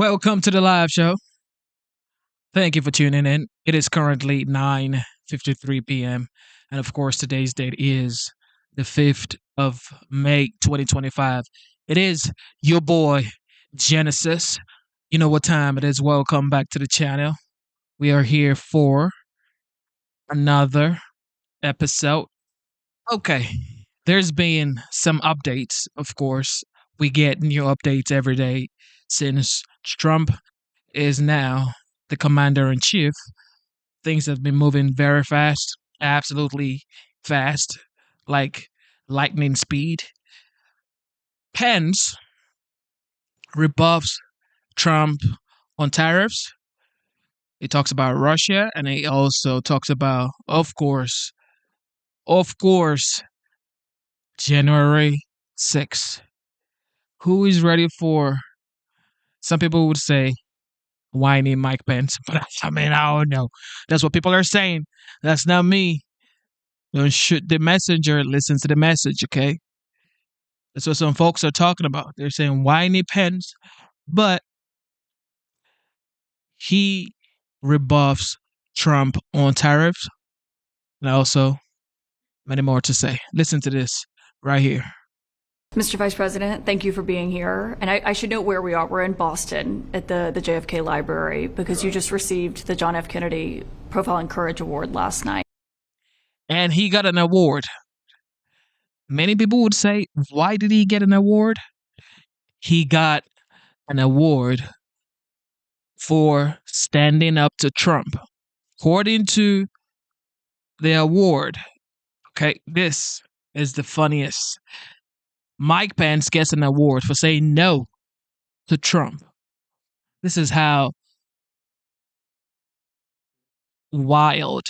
Welcome to the live show. Thank you for tuning in. It is currently 9:53 p.m. And of course, today's date is the 5th of May 2025. It is your boy, Genesis. You know what time it is. Welcome back to the channel. We are here for another episode. Okay, there's been some updates, of course. We get new updates every day since Trump is now the commander in chief. Things have been moving very fast, absolutely fast, like lightning speed. Pence rebuffs Trump on tariffs. He talks about Russia, and he also talks about, of course, January 6th. Who is ready for, some people would say, whiny Mike Pence, but I mean, I don't know. That's what people are saying. That's not me. Don't shoot the messenger. Listen to the message, okay? That's what some folks are talking about. They're saying whiny Pence, but he rebuffs Trump on tariffs, and also many more to say. Listen to this right here. Mr. Vice President, thank you for being here. And I should note where we are. We're in Boston at the JFK Library because you just received the John F. Kennedy Profile and Courage Award last night. And he got an award. Many people would say, why did he get an award? He got an award for standing up to Trump. According to the award, okay, this is the funniest. Mike Pence gets an award for saying no to Trump. This is how wild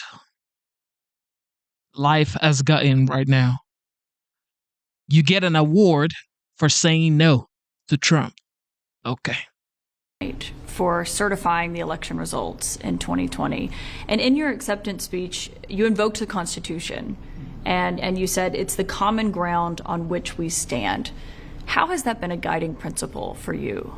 life has gotten right now. You get an award for saying no to Trump. Okay. For certifying the election results in 2020. And in your acceptance speech, you invoked the Constitution. And you said it's the common ground on which we stand. How has that been a guiding principle for you?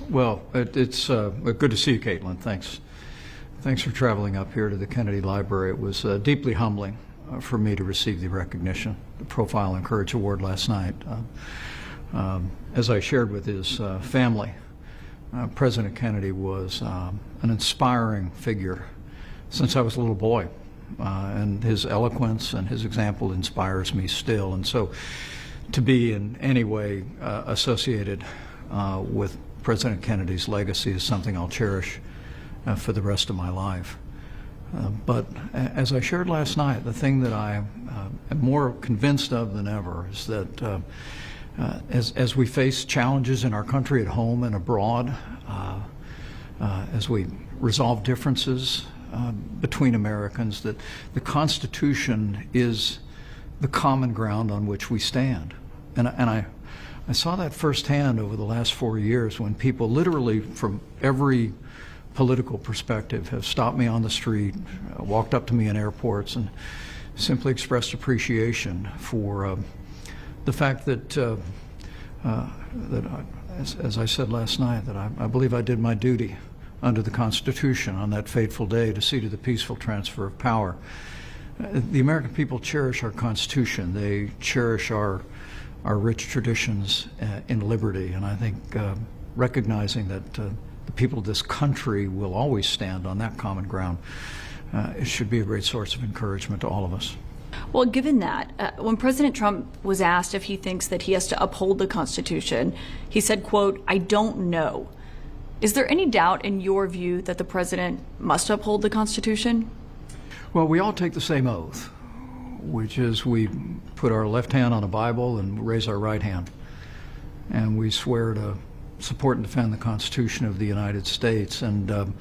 Well, it's good to see you, Caitlin. Thanks for traveling up here to the Kennedy Library. It was deeply humbling for me to receive the recognition, the Profile and Courage Award last night. As I shared with his family, President Kennedy was an inspiring figure since I was a little boy. And his eloquence and his example inspires me still. And so to be in any way associated with President Kennedy's legacy is something I'll cherish for the rest of my life. But as I shared last night, the thing that I am more convinced of than ever is that as we face challenges in our country at home and abroad, as we resolve differences between Americans, that the Constitution is the common ground on which we stand. And I saw that firsthand over the last 4 years when people literally from every political perspective have stopped me on the street, walked up to me in airports, and simply expressed appreciation for the fact that, as I said last night, that I believe I did my duty under the Constitution on that fateful day to see to the peaceful transfer of power. The American people cherish our Constitution. They cherish our rich traditions in liberty. And I think recognizing that the people of this country will always stand on that common ground, it should be a great source of encouragement to all of us. Well, given that, when President Trump was asked if he thinks that he has to uphold the Constitution, he said, quote, "I don't know." Is there any doubt in your view that the president must uphold the Constitution? Well, we all take the same oath, which is we put our left hand on a Bible and raise our right hand. And we swear to support and defend the Constitution of the United States. And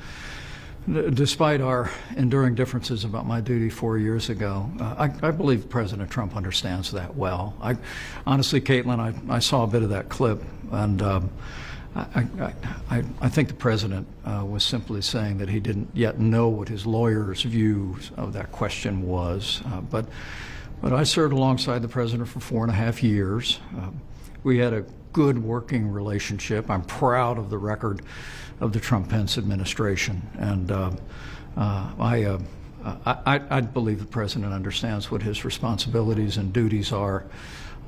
despite our enduring differences about my duty 4 years ago, I believe President Trump understands that well. Honestly, Caitlin, I saw a bit of that clip, and I think the president was simply saying that he didn't yet know what his lawyer's view of that question was. But I served alongside the president for 4.5 years. We had a good working relationship. I'm proud of the record of the Trump-Pence administration, and I believe the president understands what his responsibilities and duties are.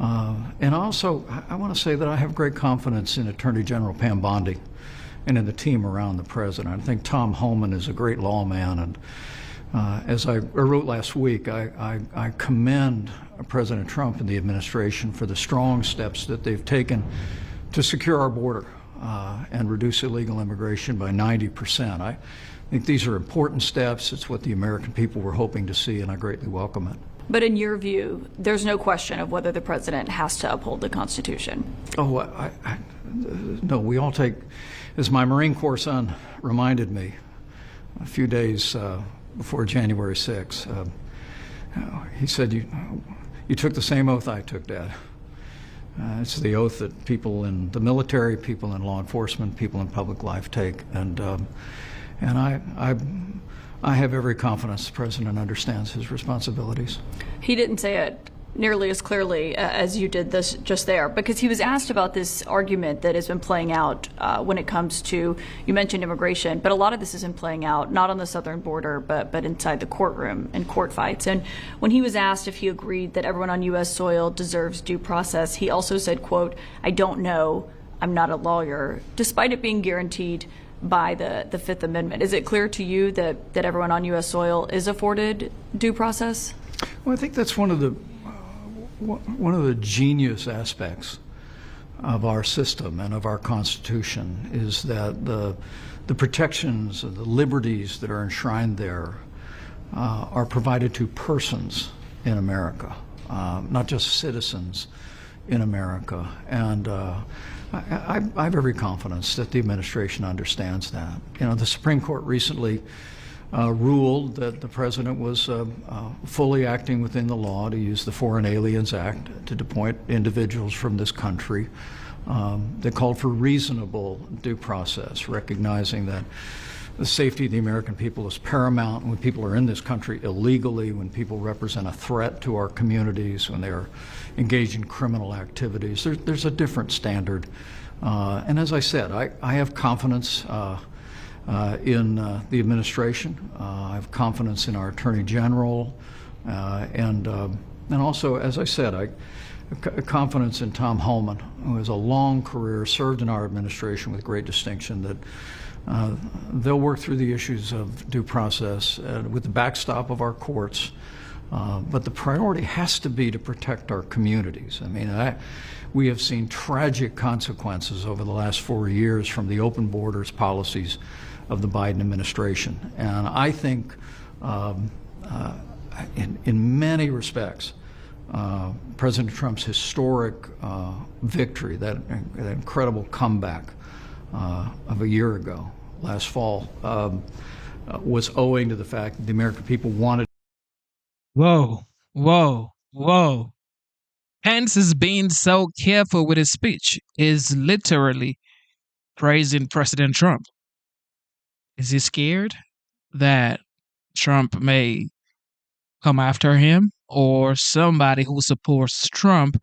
And also, I want to say that I have great confidence in Attorney General Pam Bondi and in the team around the president. I think Tom Homan is a great lawman, and as I wrote last week, I commend President Trump and the administration for the strong steps that they've taken to secure our border and reduce illegal immigration by 90%. I think these are important steps. It's what the American people were hoping to see, and I greatly welcome it. But in your view, there's no question of whether the president has to uphold the Constitution. Oh, no, we all take, as my Marine Corps son reminded me a few days before January 6th, he said, you took the same oath I took, Dad. It's the oath that people in the military, people in law enforcement, people in public life take. And I have every confidence the president understands his responsibilities. He didn't say it nearly as clearly as you did this just there, because he was asked about this argument that has been playing out when it comes to, you mentioned immigration, but a lot of this has been playing out not on the southern border, but inside the courtroom and court fights. And when he was asked if he agreed that everyone on U.S. soil deserves due process, he also said, quote, "I don't know, I'm not a lawyer," despite it being guaranteed by the Fifth Amendment. Is it clear to you that everyone on U.S. soil is afforded due process? Well, I think that's one of the genius aspects of our system and of our Constitution is that the protections and the liberties that are enshrined there are provided to persons in America, not just citizens in America. And I have every confidence that the administration understands that. You know, the Supreme Court recently ruled that the president was fully acting within the law to use the Foreign Aliens Act to deport individuals from this country. They called for reasonable due process, recognizing that the safety of the American people is paramount when people are in this country illegally, when people represent a threat to our communities, when they are engaged in criminal activities. There's a different standard. And as I said, I have confidence in the administration. I have confidence in our Attorney General, and also, as I said, I have confidence in Tom Homan, who has a long career, served in our administration with great distinction, that they'll work through the issues of due process with the backstop of our courts. But the priority has to be to protect our communities. I mean, we have seen tragic consequences over the last 4 years from the open borders policies of the Biden administration. And I think in many respects, President Trump's historic victory, that incredible comeback of a year ago, last fall, was owing to the fact that the American people wanted. Whoa, whoa, whoa. Pence is being so careful with his speech, is literally praising President Trump. Is he scared that Trump may come after him, or somebody who supports Trump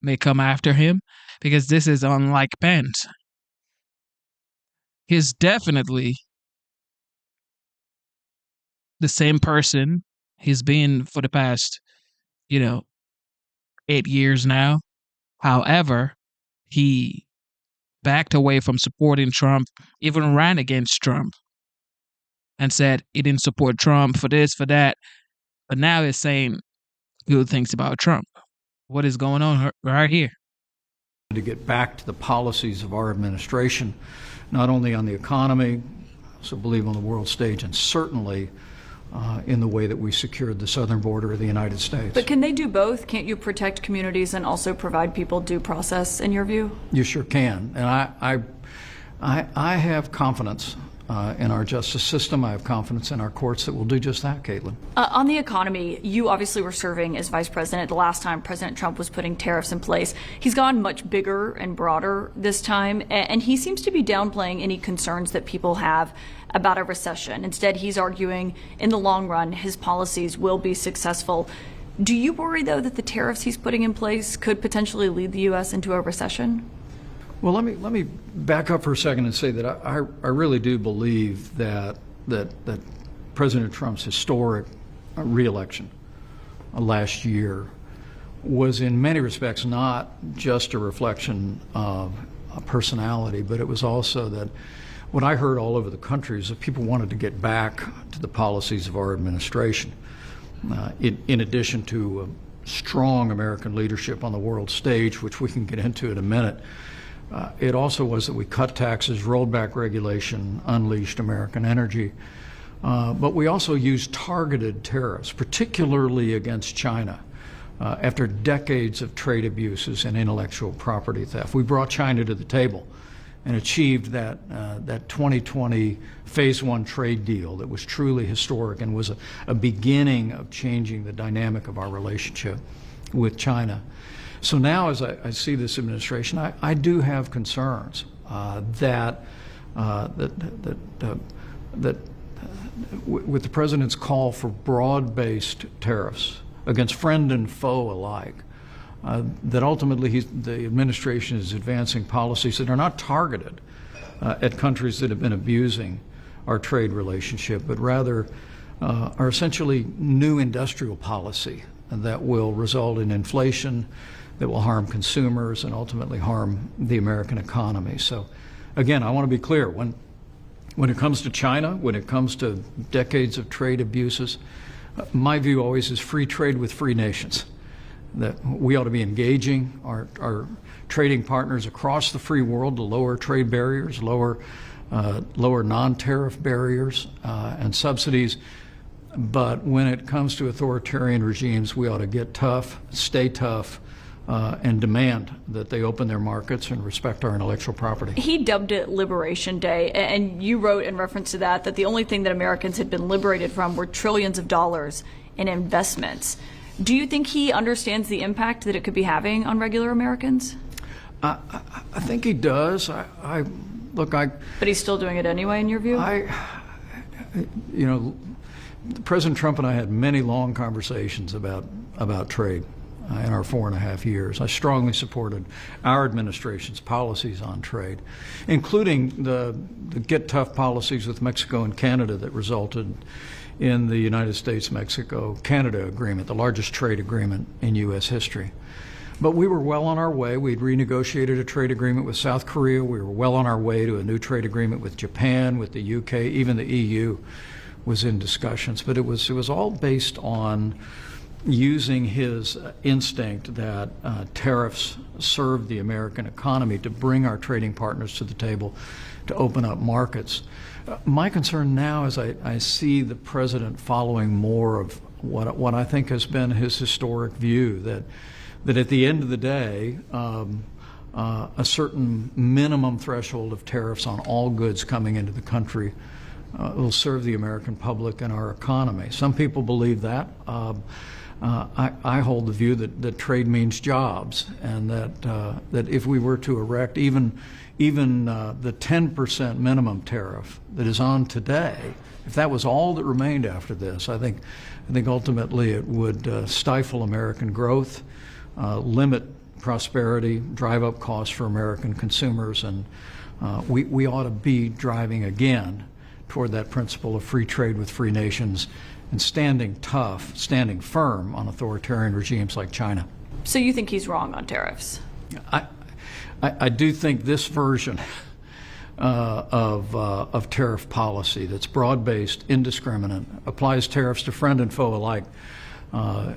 may come after him? Because this is unlike Pence. He's definitely the same person he's been for the past, 8 years now. However, he backed away from supporting Trump, even ran against Trump, and said he didn't support Trump for this, for that. But now he's saying good things about Trump. What is going on right here? To get back to the policies of our administration, not only on the economy, I also believe on the world stage, and certainly in the way that we secured the southern border of the United States. But can they do both? Can't you protect communities and also provide people due process, in your view? You sure can. And I have confidence in our justice system. I have confidence in our courts that will do just that, Caitlin. On the economy, you obviously were serving as vice president the last time President Trump was putting tariffs in place. He's gone much bigger and broader this time, and he seems to be downplaying any concerns that people have about a recession. Instead, he's arguing in the long run his policies will be successful. Do you worry, though, that the tariffs he's putting in place could potentially lead the U.S. into a recession? Well, let me back up for a second and say that I really do believe that President Trump's historic reelection last year was in many respects not just a reflection of a personality, but it was also that what I heard all over the country is that people wanted to get back to the policies of our administration. In addition to strong American leadership on the world stage, which we can get into in a minute, it also was that we cut taxes, rolled back regulation, unleashed American energy. But we also used targeted tariffs, particularly against China. After decades of trade abuses and intellectual property theft, we brought China to the table and achieved that 2020 Phase 1 trade deal that was truly historic and was a beginning of changing the dynamic of our relationship with China. So now, as I see this administration, I do have concerns that with the president's call for broad-based tariffs against friend and foe alike, that ultimately the administration is advancing policies that are not targeted at countries that have been abusing our trade relationship, but rather are essentially new industrial policy that will result in inflation, that will harm consumers and ultimately harm the American economy. So again, I want to be clear, when it comes to China, when it comes to decades of trade abuses, my view always is free trade with free nations, that we ought to be engaging our trading partners across the free world to lower trade barriers, lower non-tariff barriers and subsidies. But when it comes to authoritarian regimes, we ought to get tough, stay tough, and demand that they open their markets and respect our intellectual property. He dubbed it Liberation Day, and you wrote in reference to that the only thing that Americans had been liberated from were trillions of dollars in investments. Do you think he understands the impact that it could be having on regular Americans? I think he does. But he's still doing it anyway, in your view? President Trump and I had many long conversations about trade in our 4.5 years. I strongly supported our administration's policies on trade, including the get tough policies with Mexico and Canada that resulted in the United States-Mexico-Canada agreement, the largest trade agreement in U.S. history. But we were well on our way. We'd renegotiated a trade agreement with South Korea. We were well on our way to a new trade agreement with Japan, with the UK, even the EU was in discussions. But it was all based on using his instinct that tariffs serve the American economy to bring our trading partners to the table, to open up markets. My concern now is I see the president following more of what I think has been his historic view, that at the end of the day, a certain minimum threshold of tariffs on all goods coming into the country will serve the American public and our economy. Some people believe that. I hold the view that trade means jobs, and that if we were to erect even the 10% minimum tariff that is on today, if that was all that remained after this, I think ultimately it would stifle American growth, limit prosperity, drive up costs for American consumers, and we ought to be driving again toward that principle of free trade with free nations and standing tough, standing firm on authoritarian regimes like China. So you think he's wrong on tariffs? I do think this version of tariff policy that's broad-based, indiscriminate, applies tariffs to friend and foe alike,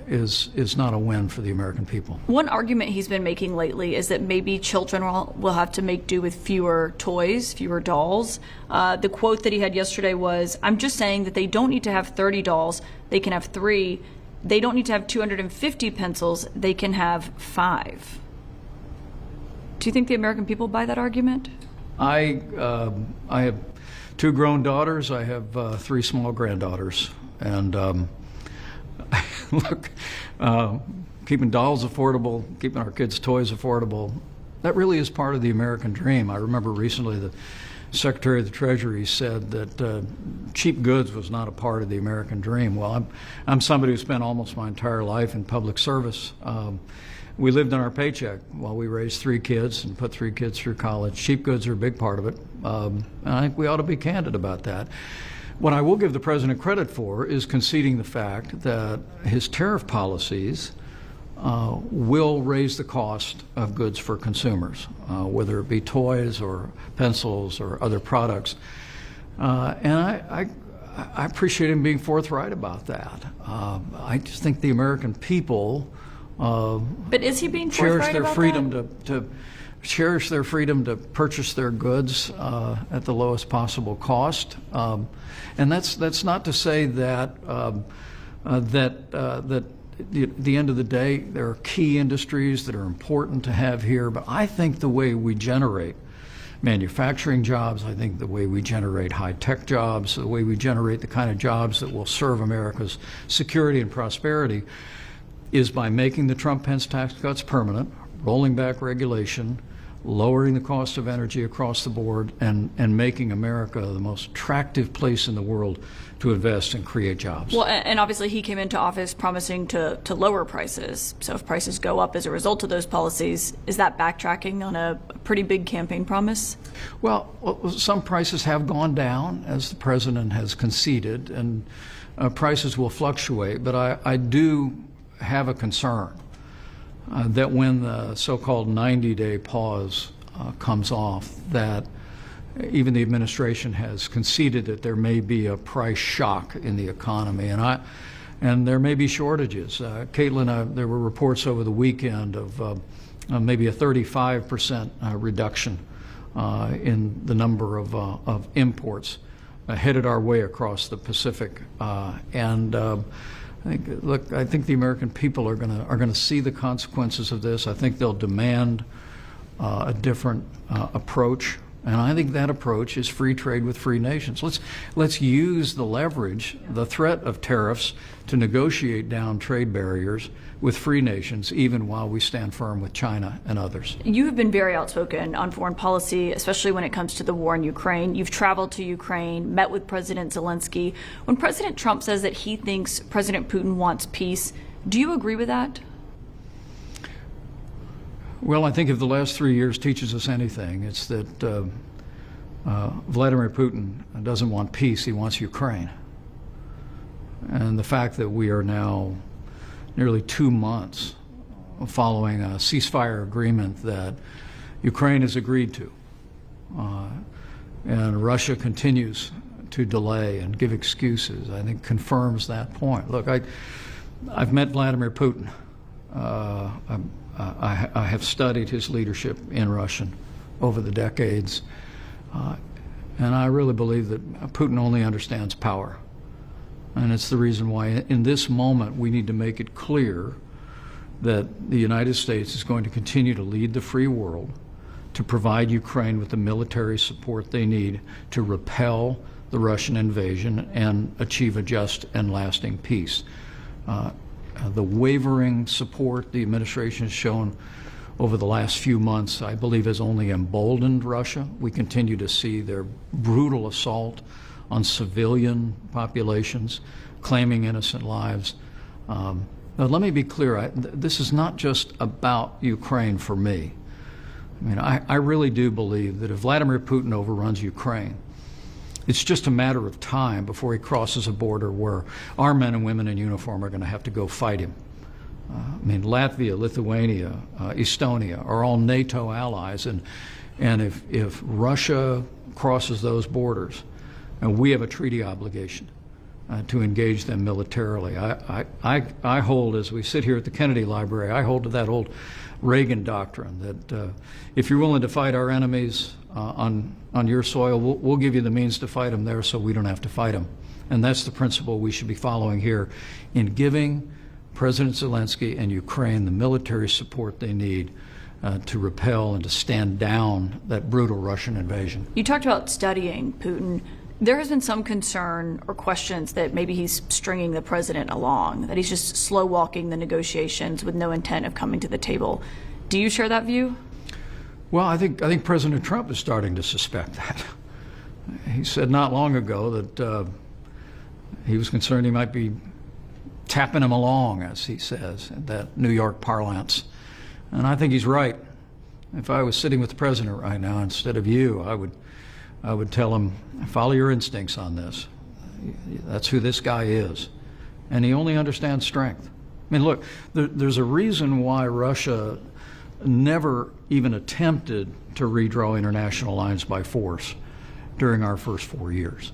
is not a win for the American people. One argument he's been making lately is that maybe children will have to make do with fewer toys, fewer dolls. The quote that he had yesterday was, "I'm just saying that they don't need to have 30 dolls, they can have 3. They don't need to have 250 pencils, they can have 5. Do you think the American people buy that argument? I have 2 grown daughters. I have 3 small granddaughters, and look, keeping dolls affordable, keeping our kids' toys affordable, that really is part of the American dream. I remember recently Secretary of the Treasury said that cheap goods was not a part of the American dream. Well, I'm somebody who spent almost my entire life in public service. We lived on our paycheck while we raised 3 kids and put 3 kids through college. Cheap goods are a big part of it, and I think we ought to be candid about that. What I will give the president credit for is conceding the fact that his tariff policies will raise the cost of goods for consumers, whether it be toys or pencils or other products. And I appreciate him being forthright about that. I just think the American people but is he being cherish forthright their about freedom that? to cherish their freedom to purchase their goods at the lowest possible cost. And that's not to say that that at the end of the day, there are key industries that are important to have here, but I think the way we generate manufacturing jobs, I think the way we generate high-tech jobs, the way we generate the kind of jobs that will serve America's security and prosperity is by making the Trump-Pence tax cuts permanent, rolling back regulation, lowering the cost of energy across the board, and making America the most attractive place in the world to invest and create jobs. Well, and obviously he came into office promising to lower prices. So if prices go up as a result of those policies, is that backtracking on a pretty big campaign promise? Well, some prices have gone down, as the president has conceded, and prices will fluctuate. But I do have a concern that when the so-called 90-day pause comes off, that even the administration has conceded that there may be a price shock in the economy, and there may be shortages. Caitlin, there were reports over the weekend of maybe a 35% reduction in the number of imports headed our way across the Pacific, I think the American people are going to see the consequences of this. I think they'll demand a different approach, and I think that approach is free trade with free nations. Let's use the leverage, the threat of tariffs, to negotiate down trade barriers with free nations, even while we stand firm with China and others. You have been very outspoken on foreign policy, especially when it comes to the war in Ukraine. You've traveled to Ukraine, met with President Zelensky. When President Trump says that he thinks President Putin wants peace, do you agree with that? Well, I think if the last 3 years teaches us anything, it's that Vladimir Putin doesn't want peace, he wants Ukraine. And the fact that we are now nearly 2 months following a ceasefire agreement that Ukraine has agreed to, and Russia continues to delay and give excuses, I think confirms that point. Look, I've met Vladimir Putin. I have studied his leadership in Russia over the decades, and I really believe that Putin only understands power. And it's the reason why in this moment we need to make it clear that the United States is going to continue to lead the free world to provide Ukraine with the military support they need to repel the Russian invasion and achieve a just and lasting peace. The wavering support the administration has shown over the last few months, I believe, has only emboldened Russia. We continue to see their brutal assault on civilian populations, claiming innocent lives. Now, let me be clear, this is not just about Ukraine for me. I mean, I really do believe that if Vladimir Putin overruns Ukraine, it's just a matter of time before he crosses a border where our men and women in uniform are going to have to go fight him. I mean, Latvia, Lithuania, Estonia are all NATO allies, and if Russia crosses those borders, and we have a treaty obligation to engage them militarily. I hold, as we sit here at the Kennedy Library, I hold to that old Reagan doctrine that if you're willing to fight our enemies on your soil, we'll give you the means to fight them there so we don't have to fight them. And that's the principle we should be following here in giving President Zelensky and Ukraine the military support they need to repel and to stand down that brutal Russian invasion. You talked about studying Putin. There has been some concern or questions that maybe he's stringing the president along, that he's just slow walking the negotiations with no intent of coming to the table. Do you share that view? Well, I think President Trump is starting to suspect that. He said not long ago that he was concerned he might be tapping him along, as he says, in that New York parlance. And I think he's right. If I was sitting with the president right now instead of you, I would tell him, follow your instincts on this. That's who this guy is. And he only understands strength. I mean, look, there's a reason why Russia never even attempted to redraw international lines by force during our first 4 years.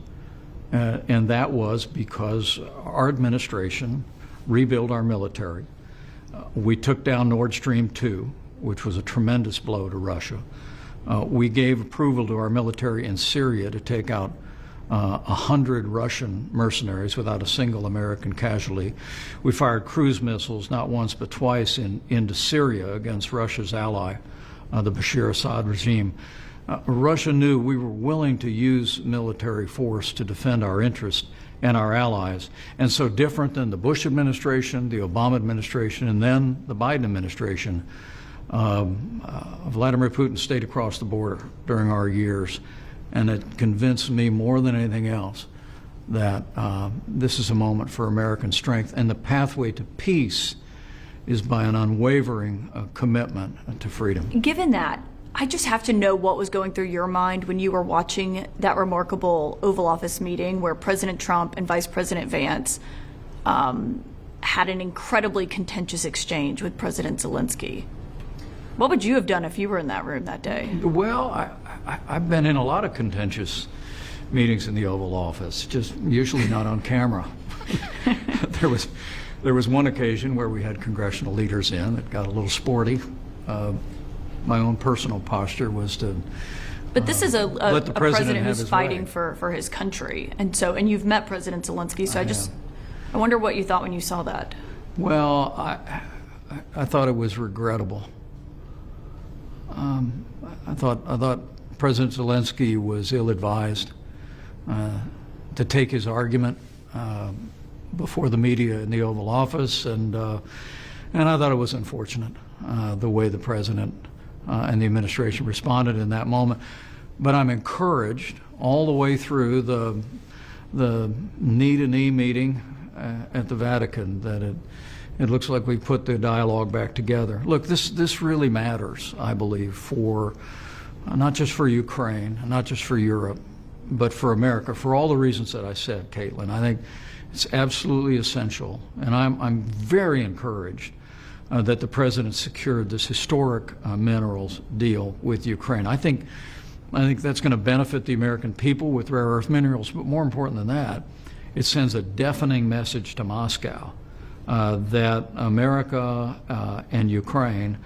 And that was because our administration rebuilt our military. We took down Nord Stream 2, which was a tremendous blow to Russia. We gave approval to our military in Syria to take out 100 Russian mercenaries without a single American casualty. We fired cruise missiles, not once but twice, into Syria against Russia's ally, the Bashar Assad regime. Russia knew we were willing to use military force to defend our interests and our allies. And so different than the Bush administration, the Obama administration, and then the Biden administration, Vladimir Putin stayed across the border during our years. And it convinced me more than anything else that this is a moment for American strength. And the pathway to peace is by an unwavering commitment to freedom. Given that, I just have to know what was going through your mind when you were watching that remarkable Oval Office meeting where President Trump and Vice President Vance had an incredibly contentious exchange with President Zelensky. What would you have done if you were in that room that day? Well, I've been in a lot of contentious meetings in the Oval Office, just usually not on camera. There was one occasion where we had congressional leaders in that got a little sporty. My own personal posture was to But this is a president who's fighting way. for his country, and you've met President Zelensky. So I wonder what you thought when you saw that. Well, I thought it was regrettable. I thought President Zelensky was ill-advised to take his argument before the media in the Oval Office, and I thought it was unfortunate the way the president and the administration responded in that moment. But I'm encouraged all the way through the knee-to-knee meeting at the Vatican that it looks like we put the dialogue back together. Look, this really matters, I believe, for not just for Ukraine, not just for Europe, but for America, for all the reasons that I said, Caitlin. I think it's absolutely essential, and I'm very encouraged that the president secured this historic minerals deal with Ukraine. I think that's going to benefit the American people with rare earth minerals, but more important than that, it sends a deafening message to Moscow that America and Ukraine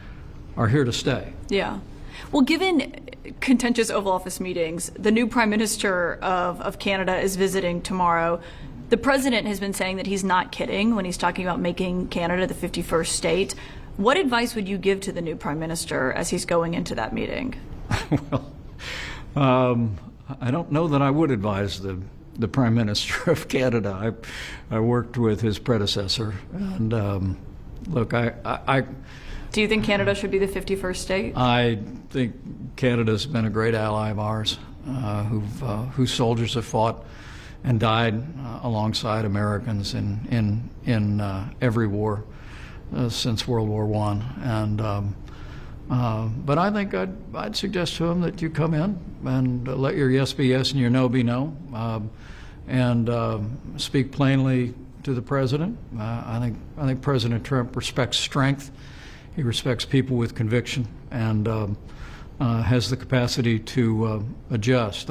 are here to stay. Yeah. Well, given contentious Oval Office meetings, the new Prime Minister of Canada is visiting tomorrow. The president has been saying that he's not kidding when he's talking about making Canada the 51st state. What advice would you give to the new Prime Minister as he's going into that meeting? Well, I don't know that I would advise the Prime Minister of Canada. I worked with his predecessor, and look, Do you think Canada should be the 51st state? I think Canada's been a great ally of ours, whose soldiers have fought and died alongside Americans in every war since World War I. But I think I'd suggest to him that you come in and let your yes be yes and your no be no, and speak plainly to the president. I think President Trump respects strength. He respects people with conviction and has the capacity to adjust.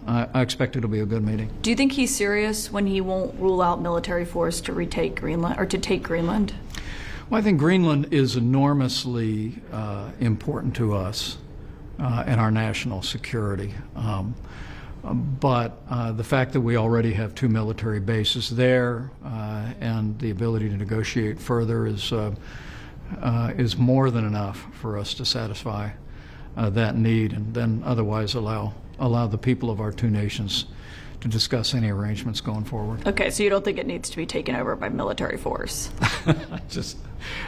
I expect it'll be a good meeting. Do you think he's serious when he won't rule out military force to retake Greenland or to take Greenland? Well, I think Greenland is enormously important to us and our national security. But the fact that we already have 2 military bases there and the ability to negotiate further is more than enough for us to satisfy that need, and then otherwise allow the people of our 2 nations to discuss any arrangements going forward. Okay, so you don't think it needs to be taken over by military force?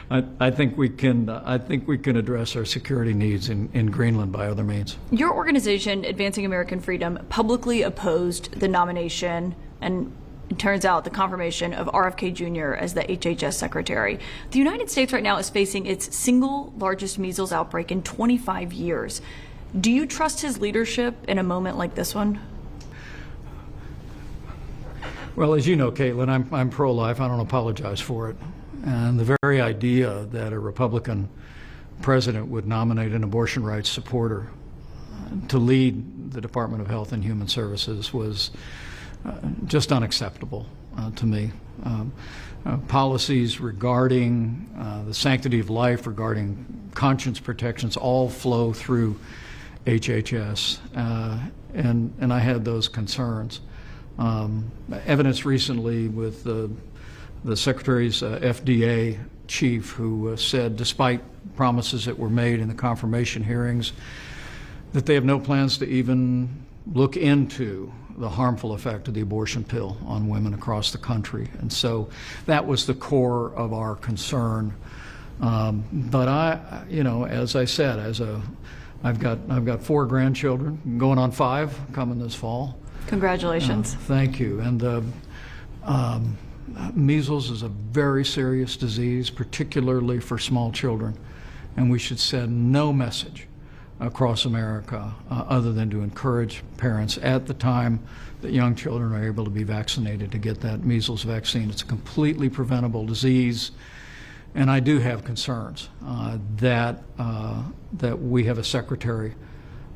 I think we can address our security needs in Greenland by other means. Your organization, Advancing American Freedom, publicly opposed the nomination and it turns out the confirmation of RFK Jr. as the HHS secretary. The United States right now is facing its single largest measles outbreak in 25 years. Do you trust his leadership in a moment like this one? Well, as you know, Caitlin, I'm pro-life. I don't apologize for it. And the very idea that a Republican president would nominate an abortion rights supporter to lead the Department of Health and Human Services was just unacceptable to me. Policies regarding the sanctity of life, regarding conscience protections, all flow through HHS, and I had those concerns. Evidence recently with the Secretary's FDA chief, who said, despite promises that were made in the confirmation hearings, that they have no plans to even look into the harmful effect of the abortion pill on women across the country. And so that was the core of our concern. But as I said, I've got 4 grandchildren, going on 5, coming this fall. Congratulations. Thank you. And measles is a very serious disease, particularly for small children, and we should send no message across America other than to encourage parents at the time that young children are able to be vaccinated to get that measles vaccine. It's a completely preventable disease, and I do have concerns that we have a secretary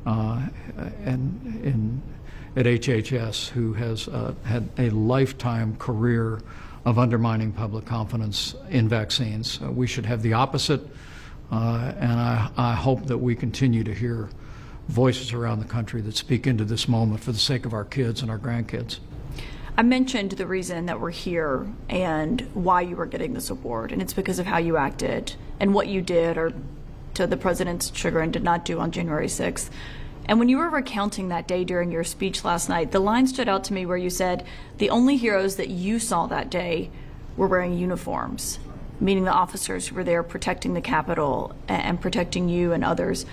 at HHS who has had a lifetime career of undermining public confidence in vaccines. We should have the opposite. And I hope that we continue to hear voices around the country that speak into this moment for the sake of our kids and our grandkids. I mentioned the reason that we're here and why you were getting this award, and it's because of how you acted and what you did, or to the president's chagrin, did not do on January 6th. And when you were recounting that day during your speech last night, the line stood out to me where you said the only heroes that you saw that day were wearing uniforms, meaning the officers who were there protecting the Capitol and protecting you and others.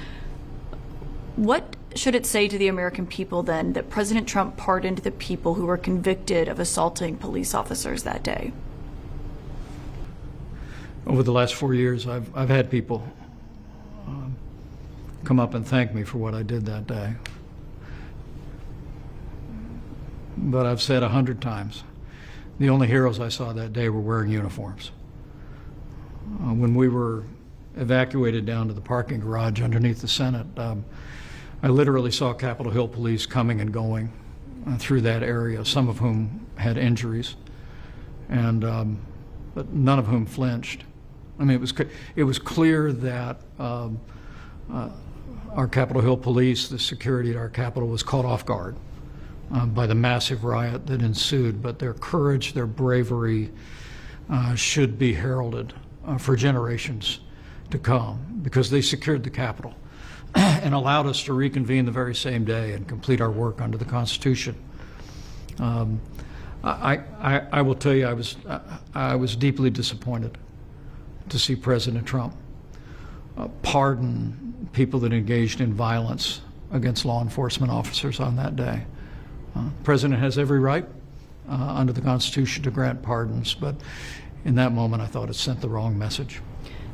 What should it say to the American people then that President Trump pardoned the people who were convicted of assaulting police officers that day? Over the last 4 years, I've had people come up and thank me for what I did that day. But I've said 100 times, the only heroes I saw that day were wearing uniforms. When we were evacuated down to the parking garage underneath the Senate, I literally saw Capitol Hill police coming and going through that area, some of whom had injuries, and but none of whom flinched. I mean, it was clear that our Capitol Hill police, the security at our Capitol, was caught off guard by the massive riot that ensued, but their courage, their bravery should be heralded for generations to come, because they secured the Capitol and allowed us to reconvene the very same day and complete our work under the Constitution. I will tell you, I was deeply disappointed to see President Trump pardon people that engaged in violence against law enforcement officers on that day. The President has every right under the Constitution to grant pardons, but in that moment I thought it sent the wrong message.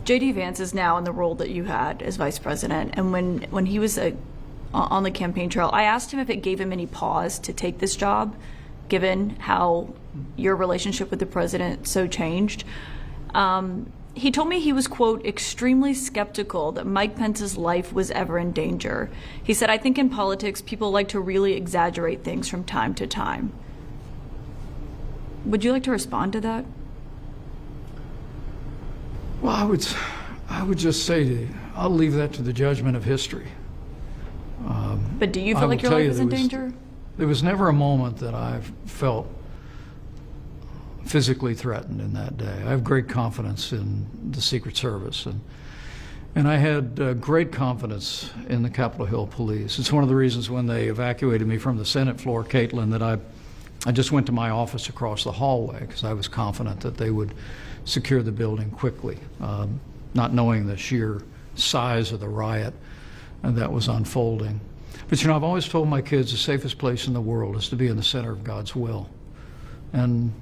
J.D. Vance is now in the role that you had as vice president, and when he was on the campaign trail, I asked him if it gave him any pause to take this job, given how your relationship with the president so changed. He told me he was, quote, extremely skeptical that Mike Pence's life was ever in danger. He said, I think in politics, people like to really exaggerate things from time to time. Would you like to respond to that? Well, I would just say I'll leave that to the judgment of history. But do you feel like your life is in danger? There was never a moment that I've felt physically threatened in that day. I have great confidence in the Secret Service, and I had great confidence in the Capitol Hill police. It's one of the reasons when they evacuated me from the Senate floor, Caitlin, that I just went to my office across the hallway because I was confident that they would secure the building quickly, not knowing the sheer size of the riot that was unfolding. But I've always told my kids the safest place in the world is to be in the center of God's will. And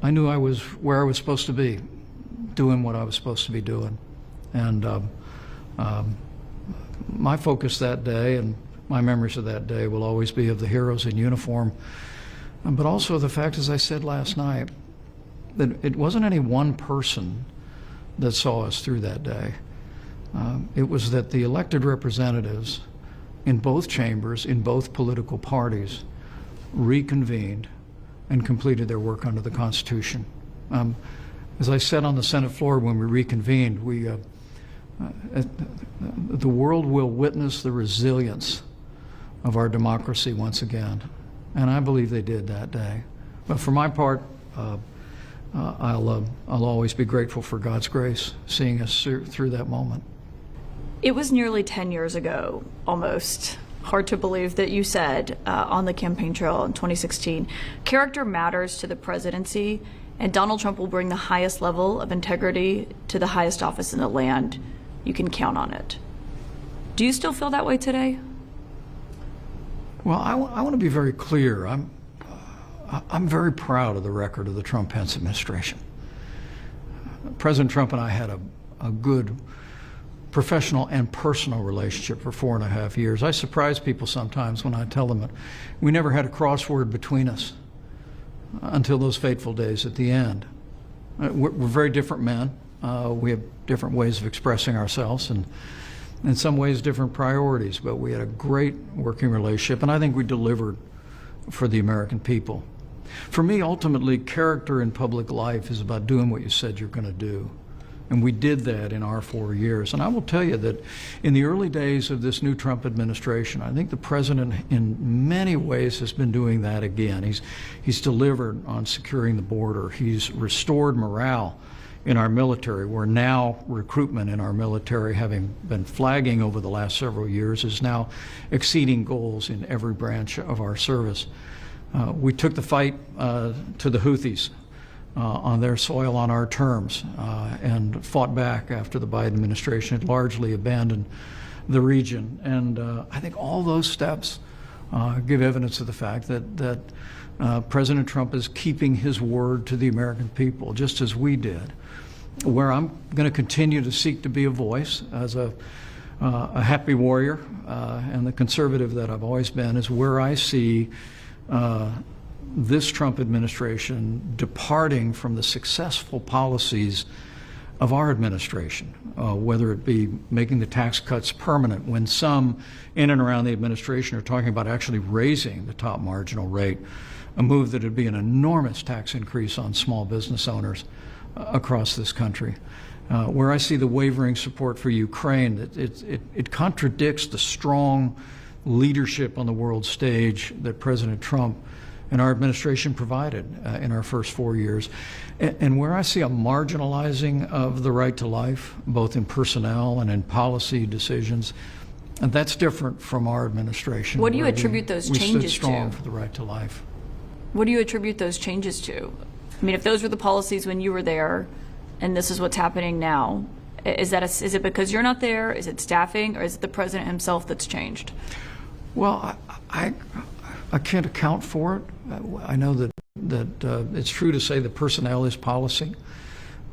I knew I was where I was supposed to be, doing what I was supposed to be doing. And my focus that day and my memories of that day will always be of the heroes in uniform, but also the fact, as I said last night, that it wasn't any one person that saw us through that day. It was that the elected representatives in both chambers, in both political parties, reconvened and completed their work under the Constitution. As I said on the Senate floor when we reconvened, the world will witness the resilience of our democracy once again. And I believe they did that day. But for my part, I'll always be grateful for God's grace, seeing us through that moment. It was nearly 10 years ago, almost. Hard to believe that you said on the campaign trail in 2016, character matters to the presidency, and Donald Trump will bring the highest level of integrity to the highest office in the land. You can count on it. Do you still feel that way today? Well, I want to be very clear. I'm very proud of the record of the Trump-Pence administration. President Trump and I had a good professional and personal relationship for 4.5 years. I surprise people sometimes when I tell them that we never had a crossword between us until those fateful days at the end. We're very different men. We have different ways of expressing ourselves and in some ways different priorities, but we had a great working relationship, and I think we delivered for the American people. For me, ultimately, character in public life is about doing what you said you're going to do. And we did that in our 4 years. And I will tell you that in the early days of this new Trump administration, I think the president in many ways has been doing that again. He's delivered on securing the border. He's restored morale in our military, where now recruitment in our military, having been flagging over the last several years, is now exceeding goals in every branch of our service. We took the fight to the Houthis on their soil on our terms and fought back after the Biden administration had largely abandoned the region. And I think all those steps give evidence of the fact that President Trump is keeping his word to the American people, just as we did. Where I'm going to continue to seek to be a voice as a happy warrior and the conservative that I've always been is where I see this Trump administration departing from the successful policies of our administration, whether it be making the tax cuts permanent, when some in and around the administration are talking about actually raising the top marginal rate, a move that would be an enormous tax increase on small business owners across this country. Where I see the wavering support for Ukraine, it contradicts the strong leadership on the world stage that President Trump and our administration provided in our first 4 years. And where I see a marginalizing of the right to life, both in personnel and in policy decisions, and that's different from our administration. What do you attribute those changes to? We stood strong for the right to life. What do you attribute those changes to? I mean, if those were the policies when you were there, and this is what's happening now, is it because you're not there? Is it staffing, or is it the president himself that's changed? Well, I can't account for it. I know that it's true to say that personnel is policy.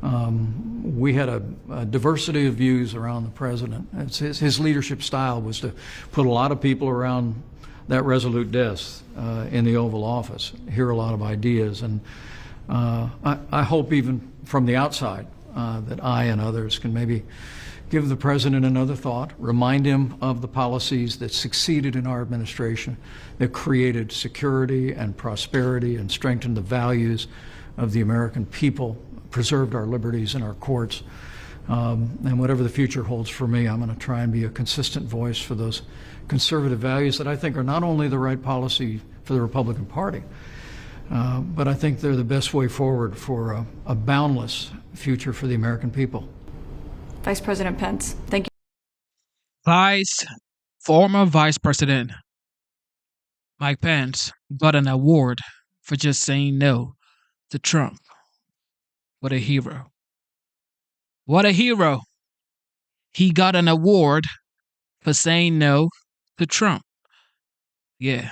We had a diversity of views around the president. His leadership style was to put a lot of people around that resolute desk in the Oval Office, hear a lot of ideas, and I hope even from the outside that I and others can maybe give the president another thought, remind him of the policies that succeeded in our administration, that created security and prosperity and strengthened the values of the American people, preserved our liberties and our courts. And whatever the future holds for me, I'm going to try and be a consistent voice for those conservative values that I think are not only the right policy for the Republican Party, but I think they're the best way forward for a boundless future for the American people. Vice President Pence, thank you. Former Vice President Mike Pence got an award for just saying no to Trump. What a hero. What a hero. He got an award for saying no to Trump. Yeah,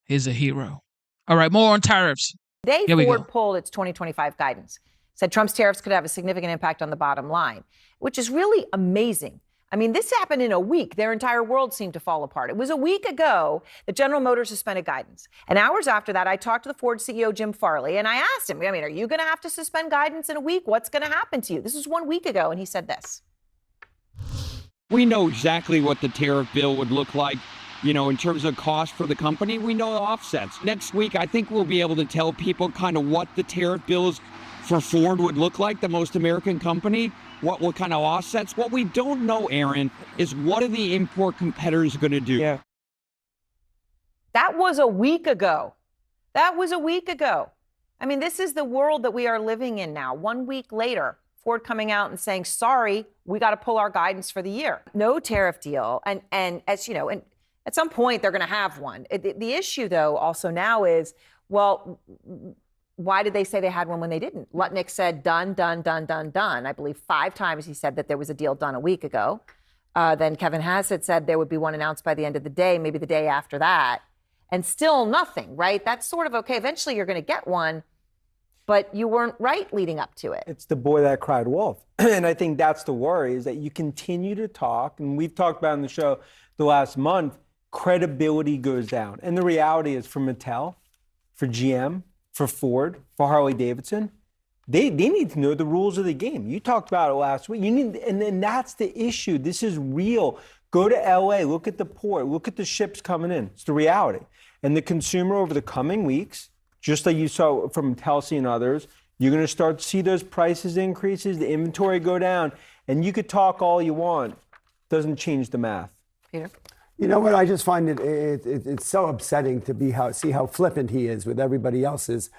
he's a hero. All right, more on tariffs. Today, Here we Ford go. pulled its 2025 guidance, said Trump's tariffs could have a significant impact on the bottom line, which is really amazing. I mean, this happened in a week. Their entire world seemed to fall apart. It was a week ago that General Motors suspended guidance. And hours after that, I talked to the Ford CEO, Jim Farley, and I asked him, are you going to have to suspend guidance in a week? What's going to happen to you? This was 1 week ago, and he said this. We know exactly what the tariff bill would look like, in terms of cost for the company. We know the offsets. Next week, I think we'll be able to tell people kind of what the tariff bills for Ford would look like, the most American company, what kind of offsets. What we don't know, Aaron, is what are the import competitors going to do? Yeah. That was a week ago. I mean, this is the world that we are living in now. 1 week later, Ford coming out and saying, sorry, we got to pull our guidance for the year. No tariff deal. And as you know, and at some point they're going to have one. The issue, though, also now is, well, why did they say they had one when they didn't? Lutnick said done. I believe 5 times he said that there was a deal done a week ago. Then Kevin Hassett said there would be one announced by the end of the day, maybe the day after that. And still nothing, right? That's sort of okay. Eventually you're going to get one, but you weren't right leading up to it. It's the boy that cried wolf. And I think that's the worry, is that you continue to talk, and we've talked about in the show the last month, credibility goes down. And the reality is, for Mattel, for GM, for Ford, for Harley Davidson, they need to know the rules of the game. You talked about it last week. And then that's the issue. This is real. Go to LA, look at the port, look at the ships coming in. It's the reality. And the consumer over the coming weeks, just like you saw from Telsey and others, you're going to start to see those prices increases, the inventory go down, and you could talk all you want. Doesn't change the math. Peter? You know what? I just find it's so upsetting to see how flippant he is with everybody else's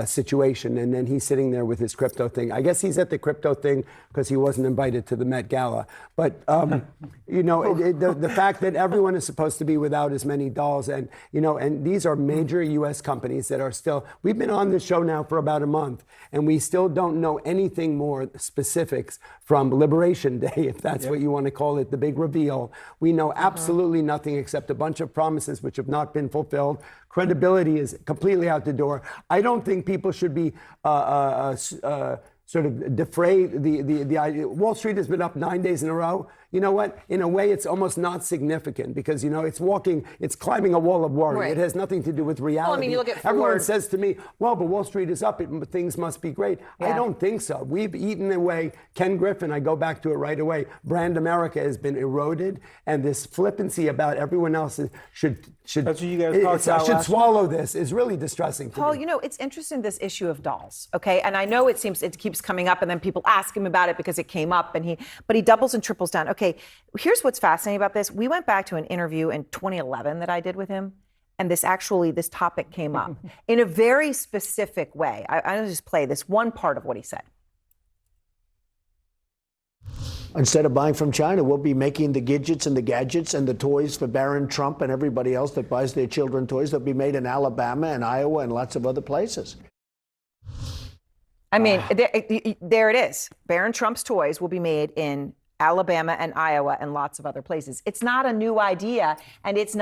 situation, and then he's sitting there with his crypto thing. I guess he's at the crypto thing because he wasn't invited to the Met Gala. But the fact that everyone is supposed to be without as many dolls, and and these are major U.S. companies that are still. We've been on this show now for about a month, and we still don't know anything more specifics from Liberation Day, if that's what you want to call it, the big reveal. We know absolutely nothing except a bunch of promises which have not been fulfilled. Credibility is completely out the door. I don't think people should be sort of defray the idea. Wall Street has been up 9 days in a row. You know what? In a way, it's almost not significant because, it's climbing a wall of worry. Right. It has nothing to do with reality. Well, I mean, you look at Everyone Ford. says to me, well, but Wall Street is up. Things must be great. Yeah. I don't think so. We've eaten away. Ken Griffin, I go back to it right away. Brand America has been eroded, and this flippancy about everyone else should That's what you guys talked about should last swallow this is really distressing to Paul, me. it's interesting, this issue of dolls, okay? And I know it keeps coming up, and then people ask him about it because it came up, but he doubles and triples down. Okay, here's what's fascinating about this. We went back to an interview in 2011 that I did with him, and this topic came up in a very specific way. I'll just play this one part of what he said. Instead of buying from China, we'll be making the gadgets and the toys for Barron Trump and everybody else that buys their children toys. They'll be made in Alabama and Iowa and lots of other places. I mean, there it is. Barron Trump's toys will be made in Alabama and Iowa and lots of other places. It's not a new idea, and it's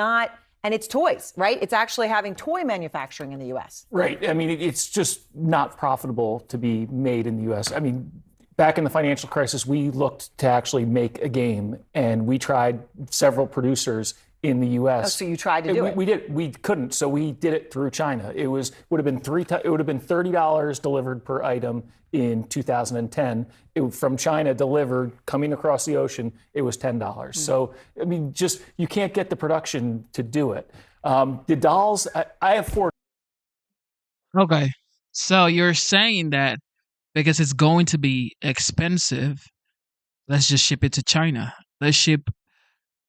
toys, right? It's actually having toy manufacturing in the U.S. Right. I mean, it's just not profitable to be made in the U.S. I mean, back in the financial crisis, we looked to actually make a game, and we tried several producers in the U.S. Oh, so you tried to do it? We did. We couldn't, so we did it through China. It would have been $30 delivered per item in 2010. From China delivered, coming across the ocean, it was $10. Mm-hmm. So I mean, you can't get the production to do it. The dolls, I have 4. Okay. So you're saying that because it's going to be expensive, let's just ship it to China. Let's ship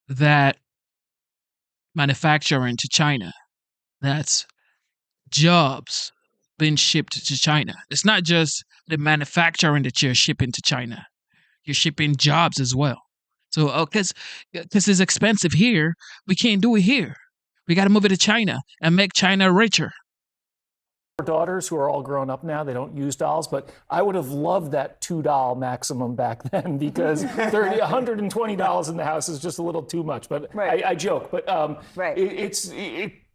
that manufacturing to China. That's jobs being shipped to China. It's not just the manufacturing that you're shipping to China. You're shipping jobs as well. So, because it's expensive here, we can't do it here. We got to move it to China and make China richer. daughters who are all grown up now. They don't use dolls, but I would have loved that $2 maximum back then because $120 in the house is just a little too much. But I joke. But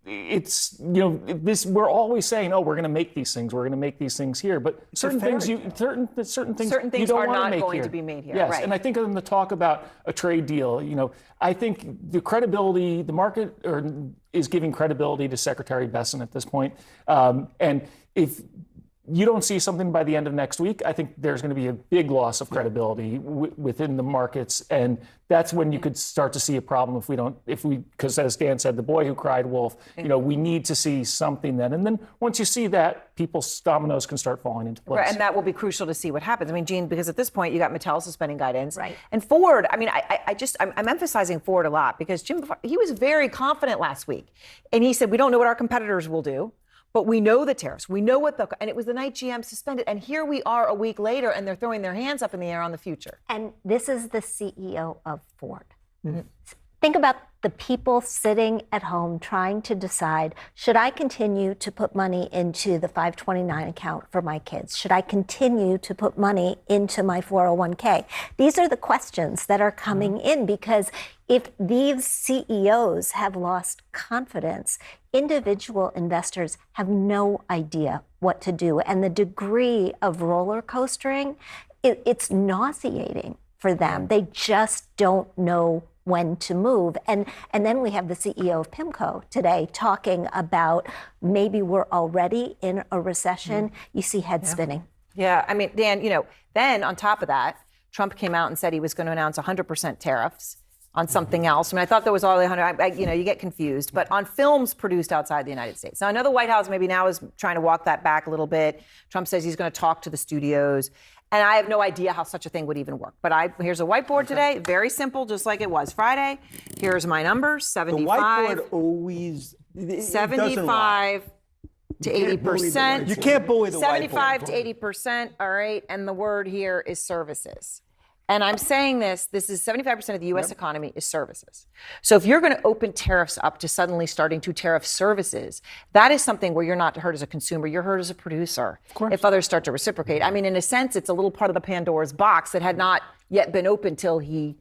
it's this. We're always saying, oh, we're going to make these things. We're going to make these things here. But certain things you don't are want not to make going here. to be made here. Yes, Right. and I think in the talk about a trade deal, I think the credibility, the market is giving credibility to Secretary Besson at this point. And if you don't see something by the end of next week, I think there's going to be a big loss of credibility within the markets. And that's when you could start to see a problem because as Dan said, the boy who cried wolf, we need to see something then. And then once you see that, people's dominoes can start falling into place. Right, and that will be crucial to see what happens. I mean, Gene, because at this point you got Mattel suspending guidance. Right. And Ford, I mean, I'm emphasizing Ford a lot because Jim, he was very confident last week. And he said, we don't know what our competitors will do. But we know the tariffs. We know and it was the night GM suspended. And here we are a week later, and they're throwing their hands up in the air on the future. And this is the CEO of Ford. Mm-hmm. Think about the people sitting at home trying to decide, should I continue to put money into the 529 account for my kids? Should I continue to put money into my 401k? These are the questions that are coming in because if these CEOs have lost confidence, individual investors have no idea what to do. And the degree of roller coastering, it's nauseating for them. They just don't know when to move. And then we have the CEO of PIMCO today talking about maybe we're already in a recession. You see head spinning. Yeah, I mean, Dan, then on top of that, Trump came out and said he was going to announce 100% tariffs on something else. I mean, I thought there was already 100, you get confused, but on films produced outside the United States. Now, I know the White House maybe now is trying to walk that back a little bit. Trump says he's going to talk to the studios. And I have no idea how such a thing would even work. But here's a whiteboard today, very simple, just like it was Friday. Here's my numbers, 75. The whiteboard always... 75 to 80%. You can't bully the 75 whiteboard. to 80%, all right? And the word here is services. And I'm saying this is 75% of the U.S. economy is services. So if you're going to open tariffs up to suddenly starting to tariff services, that is something where you're not hurt as a consumer, you're hurt as a producer. Of course. If others start to reciprocate. I mean, in a sense, it's a little part of the Pandora's box that had not yet been opened till he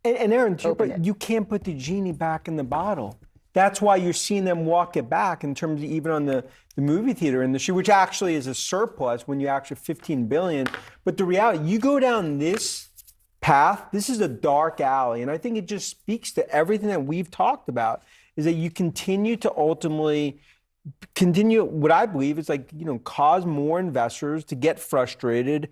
And Aaron, but you can't put the genie back in the bottle. That's why you're seeing them walk it back in terms of even on the movie theater industry, which actually is a surplus when you actually $15 billion. But the reality, you go down this path, this is a dark alley. And I think it just speaks to everything that we've talked about, is that you continue to ultimately what I believe is cause more investors to get frustrated.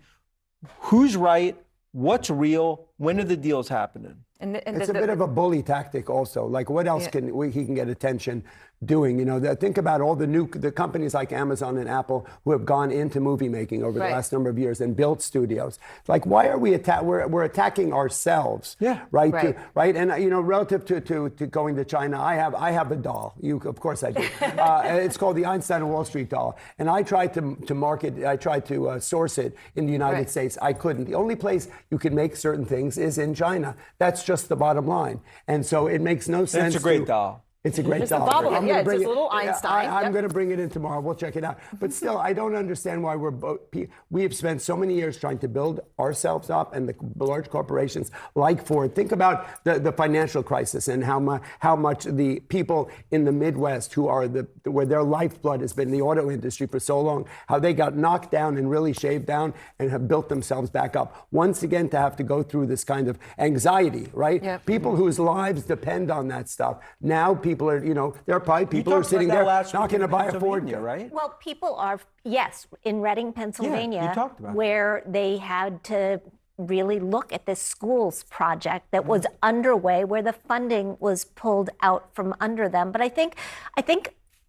Who's right? What's real? When are the deals happening? And it's a bit of a bully tactic also. Like what else he can get attention doing? Think about all the companies like Amazon and Apple who have gone into movie making over the last number of years and built studios. Like, why are we we're attacking ourselves? Yeah. Right. Right. And relative to going to China, I have a doll. Of course I do. It's called the Einstein of Wall Street doll. And I tried to market. I tried to source it in the United States. I couldn't. The only place you can make certain things is in China. That's just the bottom line. And so it makes no sense. It's a great doll. It's a great doll. It's a little Einstein. I'm going to bring it in tomorrow. We'll check it out. But still, I don't understand why we have spent so many years trying to build ourselves up, and the large corporations like Ford. Think about the financial crisis and how much the people in the Midwest who are where their lifeblood has been the auto industry for so long, how they got knocked down and really shaved down and have built themselves back up. Once again, to have to go through this kind of anxiety, right? Yep. People whose lives depend on that stuff. Now people are, there are probably people who are sitting there not going to buy a Ford, right? Well, people are, yes, in Reading, Pennsylvania, you talked about where they had to really look at this schools project that was underway, where the funding was pulled out from under them. But I think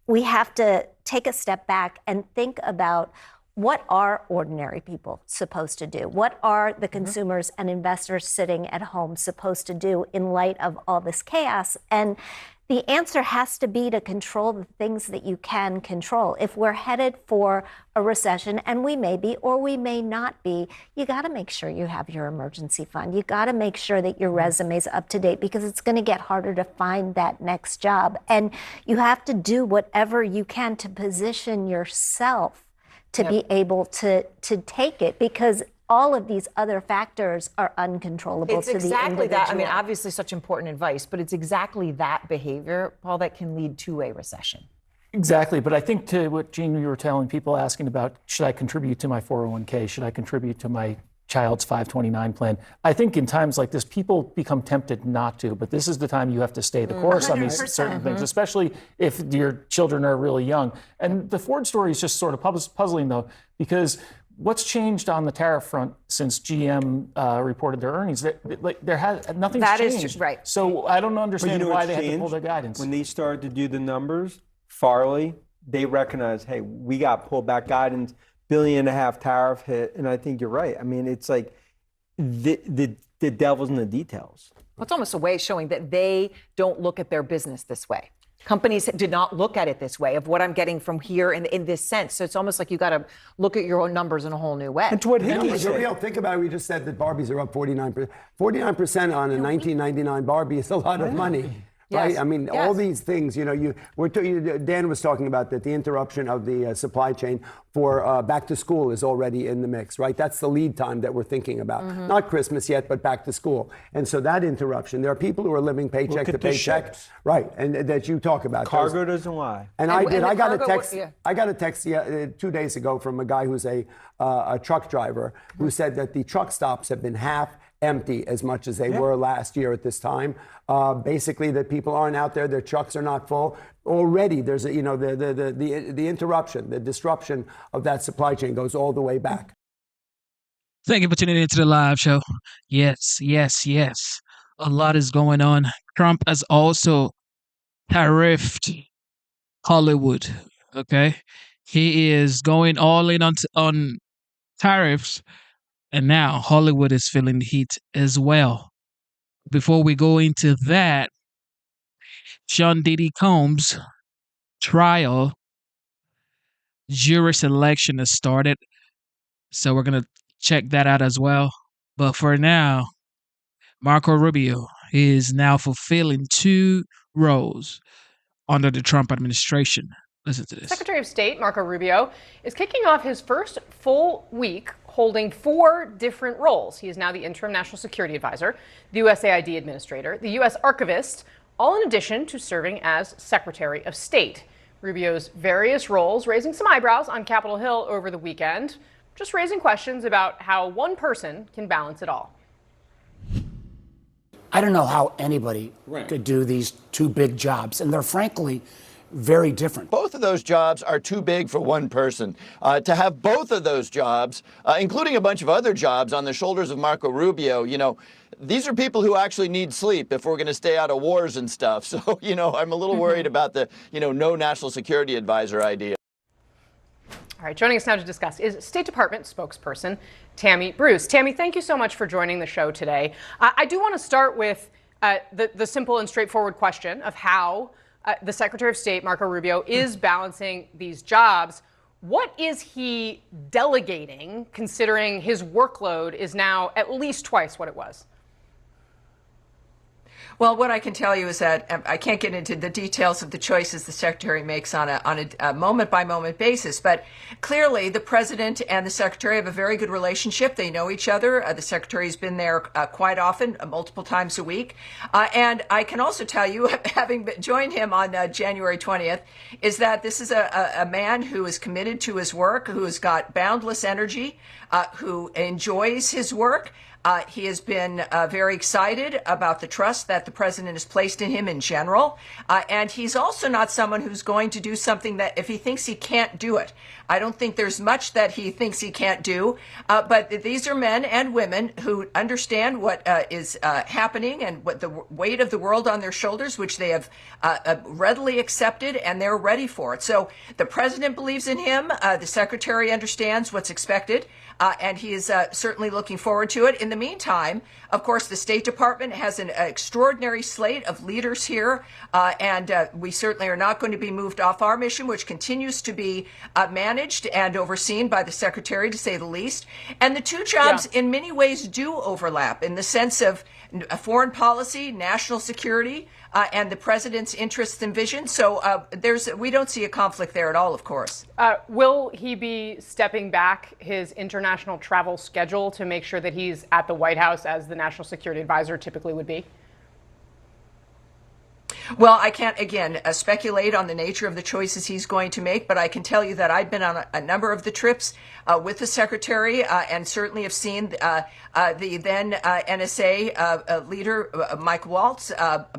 we have to take a step back and think about what are ordinary people supposed to do? What are the consumers and investors sitting at home supposed to do in light of all this chaos? And the answer has to be to control the things that you can control. If we're headed for a recession, and we may be or we may not be, you got to make sure you have your emergency fund. You got to make sure that your resume is up to date, because it's going to get harder to find that next job. And you have to do whatever you can to position yourself to be able to take it, because all of these other factors are uncontrollable It's to the exactly individual. that. I mean, obviously such important advice, but it's exactly that behavior, Paul, that can lead to a recession. Exactly. But I think to what, Gene, you were telling people asking about, should I contribute to my 401k? Should I contribute to my child's 529 plan? I think in times like this, people become tempted not to, but this is the time you have to stay the course on these certain things, especially if your children are really young. And the Ford story is just sort of puzzling, though, because what's changed on the tariff front since GM reported their earnings? Nothing's changed. Is right. So I don't understand why they had to pull their guidance. When they started to do the numbers, Farley, they recognized, hey, we got pulled back guidance, $1.5 billion tariff hit, and I think you're right. I mean, it's like the devil's in the details. Well, it's almost a way of showing that they don't look at their business this way. Companies did not look at it this way, of what I'm getting from here in this sense. So it's almost like you got to look at your own numbers in a whole new way. And to what Hickey said. Real, think about it. We just said that Barbies are up 49%. 49% on a 1999 Barbie is a lot of money. Right? Yes. I mean, all these things, Dan was talking about that the interruption of the supply chain for back to school is already in the mix, right? That's the lead time that we're thinking about. Not Christmas yet, but back to school. And so that interruption, there are people who are living paycheck to paycheck. Ships. Right, and that you talk about. Cargo doesn't lie. And I got a text 2 days ago from a guy who's a truck driver who said that the truck stops have been half empty as much as they were last year at this time. Basically, that people aren't out there, their trucks are not full. Already, there's the interruption, the disruption of that supply chain goes all the way back. Thank you for tuning into the live show. Yes. A lot is going on. Trump has also tariffed Hollywood. Okay, he is going all in on tariffs. And now Hollywood is feeling the heat as well. Before we go into that, Sean Diddy Combs' trial, jury selection has started. So we're going to check that out as well. But for now, Marco Rubio is now fulfilling 2 roles under the Trump administration. Listen to this. Secretary of State Marco Rubio is kicking off his first full week holding 4 different roles. He is now the interim national security advisor, the USAID administrator, the U.S. archivist, all in addition to serving as Secretary of State. Rubio's various roles raising some eyebrows on Capitol Hill over the weekend, just raising questions about how one person can balance it all. I don't know how anybody could do these 2 big jobs, and they're frankly very different. Both of those jobs are too big for one person. To have both of those jobs, including a bunch of other jobs on the shoulders of Marco Rubio, these are people who actually need sleep if we're going to stay out of wars and stuff. So, I'm a little worried about the, no national security advisor idea. All right, joining us now to discuss is State Department spokesperson Tammy Bruce. Tammy, thank you so much for joining the show today. I do want to start with the simple and straightforward question of how the Secretary of State, Marco Rubio, is balancing these jobs. What is he delegating, considering his workload is now at least twice what it was? Well, what I can tell you is that I can't get into the details of the choices the secretary makes on a moment-by-moment basis, but clearly the president and the secretary have a very good relationship. They know each other. The secretary's been there quite often, multiple times a week. And I can also tell you, having joined him on January 20th, is that this is a man who is committed to his work, who has got boundless energy, who enjoys his work. He has been very excited about the trust that the president has placed in him in general. And he's also not someone who's going to do something that if he thinks he can't do it. I don't think there's much that he thinks he can't do. But these are men and women who understand what is happening and what the weight of the world on their shoulders, which they have readily accepted, and they're ready for it. So the president believes in him. The secretary understands what's expected. And he is certainly looking forward to it. In the meantime, of course, the State Department has an extraordinary slate of leaders here, and we certainly are not going to be moved off our mission, which continues to be managed and overseen by the Secretary, to say the least. And the two jobs, in many ways, do overlap in the sense of foreign policy, national security, and the president's interests and vision. So we don't see a conflict there at all, of course. Will he be stepping back his international travel schedule to make sure that he's at the White House as the national security advisor typically would be? Well, I can't, again, speculate on the nature of the choices he's going to make, but I can tell you that I've been on a number of the trips with the secretary and certainly have seen the then NSA leader, Mike Waltz,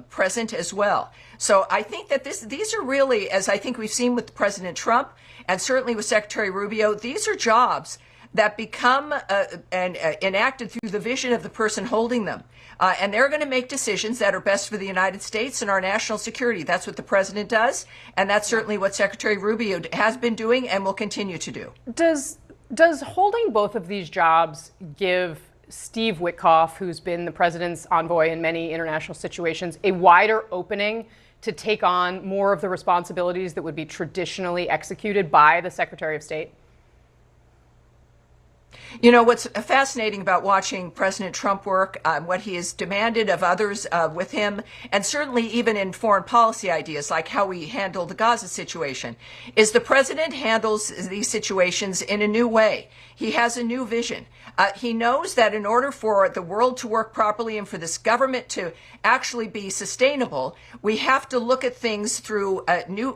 present as well. So I think that these are really, as I think we've seen with President Trump and certainly with Secretary Rubio, these are jobs that become enacted through the vision of the person holding them. And they're going to make decisions that are best for the United States and our national security. That's what the president does, and that's certainly what Secretary Rubio has been doing and will continue to do. Does holding both of these jobs give Steve Witkoff, who's been the president's envoy in many international situations, a wider opening to take on more of the responsibilities that would be traditionally executed by the Secretary of State? You know, what's fascinating about watching President Trump work, what he has demanded of others with him, and certainly even in foreign policy ideas like how we handle the Gaza situation, is the president handles these situations in a new way. He has a new vision. He knows that in order for the world to work properly and for this government to actually be sustainable, we have to look at things through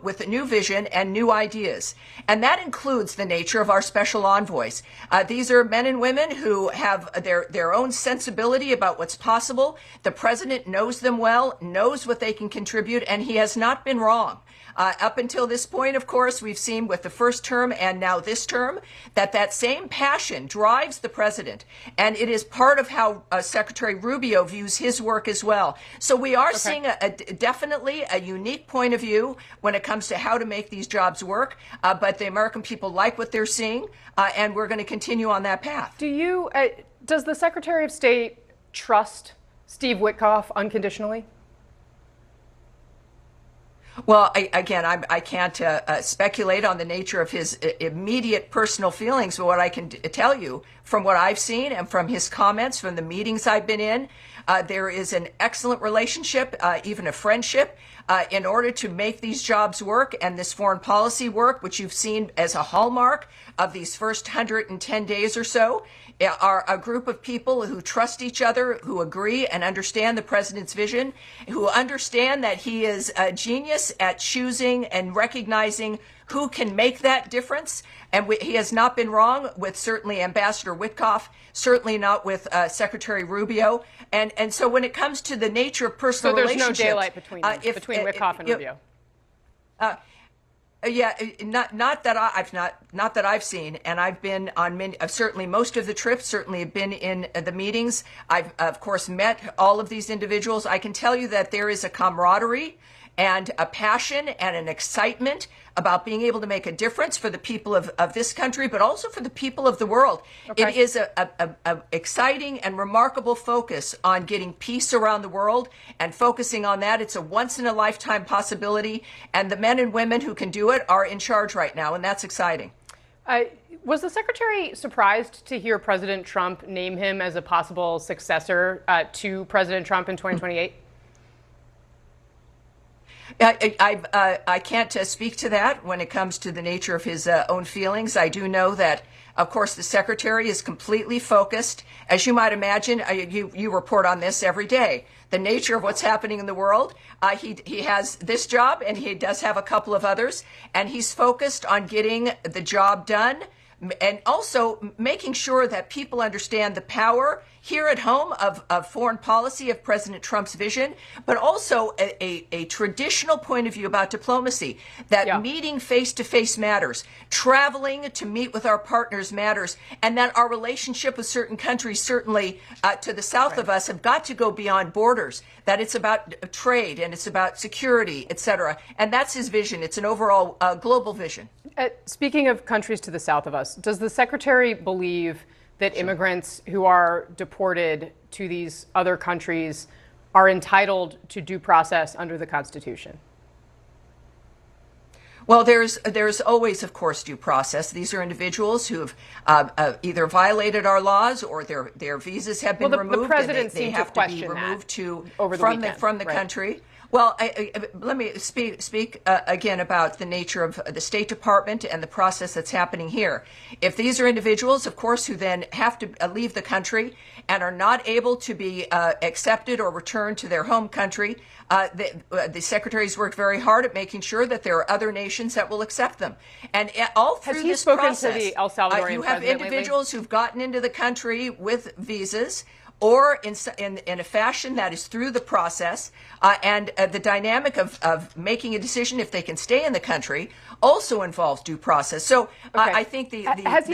with a new vision and new ideas. And that includes the nature of our special envoys. These are men and women who have their own sensibility about what's possible. The president knows them well, knows what they can contribute, and he has not been wrong. Up until this point, of course, we've seen with the first term and now this term that same passion drives the president. And it is part of how Secretary Rubio views his work as well. So we are seeing definitely a unique point of view when it comes to how to make these jobs work. But the American people like what they're seeing, and we're going to continue on that path. Does the Secretary of State trust Steve Witkoff unconditionally? Well, I can't speculate on the nature of his immediate personal feelings, but what I can tell you from what I've seen and from his comments, from the meetings I've been in, there is an excellent relationship, even a friendship, in order to make these jobs work and this foreign policy work, which you've seen as a hallmark of these first 110 days or so, are a group of people who trust each other, who agree and understand the president's vision, who understand that he is a genius at choosing and recognizing who can make that difference. And he has not been wrong with certainly Ambassador Witkoff, certainly not with Secretary Rubio. And so when it comes to the nature of personal relationships... So there's no daylight between Witkoff and Rubio? Yeah, not that I've seen, and I've been on certainly most of the trips. Certainly have been in the meetings. I've of course met all of these individuals. I can tell you that there is a camaraderie and a passion and an excitement about being able to make a difference for the people of this country, but also for the people of the world. Okay. It is a exciting and remarkable focus on getting peace around the world and focusing on that. It's a once-in-a-lifetime possibility, and the men and women who can do it are in charge right now, and that's exciting. Was the secretary surprised to hear President Trump name him as a possible successor to President Trump in 2028? I can't speak to that when it comes to the nature of his own feelings. I do know that, of course, the secretary is completely focused. As you might imagine, you report on this every day. The nature of what's happening in the world. He has this job, and he does have a couple of others, and he's focused on getting the job done and also making sure that people understand the power here at home of foreign policy, of President Trump's vision, but also a traditional point of view about diplomacy, that meeting face-to-face matters, traveling to meet with our partners matters, and that our relationship with certain countries, certainly to the south of us, have got to go beyond borders, that it's about trade and it's about security, et cetera. And that's his vision. It's an overall global vision. Speaking of countries to the south of us, does the Secretary believe that immigrants who are deported to these other countries are entitled to due process under the Constitution? Well, there's always, of course, due process. These are individuals who have either violated our laws or their visas have been removed. The president they seemed have to to be question removed that from the country. Well, let me speak again about the nature of the State Department and the process that's happening here. If these are individuals, of course, who then have to leave the country and are not able to be accepted or returned to their home country, the Secretary's worked very hard at making sure that there are other nations that will accept them. And all through this process, to the El Salvadorian you have president individuals who've gotten into the country with visas, or in a fashion that is through the process, and the dynamic of making a decision if they can stay in the country also involves due process. So I think the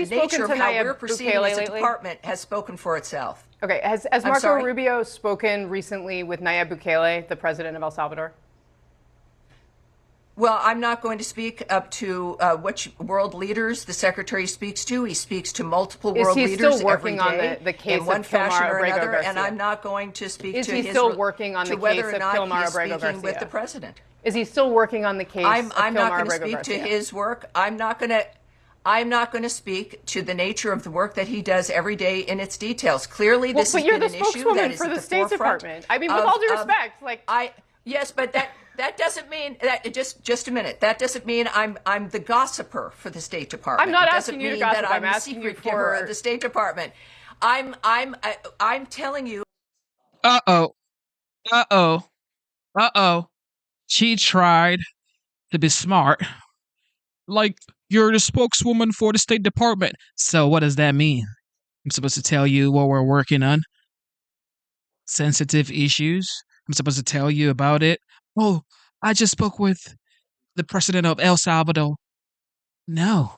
nature of how we're proceeding as a department has spoken for itself. Okay, has Marco Rubio spoken recently with Nayib Bukele, the president of El Salvador? Well, I'm not going to speak up to which world leaders the Secretary speaks to. He speaks to multiple world leaders every day. Is he still working on the case in one of fashion Kilmar or Abrego another? Garcia? And I'm not going to speak Is to he his still working on the whether case or of not Kilmar he's Abrego speaking Garcia? with the president. Is he still working on the case I'm of not Kilmar going to Abrego speak Garcia? to his work. I'm not going to speak to the nature of the work that he does every day in its details. Clearly, this has been an issue that is for at the the State forefront. Department. I mean, with all due respect, yes, but that doesn't mean that. Just a minute. That doesn't mean I'm the gossiper for the State Department. I'm not it asking you to gossip. I'm I'm asking the you secret giver of the State Department. I'm telling you. She tried to be smart. Like, you're the spokeswoman for the State Department. So what does that mean? I'm supposed to tell you what we're working on? Sensitive issues? I'm supposed to tell you about it? Oh, I just spoke with the president of El Salvador. No.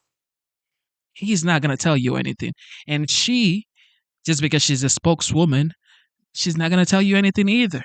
He's not going to tell you anything. And she, just because she's a spokeswoman, she's not going to tell you anything either.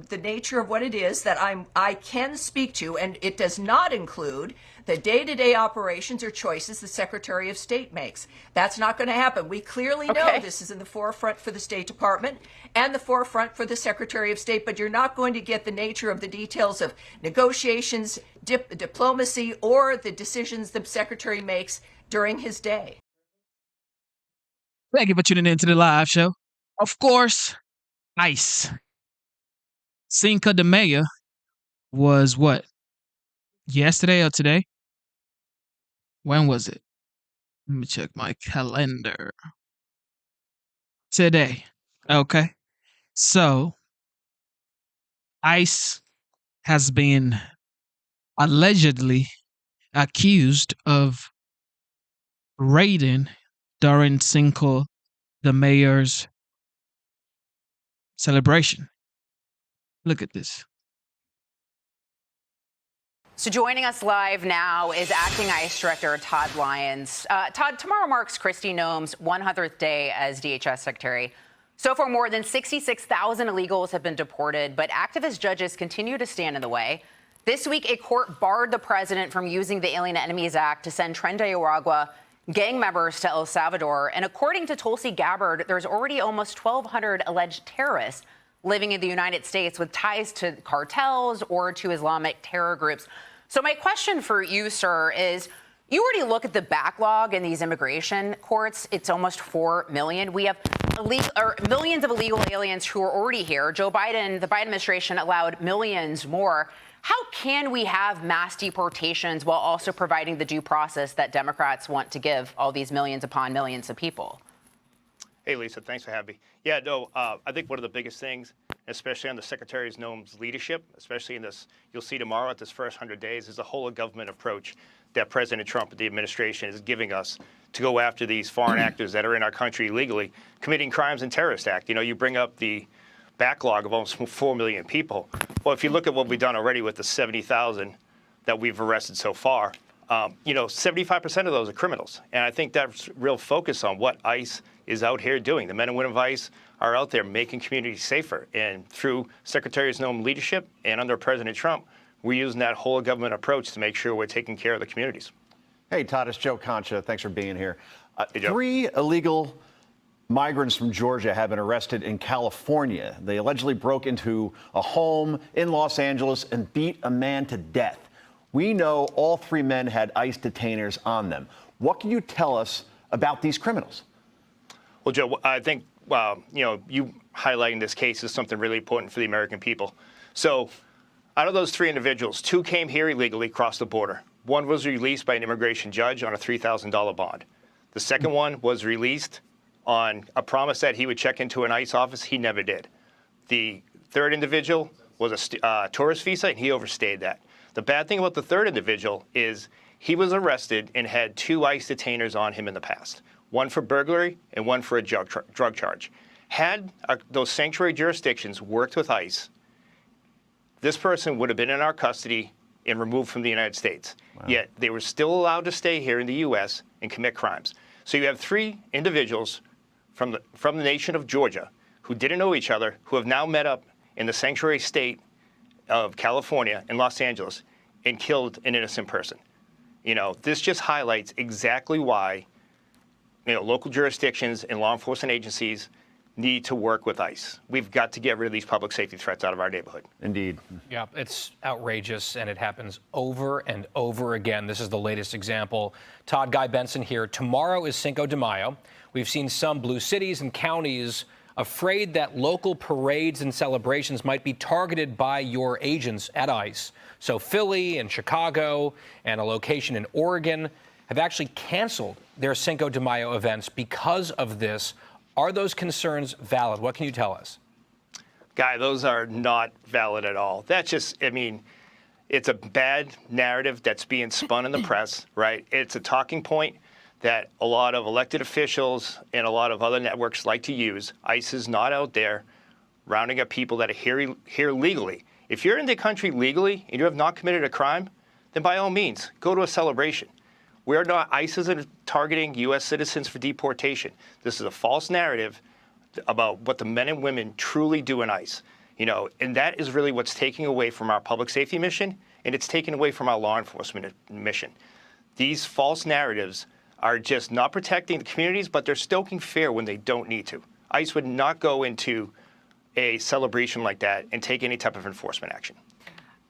The nature of what it is that I can speak to, and it does not include the day-to-day operations or choices the Secretary of State makes. That's not going to happen. We clearly know this is in the forefront for the State Department and the forefront for the Secretary of State, but you're not going to get the nature of the details of negotiations, diplomacy, or the decisions the Secretary makes during his day. Thank you for tuning in to the live show. Of course, ICE. Cinco de Mayo was what? Yesterday or today? When was it? Let me check my calendar. Today. Okay. So, ICE has been allegedly accused of raiding during Cinco de Mayo's celebration. Look at this. So joining us live now is Acting ICE Director Todd Lyons. Todd, tomorrow marks Kristi Noem's 100th day as DHS Secretary. So far, more than 66,000 illegals have been deported, but activist judges continue to stand in the way. This week, a court barred the president from using the Alien Enemies Act to send Tren de Aragua gang members to El Salvador. And according to Tulsi Gabbard, there's already almost 1,200 alleged terrorists living in the United States with ties to cartels or to Islamic terror groups. So my question for you, sir, is you already look at the backlog in these immigration courts. It's almost 4 million. We have millions of illegal aliens who are already here. Joe Biden, the Biden administration allowed millions more. How can we have mass deportations while also providing the due process that Democrats want to give all these millions upon millions of people? Hey, Lisa, thanks for having me. Yeah, no, I think one of the biggest things, especially on the Secretary Noem's leadership, especially in this, you'll see tomorrow at this first 100 days, is a whole of government approach that President Trump and the administration is giving us to go after these foreign actors that are in our country illegally committing crimes and terrorist act. You know, you bring up the backlog of almost 4 million people. Well, if you look at what we've done already with the 70,000 that we've arrested so far, 75% of those are criminals. And I think that's real focus on what ICE is out here doing. The men and women of ICE are out there making communities safer. And through Secretary Noem's leadership and under President Trump, we're using that whole government approach to make sure we're taking care of the communities. Hey, Todd, it's Joe Concha. Thanks for being here. 3 illegal migrants from Georgia have been arrested in California. They allegedly broke into a home in Los Angeles and beat a man to death. We know all 3 men had ICE detainers on them. What can you tell us about these criminals? Well, Joe, I think, you highlighting this case is something really important for the American people. So out of those 3 individuals, 2 came here illegally, crossed the border. 1 was released by an immigration judge on a $3,000 bond. The second one was released on a promise that he would check into an ICE office. He never did. The third individual was a tourist visa, and he overstayed that. The bad thing about the third individual is he was arrested and had 2 ICE detainers on him in the past, 1 for burglary and 1 for a drug charge. Had those sanctuary jurisdictions worked with ICE, this person would have been in our custody and removed from the United States. Wow. Yet they were still allowed to stay here in the U.S. and commit crimes. So you have 3 individuals from the nation of Georgia who didn't know each other, who have now met up in the sanctuary state of California and Los Angeles and killed an innocent person. This just highlights exactly why local jurisdictions and law enforcement agencies need to work with ICE. We've got to get rid of these public safety threats out of our neighborhood. Indeed. Yeah, it's outrageous, and it happens over and over again. This is the latest example. Todd, Guy Benson here. Tomorrow is Cinco de Mayo. We've seen some blue cities and counties afraid that local parades and celebrations might be targeted by your agents at ICE. So Philly and Chicago and a location in Oregon have actually canceled their Cinco de Mayo events because of this. Are those concerns valid? What can you tell us? Guy, those are not valid at all. That's just, it's a bad narrative that's being spun in the press, right? It's a talking point that a lot of elected officials and a lot of other networks like to use. ICE is not out there rounding up people that are here legally. If you're in the country legally and you have not committed a crime, then by all means, go to a celebration. ICE isn't targeting U.S. citizens for deportation. This is a false narrative about what the men and women truly do in ICE. And that is really what's taking away from our public safety mission, and it's taking away from our law enforcement mission. These false narratives are just not protecting the communities, but they're stoking fear when they don't need to. ICE would not go into a celebration like that and take any type of enforcement action.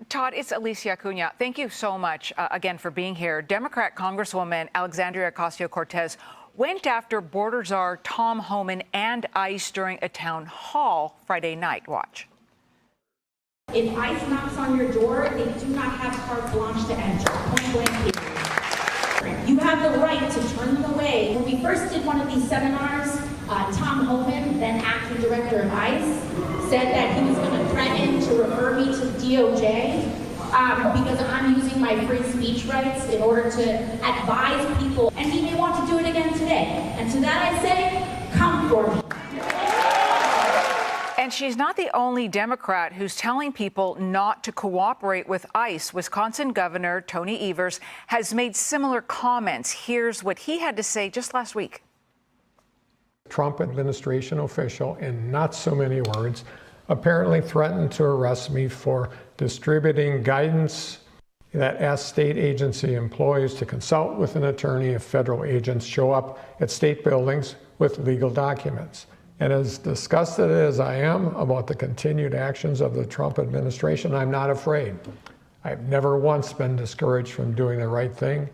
Todd, it's Alicia Cunha. Thank you so much again for being here. Democrat Congresswoman Alexandria Ocasio-Cortez went after border czar Tom Homan and ICE during a town hall Friday night. Watch. If ICE knocks on your door, they do not have carte blanche to enter. Point blank period. You have the right to turn them away. When we first did one of these seminars, Tom Homan, then acting director of ICE, said that he was going to threaten to refer me to DOJ because I'm using my free speech rights in order to advise people, and he may want to do it again today. And to that I say, come for me. And she's not the only Democrat who's telling people not to cooperate with ICE. Wisconsin Governor Tony Evers has made similar comments. Here's what he had to say just last week. Trump administration official, in not so many words, apparently threatened to arrest me for distributing guidance that asks state agency employees to consult with an attorney if federal agents show up at state buildings with legal documents. And as disgusted as I am about the continued actions of the Trump administration, I'm not afraid. I've never once been discouraged from doing the right thing.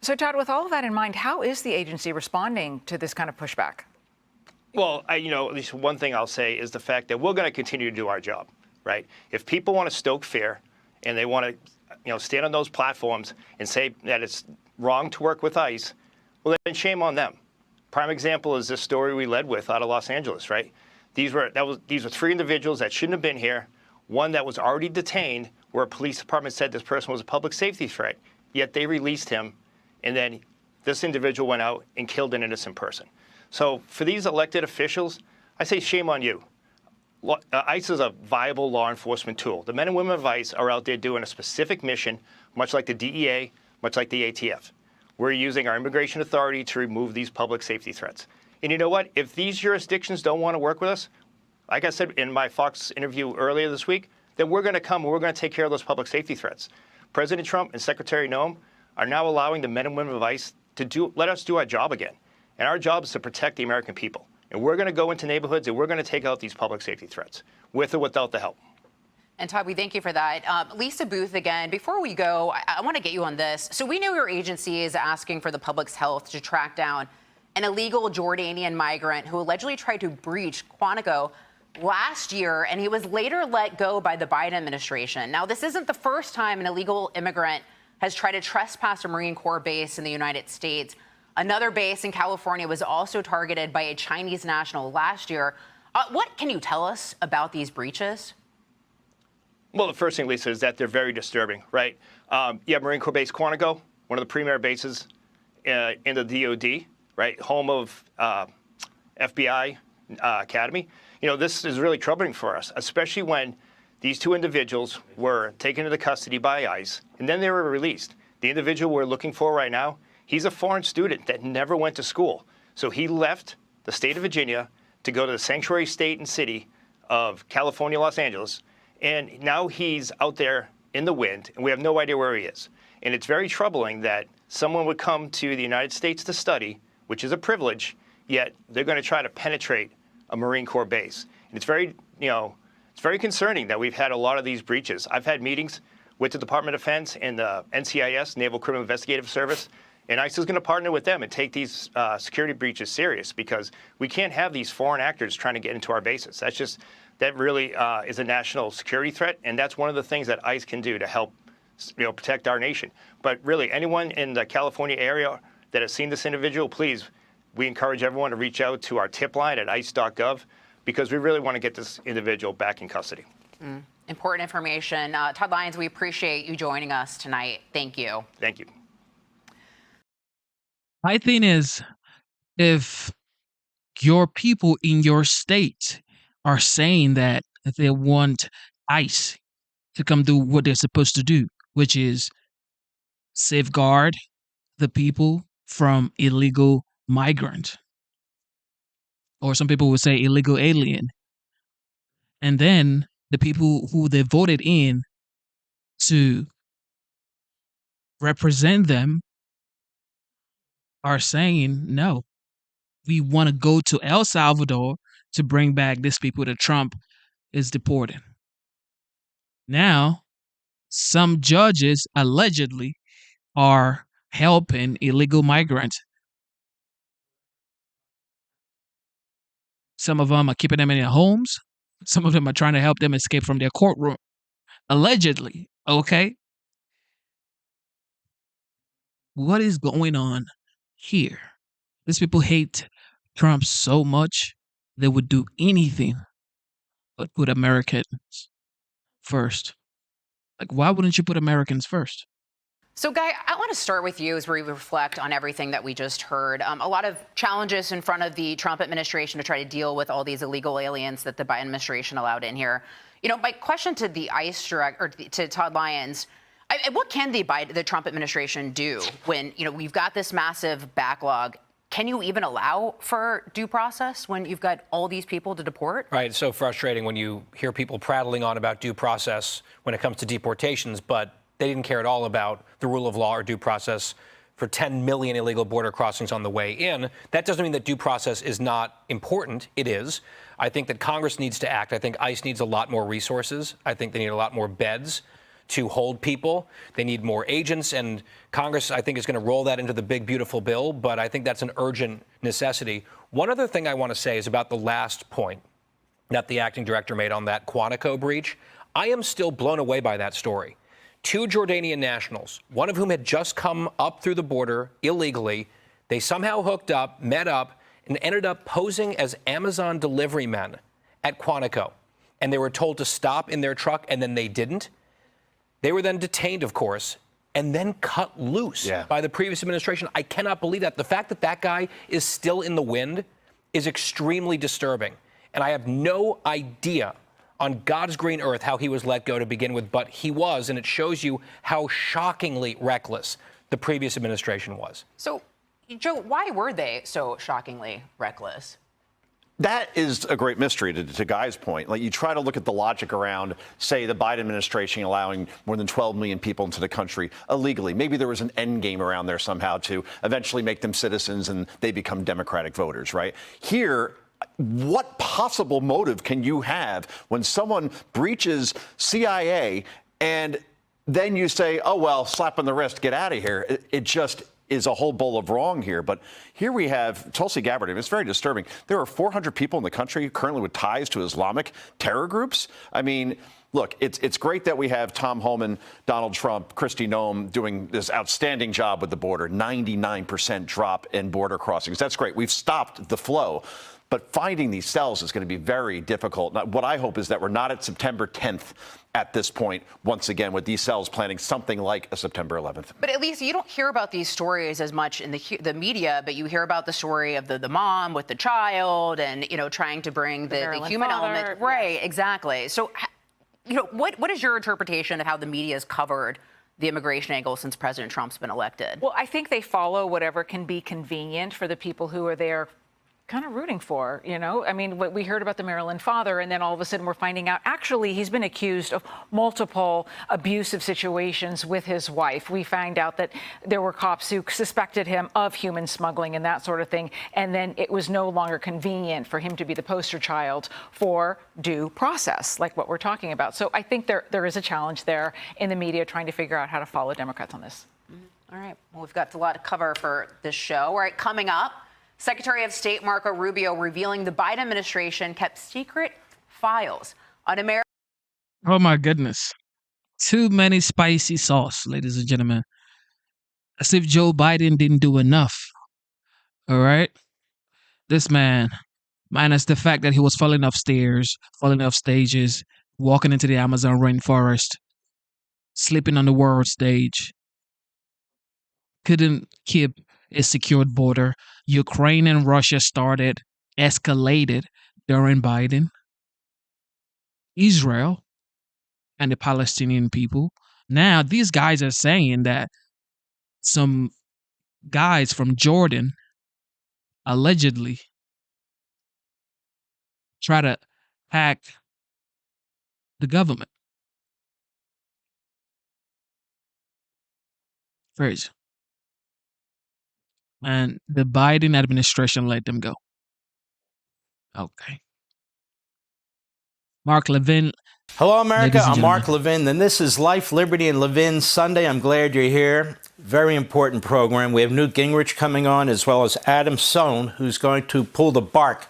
So, Todd, with all of that in mind, how is the agency responding to this kind of pushback? Well, at least one thing I'll say is the fact that we're going to continue to do our job, right? If people want to stoke fear and they want to, stand on those platforms and say that it's wrong to work with ICE, well, then shame on them. Prime example is this story we led with out of Los Angeles, right? These were 3 individuals that shouldn't have been here. One that was already detained, where a police department said this person was a public safety threat. yet they released him, and then this individual went out and killed an innocent person. So for these elected officials, I say shame on you. ICE is a viable law enforcement tool. The men and women of ICE are out there doing a specific mission, much like the DEA, much like the ATF. We're using our immigration authority to remove these public safety threats. And you know what? If these jurisdictions don't want to work with us, like I said in my Fox interview earlier this week, then we're going to come and we're going to take care of those public safety threats. President Trump and Secretary Noem are now allowing the men and women of ICE to let us do our job again. And our job is to protect the American people. And we're going to go into neighborhoods and we're going to take out these public safety threats, with or without the help. And Todd, we thank you for that. Lisa Booth, again, before we go, I want to get you on this. So we know your agency is asking for the public's health to track down an illegal Jordanian migrant who allegedly tried to breach Quantico last year, and he was later let go by the Biden administration. Now, this isn't the first time an illegal immigrant has tried to trespass a Marine Corps base in the United States. Another base in California was also targeted by a Chinese national last year. What can you tell us about these breaches? Well, the first thing, Lisa, is that they're very disturbing, right? You have Marine Corps Base Quantico, one of the premier bases in the DOD, right? Home of FBI Academy. You know, this is really troubling for us, especially when these two individuals were taken into custody by ICE, and then they were released. The individual we're looking for right now, he's a foreign student that never went to school. So he left the state of Virginia to go to the sanctuary state and city of California, Los Angeles, and now he's out there in the wind, and we have no idea where he is. And it's very troubling that someone would come to the United States to study, which is a privilege, yet they're going to try to penetrate a Marine Corps base. And it's very, it's very concerning that we've had a lot of these breaches. I've had meetings with the Department of Defense and the NCIS, Naval Criminal Investigative Service, and ICE is going to partner with them and take these security breaches serious, because we can't have these foreign actors trying to get into our bases. That really is a national security threat, and that's one of the things that ICE can do to help protect our nation. But really, anyone in the California area that has seen this individual, please, we encourage everyone to reach out to our tip line at ice.gov, because we really want to get this individual back in custody. Important information. Todd Lyons, we appreciate you joining us tonight. Thank you. Thank you. My thing is, if your people in your state are saying that they want ICE to come do what they're supposed to do, which is safeguard the people from illegal migrant, or some people would say illegal alien, and then the people who they voted in to represent them are saying, no, we want to go to El Salvador to bring back these people that Trump is deporting. Now, some judges allegedly are helping illegal migrants. Some of them are keeping them in their homes. Some of them are trying to help them escape from their courtroom. Allegedly, okay? What is going on here? These people hate Trump so much, they would do anything but put Americans first. Like, why wouldn't you put Americans first? So, Guy, I want to start with you as we reflect on everything that we just heard. A lot of challenges in front of the Trump administration to try to deal with all these illegal aliens that the Biden administration allowed in here. My question to the ICE director, or to Todd Lyons, what can the Trump administration do when, we've got this massive backlog? Can you even allow for due process when you've got all these people to deport? Right. It's so frustrating when you hear people prattling on about due process when it comes to deportations, but they didn't care at all about the rule of law or due process for 10 million illegal border crossings on the way in. That doesn't mean that due process is not important. It is. I think that Congress needs to act. I think ICE needs a lot more resources. I think they need a lot more beds to hold people. They need more agents, and Congress, I think, is going to roll that into the big, beautiful bill, but I think that's an urgent necessity. One other thing I want to say is about the last point that the acting director made on that Quantico breach. I am still blown away by that story. 2 Jordanian nationals, one of whom had just come up through the border illegally. They somehow hooked up, met up, and ended up posing as Amazon delivery men at Quantico. And they were told to stop in their truck, and then they didn't. They were then detained, of course, and then cut loose by the previous administration. I cannot believe that. The fact that that guy is still in the wind is extremely disturbing. And I have no idea on God's green earth how he was let go to begin with, but he was, and it shows you how shockingly reckless the previous administration was. So, Joe, why were they so shockingly reckless? That is a great mystery to Guy's point. Like, you try to look at the logic around, say, the Biden administration allowing more than 12 million people into the country illegally. Maybe there was an end game around there somehow to eventually make them citizens and they become Democratic voters, right? Here, what possible motive can you have when someone breaches CIA and then you say, oh, well, slap on the wrist, get out of here? It just is a whole bowl of wrong here. But here we have Tulsi Gabbard. It's very disturbing. There are 400 people in the country currently with ties to Islamic terror groups. I mean, look, it's great that we have Tom Homan, Donald Trump, Kristi Noem doing this outstanding job with the border, 99% drop in border crossings. That's great. We've stopped the flow. But finding these cells is going to be very difficult. Now, what I hope is that we're not at September 10th at this point, once again, with these cells planning something like a September 11th. But at least you don't hear about these stories as much in the media, but you hear about the story of the mom with the child and, trying to bring the human element. Right, exactly. So, what is your interpretation of how the media has covered the immigration angle since President Trump's been elected? Well, I think they follow whatever can be convenient for the people who are there kind of rooting for, I mean, we heard about the Maryland father, and then all of a sudden we're finding out, actually, he's been accused of multiple abusive situations with his wife. We find out that there were cops who suspected him of human smuggling and that sort of thing, and then it was no longer convenient for him to be the poster child for due process, like what we're talking about. So I think there is a challenge there in the media trying to figure out how to follow Democrats on this. All right. Well, we've got a lot to cover for this show. All right, coming up, Secretary of State Marco Rubio revealing the Biden administration kept secret files on America. Oh my goodness. Too many spicy sauce, ladies and gentlemen. As if Joe Biden didn't do enough. All right? This man, minus the fact that he was falling off stairs, falling off stages, walking into the Amazon rainforest, sleeping on the world stage, couldn't keep a secured border. Ukraine and Russia escalated during Biden. Israel and the Palestinian people. Now, these guys are saying that some guys from Jordan allegedly try to hack the government. Crazy. And the Biden administration let them go. Okay. Mark Levin. Hello, America. I'm Mark Levin, and this is Life, Liberty, and Levin Sunday. I'm glad you're here. Very important program. We have Newt Gingrich coming on, as well as Adam Sohn, who's going to pull the bark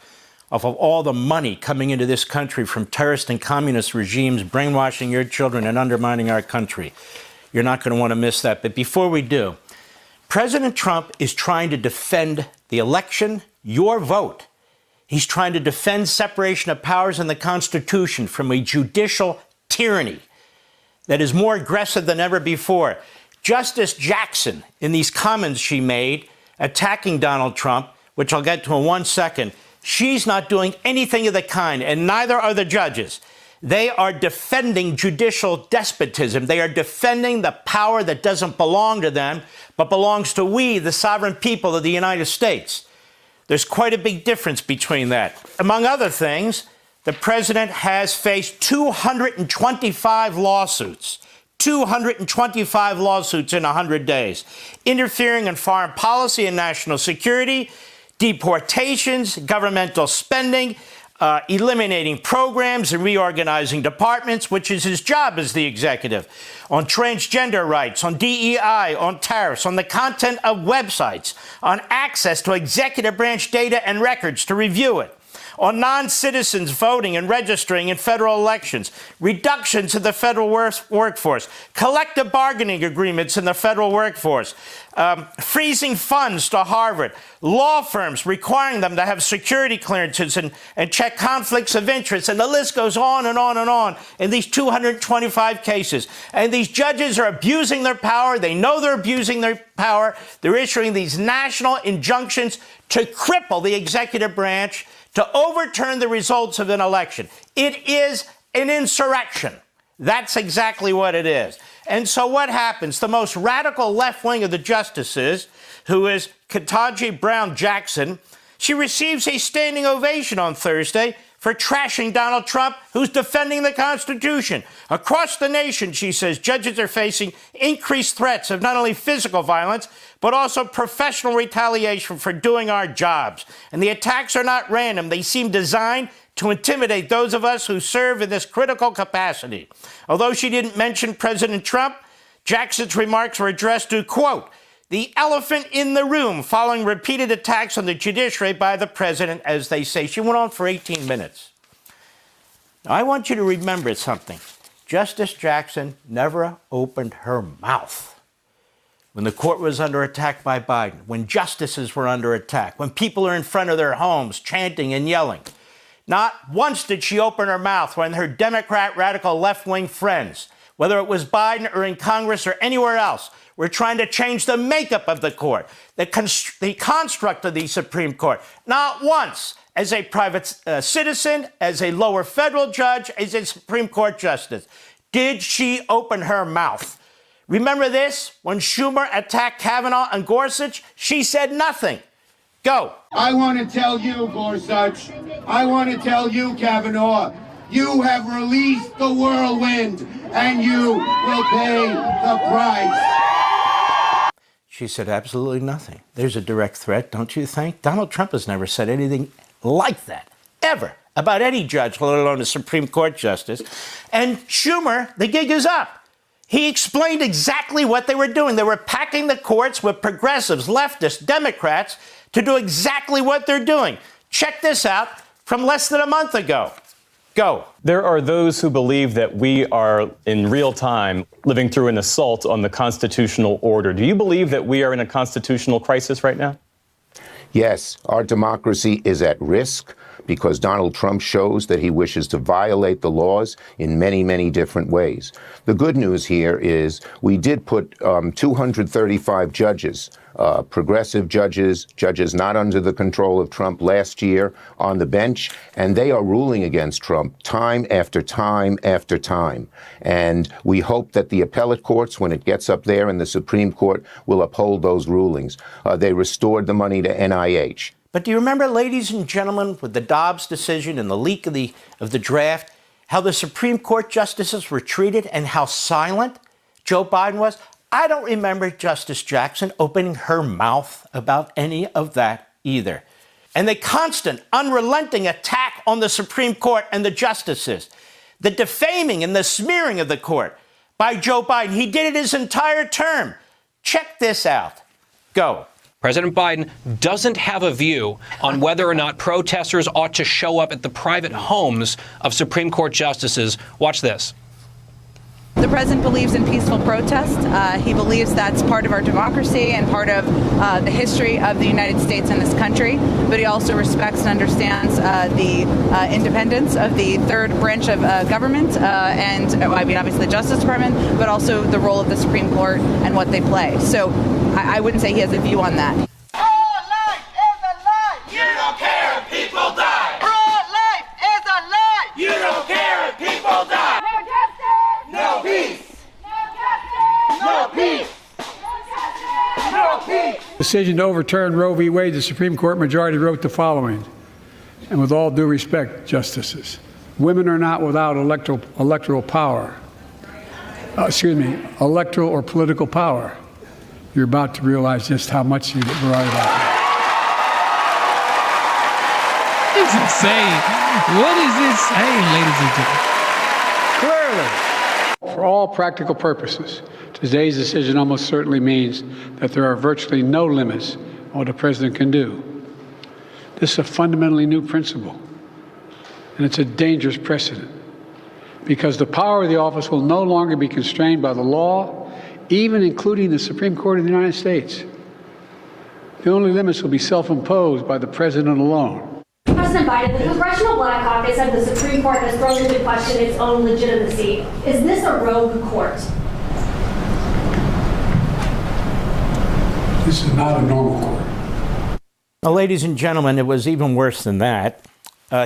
off of all the money coming into this country from terrorist and communist regimes, brainwashing your children and undermining our country. You're not going to want to miss that. But before we do, President Trump is trying to defend the election, your vote. He's trying to defend separation of powers in the Constitution from a judicial tyranny that is more aggressive than ever before. Justice Jackson, in these comments she made, attacking Donald Trump, which I'll get to in 1 second, she's not doing anything of the kind, and neither are the judges. They are defending judicial despotism. They are defending the power that doesn't belong to them, but belongs to we, the sovereign people of the United States. There's quite a big difference between that. Among other things, the president has faced 225 lawsuits. 225 lawsuits in 100 days, interfering in foreign policy and national security, deportations, governmental spending, eliminating programs and reorganizing departments, which is his job as the executive, on transgender rights, on DEI, on tariffs, on the content of websites, on access to executive branch data and records to review it, on non-citizens voting and registering in federal elections, reductions in the federal workforce, collective bargaining agreements in the federal workforce, freezing funds to Harvard, law firms requiring them to have security clearances and check conflicts of interest, and the list goes on and on and on in these 225 cases. And these judges are abusing their power. They know they're abusing their power. They're issuing these national injunctions to cripple the executive branch, to overturn the results of an election. It is an insurrection. That's exactly what it is. And so what happens? The most radical left wing of the justices, who is Ketanji Brown Jackson, she receives a standing ovation on Thursday for trashing Donald Trump, who's defending the Constitution. Across the nation, she says, judges are facing increased threats of not only physical violence, but also professional retaliation for doing our jobs. And the attacks are not random. They seem designed to intimidate those of us who serve in this critical capacity. Although she didn't mention President Trump, Jackson's remarks were addressed to, quote, the elephant in the room following repeated attacks on the judiciary by the president, as they say. She went on for 18 minutes. Now, I want you to remember something. Justice Jackson never opened her mouth when the court was under attack by Biden, when justices were under attack, when people are in front of their homes chanting and yelling. Not once did she open her mouth when her Democrat radical left-wing friends, whether it was Biden or in Congress or anywhere else, were trying to change the makeup of the court, the construct of the Supreme Court. Not once, as a private citizen, as a lower federal judge, as a Supreme Court justice, did she open her mouth. Remember this? When Schumer attacked Kavanaugh and Gorsuch, she said nothing. Go. I want to tell you, Gorsuch, I want to tell you, Kavanaugh, you have released the whirlwind, and you will pay the price. She said absolutely nothing. There's a direct threat, don't you think? Donald Trump has never said anything like that, ever, about any judge, let alone a Supreme Court justice. And Schumer, the gig is up. He explained exactly what they were doing. They were packing the courts with progressives, leftists, Democrats to do exactly what they're doing. Check this out from less than a month ago. Go. There are those who believe that we are in real time living through an assault on the constitutional order. Do you believe that we are in a constitutional crisis right now? Yes, our democracy is at risk because Donald Trump shows that he wishes to violate the laws in many, many different ways. The good news here is we did put 235 judges, progressive judges, judges not under the control of Trump last year on the bench, and they are ruling against Trump time after time after time. And we hope that the appellate courts, when it gets up there in the Supreme Court, will uphold those rulings. They restored the money to NIH. But do you remember, ladies and gentlemen, with the Dobbs decision and the leak of the draft, how the Supreme Court justices were treated and how silent Joe Biden was? I don't remember Justice Jackson opening her mouth about any of that either. And the constant, unrelenting attack on the Supreme Court and the justices, the defaming and the smearing of the court by Joe Biden, he did it his entire term. Check this out. Go. President Biden doesn't have a view on whether or not protesters ought to show up at the private homes of Supreme Court justices. Watch this. The president believes in peaceful protest. He believes that's part of our democracy and part of the history of the United States and this country. But he also respects and understands the independence of the third branch of government and, I mean, obviously the Justice Department, but also the role of the Supreme Court and what they play. So I wouldn't say he has a view on that. You don't care if people die. Pro-life is a lie. You don't care if people die. No justice. No peace. No justice. No peace. No peace. Decision to overturn Roe v. Wade, the Supreme Court majority wrote the following, and with all due respect, justices, women are not without electoral power. Electoral or political power. You're about to realize just how much you were right about that. It's insane. What is this saying, ladies and gentlemen? Clearly, for all practical purposes, today's decision almost certainly means that there are virtually no limits on what a president can do. This is a fundamentally new principle. and it's a dangerous precedent because the power of the office will no longer be constrained by the law, even including the Supreme Court of the United States. The only limits will be self-imposed by the president alone. President Biden, the Congressional Black Caucus of the Supreme Court has thrown into question its own legitimacy. Is this a rogue court? This is not a normal court. Now, ladies and gentlemen, it was even worse than that.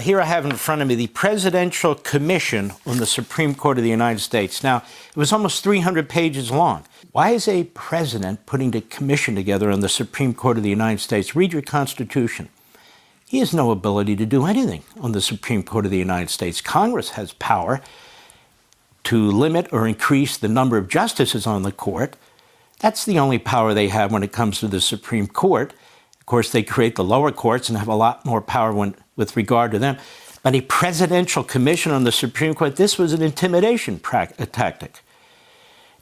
Here I have in front of me the Presidential Commission on the Supreme Court of the United States. Now, it was almost 300 pages long. Why is a president putting a commission together on the Supreme Court of the United States? Read your Constitution. He has no ability to do anything on the Supreme Court of the United States. Congress has power to limit or increase the number of justices on the court. That's the only power they have when it comes to the Supreme Court. Of course, they create the lower courts and have a lot more power with regard to them. But a presidential commission on the Supreme Court, this was an intimidation tactic.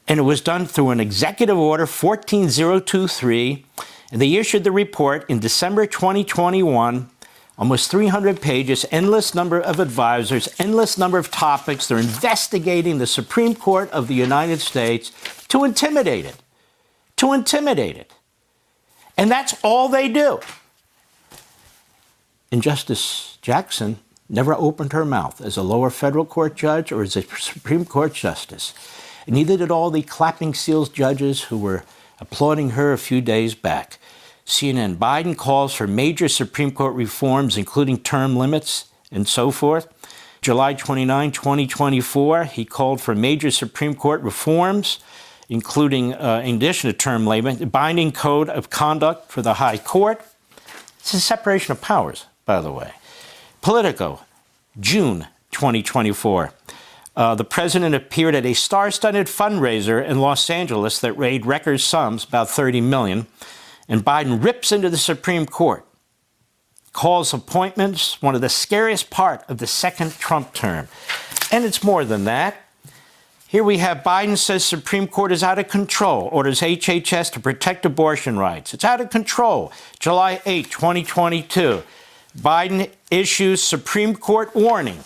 And it was done through an executive order, 14023, and they issued the report in December 2021, almost 300 pages, endless number of advisors, endless number of topics. They're investigating the Supreme Court of the United States to intimidate it. To intimidate it. And that's all they do. And Justice Jackson never opened her mouth as a lower federal court judge or as a Supreme Court justice. And neither did all the clapping seals judges who were applauding her a few days back. CNN, Biden calls for major Supreme Court reforms, including term limits and so forth. July 29, 2024, he called for major Supreme Court reforms, including, in addition to term limit, binding code of conduct for the High Court. It's a separation of powers, by the way. Politico, June 2024. The president appeared at a star-studded fundraiser in Los Angeles that raised record sums, about $30 million, and Biden rips into the Supreme Court, calls appointments one of the scariest part of the second Trump term. And it's more than that. Here we have Biden says Supreme Court is out of control, orders HHS to protect abortion rights. It's out of control. July 8, 2022, Biden issues Supreme Court warning.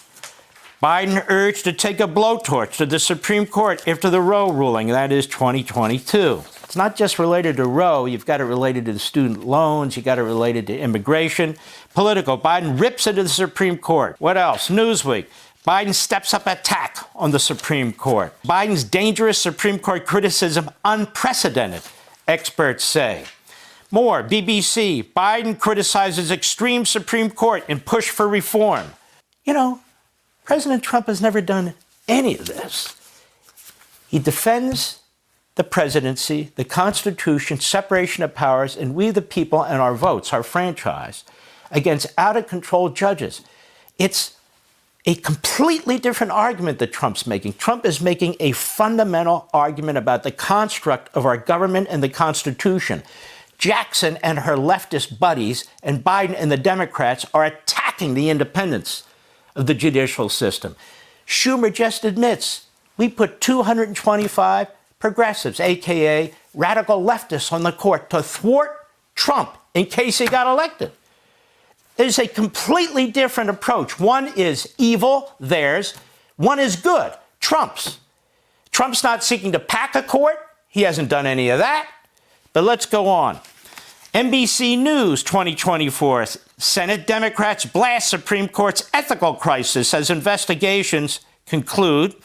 Biden urged to take a blowtorch to the Supreme Court after the Roe ruling. That is 2022. It's not just related to Roe. You've got it related to the student loans. You've got it related to immigration. Political. Biden rips into the Supreme Court. What else? Newsweek. Biden steps up attack on the Supreme Court. Biden's dangerous Supreme Court criticism unprecedented, experts say. More, BBC, Biden criticizes extreme Supreme Court and push for reform. You know, President Trump has never done any of this. He defends the presidency, the Constitution, separation of powers, and we the people and our votes, our franchise, against out-of-control judges. It's a completely different argument that Trump's making. Trump is making a fundamental argument about the construct of our government and the Constitution. Jackson and her leftist buddies and Biden and the Democrats are attacking the independence of the judicial system. Schumer just admits we put 225 progressives, a.k.a. radical leftists, on the court to thwart Trump in case he got elected. There's a completely different approach. One is evil, theirs. One is good, Trump's. Trump's not seeking to pack a court. He hasn't done any of that. But let's go on. NBC News 2024. Senate Democrats blast Supreme Court's ethical crisis as investigations conclude.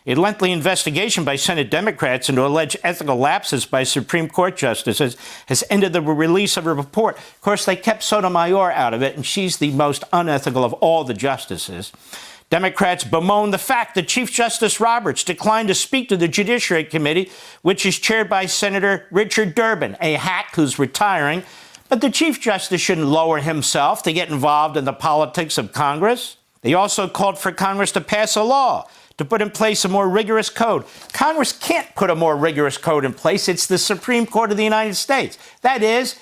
A lengthy investigation by Senate Democrats into alleged ethical lapses by Supreme Court justices has ended the release of a report. Of course, they kept Sotomayor out of it, and she's the most unethical of all the justices. Democrats bemoan the fact that Chief Justice Roberts declined to speak to the Judiciary Committee, which is chaired by Senator Richard Durbin, a hack who's retiring. But the Chief Justice shouldn't lower himself to get involved in the politics of Congress. They also called for Congress to pass a law to put in place a more rigorous code. Congress can't put a more rigorous code in place. It's the Supreme Court of the United States. That is,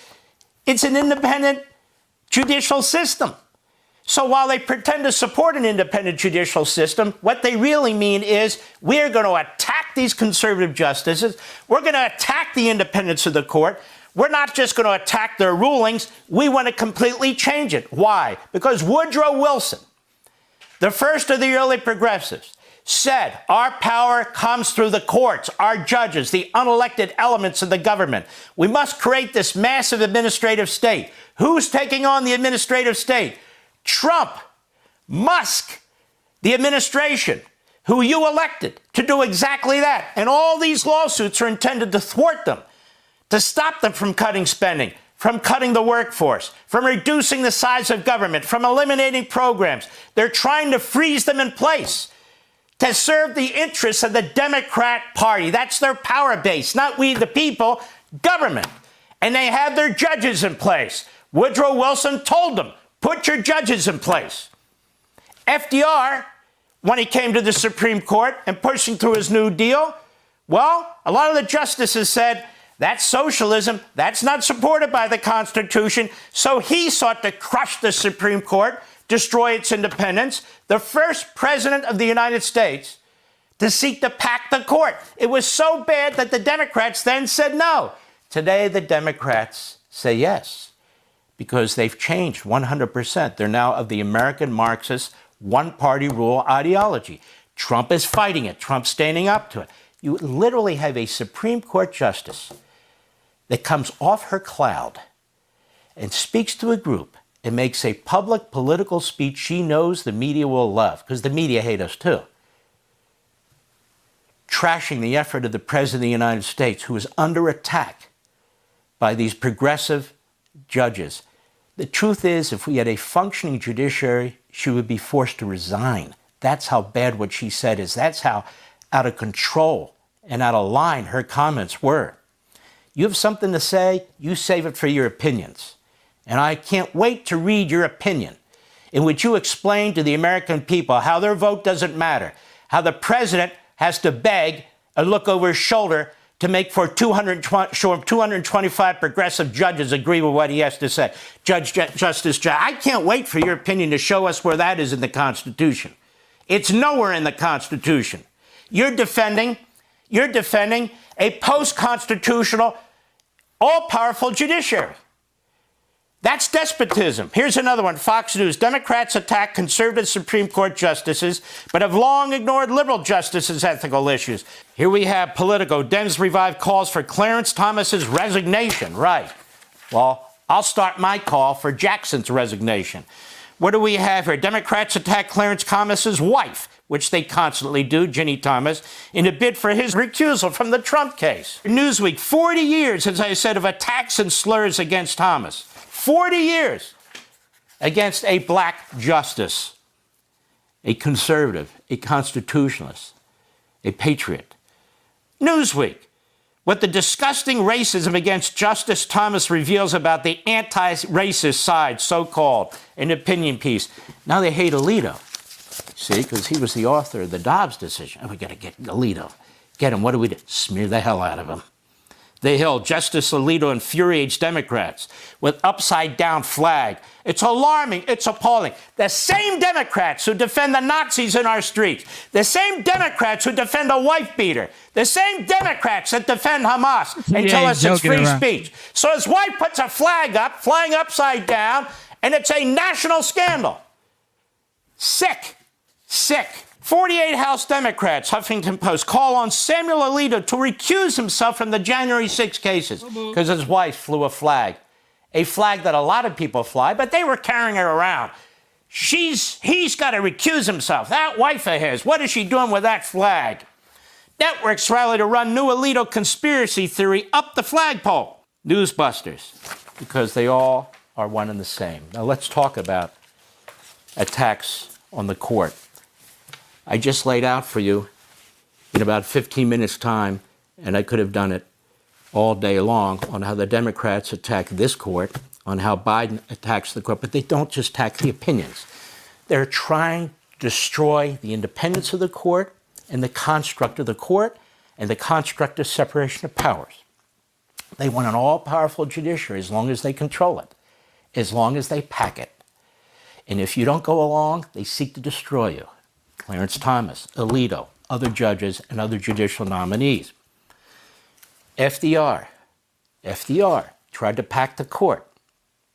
it's an independent judicial system. So while they pretend to support an independent judicial system, what they really mean is we're going to attack these conservative justices. We're going to attack the independence of the court. We're not just going to attack their rulings. We want to completely change it. Why? Because Woodrow Wilson, the first of the early progressives, said our power comes through the courts, our judges, the unelected elements of the government. We must create this massive administrative state. Who's taking on the administrative state? Trump, Musk, the administration, who you elected to do exactly that. And all these lawsuits are intended to thwart them, to stop them from cutting spending, from cutting the workforce, from reducing the size of government, from eliminating programs. They're trying to freeze them in place to serve the interests of the Democrat Party. That's their power base, not we the people, government. And they have their judges in place. Woodrow Wilson told them, put your judges in place. FDR, when he came to the Supreme Court and pushing through his New Deal, well, a lot of the justices said, that's socialism. That's not supported by the Constitution. So he sought to crush the Supreme Court, destroy its independence, the first president of the United States to seek to pack the court. It was so bad that the Democrats then said no. Today, the Democrats say yes, because they've changed 100%. They're now of the American Marxist one-party rule ideology. Trump is fighting it. Trump's standing up to it. You literally have a Supreme Court justice that comes off her cloud and speaks to a group and makes a public political speech she knows the media will love, because the media hate us too, trashing the effort of the President of the United States, who is under attack by these progressive judges. The truth is, if we had a functioning judiciary, she would be forced to resign. That's how bad what she said is. That's how out of control and out of line her comments were. You have something to say, you save it for your opinions. And I can't wait to read your opinion, in which you explain to the American people how their vote doesn't matter, how the president has to beg and look over his shoulder to make for 225 progressive judges agree with what he has to say. Justice, I can't wait for your opinion to show us where that is in the Constitution. It's nowhere in the Constitution. You're defending a post-constitutional, all-powerful judiciary. That's despotism. Here's another one. Fox News. Democrats attack conservative Supreme Court justices, but have long ignored liberal justices' ethical issues. Here we have Politico. Dems revive calls for Clarence Thomas's resignation. Right. Well, I'll start my call for Jackson's resignation. What do we have here? Democrats attack Clarence Thomas's wife, which they constantly do, Ginny Thomas, in a bid for his recusal from the Trump case. Newsweek, 40 years, as I said, of attacks and slurs against Thomas. 40 years against a black justice, a conservative, a constitutionalist, a patriot. Newsweek, what the disgusting racism against Justice Thomas reveals about the anti-racist side, so-called, an opinion piece. Now they hate Alito. See, because he was the author of the Dobbs decision. Oh, we got to get Alito. Get him. What do we do? Smear the hell out of him. The Hill, Justice Alito infuriates Democrats with upside-down flag. It's alarming. It's appalling. The same Democrats who defend the Nazis in our streets, the same Democrats who defend a wife beater, the same Democrats that defend Hamas and tell us it's free speech. So his wife puts a flag up, flying upside down, and it's a national scandal. Sick. 48 House Democrats, Huffington Post, call on Samuel Alito to recuse himself from the January 6 cases because his wife flew a flag that a lot of people fly, but they were carrying her around. He's got to recuse himself. That wife of his, what is she doing with that flag? Networks rally to run new Alito conspiracy theory up the flagpole. Newsbusters, because they all are one and the same. Now let's talk about attacks on the court. I just laid out for you in about 15 minutes' time, and I could have done it all day long, on how the Democrats attack this court, on how Biden attacks the court, but they don't just attack the opinions. They're trying to destroy the independence of the court and the construct of the court and the construct of separation of powers. They want an all-powerful judiciary as long as they control it, as long as they pack it. And if you don't go along, they seek to destroy you. Clarence Thomas, Alito, other judges, and other judicial nominees. FDR tried to pack the court,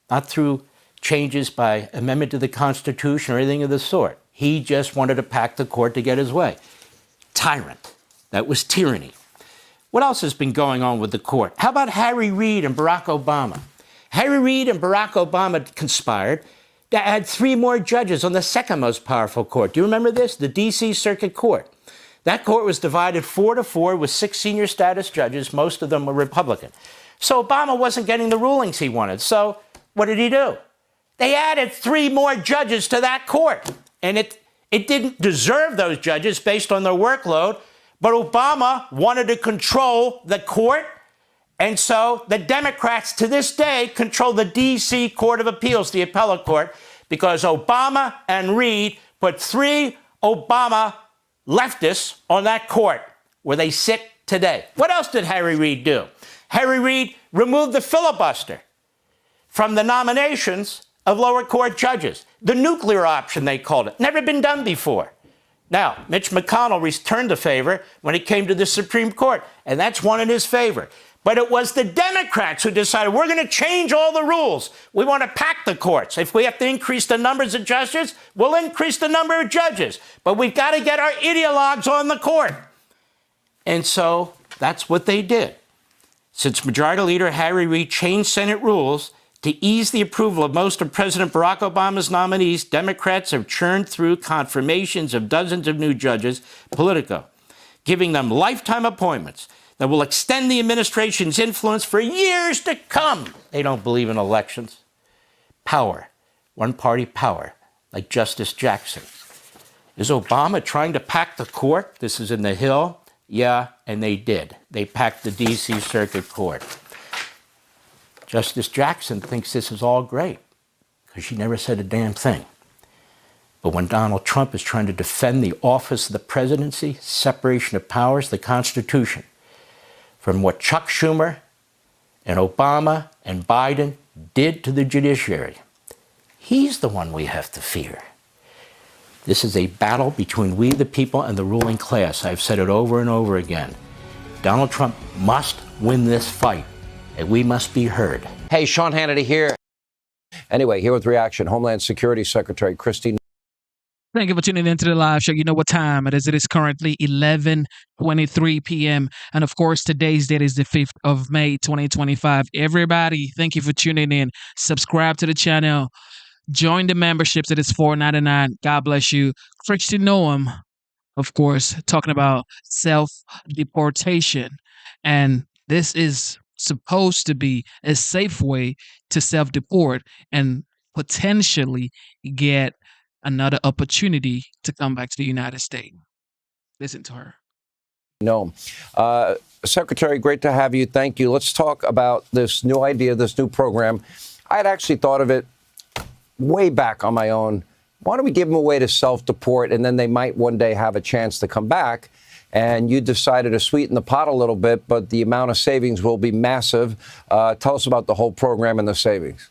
not through changes by amendment to the Constitution or anything of the sort. He just wanted to pack the court to get his way. Tyrant. That was tyranny. What else has been going on with the court? How about Harry Reid and Barack Obama? Harry Reid and Barack Obama conspired to add 3 more judges on the second most powerful court. Do you remember this? The D.C. Circuit Court. That court was divided 4-4 with 6 senior status judges. Most of them were Republican. So Obama wasn't getting the rulings he wanted. So what did he do? They added 3 more judges to that court. And it didn't deserve those judges based on their workload. But Obama wanted to control the court. And so the Democrats to this day control the D.C. Court of Appeals, the appellate court, because Obama and Reid put 3 Obama leftists on that court where they sit today. What else did Harry Reid do? Harry Reid removed the filibuster from the nominations of lower court judges. The nuclear option, they called it. Never been done before. Now, Mitch McConnell returned the favor when it came to the Supreme Court, and that's won in his favor. But it was the Democrats who decided we're going to change all the rules. We want to pack the courts. If we have to increase the numbers of justices, we'll increase the number of judges. But we've got to get our ideologues on the court. And so that's what they did. Since Majority Leader Harry Reid changed Senate rules to ease the approval of most of President Barack Obama's nominees, Democrats have churned through confirmations of dozens of new judges, Politico, giving them lifetime appointments that will extend the administration's influence for years to come. They don't believe in elections. Power, one-party power, like Justice Jackson. Is Obama trying to pack the court? This is in the Hill. Yeah, and they did. They packed the D.C. Circuit Court. Justice Jackson thinks this is all great because she never said a damn thing. But when Donald Trump is trying to defend the office of the presidency, separation of powers, the Constitution, from what Chuck Schumer and Obama and Biden did to the judiciary, he's the one we have to fear. This is a battle between we the people and the ruling class. I've said it over and over again. Donald Trump must win this fight, and we must be heard. Hey, Sean Hannity here. Anyway, here with reaction, Homeland Security Secretary Christy. Thank you for tuning into the live show. You know what time it is. It is currently 11:23 p.m. And of course, today's date is the 5th of May, 2025. Everybody, thank you for tuning in. Subscribe to the channel. Join the memberships. It is $4.99. God bless you. Christy Noam, of course, talking about self-deportation. And this is supposed to be a safe way to self-deport and potentially get another opportunity to come back to the United States. Listen to her. No. Secretary, great to have you. Thank you. Let's talk about this new idea, this new program. I had actually thought of it way back on my own. Why don't we give them a way to self-deport, and then they might one day have a chance to come back? And you decided to sweeten the pot a little bit, but the amount of savings will be massive. Tell us about the whole program and the savings.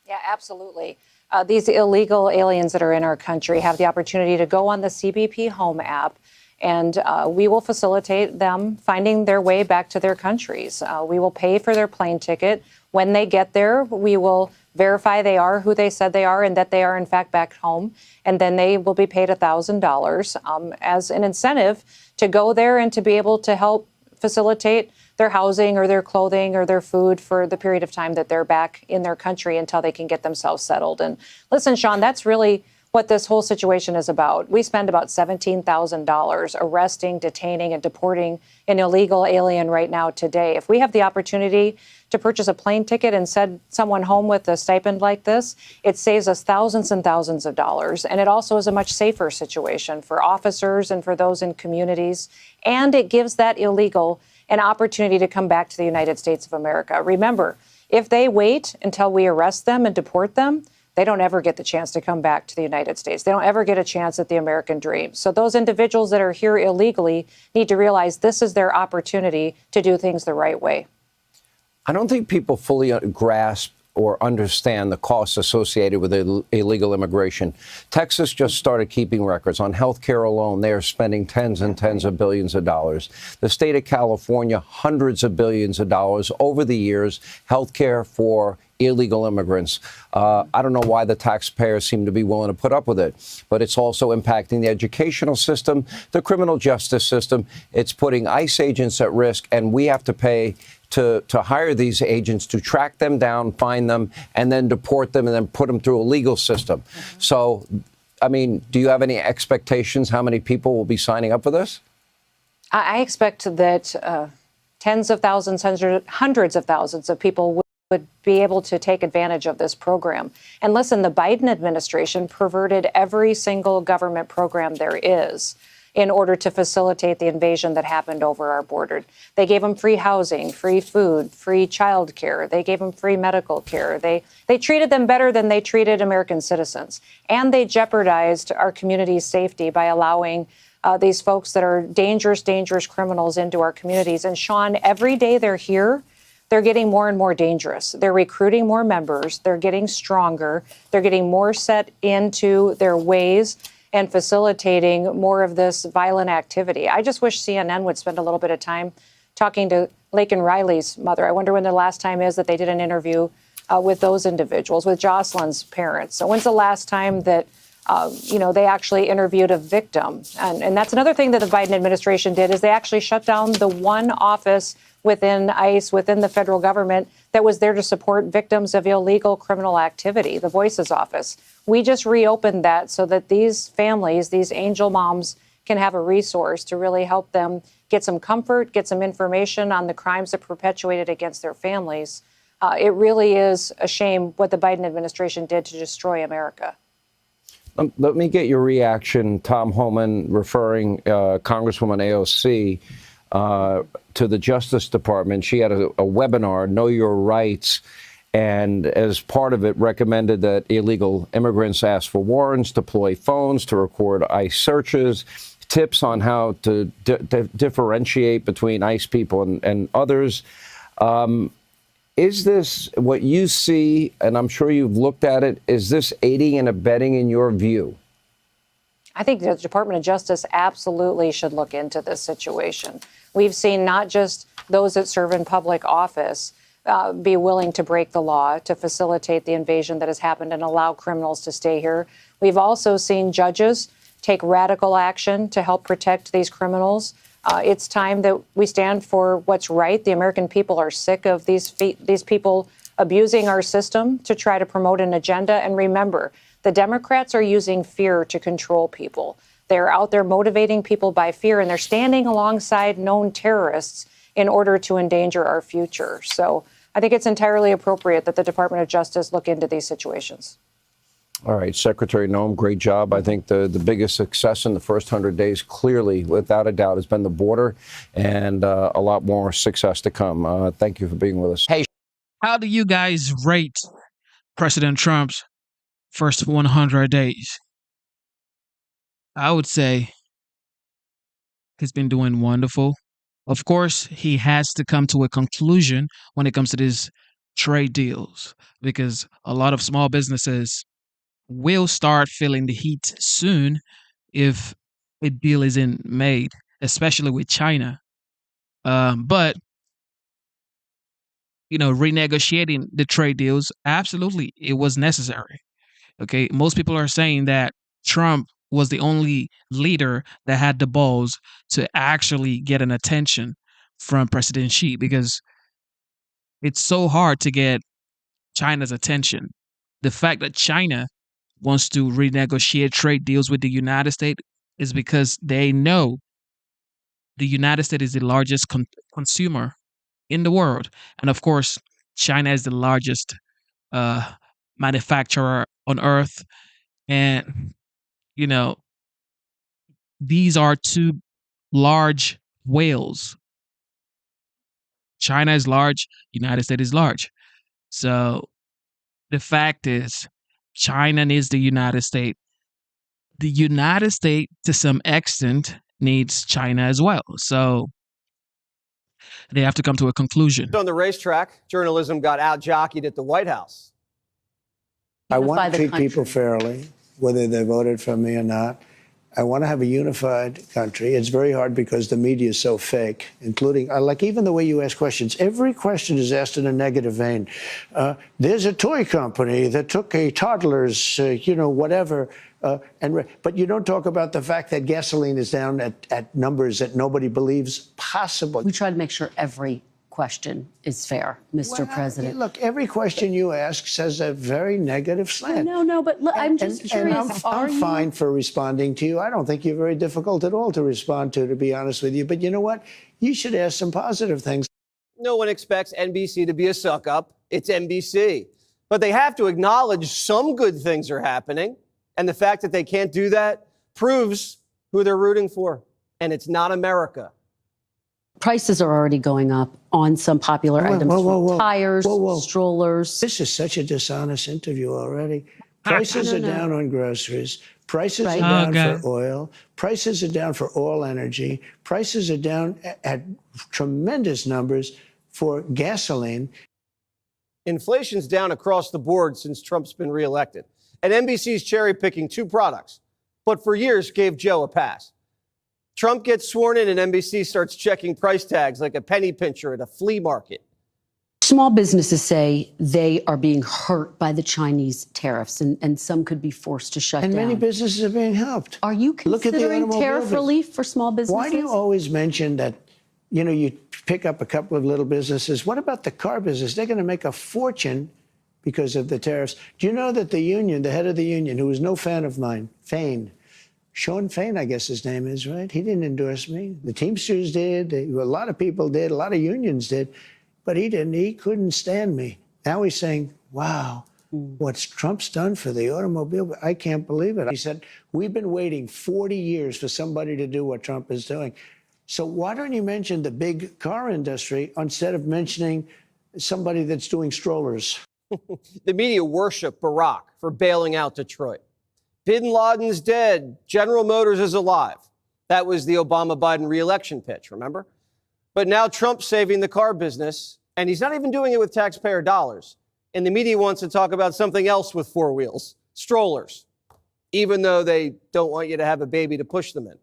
Yeah, absolutely. These illegal aliens that are in our country have the opportunity to go on the CBP Home app, and we will facilitate them finding their way back to their countries. We will pay for their plane ticket. When they get there, we will verify they are who they said they are and that they are, in fact, back home. And then they will be paid $1,000 as an incentive to go there and to be able to help facilitate their housing or their clothing or their food for the period of time that they're back in their country until they can get themselves settled. And listen, Sean, that's really what this whole situation is about. We spend about $17,000 arresting, detaining, and deporting an illegal alien right now today. If we have the opportunity to purchase a plane ticket and send someone home with a stipend like this, it saves us thousands and thousands of dollars. And it also is a much safer situation for officers and for those in communities. And it gives that illegal an opportunity to come back to the United States of America. Remember, if they wait until we arrest them and deport them, they don't ever get the chance to come back to the United States. They don't ever get a chance at the American dream. So those individuals that are here illegally need to realize this is their opportunity to do things the right way. I don't think people fully grasp or understand the costs associated with illegal immigration. Texas just started keeping records. On health care alone, they are spending tens and tens of billions of dollars. The state of California, hundreds of billions of dollars over the years, health care for illegal immigrants. I don't know why the taxpayers seem to be willing to put up with it, but it's also impacting the educational system, the criminal justice system. It's putting ICE agents at risk, and we have to pay to hire these agents to track them down, find them, and then deport them and then put them through a legal system. So, I mean, do you have any expectations how many people will be signing up for this? I expect that tens of thousands, hundreds of thousands of people would be able to take advantage of this program. And listen, the Biden administration perverted every single government program there is in order to facilitate the invasion that happened over our border. They gave them free housing, free food, free child care. They gave them free medical care. They treated them better than they treated American citizens. And they jeopardized our community's safety by allowing these folks that are dangerous criminals into our communities. And Sean, every day they're here, they're getting more and more dangerous. They're recruiting more members. They're getting stronger. They're getting more set into their ways and facilitating more of this violent activity. I just wish CNN would spend a little bit of time talking to Laken Riley's mother. I wonder when the last time is that they did an interview with those individuals, with Jocelyn's parents. So when's the last time that they actually interviewed a victim? And that's another thing that the Biden administration did, is they actually shut down the one office within ICE, within the federal government, that was there to support victims of illegal criminal activity, the Voices office. We just reopened that so that these families, these angel moms, can have a resource to really help them get some comfort, get some information on the crimes that perpetuated against their families. It really is a shame what the Biden administration did to destroy America. Let me get your reaction, Tom Homan, referring Congresswoman AOC to the Justice Department. She had a webinar, Know Your Rights, and as part of it recommended that illegal immigrants ask for warrants, deploy phones to record ICE searches, tips on how to differentiate between ICE people and others. Is this what you see, and I'm sure you've looked at it, is this aiding and abetting in your view? I think the Department of Justice absolutely should look into this situation. We've seen not just those that serve in public office be willing to break the law to facilitate the invasion that has happened and allow criminals to stay here. We've also seen judges take radical action to help protect these criminals. It's time that we stand for what's right. The American people are sick of these people abusing our system to try to promote an agenda. And remember, the Democrats are using fear to control people. They're out there motivating people by fear, and they're standing alongside known terrorists in order to endanger our future. So I think it's entirely appropriate that the Department of Justice look into these situations. All right, Secretary Noem, great job. I think the biggest success in the first 100 days, clearly, without a doubt, has been the border, and a lot more success to come. Thank you for being with us. Hey, how do you guys rate President Trump's first 100 days? I would say he's been doing wonderful. Of course, he has to come to a conclusion when it comes to these trade deals, because a lot of small businesses will start feeling the heat soon if a deal isn't made, especially with China. But renegotiating the trade deals, absolutely, it was necessary. Okay, most people are saying that Trump was the only leader that had the balls to actually get an attention from President Xi, because it's so hard to get China's attention. The fact that China wants to renegotiate trade deals with the United States is because they know the United States is the largest consumer in the world. And of course, China is the largest manufacturer on earth. And, these are two large whales. China is large, United States is large. So the fact is, China needs the United States. The United States, to some extent, needs China as well. So they have to come to a conclusion. On the racetrack, journalism got out-jockeyed at the White House. I want to treat people fairly, whether they voted for me or not. I want to have a unified country. It's very hard because the media is so fake, including, like, even the way you ask questions. Every question is asked in a negative vein. There's a toy company that took a toddler's, whatever, but you don't talk about the fact that gasoline is down at numbers that nobody believes possible. We try to make sure every question is fair, Mr. President. Look, every question you ask says a very negative slant. No, but look, I'm just curious. I'm fine for responding to you. I don't think you're very difficult at all to respond to be honest with you. But you know what? You should ask some positive things. No one expects NBC to be a suck-up. It's NBC. But they have to acknowledge some good things are happening. And the fact that they can't do that proves who they're rooting for. And it's not America. Prices are already going up on some popular items, tires, strollers. This is such a dishonest interview already. Prices are down on groceries. Prices are down for oil. Prices are down for all energy. Prices are down at tremendous numbers for gasoline. Inflation's down across the board since Trump's been reelected. And NBC's cherry-picking two products, but for years gave Joe a pass. Trump gets sworn in and NBC starts checking price tags like a penny pincher at a flea market. Small businesses say they are being hurt by the Chinese tariffs, and some could be forced to shut down. And many businesses are being helped. Are you considering tariff relief for small businesses? Why do you always mention that, you pick up a couple of little businesses? What about the car business? They're going to make a fortune because of the tariffs. Do you know that the union, the head of the union, who is no fan of mine, Sean Fain, I guess his name is, right? He didn't endorse me. The Teamsters did. A lot of people did. A lot of unions did. But he didn't. He couldn't stand me. Now he's saying, wow, what's Trump's done for the automobile? I can't believe it. He said, we've been waiting 40 years for somebody to do what Trump is doing. So why don't you mention the big car industry instead of mentioning somebody that's doing strollers? The media worship Barack for bailing out Detroit. Bin Laden's dead. General Motors is alive. That was the Obama-Biden re-election pitch, remember? But now Trump's saving the car business, and he's not even doing it with taxpayer dollars. And the media wants to talk about something else with four wheels, strollers, even though they don't want you to have a baby to push them in.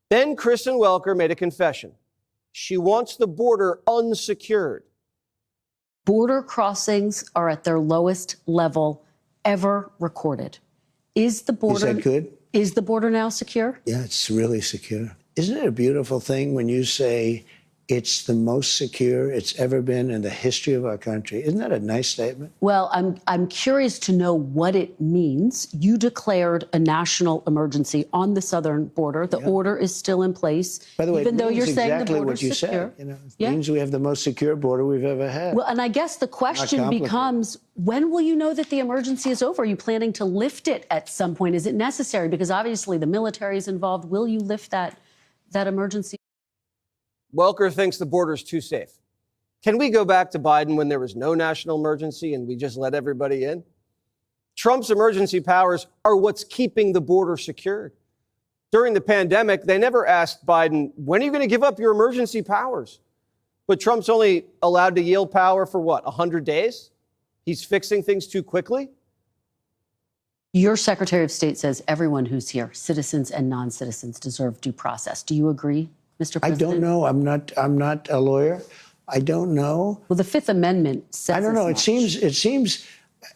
Then Kristen Welker made a confession. She wants the border unsecured. Border crossings are at their lowest level ever recorded. Is the border? Is that good? Is the border now secure? Yeah, it's really secure. Isn't it a beautiful thing when you say it's the most secure it's ever been in the history of our country? Isn't that a nice statement? Well, I'm curious to know what it means. You declared a national emergency on the southern border. The order is still in place. By the way, even though you're saying the border what you is secure. said. It means we have the most secure border we've ever had. Well, and I guess the question becomes, when will you know that the emergency is over? Are you planning to lift it at some point? Is it necessary? Because obviously the military is involved. Will you lift that emergency? Welker thinks the border's too safe. Can we go back to Biden when there was no national emergency and we just let everybody in? Trump's emergency powers are what's keeping the border secured. During the pandemic, they never asked Biden, when are you going to give up your emergency powers? But Trump's only allowed to yield power for 100 days? He's fixing things too quickly? Your Secretary of State says everyone who's here, citizens and non-citizens, deserve due process. Do you agree, Mr. President? I don't know. I'm not a lawyer. I don't know. Well, the Fifth Amendment says I don't know. It seems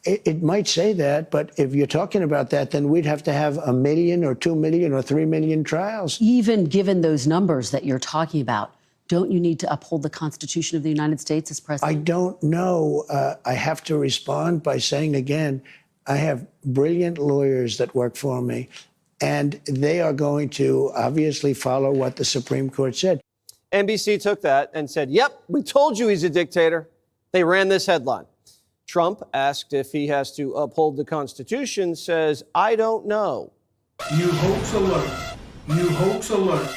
it might say that, but if you're talking about that, then we'd have to have 1 million or 2 million or 3 million trials. Even given those numbers that you're talking about, don't you need to uphold the Constitution of the United States as president? I don't know. I have to respond by saying again, I have brilliant lawyers that work for me, and they are going to obviously follow what the Supreme Court said. NBC took that and said, yep, we told you he's a dictator. They ran this headline. Trump, asked if he has to uphold the Constitution, says, I don't know. New hoax alert. New hoax alert.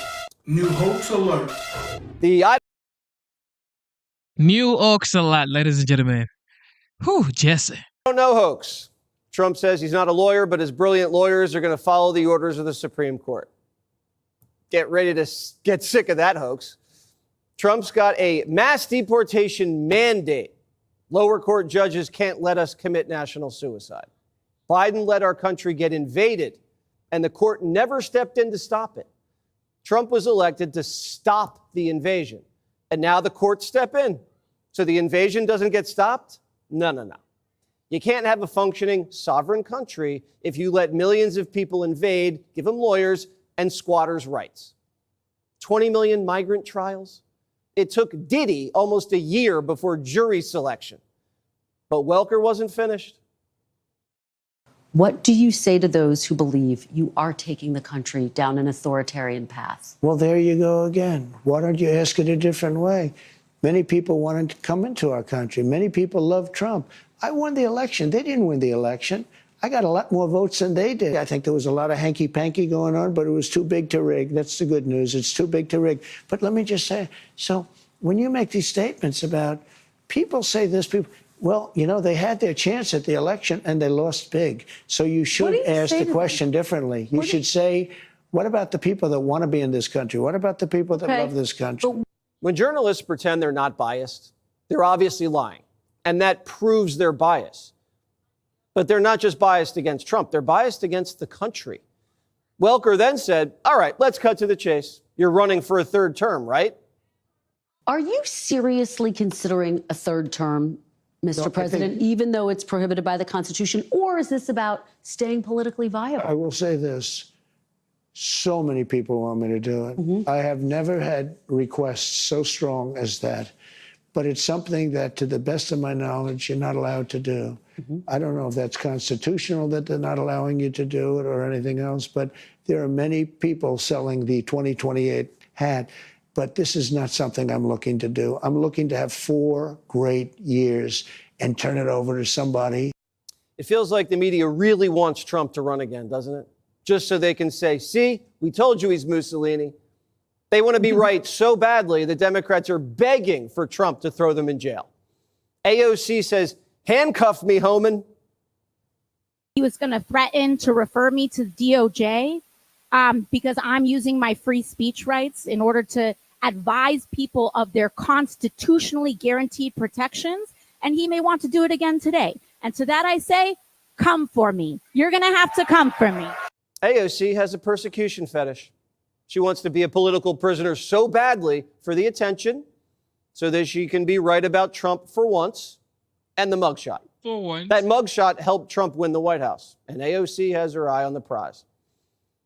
New hoax alert. New hoax alert, ladies and gentlemen. Whew, Jesse. I don't know hoax. Trump says he's not a lawyer, but his brilliant lawyers are going to follow the orders of the Supreme Court. Get ready to get sick of that hoax. Trump's got a mass deportation mandate. Lower court judges can't let us commit national suicide. Biden let our country get invaded, and the court never stepped in to stop it. Trump was elected to stop the invasion, and now the courts step in. So the invasion doesn't get stopped? No. You can't have a functioning sovereign country if you let millions of people invade, give them lawyers, and squatters' rights. 20 million migrant trials? It took Diddy almost a year before jury selection. But Welker wasn't finished. What do you say to those who believe you are taking the country down an authoritarian path? Well, there you go again. Why don't you ask it a different way? Many people wanted to come into our country. Many people love Trump. I won the election. They didn't win the election. I got a lot more votes than they did. I think there was a lot of hanky-panky going on, but it was too big to rig. That's the good news. It's too big to rig. But let me just say, so when you make these statements about people say this, people, well, you know, they had their chance at the election and they lost big. So you should ask the question differently. You should say, what about the people that want to be in this country? What about the people that love this country? When journalists pretend they're not biased, they're obviously lying. And that proves their bias. But they're not just biased against Trump, they're biased against the country. Welker then said, all right, let's cut to the chase. You're running for a third term, right? Are you seriously considering a third term, Mr. President, even though it's prohibited by the Constitution? Or is this about staying politically viable? I will say this. So many people want me to do it. I have never had requests so strong as that. But it's something that, to the best of my knowledge, you're not allowed to do. I don't know if that's constitutional that they're not allowing you to do it or anything else, but there are many people selling the 2028 hat. But this is not something I'm looking to do. I'm looking to have 4 great years and turn it over to somebody. It feels like the media really wants Trump to run again, doesn't it? Just so they can say, see, we told you he's Mussolini. They want to be right so badly, the Democrats are begging for Trump to throw them in jail. AOC says, handcuff me, Homan. He was going to threaten to refer me to DOJ because I'm using my free speech rights in order to advise people of their constitutionally guaranteed protections. And he may want to do it again today. And to that I say, come for me. You're going to have to come for me. AOC has a persecution fetish. She wants to be a political prisoner so badly for the attention so that she can be right about Trump for once and the mugshot. For once. That mugshot helped Trump win the White House, and AOC has her eye on the prize.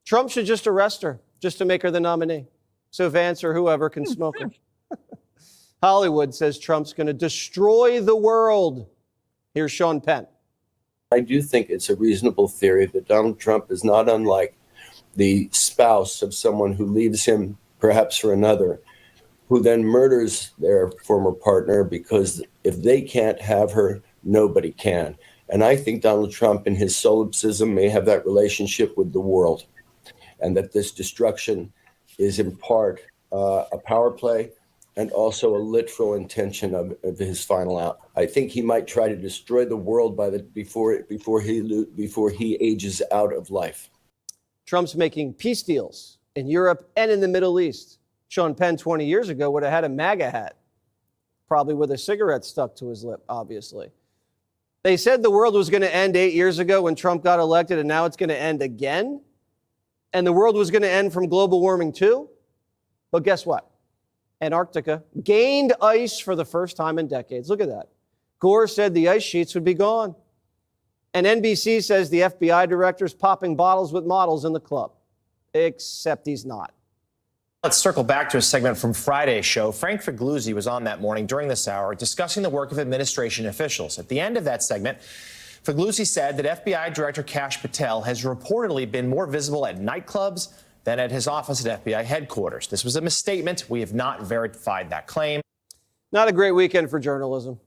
Trump should just arrest her just to make her the nominee so Vance or whoever can smoke her. Hollywood says Trump's going to destroy the world. Here's Sean Penn. I do think it's a reasonable theory that Donald Trump is not unlike the spouse of someone who leaves him perhaps for another, who then murders their former partner because if they can't have her, nobody can. And I think Donald Trump in his solipsism may have that relationship with the world, and that this destruction is in part a power play and also a literal intention of his final out. I think he might try to destroy the world before he ages out of life. Trump's making peace deals in Europe and in the Middle East. Sean Penn 20 years ago would have had a MAGA hat, probably with a cigarette stuck to his lip, obviously. They said the world was going to end 8 years ago when Trump got elected, and now it's going to end again. And the world was going to end from global warming too. But guess what? Antarctica gained ice for the first time in decades. Look at that. Gore said the ice sheets would be gone. And NBC says the FBI director's popping bottles with models in the club. Except he's not. Let's circle back to a segment from Friday's show. Frank Figliuzzi was on that morning during this hour discussing the work of administration officials. At the end of that segment, Figliuzzi said that FBI Director Kash Patel has reportedly been more visible at nightclubs than at his office at FBI headquarters. This was a misstatement. We have not verified that claim. Not a great weekend for journalism.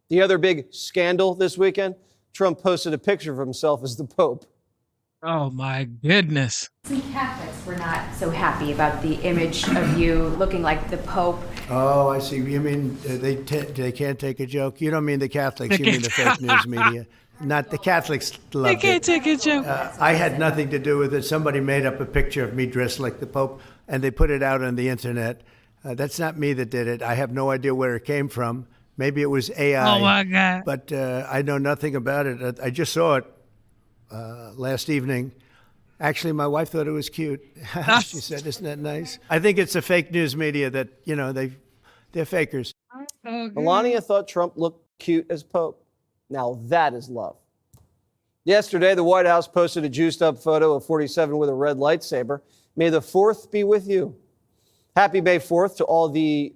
The other big scandal this weekend, Trump posted a picture of himself as the Pope. Oh, my goodness. Some Catholics were not so happy about the image of you looking like the Pope. Oh, I see. You mean they can't take a joke? You don't mean the Catholics. You mean the fake news media. Not the Catholics loved it. They can't take a joke. I had nothing to do with it. Somebody made up a picture of me dressed like the Pope, and they put it out on the internet. That's not me that did it. I have no idea where it came from. Maybe it was AI. Oh, my God. But I know nothing about it. I just saw it last evening, Actually, my wife thought it was cute. She said, "Isn't that nice?" I think it's a fake news media that, they're fakers. Melania thought Trump looked cute as Pope. Now that is love. Yesterday, the White House posted a juiced-up photo of 47 with a red lightsaber. May the 4th be with you. Happy May 4th to all the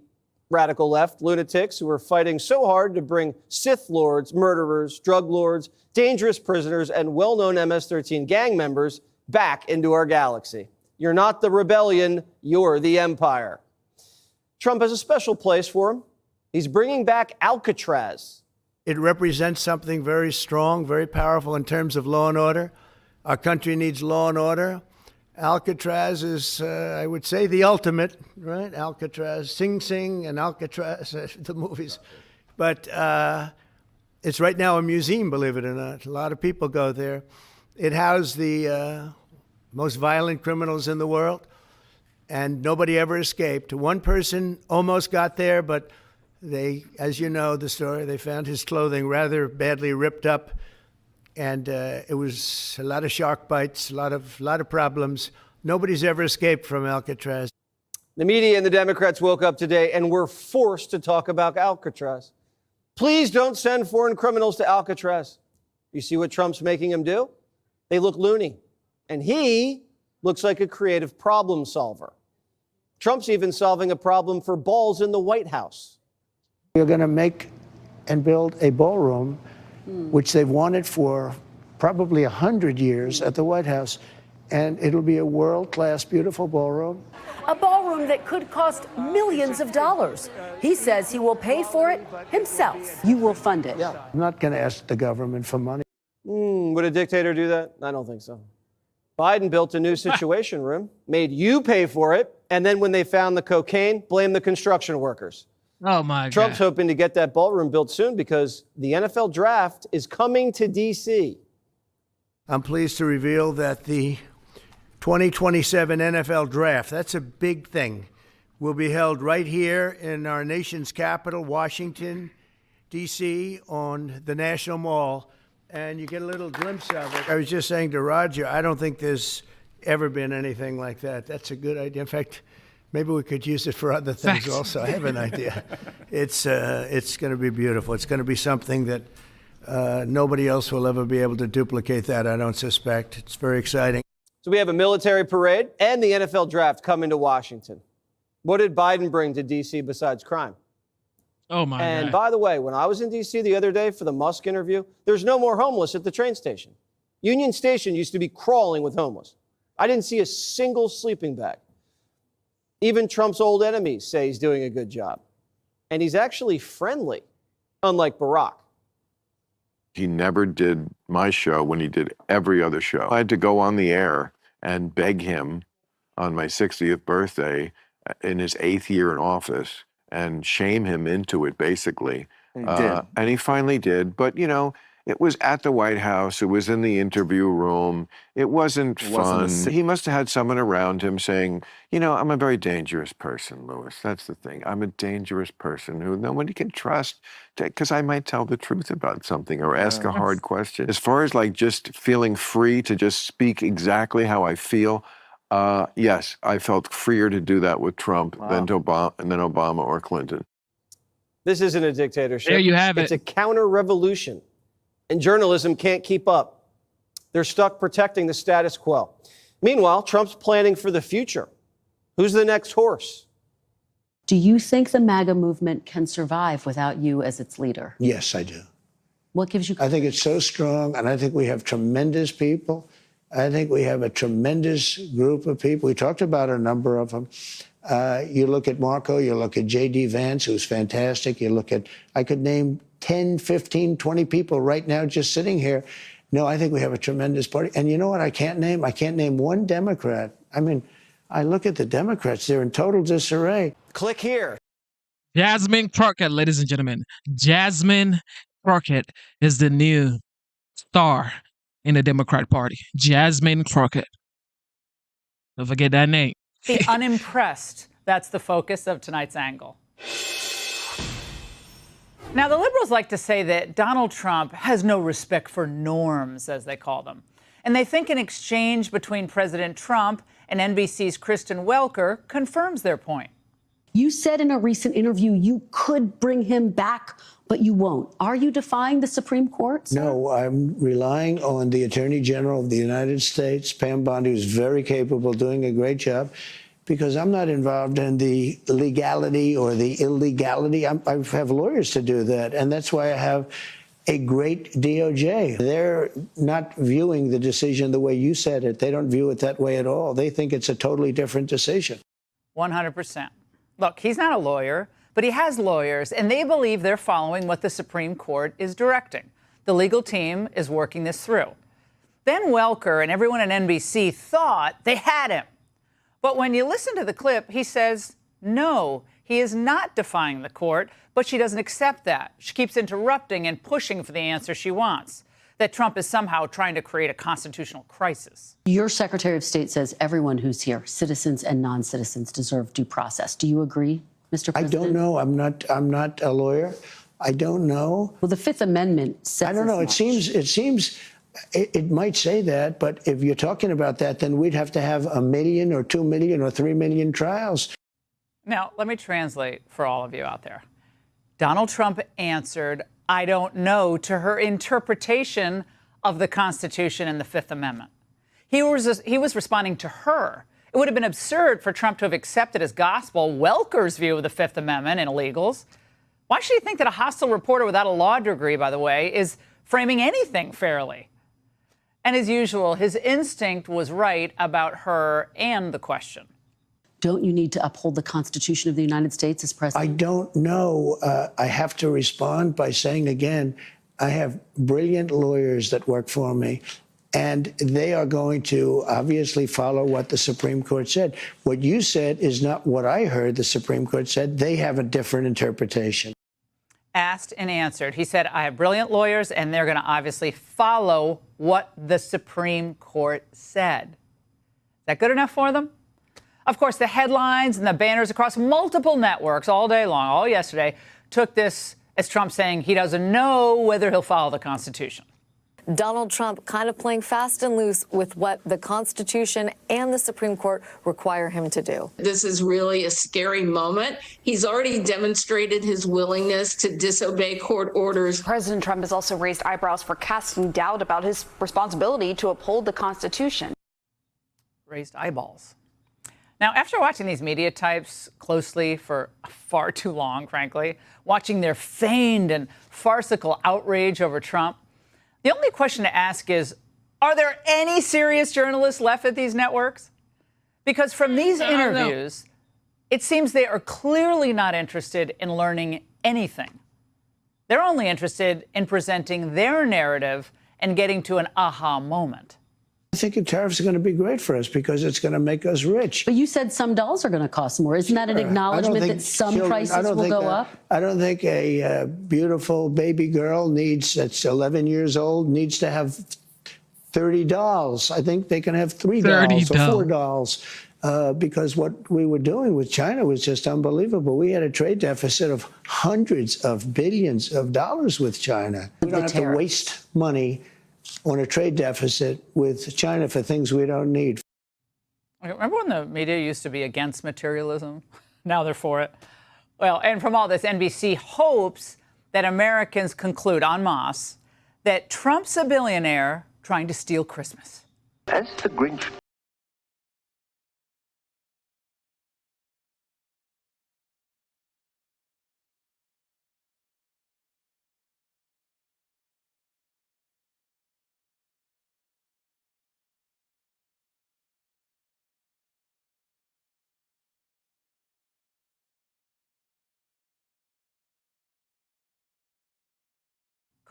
radical left lunatics who are fighting so hard to bring Sith lords, murderers, drug lords, dangerous prisoners, and well-known MS-13 gang members back into our galaxy. You're not the rebellion, you're the empire. Trump has a special place for him. He's bringing back Alcatraz. It represents something very strong, very powerful in terms of law and order. Our country needs law and order. Alcatraz is, I would say, the ultimate, right? Alcatraz, Sing Sing and Alcatraz, the movies. But it's right now a museum, believe it or not. A lot of people go there. It housed the most violent criminals in the world, and nobody ever escaped. One person almost got there, but they, as you know the story, they found his clothing rather badly ripped up. And it was a lot of shark bites, a lot of problems. Nobody's ever escaped from Alcatraz. The media and the Democrats woke up today and were forced to talk about Alcatraz. Please don't send foreign criminals to Alcatraz. You see what Trump's making them do? They look loony. And he looks like a creative problem solver. Trump's even solving a problem for balls in the White House. You're going to make and build a ballroom, which they've wanted for probably 100 years at the White House. And it'll be a world-class, beautiful ballroom. A ballroom that could cost millions of dollars. He says he will pay for it himself. You will fund it. Yeah. I'm not going to ask the government for money. Would a dictator do that? I don't think so. Biden built a new situation room, made you pay for it, and then when they found the cocaine, blamed the construction workers. Oh, my God. Trump's hoping to get that ballroom built soon because the NFL draft is coming to D.C. I'm pleased to reveal that the 2027 NFL draft, that's a big thing, will be held right here in our nation's capital, Washington, D.C., on the National Mall. And you get a little glimpse of it. I was just saying to Roger, I don't think there's ever been anything like that. That's a good idea. In fact, maybe we could use it for other things also. I have an idea. It's going to be beautiful. It's going to be something that nobody else will ever be able to duplicate that, I don't suspect. It's very exciting. So we have a military parade and the NFL draft coming to Washington. What did Biden bring to D.C. besides crime? Oh, my God. And by the way, when I was in D.C. the other day for the Musk interview, there's no more homeless at the train station. Union Station used to be crawling with homeless. I didn't see a single sleeping bag. Even Trump's old enemies say he's doing a good job. And he's actually friendly, unlike Barack. He never did my show when he did every other show. I had to go on the air and beg him on my 60th birthday in his 8th year in office and shame him into it, basically. And he did. And he finally did. But, you know, it was at the White House. It was in the interview room. It wasn't fun. He must have had someone around him saying, you know, I'm a very dangerous person, Louis. That's the thing. I'm a dangerous person who nobody can trust because I might tell the truth about something or ask a hard question. As far as like just feeling free to just speak exactly how I feel, yes, I felt freer to do that with Trump than Obama or Clinton. This isn't a dictatorship. There you have it. It's a counter-revolution. And journalism can't keep up. They're stuck protecting the status quo. Meanwhile, Trump's planning for the future. Who's the next horse? Do you think the MAGA movement can survive without you as its leader? Yes, I do. What gives you? I think it's so strong, and I think we have tremendous people. I think we have a tremendous group of people. We talked about a number of them. You look at Marco, you look at J.D. Vance, who's fantastic. You look at, I could name 10, 15, 20 people right now just sitting here. No, I think we have a tremendous party. And you know what I can't name? I can't name one Democrat. I mean, I look at the Democrats, they're in total disarray. Click here. Jasmine Crockett, ladies and gentlemen. Jasmine Crockett is the new star in the Democrat Party. Jasmine Crockett. Don't forget that name. The unimpressed. That's the focus of tonight's angle. Now, the liberals like to say that Donald Trump has no respect for norms, as they call them. And they think an exchange between President Trump and NBC's Kristen Welker confirms their point. You said in a recent interview you could bring him back, but you won't. Are you defying the Supreme Court, sir? No, I'm relying on the Attorney General of the United States, Pam Bondi, who's very capable, doing a great job, because I'm not involved in the legality or the illegality. I have lawyers to do that, and that's why I have a great DOJ. They're not viewing the decision the way you said it. They don't view it that way at all. They think it's a totally different decision. 100%. Look, he's not a lawyer, but he has lawyers, and they believe they're following what the Supreme Court is directing. The legal team is working this through. Then Welker and everyone at NBC thought they had him. But when you listen to the clip, he says, no, he is not defying the court, but she doesn't accept that. She keeps interrupting and pushing for the answer she wants, that Trump is somehow trying to create a constitutional crisis. Your Secretary of State says everyone who's here, citizens and non-citizens, deserve due process. Do you agree, Mr. President? I don't know. I'm not a lawyer. I don't know. Well, the Fifth Amendment says I don't know. It seems it might say that, but if you're talking about that, then we'd have to have 1 million or 2 million or 3 million trials. Now, let me translate for all of you out there. Donald Trump answered, I don't know, to her interpretation of the Constitution and the Fifth Amendment. He was responding to her. It would have been absurd for Trump to have accepted as gospel Welker's view of the Fifth Amendment and illegals. Why should he think that a hostile reporter without a law degree, by the way, is framing anything fairly? And as usual, his instinct was right about her and the question. Don't you need to uphold the Constitution of the United States as president? I don't know. I have to respond by saying again, I have brilliant lawyers that work for me, and they are going to obviously follow what the Supreme Court said. What you said is not what I heard the Supreme Court said. They have a different interpretation. Asked and answered. He said, I have brilliant lawyers, and they're going to obviously follow what the Supreme Court said. Is that good enough for them? Of course, the headlines and the banners across multiple networks all day long, all yesterday, took this as Trump saying he doesn't know whether he'll follow the Constitution. Donald Trump kind of playing fast and loose with what the Constitution and the Supreme Court require him to do. This is really a scary moment. He's already demonstrated his willingness to disobey court orders. President Trump has also raised eyebrows for casting doubt about his responsibility to uphold the Constitution. Raised eyeballs. Now, after watching these media types closely for far too long, frankly, watching their feigned and farcical outrage over Trump, the only question to ask is, are there any serious journalists left at these networks? Because from these interviews, it seems they are clearly not interested in learning anything. They're only interested in presenting their narrative and getting to an aha moment. I think tariffs are going to be great for us because it's going to make us rich. But you said some dolls are going to cost more. Isn't that an acknowledgement that some prices will go up? I don't think a beautiful baby girl that's 11 years old needs to have 30 dolls. I think they can have 3 dolls or 4 dolls. Because what we were doing with China was just unbelievable. We had a trade deficit of hundreds of billions of dollars with China. We don't have to waste money on a trade deficit with China for things we don't need. Remember when the media used to be against materialism? Now they're for it. Well, and from all this, NBC hopes that Americans conclude en masse that Trump's a billionaire trying to steal Christmas. As the Grinch.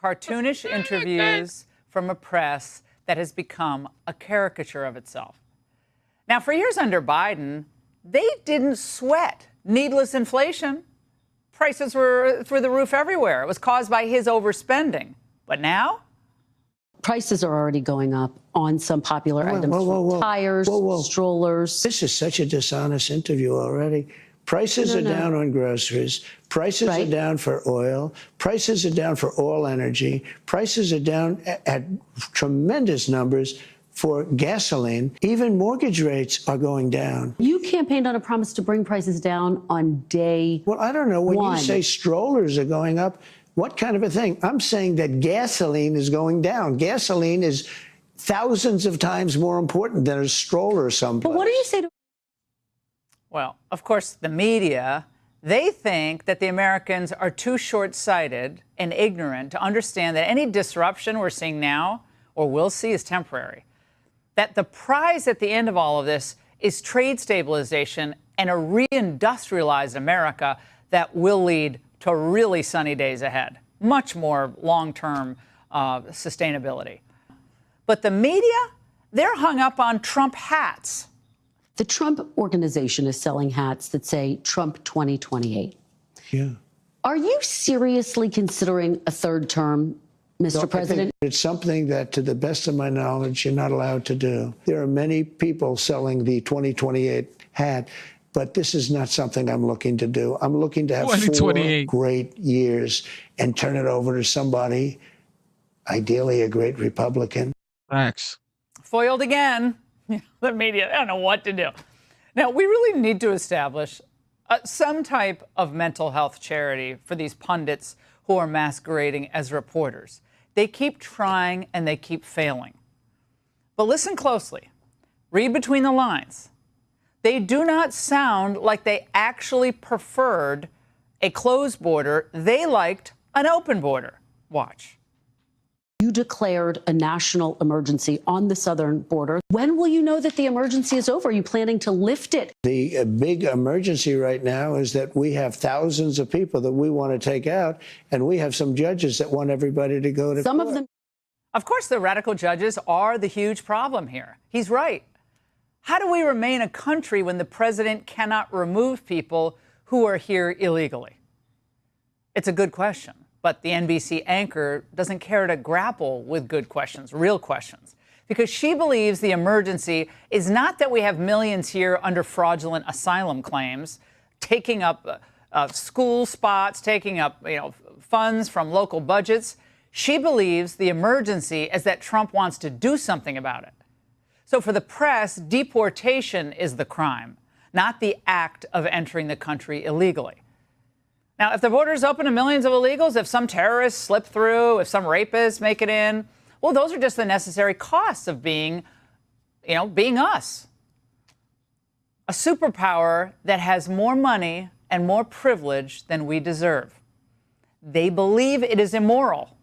Cartoonish interviews from a press that has become a caricature of itself. Now, for years under Biden, they didn't sweat needless inflation. Prices were through the roof everywhere. It was caused by his overspending. But now? Prices are already going up on some popular items. Tires, strollers. This is such a dishonest interview already. Prices are down on groceries. Prices are down for oil. Prices are down for all energy. Prices are down at tremendous numbers for gasoline. Even mortgage rates are going down. You campaigned on a promise to bring prices down on day Well, I don't know. When one. you say strollers are going up, what kind of a thing? I'm saying that gasoline is going down. Gasoline is thousands of times more important than a stroller someplace. But what do you say to... Well, of course, the media, they think that the Americans are too short-sighted and ignorant to understand that any disruption we're seeing now or will see is temporary. That the prize at the end of all of this is trade stabilization and a reindustrialized America that will lead to really sunny days ahead, much more long-term sustainability. But the media, they're hung up on Trump hats. The Trump organization is selling hats that say Trump 2028. Yeah. Are you seriously considering a third term, Mr. No, President? I think it's something that, to the best of my knowledge, you're not allowed to do. There are many people selling the 2028 hat, but this is not something I'm looking to do. I'm looking to have 4 great years and turn it over to somebody, ideally a great Republican. Facts. Foiled again. The media, I don't know what to do. Now, we really need to establish some type of mental health charity for these pundits who are masquerading as reporters. They keep trying and they keep failing. But listen closely. Read between the lines. They do not sound like they actually preferred a closed border. They liked an open border. Watch. You declared a national emergency on the southern border. When will you know that the emergency is over? Are you planning to lift it? The big emergency right now is that we have thousands of people that we want to take out, and we have some judges that want everybody to go to Some court. of them. Of course, the radical judges are the huge problem here. He's right. How do we remain a country when the president cannot remove people who are here illegally? It's a good question. But the NBC anchor doesn't care to grapple with good questions, real questions, because she believes the emergency is not that we have millions here under fraudulent asylum claims, taking up school spots, taking up funds from local budgets. She believes the emergency is that Trump wants to do something about it. So for the press, deportation is the crime, not the act of entering the country illegally. Now, if the border is open to millions of illegals, if some terrorists slip through, if some rapists make it in, well, those are just the necessary costs of being us. A superpower that has more money and more privilege than we deserve. They believe it is immoral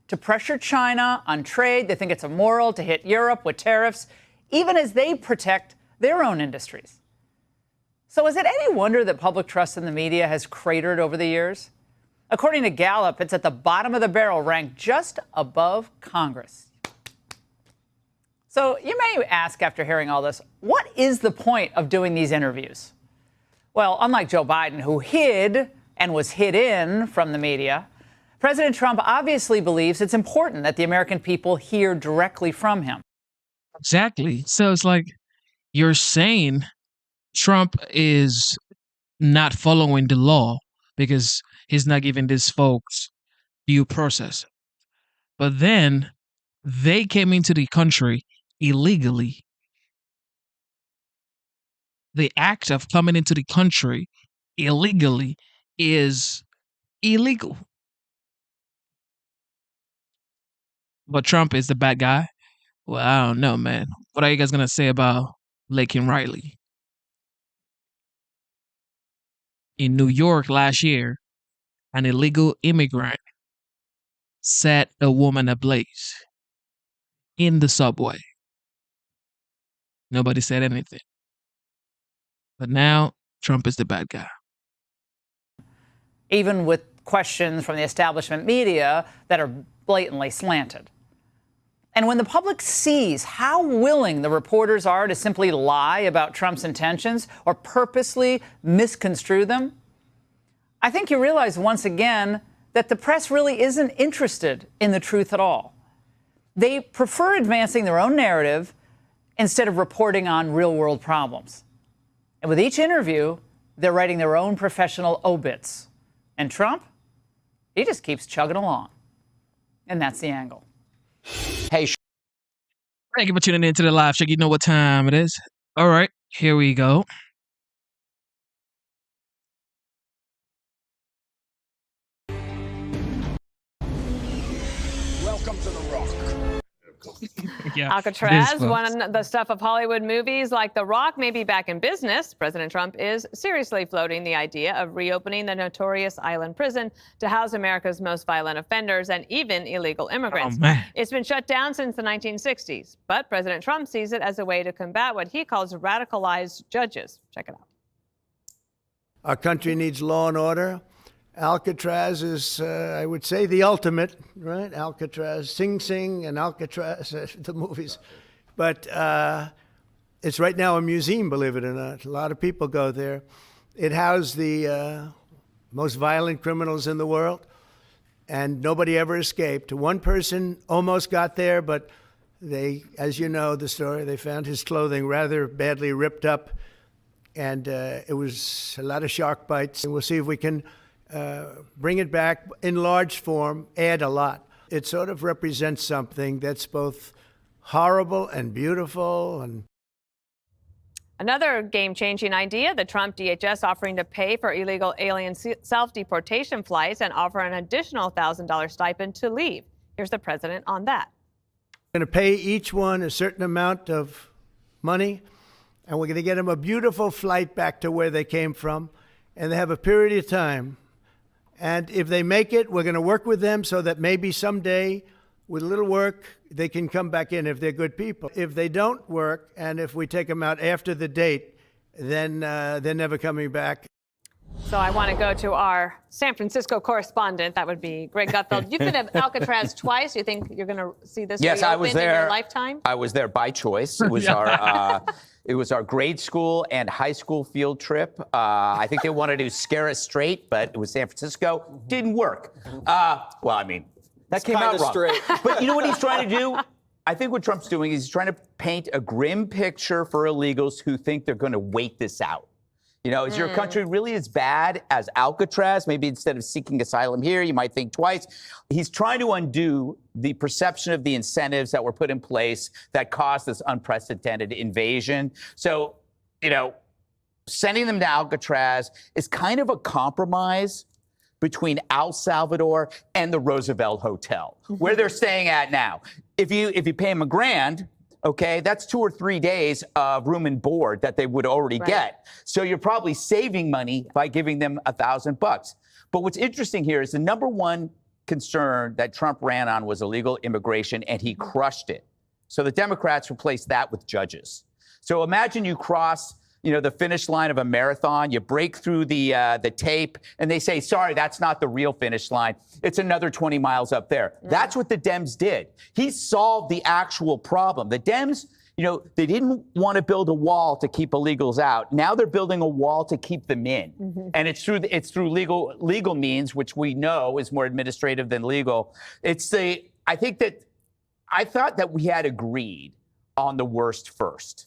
to pressure China on trade. They think it's immoral to hit Europe with tariffs, even as they protect their own industries. So is it any wonder that public trust in the media has cratered over the years? According to Gallup, it's at the bottom of the barrel, ranked just above Congress. So you may ask, after hearing all this, what is the point of doing these interviews? Well, unlike Joe Biden, who hid and was hidden from the media, President Trump obviously believes it's important that the American people hear directly from him. Exactly. So it's like you're saying Trump is not following the law because he's not giving these folks due process. But then they came into the country illegally. The act of coming into the country illegally is illegal. But Trump is the bad guy? Well, I don't know, man. What are you guys going to say about Laken Riley? In New York last year, an illegal immigrant set a woman ablaze in the subway. Nobody said anything. But now Trump is the bad guy. Even with questions from the establishment media that are blatantly slanted. And when the public sees how willing the reporters are to simply lie about Trump's intentions or purposely misconstrue them, I think you realize once again that the press really isn't interested in the truth at all. They prefer advancing their own narrative instead of reporting on real-world problems. And with each interview, they're writing their own professional obits. And Trump, he just keeps chugging along. And that's the angle. Hey, Thank you for tuning in to the live show. You know what time it is. All right, here we go. Welcome to the Rock. Yeah, Alcatraz, one of the stuff of Hollywood movies like The Rock, may be back in business. President Trump is seriously floating the idea of reopening the notorious island prison to house America's most violent offenders and even illegal immigrants. Oh, man. It's been shut down since the 1960s, but President Trump sees it as a way to combat what he calls radicalized judges. Check it out. Our country needs law and order. Alcatraz is, I would say, the ultimate, right? Alcatraz, Sing Sing and Alcatraz, the movies. But it's right now a museum, believe it or not. A lot of people go there. It housed the most violent criminals in the world, and nobody ever escaped. One person almost got there, but they, as you know the story, they found his clothing rather badly ripped up, and it was a lot of shark bites. And we'll see if we can bring it back in large form, add a lot. It sort of represents something that's both horrible and beautiful. And another game-changing idea, the Trump DHS offering to pay for illegal alien self-deportation flights and offer an additional $1,000 stipend to leave. Here's the president on that. We're going to pay each one a certain amount of money, and we're going to get them a beautiful flight back to where they came from, and they have a period of time. And if they make it, we're going to work with them so that maybe someday, with a little work, they can come back in if they're good people. If they don't work, and if we take them out after the date, then they're never coming back. So I want to go to our San Francisco correspondent. That would be Greg Gutfeld. You've been at Alcatraz twice. You think you're going to see this reopened in your lifetime? I was there by choice. It was it was our grade school and high school field trip. I think they wanted to scare us straight, but it was San Francisco. Didn't work. Well, I mean, that came out wrong. Straight. But you know what he's trying to do? I think what Trump's doing is he's trying to paint a grim picture for illegals who think they're going to wait this out. You know, is your country really as bad as Alcatraz? Maybe instead of seeking asylum here, you might think twice. He's trying to undo the perception of the incentives that were put in place that caused this unprecedented invasion. So, you know, sending them to Alcatraz is kind of a compromise between El Salvador and the Roosevelt Hotel, where they're staying at now. If you pay them $1,000, okay, that's 2 or 3 days of room and board that they would already get. So you're probably saving money by giving them $1,000 bucks. But what's interesting here is the number one concern that Trump ran on was illegal immigration, and he crushed it. So the Democrats replaced that with judges. So imagine you cross, you know, the finish line of a marathon, you break through the tape, and they say, sorry, that's not the real finish line. It's another 20 miles up there. That's what the Dems did. He solved the actual problem. The Dems, you know, they didn't want to build a wall to keep illegals out. Now they're building a wall to keep them in. And it's through legal means, which we know is more administrative than legal. I thought that we had agreed on the worst first.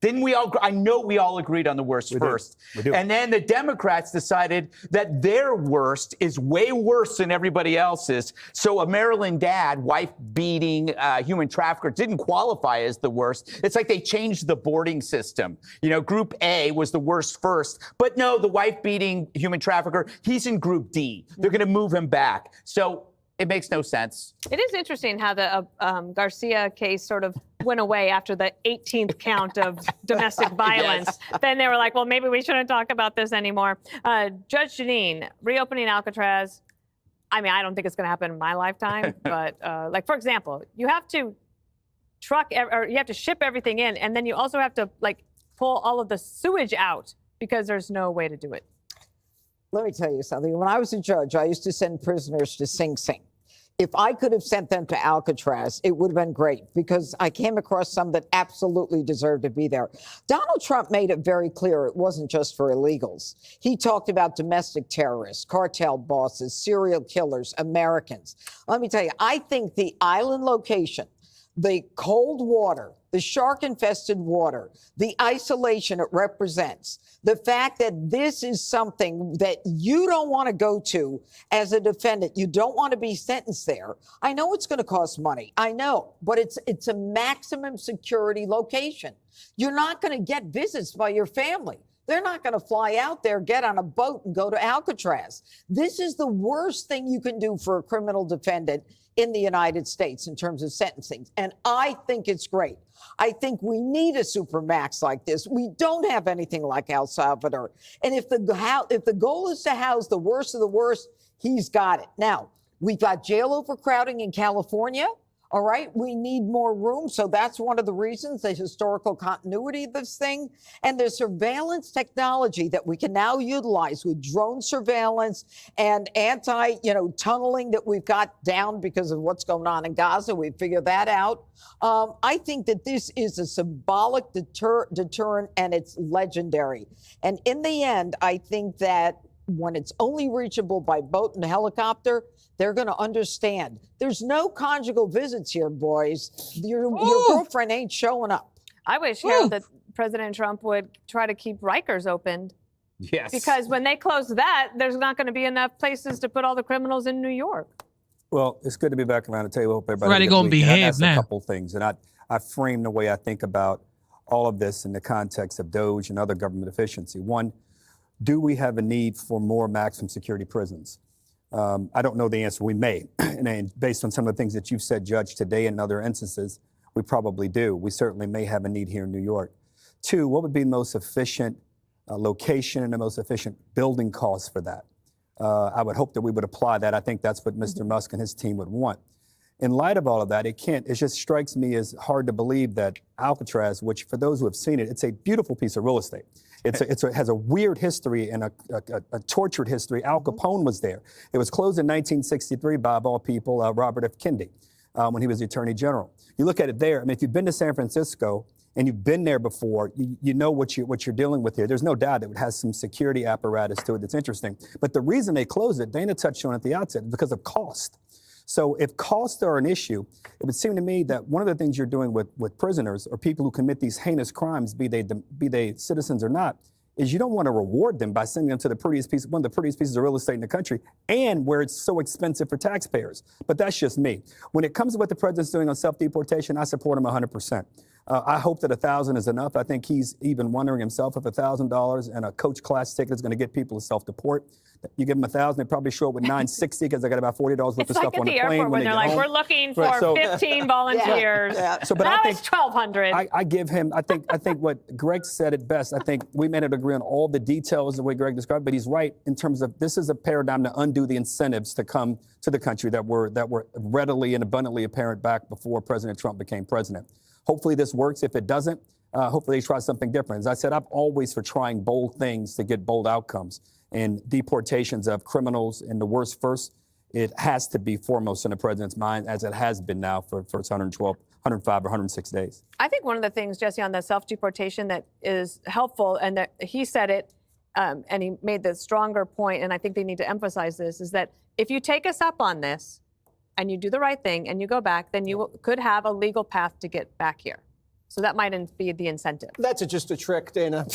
Didn't we all? I know we all agreed on the worst first. We do. And then the Democrats decided that their worst is way worse than everybody else's. So a Maryland dad, wife-beating human trafficker, didn't qualify as the worst. It's like they changed the boarding system. You know, Group A was the worst first. But no, the wife-beating human trafficker, he's in Group D. They're going to move him back. So it makes no sense. It is interesting how the Garcia case sort of went away after the 18th count of domestic violence. Then they were like, well, maybe we shouldn't talk about this anymore. Judge Jeanine, reopening Alcatraz, I mean, I don't think it's going to happen in my lifetime. But like, for example, you have to you have to ship everything in, and then you also have to like pull all of the sewage out because there's no way to do it. Let me tell you something. When I was a judge, I used to send prisoners to Sing Sing. If I could have sent them to Alcatraz, it would have been great because I came across some that absolutely deserved to be there. Donald Trump made it very clear it wasn't just for illegals. He talked about domestic terrorists, cartel bosses, serial killers, Americans. Let me tell you, I think the island location the cold water, the shark-infested water, the isolation it represents, the fact that this is something that you don't want to go to as a defendant, you don't want to be sentenced there. I know it's going to cost money. I know, but it's a maximum security location. You're not going to get visits by your family. They're not going to fly out there, get on a boat, and go to Alcatraz. This is the worst thing you can do for a criminal defendant in the United States in terms of sentencing. And I think it's great. I think we need a supermax like this. We don't have anything like El Salvador. And if the goal is to house the worst of the worst, he's got it. Now, we've got jail overcrowding in California. All right, we need more room. So that's one of the reasons, the historical continuity of this thing. And the surveillance technology that we can now utilize with drone surveillance and tunneling that we've got down because of what's going on in Gaza. We figured that out. I think that this is a symbolic deterrent, and it's legendary. And in the end, I think that when it's only reachable by boat and helicopter, they're going to understand. There's no conjugal visits here, boys. Your girlfriend ain't showing up. I wish, Harold, that President Trump would try to keep Rikers open. Yes. Because when they close that, there's not going to be enough places to put all the criminals in New York. Well, it's good to be back around the table. Hope everybody Right, going to behave now. A couple things, and I frame the way I think about all of this in the context of DOGE and other government efficiency. One, do we have a need for more maximum security prisons? I don't know the answer. We may. And based on some of the things that you've said, Judge, today and other instances, we probably do. We certainly may have a need here in New York. Two, what would be the most efficient location and the most efficient building costs for that? I would hope that we would apply that. I think that's what Mr. Musk and his team would want. In light of all of that, it just strikes me as hard to believe that Alcatraz, which for those who have seen it, it's a beautiful piece of real estate. It has a weird history and a tortured history. Al Capone was there. It was closed in 1963 by, of all people, Robert F. Kennedy, when he was the Attorney General. You look at it there. I mean, if you've been to San Francisco and you've been there before, you know what you're dealing with here. There's no doubt that it has some security apparatus to it that's interesting. But the reason they closed it, Dana touched on at the outset, is because of cost. So if costs are an issue, it would seem to me that one of the things you're doing with prisoners or people who commit these heinous crimes, be they citizens or not, is you don't want to reward them by sending them to one of the prettiest pieces of real estate in the country, and where it's so expensive for taxpayers. But that's just me. When it comes to what the president's doing on self-deportation, I support him 100%. I hope that $1,000 is enough. I think he's even wondering himself if $1,000 and a coach class ticket is going to get people to self-deport. You give them $1,000, they probably show up with $960 because they got about $40 worth of stuff on the plane. It's like at the airport when they're like, we're looking for 15 volunteers. But now I think it's 1,200. I give him, I think what Greg said it best. I think we may not agree on all the details the way Greg described, but he's right in terms of this is a paradigm to undo the incentives to come to the country that were readily and abundantly apparent back before President Trump became president. Hopefully this works. If it doesn't, hopefully they try something different. As I said, I'm always for trying bold things to get bold outcomes. And deportations of criminals in the worst first, it has to be foremost in the president's mind, as it has been now for its 112, 105 or 106 days. I think one of the things, Jesse, on the self-deportation that is helpful, and that he said it, and he made the stronger point, and I think they need to emphasize this, is that if you take us up on this and you do the right thing and you go back, then you could have a legal path to get back here. So that might be the incentive. That's just a trick, Dana.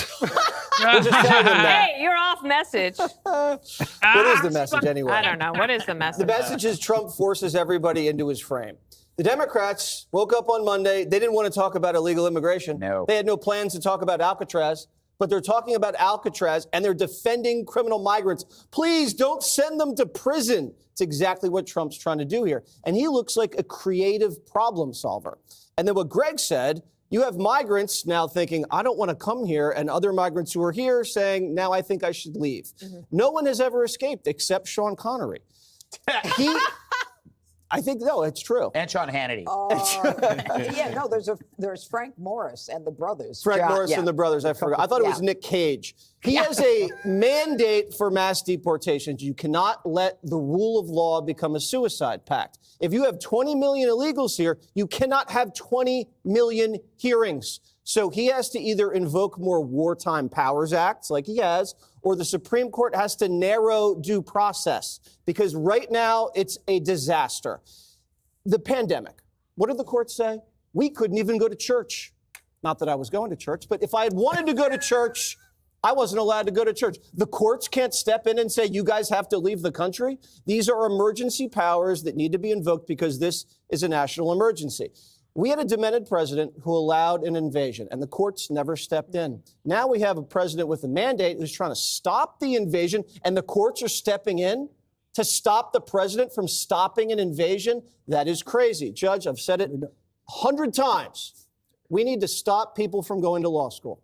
Hey, you're off message. What is the message anyway? I don't know. What is the message? The message is Trump forces everybody into his frame. The Democrats woke up on Monday. They didn't want to talk about illegal immigration. No. They had no plans to talk about Alcatraz, but they're talking about Alcatraz and they're defending criminal migrants. Please don't send them to prison. It's exactly what Trump's trying to do here. And he looks like a creative problem solver. And then what Greg said, you have migrants now thinking, I don't want to come here, and other migrants who are here saying, now I think I should leave. Mm-hmm. No one has ever escaped except Sean Connery. I think, no, it's true. And Sean Hannity. Yeah, no, there's Frank Morris and the brothers. Frank Morris and the brothers, I forgot. I thought it was Nick Cage. He has a mandate for mass deportations. You cannot let the rule of law become a suicide pact. If you have 20 million illegals here, you cannot have 20 million hearings. So he has to either invoke more wartime powers acts like he has, or the Supreme Court has to narrow due process, because right now it's a disaster. The pandemic. What did the courts say? we couldn't even go to church. Not that I was going to church, but if I had wanted to go to church, I wasn't allowed to go to church. The courts can't step in and say, you guys have to leave the country. These are emergency powers that need to be invoked because this is a national emergency. We had a demented president who allowed an invasion, and the courts never stepped in. Now we have a president with a mandate who's trying to stop the invasion, and the courts are stepping in to stop the president from stopping an invasion. That is crazy. Judge, I've said it 100 times. We need to stop people from going to law school.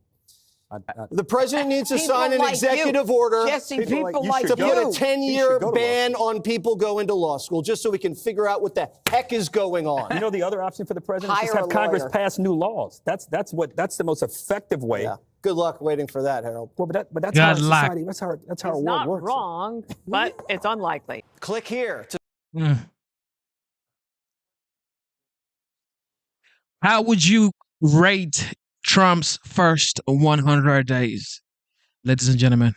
The president needs to sign an executive order to put a 10-year ban on people going to law school, just so we can figure out what the heck is going on. You know, the other option for the president is just have Congress pass new laws. That's the most effective way. Yeah. Good luck waiting for that, Harold. Well, but that's how society, that's how our It's world not works. wrong, but it's unlikely. Click here. How would you rate Trump's first 100 days? Ladies and gentlemen,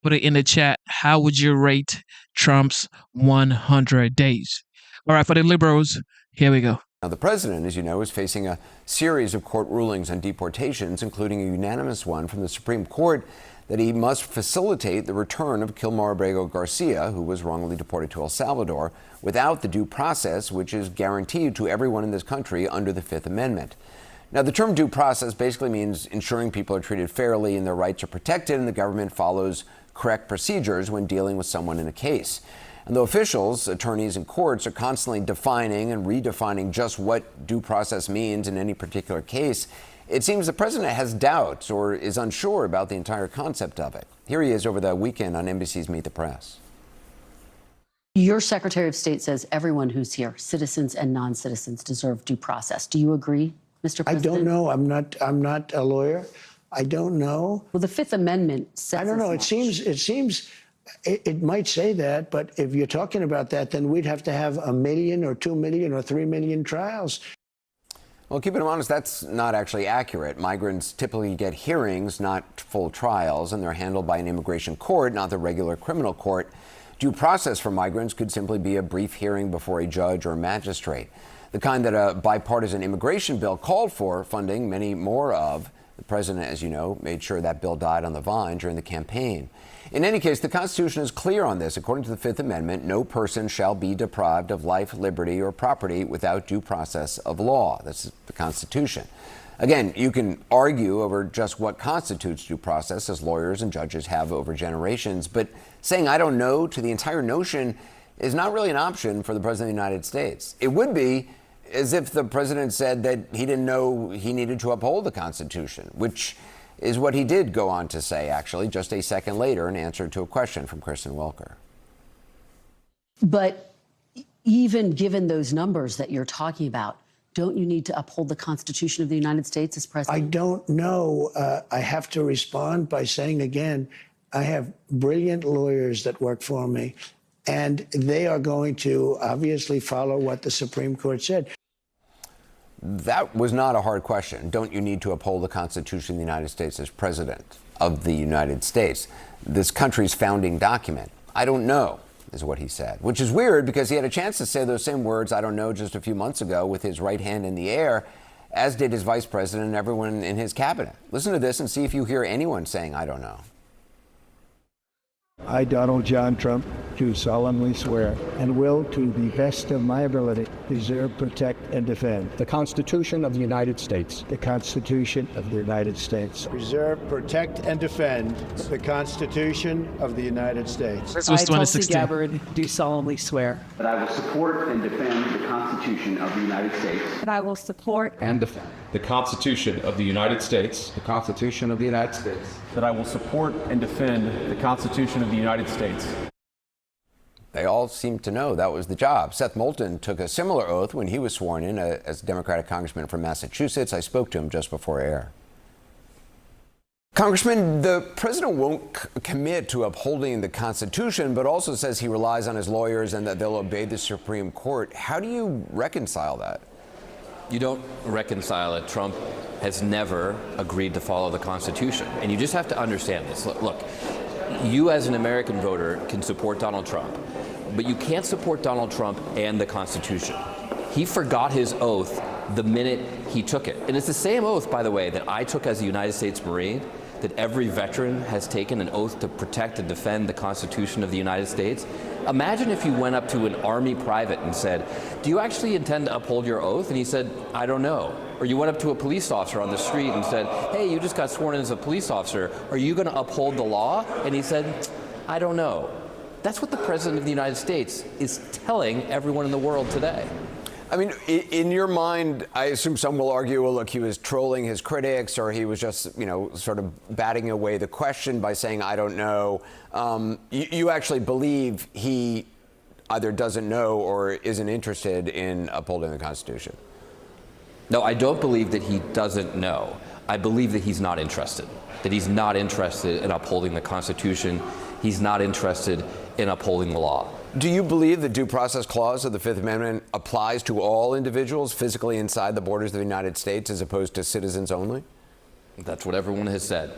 put it in the chat. How would you rate Trump's 100 days? All right, for the liberals, here we go. Now, the president, as you know, is facing a series of court rulings on deportations, including a unanimous one from the Supreme Court that he must facilitate the return of Kilmar Abrego Garcia, who was wrongly deported to El Salvador, without the due process which is guaranteed to everyone in this country under the Fifth Amendment. Now, the term due process basically means ensuring people are treated fairly and their rights are protected and the government follows correct procedures when dealing with someone in a case. And though officials, attorneys, and courts are constantly defining and redefining just what due process means in any particular case, it seems the president has doubts or is unsure about the entire concept of it. Here he is over the weekend on NBC's Meet the Press. Your Secretary of State says everyone who's here, citizens and non-citizens, deserve due process. Do you agree, Mr. President? I don't know. I'm not a lawyer. I don't know. Well, the Fifth Amendment says. I don't know. It seems it might say that, but if you're talking about that, then we'd have to have 1 million or 2 million or 3 million trials. Well, keeping them honest, that's not actually accurate. Migrants typically get hearings, not full trials, and they're handled by an immigration court, not the regular criminal court. Due process for migrants could simply be a brief hearing before a judge or magistrate, the kind that a bipartisan immigration bill called for funding many more of. The president, as you know, made sure that bill died on the vine during the campaign. In any case, the Constitution is clear on this. According to the Fifth Amendment, no person shall be deprived of life, liberty, or property without due process of law. That's the Constitution. Again, you can argue over just what constitutes due process, as lawyers and judges have over generations, but saying I don't know to the entire notion is not really an option for the President of the United States. It would be as if the president said that he didn't know he needed to uphold the Constitution, which is what he did go on to say, actually, just a second later in answer to a question from Kristen Welker. But even given those numbers that you're talking about, don't you need to uphold the Constitution of the United States as president? I don't know. I have to respond by saying again, I have brilliant lawyers that work for me, and they are going to obviously follow what the Supreme Court said. That was not a hard question. Don't you need to uphold the Constitution of the United States as president of the United States? This country's founding document. I don't know, is what he said, which is weird because he had a chance to say those same words, I don't know, just a few months ago with his right hand in the air, as did his vice president and everyone in his cabinet. Listen to this and see if you hear anyone saying, I don't know. I, Donald John Trump, do solemnly swear and will, to the best of my ability, preserve, protect, and defend the Constitution of the United States. The Constitution of the United States. Preserve, protect, and defend the Constitution of the United States. I, Tulsi Gabbard, do solemnly swear that I will support and defend the Constitution of the United States. that I will support And defend the Constitution of the United States. the Constitution of the United States. That I will support and defend the Constitution of the United States. They all seem to know that was the job. Seth Moulton took a similar oath when he was sworn in as Democratic congressman from Massachusetts. I spoke to him just before air. Congressman, the president won't commit to upholding the Constitution, but also says he relies on his lawyers and that they'll obey the Supreme Court. How do you reconcile that? You don't reconcile it. Trump has never agreed to follow the Constitution. And you just have to understand this. Look, you as an American voter can support Donald Trump, but you can't support Donald Trump and the Constitution. He forgot his oath the minute he took it. And it's the same oath, by the way, that I took as a United States Marine, that every veteran has taken, an oath to protect and defend the Constitution of the United States. Imagine if you went up to an Army private and said, do you actually intend to uphold your oath? And he said, I don't know. Or you went up to a police officer on the street and said, hey, you just got sworn in as a police officer. Are you going to uphold the law? And he said, I don't know. That's what the President of the United States is telling everyone in the world today. I mean, in your mind, I assume some will argue, well, look, he was trolling his critics, or he was just, sort of batting away the question by saying, I don't know. You actually believe he either doesn't know or isn't interested in upholding the Constitution? No, I don't believe that he doesn't know. I believe that he's not interested, that he's not interested in upholding the Constitution. He's not interested in upholding the law. Do you believe the due process clause of the Fifth Amendment applies to all individuals physically inside the borders of the United States as opposed to citizens only? That's what everyone has said,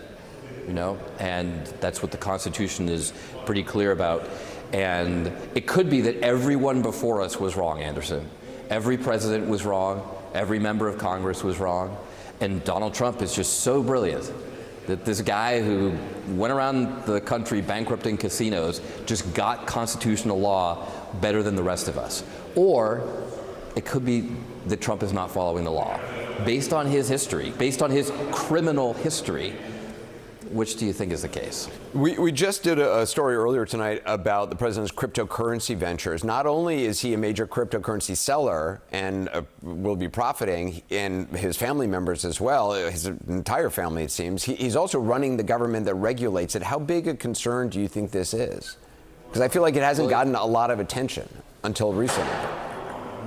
and that's what the Constitution is pretty clear about. And it could be that everyone before us was wrong, Anderson. Every president was wrong. Every member of Congress was wrong. And Donald Trump is just so brilliant that this guy who went around the country bankrupting casinos just got constitutional law better than the rest of us. Or it could be that Trump is not following the law. Based on his history, based on his criminal history, which do you think is the case? We just did a story earlier tonight about the president's cryptocurrency ventures. Not only is he a major cryptocurrency seller and will be profiting, and his family members as well, his entire family it seems, he's also running the government that regulates it. How big a concern do you think this is? Because I feel like it hasn't gotten a lot of attention until recently.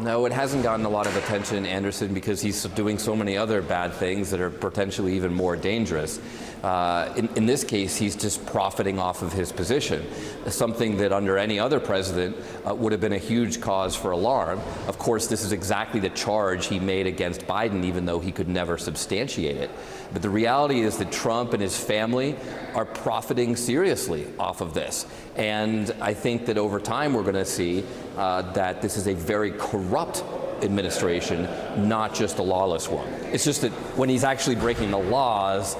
No, it hasn't gotten a lot of attention, Anderson, because he's doing so many other bad things that are potentially even more dangerous. In this case, he's just profiting off of his position, something that under any other president would have been a huge cause for alarm. Of course, this is exactly the charge he made against Biden, even though he could never substantiate it. But the reality is that Trump and his family are profiting seriously off of this. And I think that over time we're going to see that this is a very corrupt administration, not just a lawless one. It's just that when he's actually breaking the laws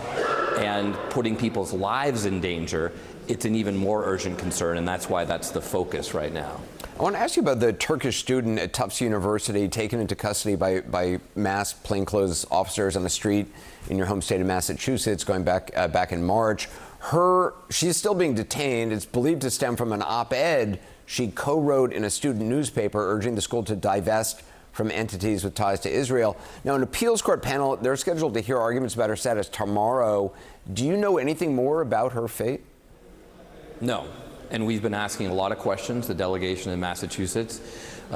and putting people's lives in danger, it's an even more urgent concern, and that's why that's the focus right now. I want to ask you about the Turkish student at Tufts University taken into custody by mass plainclothes officers on the street in your home state of Massachusetts going back in March. She's still being detained. It's believed to stem from an op-ed she co-wrote in a student newspaper urging the school to divest from entities with ties to Israel. Now, an appeals court panel, they're scheduled to hear arguments about her status tomorrow. Do you know anything more about her fate? No. And we've been asking a lot of questions, the delegation in Massachusetts.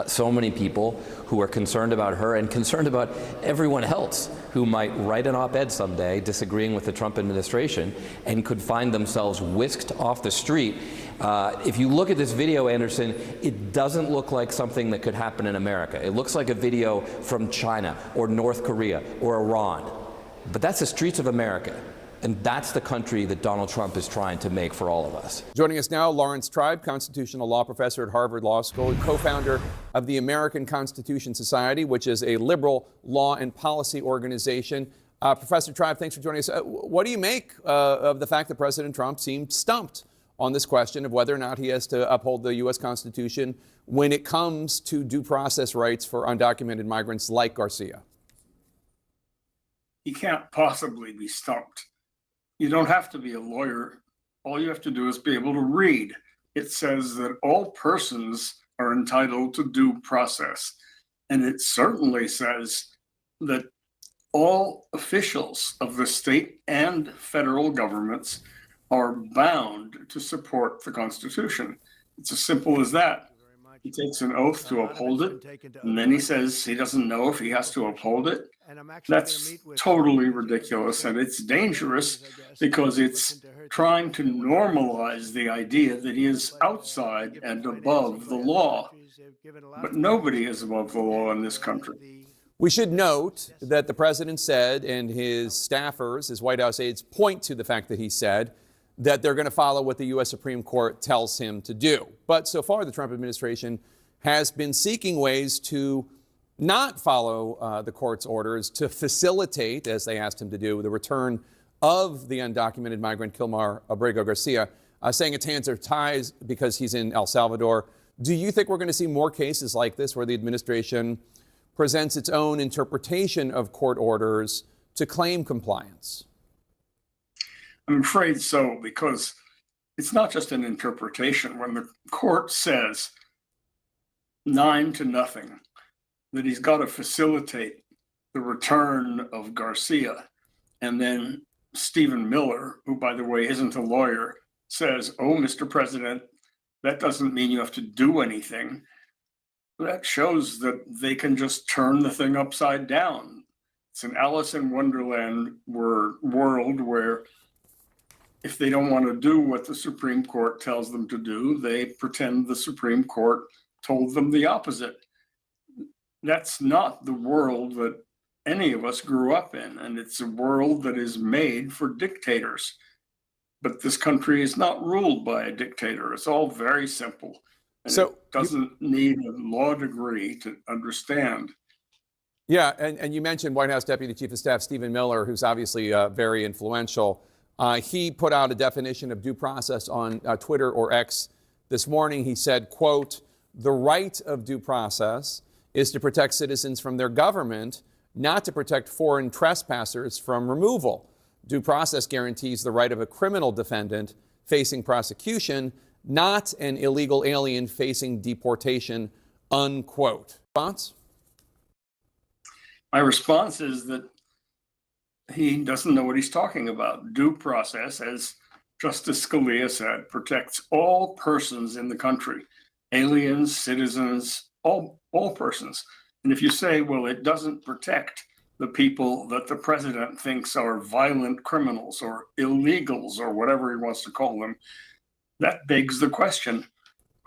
So many people who are concerned about her and concerned about everyone else who might write an op-ed someday disagreeing with the Trump administration and could find themselves whisked off the street. If you look at this video, Anderson, it doesn't look like something that could happen in America. It looks like a video from China or North Korea or Iran. But that's the streets of America. And that's the country that Donald Trump is trying to make for all of us. Joining us now, Lawrence Tribe, constitutional law professor at Harvard Law School and co-founder of the American Constitution Society, which is a liberal law and policy organization. Professor Tribe, thanks for joining us. What do you make of the fact that President Trump seemed stumped on this question of whether or not he has to uphold the U.S. Constitution when it comes to due process rights for undocumented migrants like Garcia? He can't possibly be stumped. You don't have to be a lawyer. All you have to do is be able to read. It says that all persons are entitled to due process. And it certainly says that all officials of the state and federal governments are bound to support the Constitution. It's as simple as that. He takes an oath to uphold it, and then he says he doesn't know if he has to uphold it. That's totally ridiculous, and it's dangerous because it's trying to normalize the idea that he is outside and above the law. But nobody is above the law in this country. We should note that the president said, and his staffers, his White House aides, point to the fact that he said that they're going to follow what the U.S. Supreme Court tells him to do. But so far, the Trump administration has been seeking ways to not follow the court's orders to facilitate, as they asked him to do, the return of the undocumented migrant Kilmar Abrego Garcia, saying its hands are tied because he's in El Salvador. Do you think we're going to see more cases like this where the administration presents its own interpretation of court orders to claim compliance? I'm afraid so, because it's not just an interpretation. When the court says 9-0 that he's got to facilitate the return of Garcia, and then Stephen Miller, who, by the way, isn't a lawyer, says, "Oh, Mr. President, that doesn't mean you have to do anything." That shows that they can just turn the thing upside down. It's an Alice in Wonderland world where if they don't want to do what the Supreme Court tells them to do, they pretend the Supreme Court told them the opposite. That's not the world that any of us grew up in, and it's a world that is made for dictators. But this country is not ruled by a dictator. It's all very simple. And So it doesn't need a law degree to understand. Yeah, and you mentioned White House Deputy Chief of Staff Stephen Miller, who's obviously very influential. He put out a definition of due process on Twitter or X this morning. He said, quote, "The right of due process is to protect citizens from their government, not to protect foreign trespassers from removal. Due process guarantees the right of a criminal defendant facing prosecution, not an illegal alien facing deportation," unquote. Response? My response is that he doesn't know what he's talking about. Due process, as Justice Scalia said, protects all persons in the country, aliens, citizens, all persons. And if you say, well, it doesn't protect the people that the president thinks are violent criminals or illegals or whatever he wants to call them, that begs the question,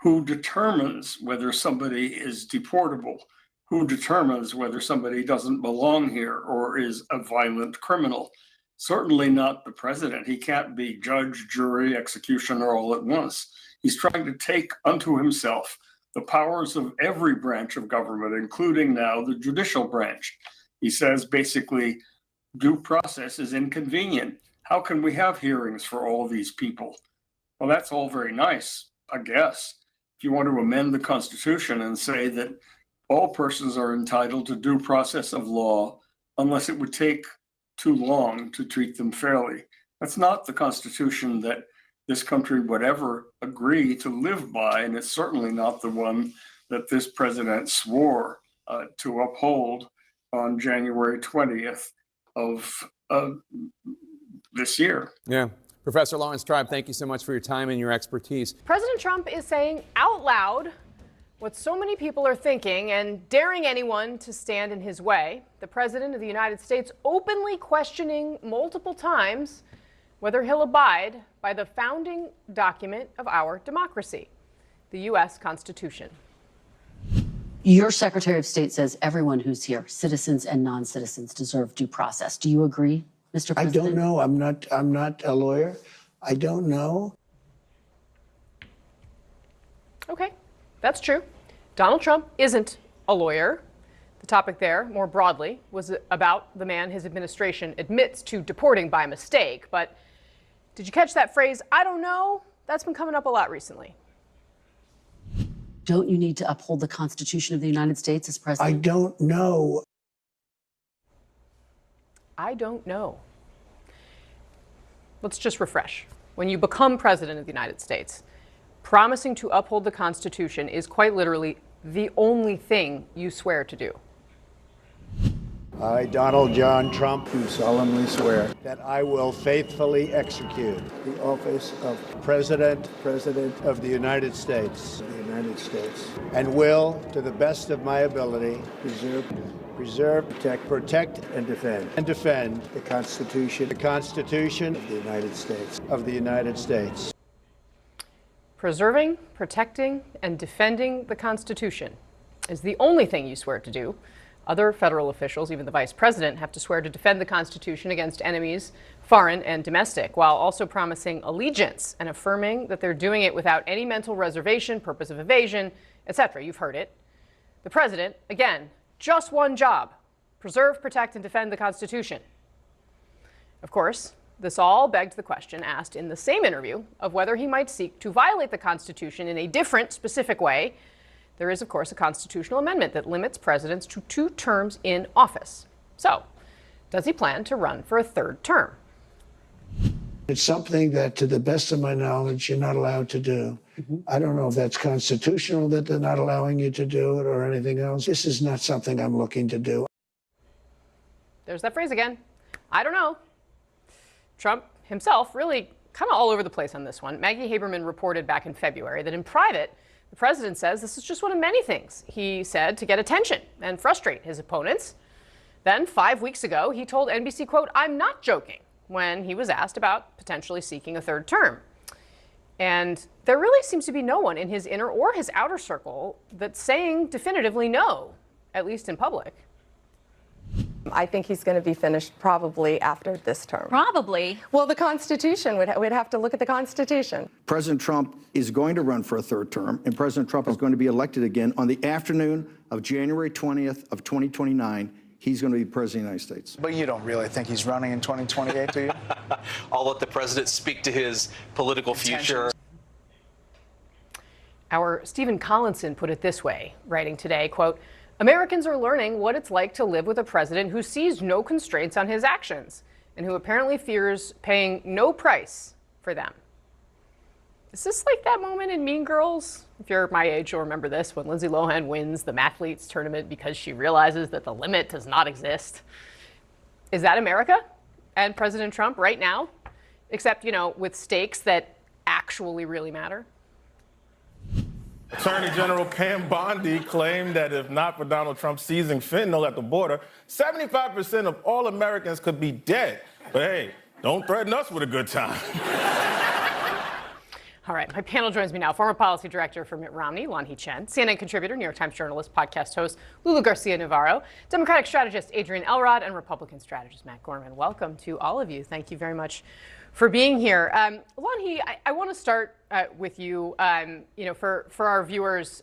who determines whether somebody is deportable? Who determines whether somebody doesn't belong here or is a violent criminal? Certainly not the president. He can't be judge, jury, executioner all at once. He's trying to take unto himself the powers of every branch of government, including now the judicial branch. He says basically due process is inconvenient. How can we have hearings for all these people? Well, that's all very nice, I guess. If you want to amend the Constitution and say that all persons are entitled to due process of law unless it would take too long to treat them fairly. That's not the Constitution that this country would ever agree to live by, and it's certainly not the one that this president swore to uphold on January 20th of this year. Yeah. Professor Lawrence Tribe, thank you so much for your time and your expertise. President Trump is saying out loud what so many people are thinking and daring anyone to stand in his way. The President of the United States openly questioning multiple times whether he'll abide by the founding document of our democracy, the U.S. Constitution. Your Secretary of State says everyone who's here, citizens and non-citizens, deserve due process. Do you agree, Mr. President? I don't know. I'm not a lawyer. I don't know. Okay, that's true. Donald Trump isn't a lawyer. The topic there, more broadly, was about the man his administration admits to deporting by mistake. But did you catch that phrase, "I don't know"? That's been coming up a lot recently. Don't you need to uphold the Constitution of the United States as president? I don't know. I don't know. Let's just refresh. When you become president of the United States, promising to uphold the Constitution is quite literally the only thing you swear to do. I, Donald John Trump, do solemnly swear that I will faithfully execute the office of President of the United States, and will, to the best of my ability, preserve, protect, and defend the Constitution of the United States. Preserving, protecting, and defending the Constitution is the only thing you swear to do. Other federal officials, even the vice president, have to swear to defend the Constitution against enemies, foreign and domestic, while also promising allegiance and affirming that they're doing it without any mental reservation, purpose of evasion, etc. You've heard it. The president, again, just one job: preserve, protect, and defend the Constitution. Of course, this all begged the question asked in the same interview of whether he might seek to violate the Constitution in a different, specific way. There is, of course, a constitutional amendment that limits presidents to 2 terms in office. So, does he plan to run for a 3rd term? It's something that, to the best of my knowledge, you're not allowed to do. I don't know if that's constitutional that they're not allowing you to do it or anything else. This is not something I'm looking to do. There's that phrase again. I don't know. Trump himself really kind of all over the place on this one. Maggie Haberman reported back in February that in private, the president says this is just one of many things he said to get attention and frustrate his opponents. Then 5 weeks ago, he told NBC, quote, "I'm not joking," when he was asked about potentially seeking a 3rd term. And there really seems to be no one in his inner or his outer circle that's saying definitively no, at least in public. I think he's going to be finished probably after this term. Probably. Well, the Constitution, we'd have to look at the Constitution. President Trump is going to run for a 3rd term, and President Trump is going to be elected again on the afternoon of January 20th of 2029. He's going to be president of the United States. But you don't really think he's running in 2028, do you? I'll let the president speak to his political future. Our Stephen Collinson put it this way, writing today, quote, "Americans are learning what it's like to live with a president who sees no constraints on his actions and who apparently fears paying no price for them." Is this like that moment in Mean Girls? If you're my age, you'll remember this, when Lindsay Lohan wins the Mathletes tournament because she realizes that the limit does not exist. Is that America and President Trump right now? Except, with stakes that actually really matter? Attorney General Pam Bondi claimed that if not for Donald Trump seizing fentanyl at the border, 75% of all Americans could be dead. But hey, don't threaten us with a good time. All right, my panel joins me now. Former policy director for Mitt Romney, Lanhee Chen, CNN contributor, New York Times journalist, podcast host Lulu Garcia-Navarro, Democratic strategist Adrian Elrod, and Republican strategist Matt Gorman. Welcome to all of you. Thank you very much for being here. Lanhee, I want to start with you. For our viewers,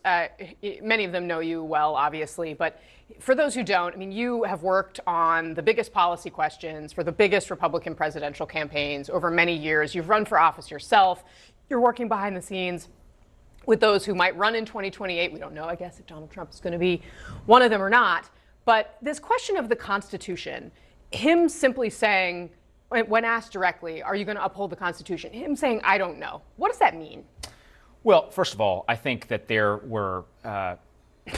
many of them know you well, obviously, but for those who don't, you have worked on the biggest policy questions for the biggest Republican presidential campaigns over many years. You've run for office yourself. You're working behind the scenes with those who might run in 2028. We don't know, I guess, if Donald Trump is going to be one of them or not. But this question of the Constitution, him simply saying, when asked directly, are you going to uphold the Constitution? Him saying, I don't know. What does that mean? Well, first of all, I think that there were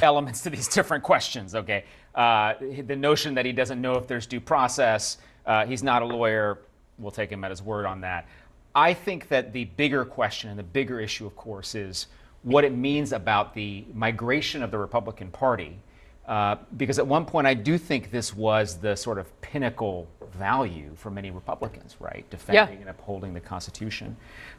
elements to these different questions, okay? The notion that he doesn't know if there's due process, he's not a lawyer, we'll take him at his word on that. I think that the bigger question and the bigger issue, of course, is what it means about the migration of the Republican Party. Because at one point, I do think this was the sort of pinnacle value for many Republicans, right? Defending and upholding the Constitution.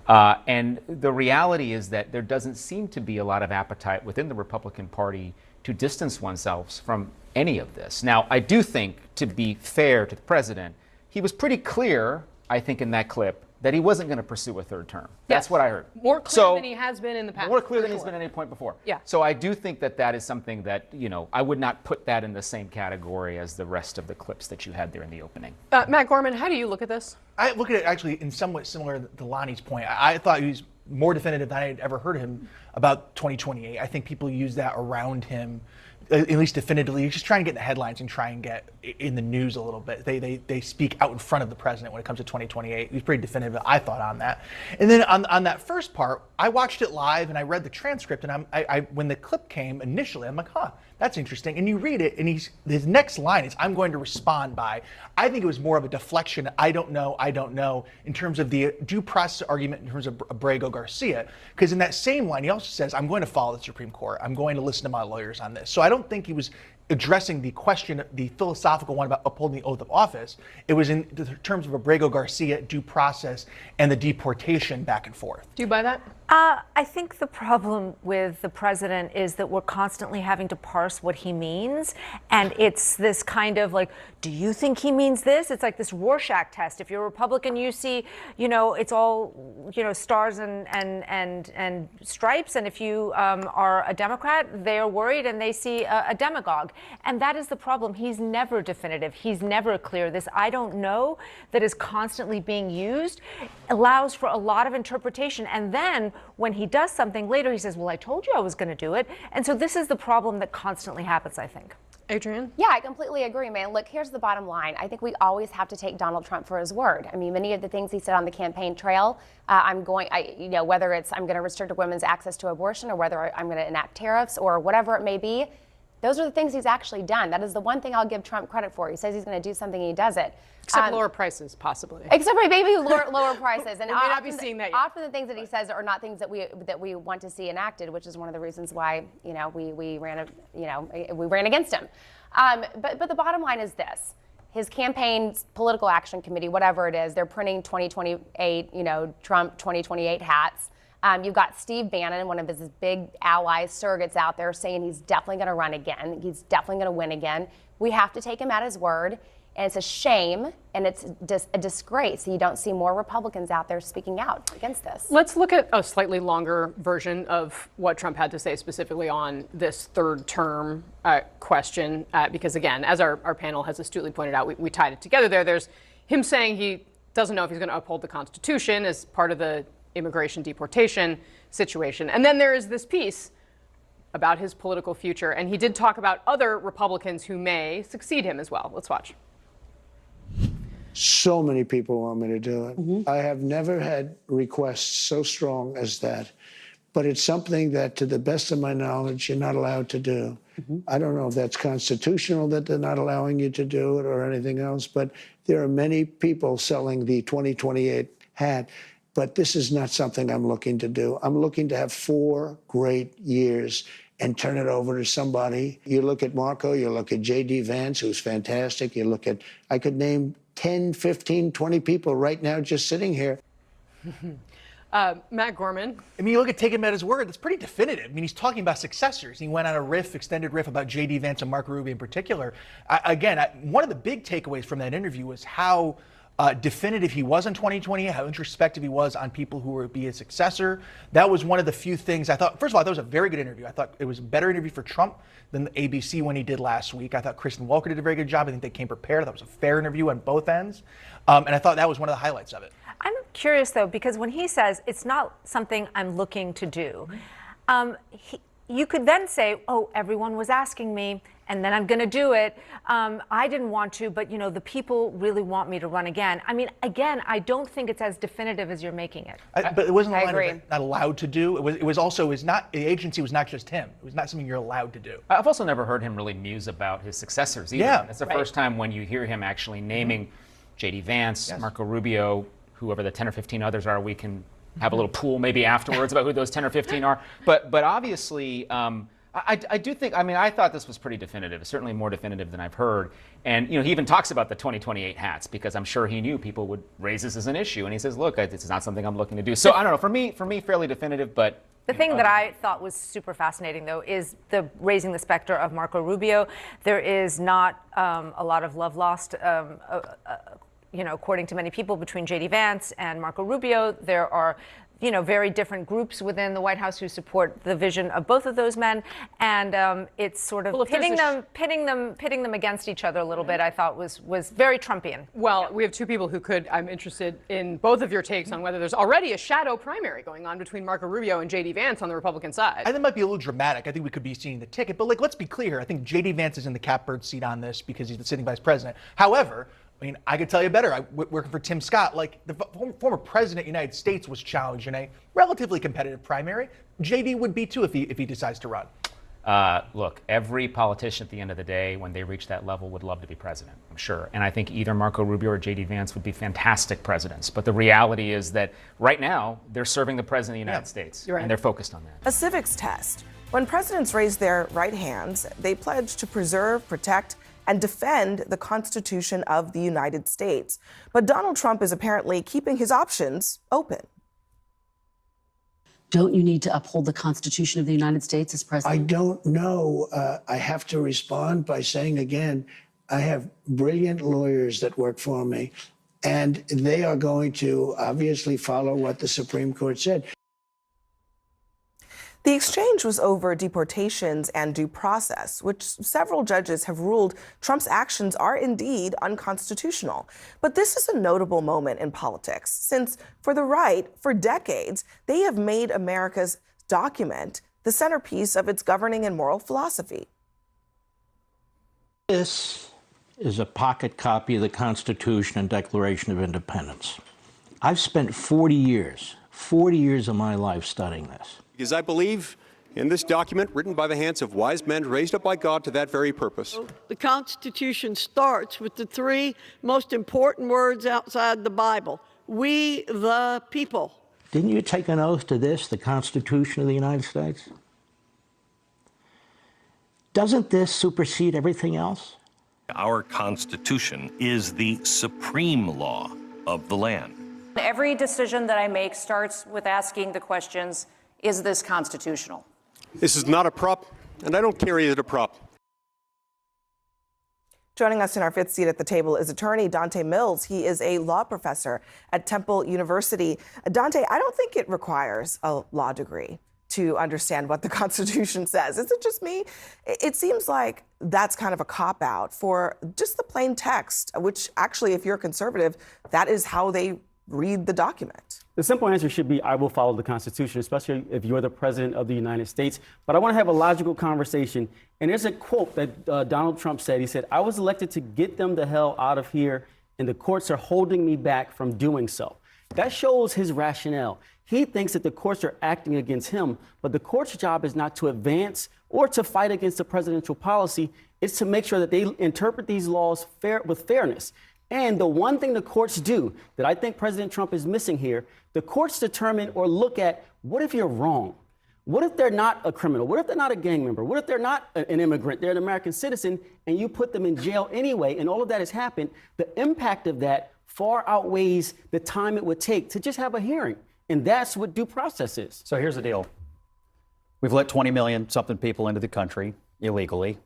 And the reality is that there doesn't seem to be a lot of appetite within the Republican Party to distance oneself from any of this. Now, I do think, to be fair to the president, he was pretty clear, I think, in that clip, that he wasn't going to pursue a 3rd term. That's what I heard. More clear than he has been in the past. More clear than he's been at any point before. Yeah. So I do think that that is something that, I would not put that in the same category as the rest of the clips that you had there in the opening. Matt Gorman, how do you look at this? I look at it actually in somewhat similar to Lonnie's point. I thought he was more definitive than I had ever heard him about 2028. I think people use that around him, at least definitively. He's just trying to get in the headlines and try and get in the news a little bit. They speak out in front of the president when it comes to 2028. He's pretty definitive, I thought, on that. And then on that first part, I watched it live and I read the transcript. And when the clip came initially, I'm like, that's interesting. And you read it, and his next line is, I'm going to respond by. I think it was more of a deflection. I don't know, in terms of the due process argument in terms of Abrego Garcia. Because in that same line, he also says, I'm going to follow the Supreme Court. I'm going to listen to my lawyers on this. So I don't think he was addressing the question, the philosophical one about upholding the oath of office. It was in terms of Abrego Garcia, due process, and the deportation back and forth. Do you buy that? I think the problem with the president is that we're constantly having to parse what he means. And it's this kind of like, do you think he means this? It's like this Rorschach test. If you're a Republican, you see, it's all, stars and stripes. And if you are a Democrat, they're worried and they see a demagogue. And that is the problem. He's never definitive. He's never clear. This I don't know that is constantly being used allows for a lot of interpretation. And then when he does something later, he says, well, I told you I was going to do it. And so this is the problem that constantly happens, I think. Adrienne? Yeah, I completely agree, man. Look, here's the bottom line. I think we always have to take Donald Trump for his word. I mean, many of the things he said on the campaign trail, whether it's I'm going to restrict women's access to abortion or whether I'm going to enact tariffs or whatever it may be, those are the things he's actually done. That is the one thing I'll give Trump credit for. He says he's going to do something and he does it. Except lower prices, possibly. Except for maybe lower prices. And we may not be seeing that yet. Often the things that he says are not things that we want to see enacted, which is one of the reasons why we ran against him. But the bottom line is this. His campaign's political action committee, whatever it is, they're printing 2028, Trump 2028 hats. You've got Steve Bannon, one of his big allies, surrogates out there saying he's definitely going to run again. He's definitely going to win again. We have to take him at his word. And it's a shame and it's just a disgrace. You don't see more Republicans out there speaking out against this. Let's look at a slightly longer version of what Trump had to say specifically on this third term question. Because again, as our panel has astutely pointed out, we tied it together there. There's him saying he doesn't know if he's going to uphold the Constitution as part of the immigration deportation situation. And then there is this piece about his political future. And he did talk about other Republicans who may succeed him as well. Let's watch. So many people want me to do it. I have never had requests so strong as that. But it's something that, to the best of my knowledge, you're not allowed to do. I don't know if that's constitutional that they're not allowing you to do it or anything else, but there are many people selling the 2028 hat. But this is not something I'm looking to do. I'm looking to have 4 great years and turn it over to somebody. You look at Marco, you look at J.D. Vance, who's fantastic. You look at, I could name 10, 15, 20 people right now just sitting here. Matt Gorman. I mean, you look at take him at his word, it's pretty definitive. I mean, he's talking about successors. He went on a extended riff about J.D. Vance and Marco Rubio in particular. One of the big takeaways from that interview was how definitive he was in 2020, how introspective he was on people who would be his successor. That was one of the few things I thought. First of all, I thought it was a very good interview. I thought it was a better interview for Trump than the ABC when he did last week. I thought Kristen Welker did a very good job. I think they came prepared. I thought it was a fair interview on both ends. And I thought that was one of the highlights of it. I'm curious, though, because when he says it's not something I'm looking to do, you could then say, oh, everyone was asking me, and then I'm going to do it. I didn't want to, but, the people really want me to run again. I mean, again, I don't think it's as definitive as you're making it. But it wasn't not allowed to do. It was also, the agency was not just him. It was not something you're allowed to do. I've also never heard him really muse about his successors either. Yeah. It's the first time when you hear him actually naming J.D. Vance, Marco Rubio, whoever the 10 or 15 others are. We can have a little pool maybe afterwards about who those 10 or 15 are. But obviously, I do think, I thought this was pretty definitive, certainly more definitive than I've heard. And, he even talks about the 2028 hats because I'm sure he knew people would raise this as an issue. And he says, look, it's not something I'm looking to do. So I don't know, for me, fairly definitive, but. The thing that I thought was super fascinating, though, is the raising the specter of Marco Rubio. There is not a lot of love lost, according to many people, between J.D. Vance and Marco Rubio. There are very different groups within the White House who support the vision of both of those men, and it's sort of pitting them against each other a little bit. I thought was very Trumpian. Well, we have two people who I'm interested in both of your takes on whether there's already a shadow primary going on between Marco Rubio and J.D. Vance on the Republican side. I think it might be a little dramatic. I think we could be seeing the ticket, but let's be clear. I think J.D. Vance is in the catbird seat on this because he's the sitting vice president. However, I could tell you better. Working for Tim Scott, the former president of the United States was challenged in a relatively competitive primary. JD would be too if he decides to run. Look, every politician at the end of the day, when they reach that level, would love to be president, I'm sure. And I think either Marco Rubio or J.D. Vance would be fantastic presidents. But the reality is that right now, they're serving the president of the United States. You're right. And they're focused on that. A civics test. When presidents raise their right hands, they pledge to preserve, protect, and defend the Constitution of the United States. But Donald Trump is apparently keeping his options open. Don't you need to uphold the Constitution of the United States as I president? don't know. I have to respond by saying again, I have brilliant lawyers that work for me, and they are going to obviously follow what the Supreme Court said. The exchange was over deportations and due process, which several judges have ruled Trump's actions are indeed unconstitutional. But this is a notable moment in politics, since for the right, for decades, they have made America's document the centerpiece of its governing and moral philosophy. This is a pocket copy of the Constitution and Declaration of Independence. I've spent 40 years of my life studying this. Because I believe in this document written by the hands of wise men raised up by God to that very purpose. The Constitution starts with the three most important words outside the Bible: we the people. Didn't you take an oath to this, the Constitution of the United States? Doesn't this supersede everything else? Our Constitution is the supreme law of the land. Every decision that I make starts with asking the questions, is this constitutional? This is not a prop, and I don't carry it a prop. Joining us in our fifth seat at the table is attorney Dante Mills. He is a law professor at Temple University. Dante, I don't think it requires a law degree to understand what the Constitution says. Is it just me? It seems like that's kind of a cop-out for just the plain text, which actually, if you're a conservative, that is how they read the document. The simple answer should be, I will follow the Constitution, especially if you're the president of the United States. But I want to have a logical conversation. And there's a quote that Donald Trump said. He said, I was elected to get them the hell out of here, and the courts are holding me back from doing so. That shows his rationale. He thinks that the courts are acting against him, but the court's job is not to advance or to fight against the presidential policy. It's to make sure that they interpret these laws with fairness. And the one thing the courts do that I think President Trump is missing here, the courts determine or look at, what if you're wrong? What if they're not a criminal? What if they're not a gang member? What if they're not an immigrant? They're an American citizen, and you put them in jail anyway, and all of that has happened. The impact of that far outweighs the time it would take to just have a hearing. And that's what due process is. So here's the deal. We've let 20 million something people into the country illegally.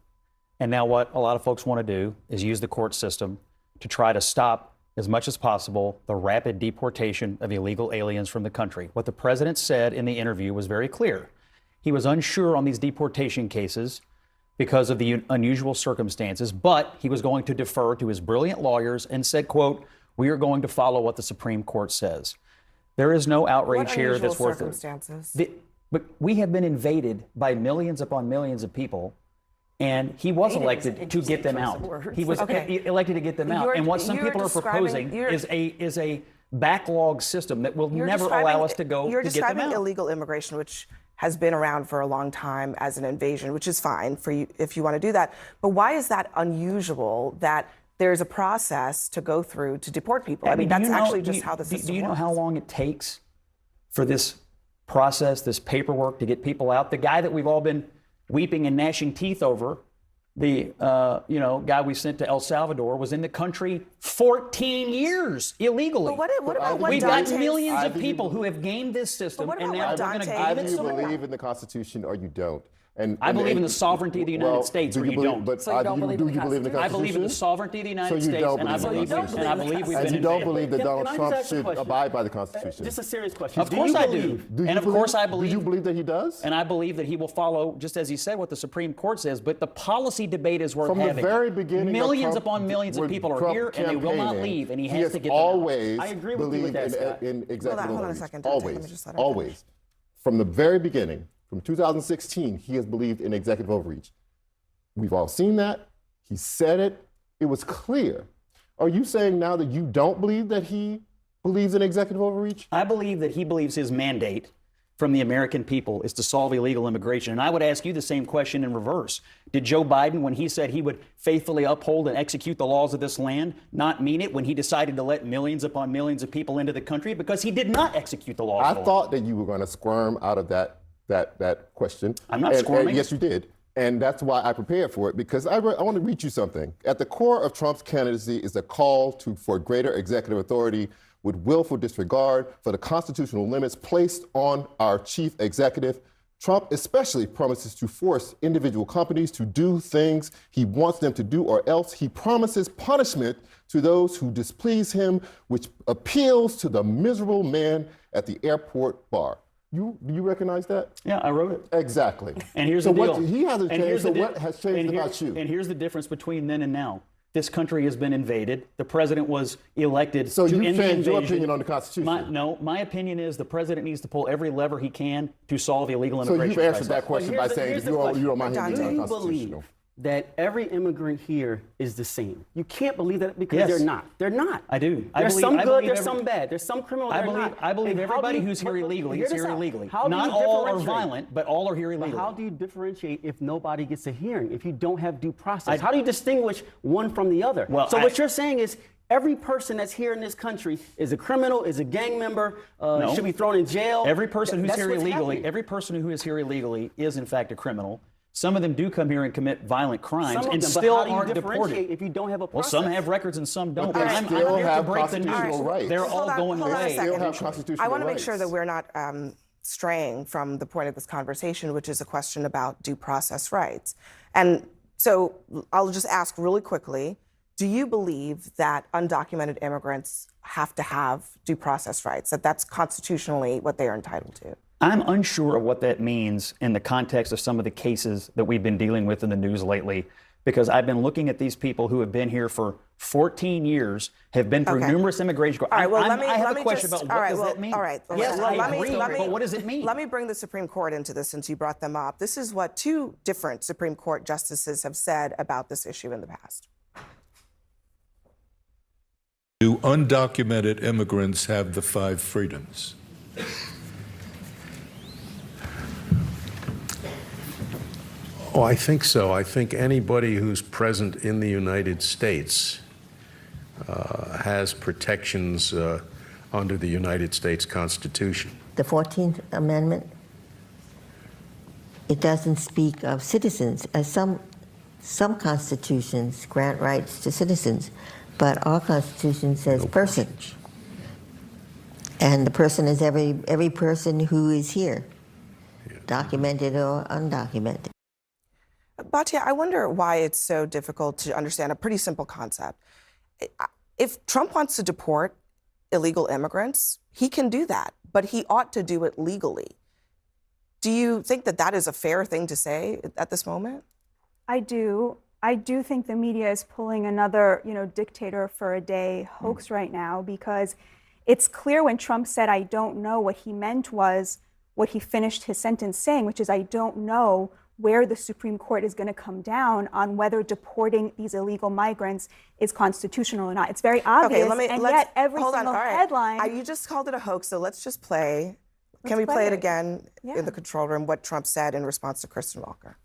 And now what a lot of folks want to do is use the court system to try to stop as much as possible the rapid deportation of illegal aliens from the country. What the president said in the interview was very clear. He was unsure on these deportation cases because of the unusual circumstances, but he was going to defer to his brilliant lawyers and said, quote, we are going to follow what the Supreme Court says. There is no outrage here that's worth it. But we have been invaded by millions upon millions of people. And he was elected to get them out. He was elected to get them out. And what some people are proposing is a backlog system that will never allow us to go to get them out. You're describing illegal immigration, which has been around for a long time, as an invasion, which is fine for you if you want to do that. But why is that unusual that there's a process to go through to deport people? I mean, that's actually just how the system works. Do you know how long it takes for this process, this paperwork to get people out? The guy that we've all been weeping and gnashing teeth over, the guy we sent to El Salvador, was in the country 14 years illegally. But what about what We've Dante's... got millions of people who have gamed this system, and now we're going to give it Either you believe in the Constitution or you don't. I believe in the sovereignty of the United States, or you don't. But So you don't do you believe in the Constitution? I believe in the sovereignty of the United States, and I believe we've been And you don't invaded. believe that Donald Can I just Trump ask a should question? abide by the Constitution? Just a serious question. Of course I do. And of course I believe. Do you believe that he does? And I believe that he will follow, just as he said, what the Supreme Court says. But the policy debate is worth having. From the very beginning, millions upon millions of people are here, and they will not leave, and he has to get them out. I agree with you with that, Scott. In executive Hold on a second, Dante. Let me just let her Always. From the very beginning, from 2016, he has believed in executive overreach. We've all seen that. He said it. It was clear. Are you saying now that you don't believe that he believes in executive overreach? I believe that he believes his mandate from the American people is to solve illegal immigration. And I would ask you the same question in reverse. Did Joe Biden, when he said he would faithfully uphold and execute the laws of this land, not mean it when he decided to let millions upon millions of people into the country? Because he did not execute the laws. I thought that you were going to squirm out of that question. I'm not squirming. Yes, you did. And that's why I prepared for it, because I want to read you something. At the core of Trump's candidacy is a call for greater executive authority with willful disregard for the constitutional limits placed on our chief executive. Trump especially promises to force individual companies to do things he wants them to do, or else he promises punishment to those who displease him, which appeals to the miserable man at the airport bar. Do you recognize that? Yeah, I wrote it. Exactly. And here's so the deal. what he hasn't And changed, here's so the what has changed about you? And here's the difference between then and now. This country has been invaded. The president was elected So to you end the changed your invasion. opinion on the Constitution? My opinion is the president needs to pull every lever he can to solve illegal So immigration. you've answered that question by saying Here's that the you don't mind him question. being Do you unconstitutional. believe that every immigrant here is the same? You can't believe that because Yes. they're not. They're not. I do. There's I some good, believe there's every- some bad. There's some criminal, I they're believe, not. I believe And how everybody do you- who's here but- illegally hear is this here out. illegally. How do Not you all are differentiate? violent, but all are here But illegally. how do you differentiate if nobody gets a hearing, if you don't have due process? I- How do you distinguish one from the other? Well, So what you're saying is every person that's here in this country is a criminal, is a gang member, No. should be thrown in jail. Every person who's That's here what's illegally, happening. every person who is here illegally is in fact a criminal. Some of them do come here and commit violent crimes Some of and them, but still how do you aren't differentiate deported. if you don't have a Well, process? some have records and some don't. But they I'm still here to have break the news. constitutional rights. They're all going hold on a away. Still second. have constitutional I want to make rights. sure that we're not straying from the point of this conversation, which is a question about due process rights. And so I'll just ask really quickly, do you believe that undocumented immigrants have to have due process rights, that that's constitutionally what they are entitled to? I'm unsure of what that means in the context of some of the cases that we've been dealing with in the news lately, because I've been looking at these people who have been here for 14 years, have been through numerous immigration. All right, well, I have a question about what does that mean? All right. Yes, let I me- agree, let me- but what does it mean? Let me bring the Supreme Court into this since you brought them up. This is what two different Supreme Court justices have said about this issue in the past. Do undocumented immigrants have the 5 freedoms? Oh, I think so. I think anybody who's present in the United States has protections under the United States Constitution. The 14th Amendment, it doesn't speak of citizens, as some constitutions grant rights to citizens, but our Constitution says person. And the person is every person who is here, documented or undocumented. Batya, I wonder why it's so difficult to understand a pretty simple concept. If Trump wants to deport illegal immigrants, he can do that, but he ought to do it legally. Do you think that that is a fair thing to say at this moment? I do. I do think the media is pulling another, dictator for a day hoax right now, because it's clear when Trump said, I don't know, what he meant was what he finished his sentence saying, which is, I don't know where the Supreme Court is going to come down on whether deporting these illegal migrants is constitutional or not. It's very obvious, yet every single headline... You just called it a hoax, so let's just play. Can Let's we play play it it. again Yeah. in the control room, what Trump said in response to Kristen Walker?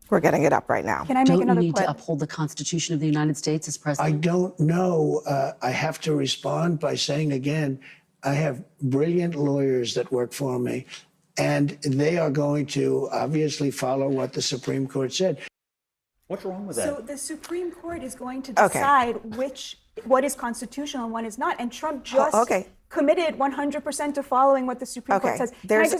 We're getting it up right now. Can I make Don't you another need clip? to uphold the Constitution of the United States as president? I don't know. I have to respond by saying again, I have brilliant lawyers that work for me, and they are going to obviously follow what the Supreme Court said. What's wrong with So the Supreme Court is going to decide what is constitutional and what is not. And Trump just committed 100% to following what the Supreme Court says.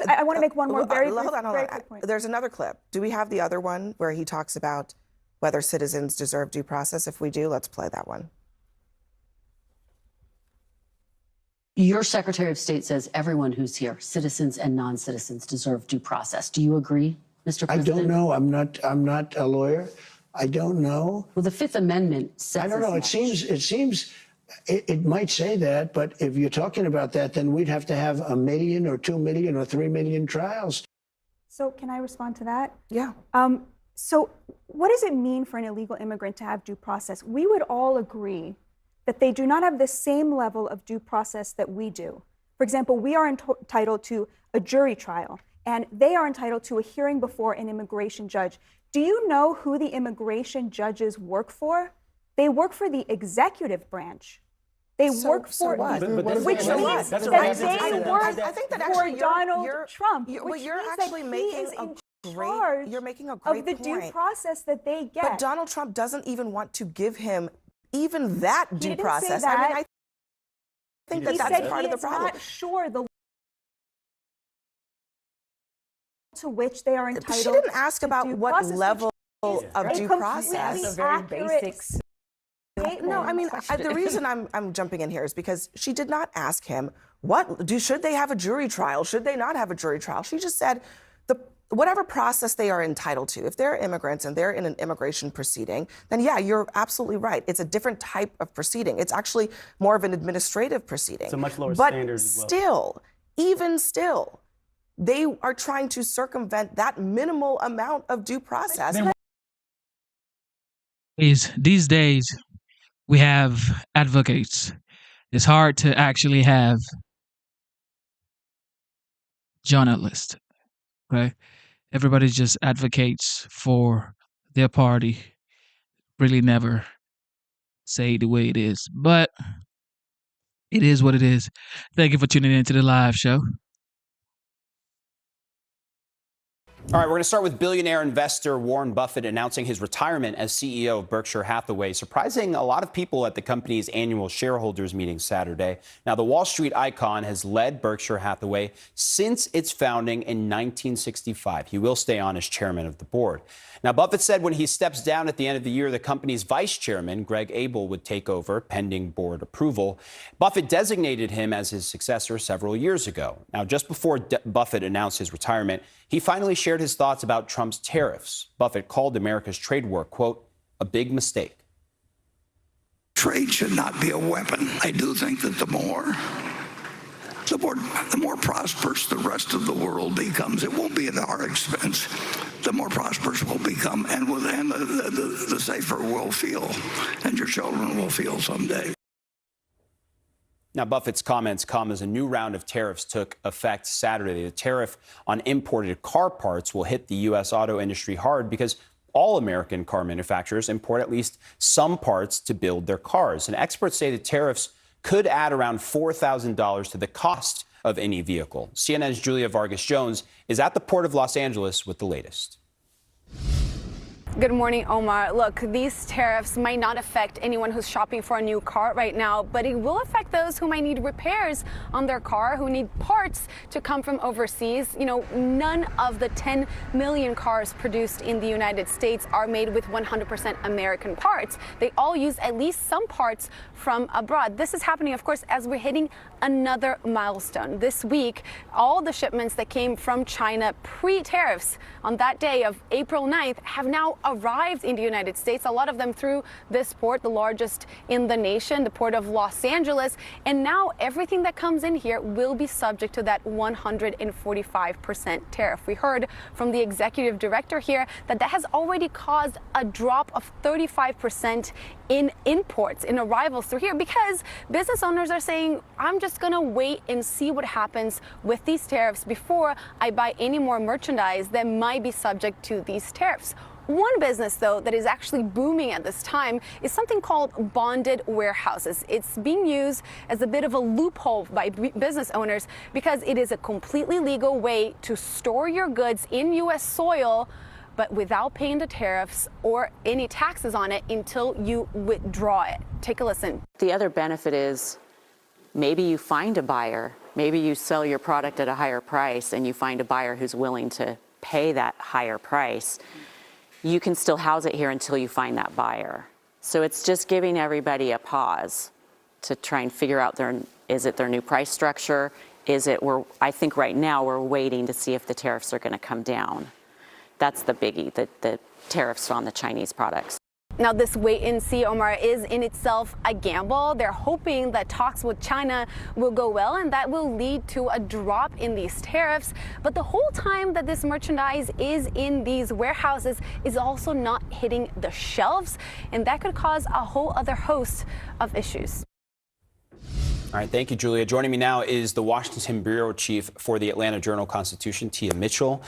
I want to make one more very quick point. There's another clip. Do we have the other one where he talks about whether citizens deserve due process? If we do, let's play that one. Your Secretary of State says everyone who's here, citizens and non-citizens, deserve due process. Do you agree, Mr. President? I don't know. I'm not a lawyer. I don't know. Well, the Fifth Amendment says I don't know. It might say that, but if you're talking about that, then we'd have to have 1 million or 2 million or 3 million trials. So can I respond to that? Yeah. So what does it mean for an illegal immigrant to have due process? We would all agree that they do not have the same level of due process that we do. For example, we are entitled to a jury trial, and they are entitled to a hearing before an immigration judge. Do you know who the immigration judges work for? They work for the executive branch. They work for what? which So means what? that they work I think that actually for Donald Trump. You're which means actually that making he is a in great. charge You're making a great of the point. due process that they get. But Donald Trump doesn't even want to give him even that He due didn't process. say that. I mean, I think that He that's said part he of the is problem. not sure the to which they are entitled. She didn't ask to about due what process, level which is of a due completely process. That's a very basic No, I mean, the reason I'm jumping in here is because she did not ask him should they have a jury trial? Should they not have a jury trial? She just said whatever process they are entitled to. If they're immigrants and they're in an immigration proceeding, then yeah, you're absolutely right. It's a different type of proceeding. It's actually more of an administrative proceeding. It's a much lower but standard as well. still, even still, they are trying to circumvent that minimal amount of due process. These days we have advocates. It's hard to actually have journalists. Okay, everybody just advocates for their party. Really never say the way it is, but it is what it is. Thank you for tuning in to the live show. All right, we're going to start with billionaire investor Warren Buffett announcing his retirement as CEO of Berkshire Hathaway, surprising a lot of people at the company's annual shareholders meeting Saturday. Now, the Wall Street icon has led Berkshire Hathaway since its founding in 1965. He will stay on as chairman of the board. Now, Buffett said when he steps down at the end of the year, the company's vice chairman, Greg Abel, would take over pending board approval. Buffett designated him as his successor several years ago. Now, just before Buffett announced his retirement, he finally shared his thoughts about Trump's tariffs. Buffett called America's trade war, quote, a big mistake. Trade should not be a weapon. I do think that the more prosperous the rest of the world becomes, it won't be at our expense. The more prosperous we'll become, and the safer we'll feel, and your children will feel someday. Now, Buffett's comments come as a new round of tariffs took effect Saturday. The tariff on imported car parts will hit the U.S. auto industry hard because all American car manufacturers import at least some parts to build their cars. And experts say the tariffs could add around $4,000 to the cost of any vehicle. CNN's Julia Vargas-Jones is at the Port of Los Angeles with the latest. Good morning, Omar. Look, these tariffs might not affect anyone who's shopping for a new car right now, but it will affect those who might need repairs on their car, who need parts to come from overseas. You know, none of the 10 million cars produced in the United States are made with 100% American parts. They all use at least some parts from abroad. This is happening, of course, as we're hitting another milestone. This week, all the shipments that came from China pre-tariffs on that day of April 9th have now arrived in the United States, a lot of them through this port, the largest in the nation, the Port of Los Angeles. And now everything that comes in here will be subject to that 145% tariff. We heard from the executive director here that has already caused a drop of 35% in imports, in arrivals through here, because business owners are saying, I'm just going to wait and see what happens with these tariffs before I buy any more merchandise that might be subject to these tariffs. One business, though, that is actually booming at this time is something called bonded warehouses. It's being used as a bit of a loophole by business owners because it is a completely legal way to store your goods in U.S. soil, but without paying the tariffs or any taxes on it until you withdraw it. Take a listen. The other benefit is maybe you find a buyer, maybe you sell your product at a higher price and you find a buyer who's willing to pay that higher price. You can still house it here until you find that buyer. So it's just giving everybody a pause to try and figure out is it their new price structure? I think right now we're waiting to see if the tariffs are going to come down. That's the biggie, the tariffs on the Chinese products. Now, this wait and see, Omar, is in itself a gamble. They're hoping that talks with China will go well and that will lead to a drop in these tariffs. But the whole time that this merchandise is in these warehouses is also not hitting the shelves, and that could cause a whole other host of issues. All right, thank you, Julia. Joining me now is the Washington bureau chief for the Atlanta Journal-Constitution, Tia Mitchell.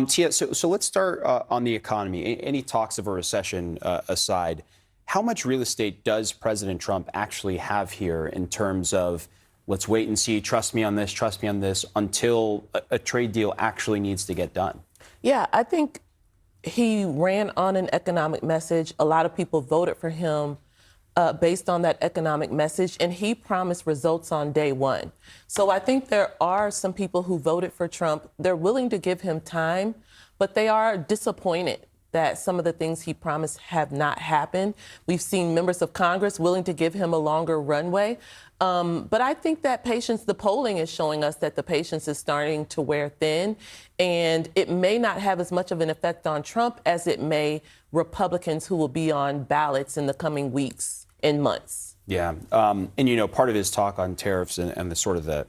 Tia, so let's start on the economy. Any talks of a recession aside, How much real estate does President Trump actually have here in terms of let's wait and see, trust me on this, until a trade deal actually needs to get done? Yeah, I think he ran on an economic message. A lot of people voted for him based on that economic message, and he promised results on day one. So I think there are some people who voted for Trump. They're willing to give him time, but they are disappointed that some of the things he promised have not happened. We've seen members of Congress willing to give him a longer runway. But I think that patience, the polling is showing us that the patience is starting to wear thin, and it may not have as much of an effect on Trump as it may Republicans who will be on ballots in the coming weeks and months. Yeah. And, part of his talk on tariffs and the sort of the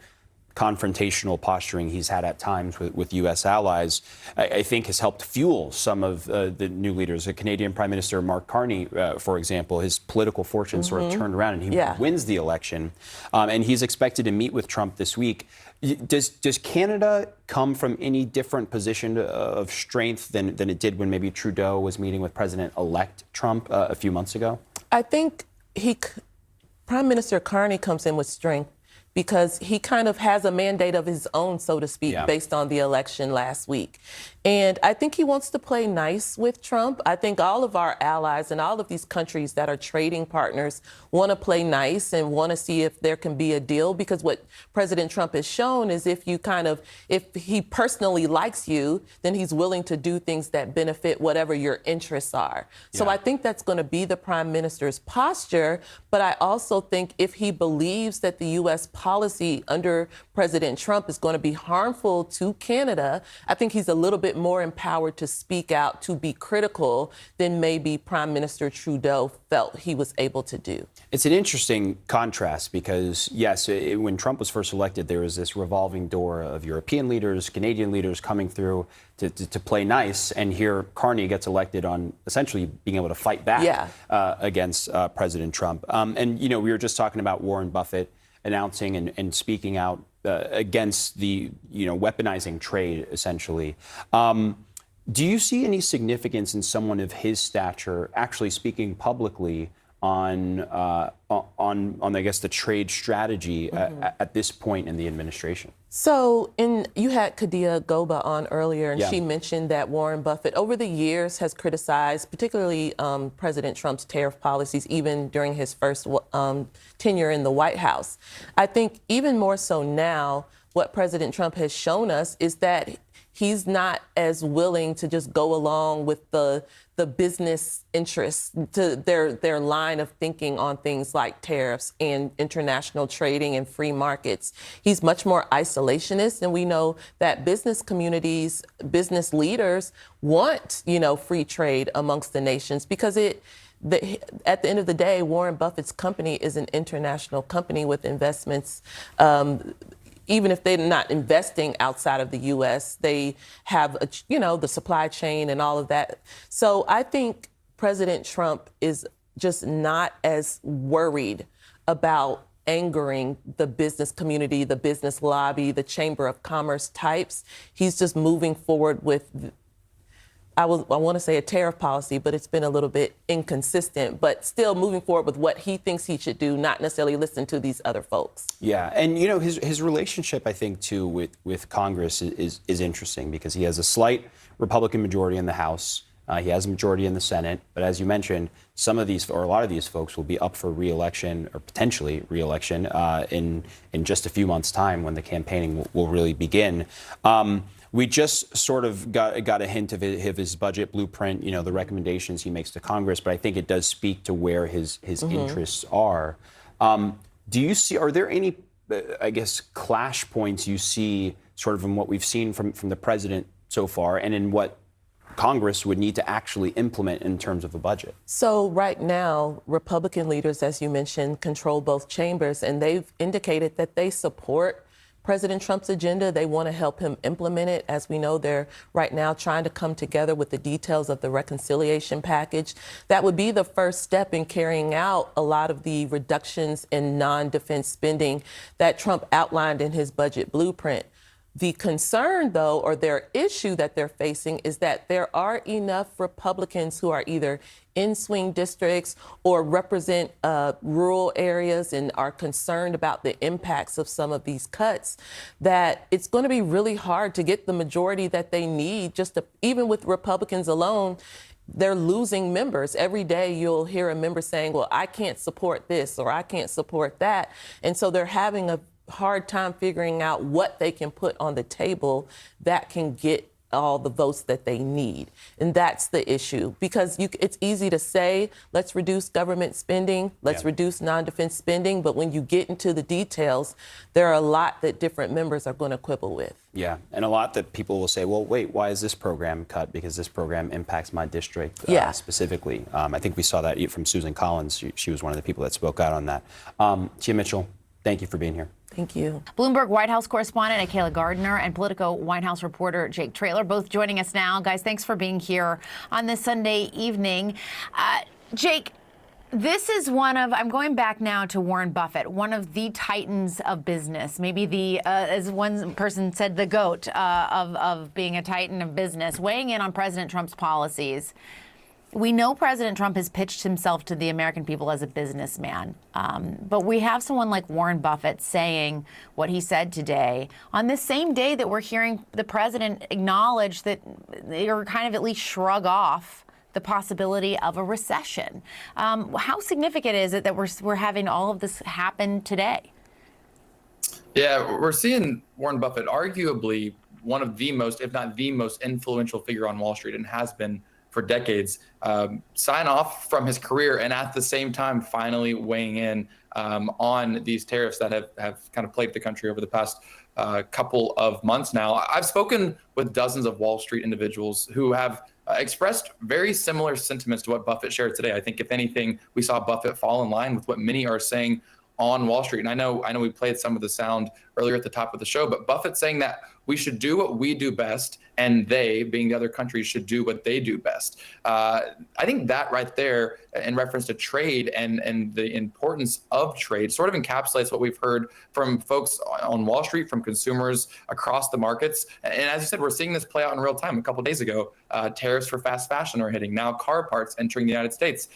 confrontational posturing he's had at times with U.S. allies, I think has helped fuel some of the new leaders. The Canadian Prime Minister Mark Carney, for example, his political fortune sort of turned around and he wins the election. And he's expected to meet with Trump this week. Does Canada come from any different position of strength than it did when maybe Trudeau was meeting with President-elect Trump a few months ago? I think Prime Minister Carney comes in with strength because he kind of has a mandate of his own, so to speak, based on the election last week. And I think he wants to play nice with Trump. I think all of our allies and all of these countries that are trading partners want to play nice and want to see if there can be a deal, because what President Trump has shown is if he personally likes you, then he's willing to do things that benefit whatever your interests are. So I think that's going to be the Prime Minister's posture. But I also think if he believes that the U.S. policy under President Trump is going to be harmful to Canada, I think he's a little bit more empowered to speak out, to be critical than maybe Prime Minister Trudeau felt he was able to do. It's an interesting contrast because, yes, when Trump was first elected, there was this revolving door of European leaders, Canadian leaders coming through to play nice. And here Carney gets elected on essentially being able to fight back against President Trump. And, we were just talking about Warren Buffett announcing and speaking out against the, weaponizing trade, essentially. Do you see any significance in someone of his stature actually speaking publicly on I guess, the trade strategy at this point in the administration? So you had Kadia Goba on earlier, and she mentioned that Warren Buffett over the years has criticized particularly President Trump's tariff policies, even during his first tenure in the White House. I think even more so now, what President Trump has shown us is that he's not as willing to just go along with the business interests, to their line of thinking on things like tariffs and international trading and free markets. He's much more isolationist, and we know that business communities, business leaders want, free trade amongst the nations because at the end of the day, Warren Buffett's company is an international company with investments. Even if they're not investing outside of the U.S., they have, the supply chain and all of that. So I think President Trump is just not as worried about angering the business community, the business lobby, the Chamber of Commerce types. He's just moving forward with, I want to say a tariff policy, but it's been a little bit inconsistent, but still moving forward with what he thinks he should do, not necessarily listen to these other folks. Yeah, and his relationship, I think, too, with Congress is interesting because he has a slight Republican majority in the House. He has a majority in the Senate, but as you mentioned, some of these, or a lot of these folks will be up for re-election or potentially re-election in just a few months' time when the campaigning will really begin. We just sort of got a hint of his budget blueprint, the recommendations he makes to Congress, but I think it does speak to where his interests are. Do you see, are there any, I guess, clash points you see sort of in what we've seen from the president so far and in what Congress would need to actually implement in terms of a budget? So right now, Republican leaders, as you mentioned, control both chambers, and they've indicated that they support President Trump's agenda. They want to help him implement it. As we know, they're right now trying to come together with the details of the reconciliation package. That would be the first step in carrying out a lot of the reductions in non-defense spending that Trump outlined in his budget blueprint. The concern, though, or their issue that they're facing is that there are enough Republicans who are either in swing districts or represent rural areas and are concerned about the impacts of some of these cuts, that it's going to be really hard to get the majority that they need. Even with Republicans alone, they're losing members. Every day you'll hear a member saying, well, I can't support this or I can't support that. And so they're having a hard time figuring out what they can put on the table that can get all the votes that they need. And that's the issue, because it's easy to say, let's reduce government spending, let's reduce non-defense spending. But when you get into the details, there are a lot that different members are going to quibble with. Yeah, and a lot that people will say, well, wait, why is this program cut? Because this program impacts my district specifically. I think we saw that from Susan Collins. She was one of the people that spoke out on that. Tia Mitchell, thank you for being here. Thank you. Bloomberg White House correspondent Akayla Gardner and Politico White House reporter Jake Traylor, both joining us now. Guys, thanks for being here on this Sunday evening. Jake, this is I'm going back now to Warren Buffett, one of the titans of business, maybe as one person said, the GOAT of being a titan of business, weighing in on President Trump's policies. We know President Trump has pitched himself to the American people as a businessman, but we have someone like Warren Buffett saying what he said today on this same day that we're hearing the president acknowledge that or kind of at least shrug off the possibility of a recession. How significant is it that we're having all of this happen today? Yeah, we're seeing Warren Buffett arguably one of the most, if not the most influential figure on Wall Street, and has been for decades, sign off from his career and at the same time finally weighing in on these tariffs that have kind of plagued the country over the past couple of months now. I've spoken with dozens of Wall Street individuals who have expressed very similar sentiments to what Buffett shared today. I think if anything, we saw Buffett fall in line with what many are saying on Wall Street. And I know we played some of the sound earlier at the top of the show, but Buffett saying that we should do what we do best, and they, being the other countries, should do what they do best. I think that right there, in reference to trade and the importance of trade, sort of encapsulates what we've heard from folks on Wall Street, from consumers across the markets. And as you said, we're seeing this play out in real time. A couple of days ago, tariffs for fast fashion are hitting. Now car parts entering the United States,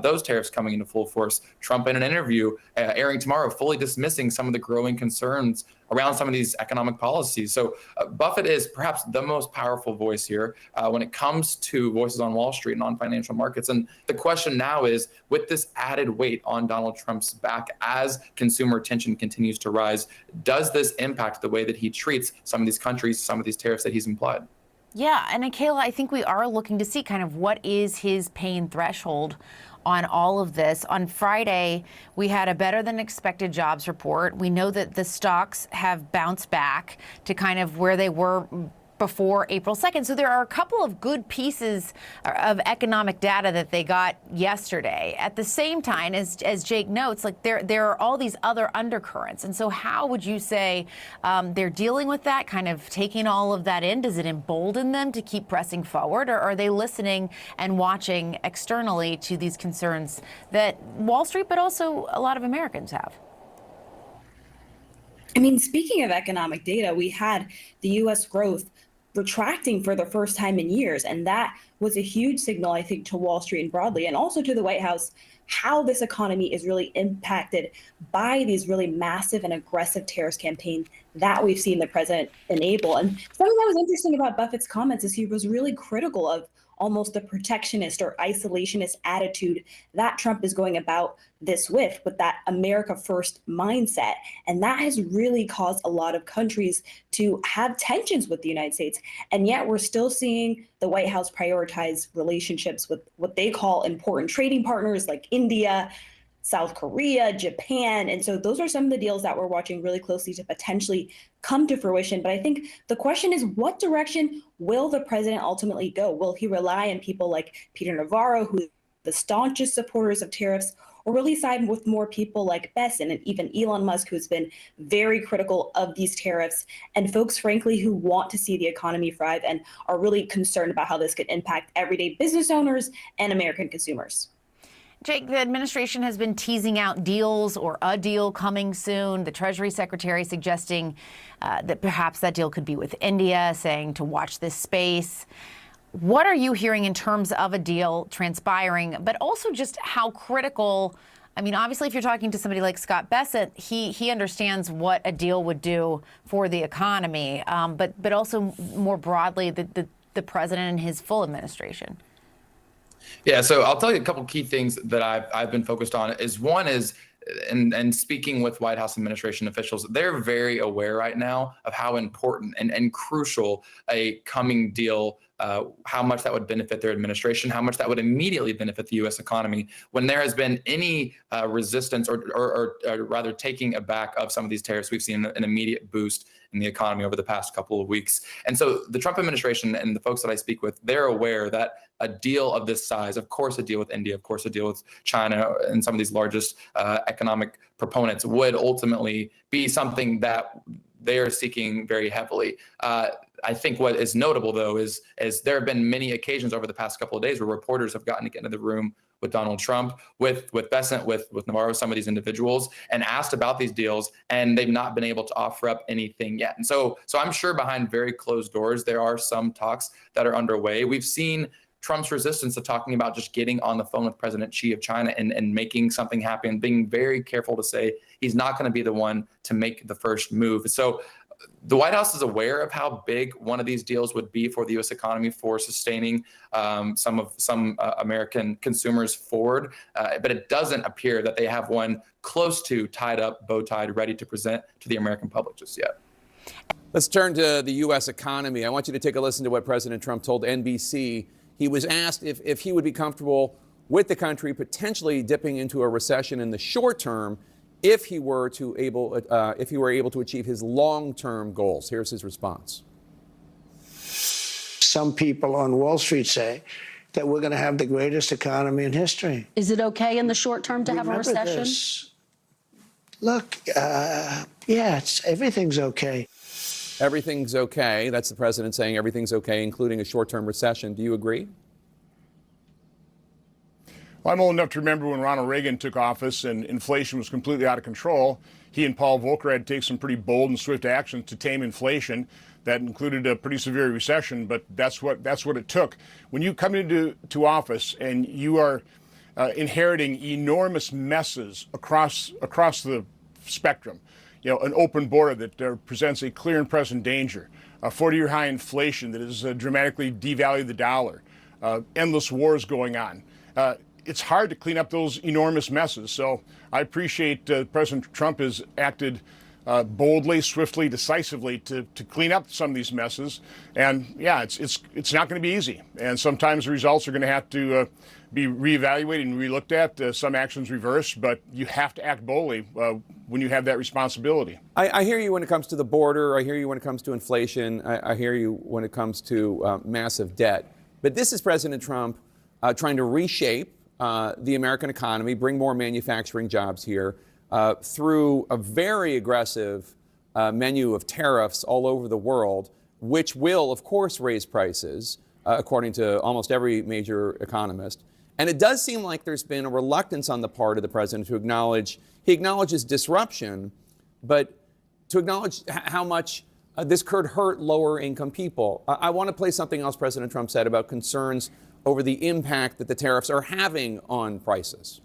those tariffs coming into full force. Trump in an interview airing tomorrow, fully dismissing some of the growing concerns around some of these economic policies. So Buffett is perhaps the most powerful voice here when it comes to voices on Wall Street and on financial markets. And the question now is, with this added weight on Donald Trump's back as consumer tension continues to rise, does this impact the way that he treats some of these countries, some of these tariffs that he's implied? Yeah, and Akayla, I think we are looking to see kind of what is his pain threshold on all of this. On Friday, we had a better than expected jobs report. We know that the stocks have bounced back to kind of where they were before April 2nd. So there are a couple of good pieces of economic data that they got yesterday. At the same time, as Jake notes, like there are all these other undercurrents. And so how would you say they're dealing with that, kind of taking all of that in? Does it embolden them to keep pressing forward, or are they listening and watching externally to these concerns that Wall Street, but also a lot of Americans have? I mean, speaking of economic data, we had the U.S. growth retracting for the first time in years. And that was a huge signal, I think, to Wall Street and broadly, and also to the White House, how this economy is really impacted by these really massive and aggressive tariffs campaign that we've seen the president enable. And something that was interesting about Buffett's comments is he was really critical of almost the protectionist or isolationist attitude that Trump is going about this with that America first mindset. And that has really caused a lot of countries to have tensions with the United States. And yet we're still seeing the White House prioritize relationships with what they call important trading partners like India, South Korea, Japan. And so those are some of the deals that we're watching really closely to potentially come to fruition. But I think the question is, what direction will the president ultimately go? Will he rely on people like Peter Navarro, who are the staunchest supporters of tariffs, or will he side with more people like Besson and even Elon Musk, who's been very critical of these tariffs, and folks, frankly, who want to see the economy thrive and are really concerned about how this could impact everyday business owners and American consumers? Jake, the administration has been teasing out deals or a deal coming soon. The Treasury Secretary suggesting that perhaps that deal could be with India, saying to watch this space. What are you hearing in terms of a deal transpiring, but also just how critical? I mean, obviously, if you're talking to somebody like Scott Bessent, he understands what a deal would do for the economy, but also more broadly, the president and his full administration. Yeah, so I'll tell you a couple key things that I've been focused on. One is, and speaking with White House administration officials, they're very aware right now of how important and crucial a coming deal, how much that would benefit their administration, how much that would immediately benefit the U.S. economy. When there has been any resistance or rather taking aback of some of these tariffs, we've seen an immediate boost in the economy over the past couple of weeks. And so the Trump administration and the folks that I speak with, they're aware that a deal of this size, of course a deal with India, of course a deal with China and some of these largest economic proponents, would ultimately be something that they are seeking very heavily. I think what is notable, though, is there have been many occasions over the past couple of days where reporters have gotten to get into the room with Donald Trump, with Bessent, with Navarro, some of these individuals, and asked about these deals, and they've not been able to offer up anything yet. And so I'm sure behind very closed doors, there are some talks that are underway. We've seen Trump's resistance to talking about just getting on the phone with President Xi of China and making something happen, being very careful to say he's not going to be the one to make the first move. So the White House is aware of how big one of these deals would be for the U.S. economy, for sustaining some American consumers forward. But it doesn't appear that they have one close to tied up, bow tied, ready to present to the American public just yet. Let's turn to the U.S. economy. I want you to take a listen to what President Trump told NBC. He was asked if he would be comfortable with the country potentially dipping into a recession in the short term if he were able to achieve his long-term goals. Here's his response. Some people on Wall Street say that we're going to have the greatest economy in history. Is it okay in the short term to have a Remember recession? this. Look, everything's okay. Everything's okay. That's the president saying everything's okay, including a short-term recession. Do you agree? Well, I'm old enough to remember when Ronald Reagan took office and inflation was completely out of control. He and Paul Volcker had to take some pretty bold and swift actions to tame inflation. That included a pretty severe recession, but that's what it took. When you come into office and you are inheriting enormous messes across the spectrum, an open border that presents a clear and present danger, a 40-year high inflation that has dramatically devalued the dollar, endless wars going on. It's hard to clean up those enormous messes. So I appreciate President Trump has acted boldly, swiftly, decisively to clean up some of these messes. And yeah, it's not going to be easy. And sometimes the results are going to have to be reevaluated and relooked at, some actions reversed, but you have to act boldly when you have that responsibility. I hear you when it comes to the border. I hear you when it comes to inflation. I hear you when it comes to massive debt. But this is President Trump trying to reshape the American economy, bring more manufacturing jobs here through a very aggressive menu of tariffs all over the world, which will, of course, raise prices, according to almost every major economist. And it does seem like there's been a reluctance on the part of the president to acknowledge, he acknowledges disruption, but to acknowledge how much this could hurt lower income people. I want to play something else President Trump said about concerns over the impact that the tariffs are having on prices.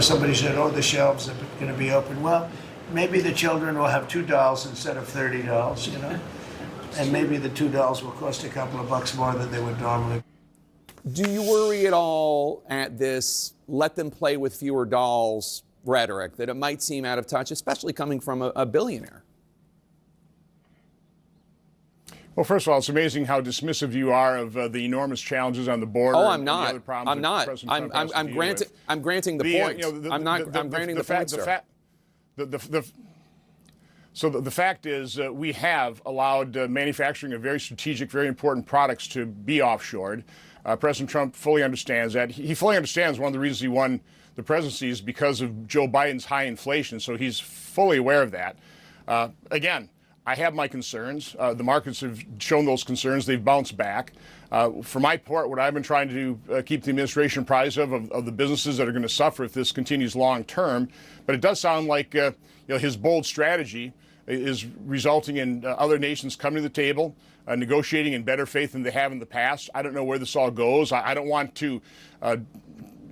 Somebody said, the shelves are going to be open. Well, maybe the children will have $2 instead of $30, and maybe the $2 will cost a couple of bucks more than they would normally. Do you worry at all at this let them play with fewer dolls rhetoric, that it might seem out of touch, especially coming from a billionaire? Well, first of all, it's amazing how dismissive you are of the enormous challenges on the border. Oh, I'm not. I'm not. I'm granting the point. I'm granting the point, sir. So the fact is we have allowed manufacturing of very strategic, very important products to be offshored. President Trump fully understands that. He fully understands one of the reasons he won the presidency is because of Joe Biden's high inflation. So he's fully aware of that. Again, I have my concerns. The markets have shown those concerns. They've bounced back. For my part, what I've been trying to do, keep the administration apprised of the businesses that are going to suffer if this continues long term. But it does sound like his bold strategy is resulting in other nations coming to the table, negotiating in better faith than they have in the past. I don't know where this all goes. I don't want to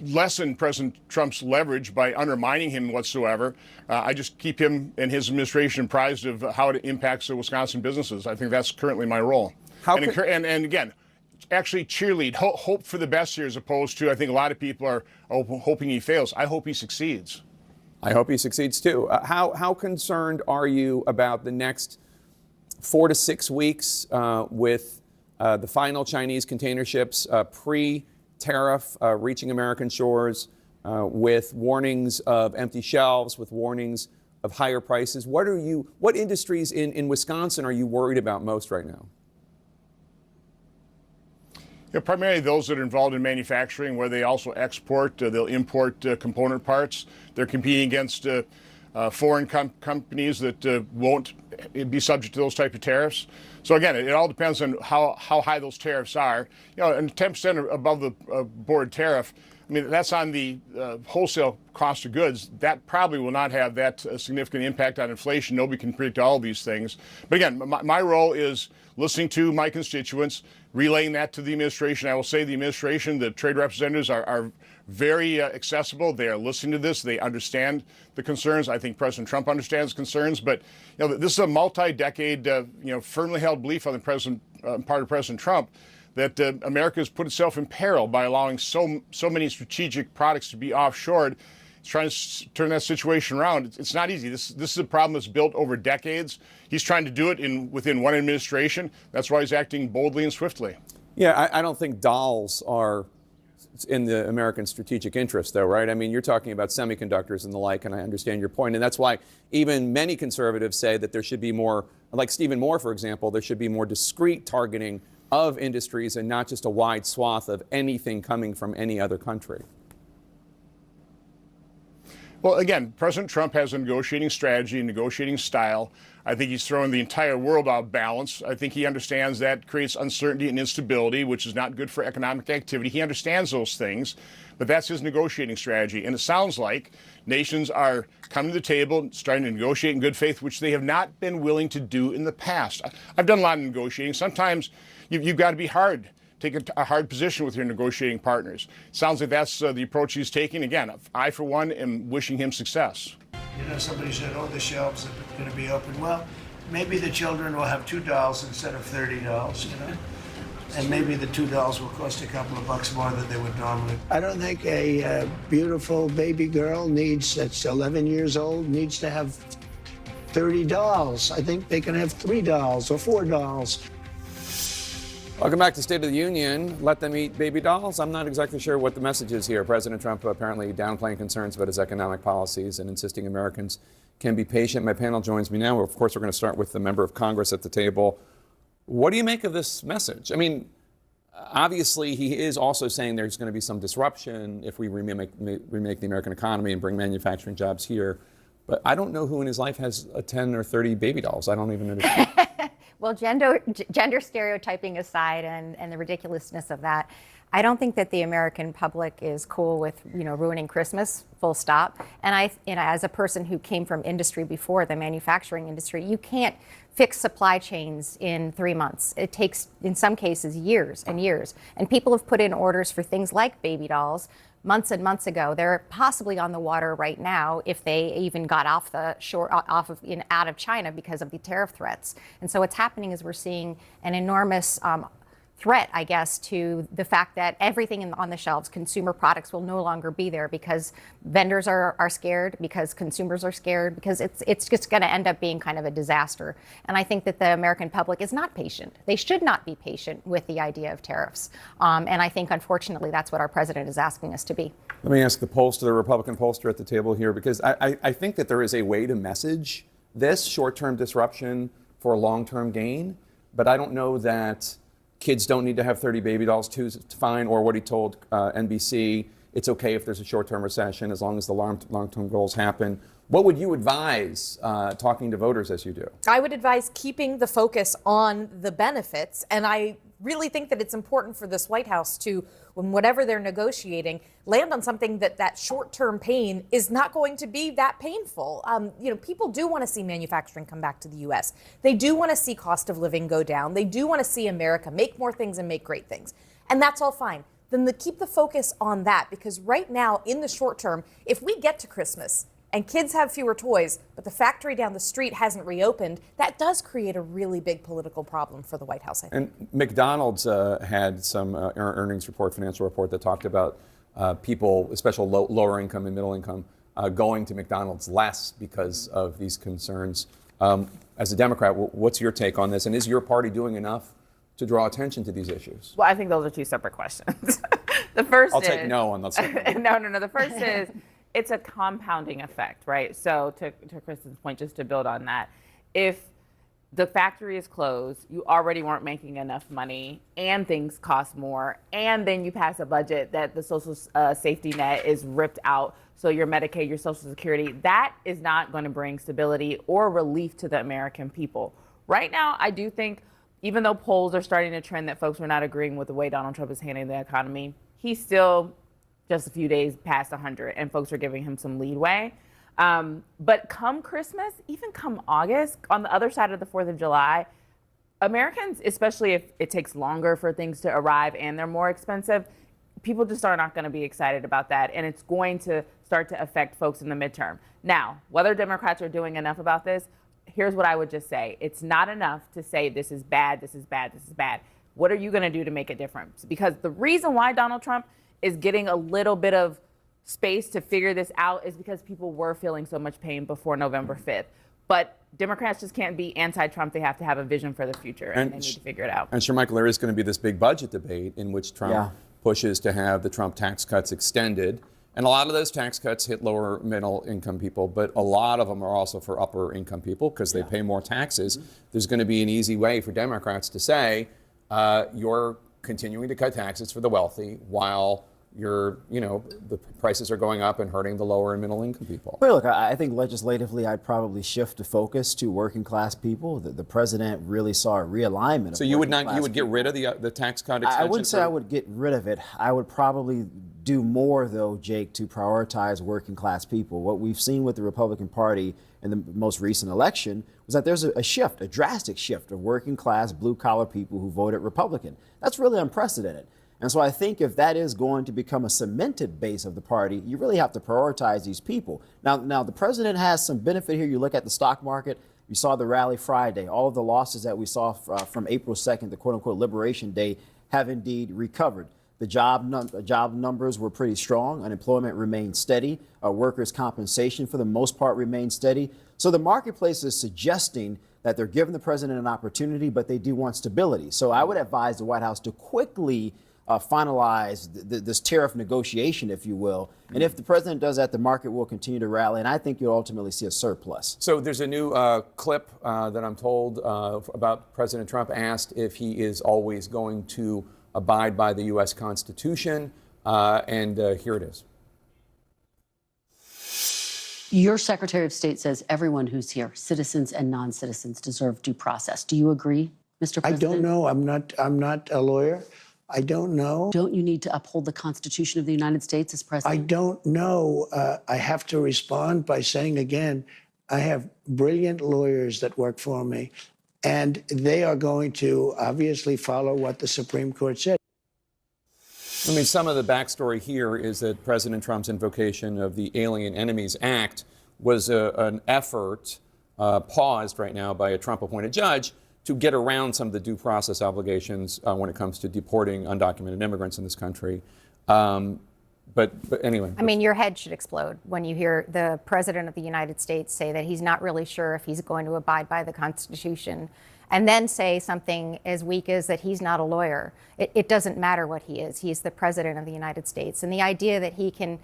lessen President Trump's leverage by undermining him whatsoever. I just keep him and his administration apprised of how it impacts the Wisconsin businesses. I think that's currently my role. And again, actually cheerlead, hope for the best here, as opposed to, I think a lot of people are hoping he fails. I hope he succeeds. I hope he succeeds too. How concerned are you about the next 4 to 6 weeks with the final Chinese container ships pre-tariff reaching American shores, with warnings of empty shelves, with warnings of higher prices? What industries in Wisconsin are you worried about most right now? Primarily those that are involved in manufacturing, where they also export, they'll import component parts. They're competing against foreign companies that won't be subject to those type of tariffs. So again, it all depends on how high those tariffs are. And 10% above the board tariff, I mean, that's on the wholesale cost of goods. That probably will not have that significant impact on inflation. Nobody can predict all of these things. But again, my role is listening to my constituents, relaying that to the administration. I will say the administration, the trade representatives are very accessible. They are listening to this. They understand the concerns. I think President Trump understands concerns. But this is a multi-decade, firmly held belief on the part of President Trump that America has put itself in peril by allowing so many strategic products to be offshored. He's trying to turn that situation around. It's not easy. This is a problem that's built over decades. He's trying to do it within one administration. That's why he's acting boldly and swiftly. Yeah, I don't think dolls are in the American strategic interest, though, right? I mean, you're talking about semiconductors and the like, and I understand your point. And that's why even many conservatives say that there should be more, like Stephen Moore, for example, there should be more discrete targeting of industries and not just a wide swath of anything coming from any other country. Well, again, President Trump has a negotiating strategy and negotiating style. I think he's throwing the entire world out of balance. I think he understands that creates uncertainty and instability, which is not good for economic activity. He understands those things, but that's his negotiating strategy. And it sounds like nations are coming to the table, starting to negotiate in good faith, which they have not been willing to do in the past. I've done a lot of negotiating. Sometimes you've got to be hard. Take a hard position with your negotiating partners. Sounds like that's the approach he's taking. Again, I, for one, am wishing him success. Somebody said, oh, the shelves are going to be open. Well, maybe the children will have $2 instead of $30, and maybe the $2 will cost a couple of bucks more than they would normally. I don't think a beautiful baby girl that's 11 years old needs to have $30. I think they can have $3 or $4. Welcome back to State of the Union. Let them eat baby dolls. I'm not exactly sure what the message is here. President Trump apparently downplaying concerns about his economic policies and insisting Americans can be patient. My panel joins me now. Of course, we're going to start with the member of Congress at the table. What do you make of this message? I mean, obviously, he is also saying there's going to be some disruption if we remake the American economy and bring manufacturing jobs here. But I don't know who in his life has 10 or 30 baby dolls. I don't even understand. Well, gender stereotyping aside and the ridiculousness of that, I don't think that the American public is cool with, ruining Christmas, full stop. And as a person who came from industry before, the manufacturing industry, you can't fix supply chains in 3 months. It takes, in some cases, years and years. And people have put in orders for things like baby dolls months and months ago. They're possibly on the water right now if they even got off the shore, out of China because of the tariff threats. And so what's happening is we're seeing an enormous threat, I guess, to the fact that everything on the shelves, consumer products, will no longer be there because vendors are scared, because consumers are scared, because it's just going to end up being kind of a disaster. And I think that the American public is not patient. They should not be patient with the idea of tariffs. And I think, unfortunately, that's what our president is asking us to be. Let me ask the Republican pollster at the table here, because I think that there is a way to message this short-term disruption for a long-term gain, but I don't know that kids don't need to have 30 baby dolls too, it's fine, or what he told NBC, it's okay if there's a short-term recession as long as the long-term goals happen. What would you advise talking to voters as you do? I would advise keeping the focus on the benefits, and I really think that it's important for this White House to, when whatever they're negotiating, land on something that short-term pain is not going to be that painful. People do want to see manufacturing come back to the U.S. They do want to see cost of living go down. They do want to see America make more things and make great things. And that's all fine. Then keep the focus on that, because right now, in the short term, if we get to Christmas and kids have fewer toys, but the factory down the street hasn't reopened, that does create a really big political problem for the White House, I think. And McDonald's had some earnings report, financial report, that talked about people, especially lower income and middle income, going to McDonald's less because of these concerns. As a Democrat, what's your take on this? And is your party doing enough to draw attention to these issues? Well, I think those are two separate questions. The first I'll take no on the second. No. The first is, it's a compounding effect, right? So to Kristen's point, just to build on that, if the factory is closed, you already weren't making enough money, and things cost more, and then you pass a budget that the social safety net is ripped out, so your Medicaid, your Social Security, that is not going to bring stability or relief to the American people. Right now, I do think, even though polls are starting to trend that folks are not agreeing with the way Donald Trump is handling the economy, he's still just a few days past 100, and folks are giving him some leeway. But come Christmas, even come August, on the other side of the 4th of July, Americans, especially if it takes longer for things to arrive and they're more expensive, people just are not going to be excited about that, and it's going to start to affect folks in the midterm. Now, whether Democrats are doing enough about this, here's what I would just say. It's not enough to say this is bad, this is bad, this is bad. What are you going to do to make a difference? Because the reason why Donald Trump is getting a little bit of space to figure this out is because people were feeling so much pain before November 5th. But Democrats just can't be anti-Trump. They have to have a vision for the future, and they need to figure it out. And Sir Michael, there is going to be this big budget debate in which Trump pushes to have the Trump tax cuts extended. And a lot of those tax cuts hit lower middle income people, but a lot of them are also for upper income people because they pay more taxes. There's going to be an easy way for Democrats to say, you're continuing to cut taxes for the wealthy while the prices are going up and hurting the lower and middle income people. Well, look, I think legislatively, I'd probably shift the focus to working class people. The president really saw a realignment. So you would get rid of the tax cut extension? I wouldn't say I would get rid of it. I would probably do more, though, Jake, to prioritize working class people. What we've seen with the Republican Party in the most recent election was that there's a drastic shift of working class, blue collar people who voted Republican. That's really unprecedented. And so I think if that is going to become a cemented base of the party, you really have to prioritize these people. Now the president has some benefit here. You look at the stock market. You saw the rally Friday. All of the losses that we saw from April 2nd, the quote-unquote Liberation Day, have indeed recovered. The job numbers were pretty strong. Unemployment remained steady. Workers' compensation, for the most part, remained steady. So the marketplace is suggesting that they're giving the president an opportunity, but they do want stability. So I would advise the White House to quickly finalize this tariff negotiation, if you will. And if the president does that, the market will continue to rally, and I think you'll ultimately see a surplus. So there's a new clip that I'm told about President Trump asked if he is always going to abide by the U.S. Constitution, and here it is. Your Secretary of State says everyone who's here, citizens and non-citizens, deserve due process. Do you agree, Mr. President? I don't know. I'm not a lawyer. I don't know. Don't you need to uphold the Constitution of the United States as president? I don't know. I have to respond by saying again, I have brilliant lawyers that work for me, and they are going to obviously follow what the Supreme Court said. I mean, some of the backstory here is that President Trump's invocation of the Alien Enemies Act was an effort paused right now by a Trump-appointed judge to get around some of the due process obligations when it comes to deporting undocumented immigrants in this country. But anyway. I mean, your head should explode when you hear the President of the United States say that he's not really sure if he's going to abide by the Constitution, and then say something as weak as that he's not a lawyer. It doesn't matter what he is. He's the President of the United States. And the idea that he can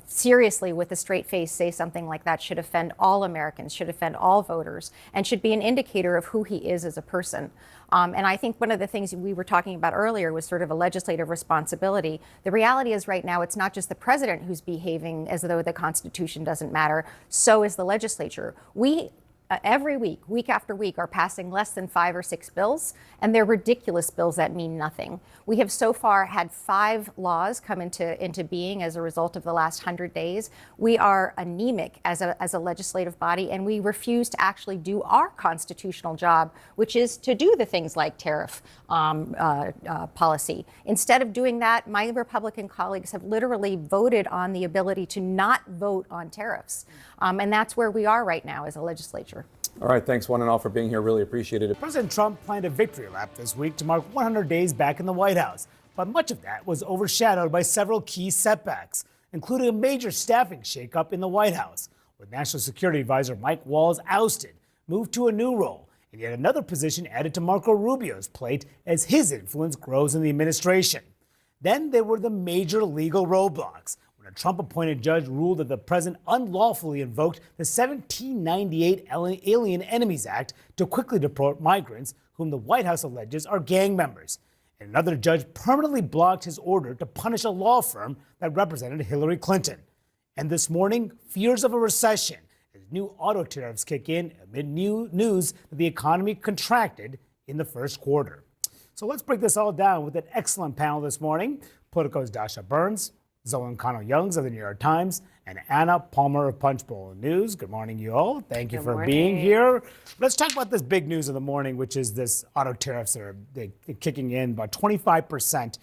seriously, with a straight face, say something like that should offend all Americans, should offend all voters, and should be an indicator of who he is as a person. And I think one of the things we were talking about earlier was sort of a legislative responsibility. The reality is right now, it's not just the president who's behaving as though the Constitution doesn't matter. So is the legislature. We every week after week, are passing less than 5 or 6 bills, and they're ridiculous bills that mean nothing. We have so far had 5 laws come into being as a result of the last 100 days. We are anemic as a legislative body, and we refuse to actually do our constitutional job, which is to do the things like tariff policy. Instead of doing that, my Republican colleagues have literally voted on the ability to not vote on tariffs. And that's where we are right now as a legislature. All right, thanks one and all for being here. Really appreciated it. President Trump planned a victory lap this week to mark 100 days back in the White House. But much of that was overshadowed by several key setbacks, including a major staffing shakeup in the White House, with National Security Advisor Mike Waltz ousted, moved to a new role, and yet another position added to Marco Rubio's plate as his influence grows in the administration. Then there were the major legal roadblocks. A Trump-appointed judge ruled that the president unlawfully invoked the 1798 Alien Enemies Act to quickly deport migrants whom the White House alleges are gang members. And another judge permanently blocked his order to punish a law firm that represented Hillary Clinton. And this morning, fears of a recession as new auto tariffs kick in amid new news that the economy contracted in the first quarter. So let's break this all down with an excellent panel this morning. Politico's Dasha Burns, Zolan Connell-Youngs of the New York Times, and Anna Palmer of Punchbowl News. Good morning, you all. Thank you for being here. Let's talk about this big news of the morning, which is this auto tariffs that are kicking in, about 25%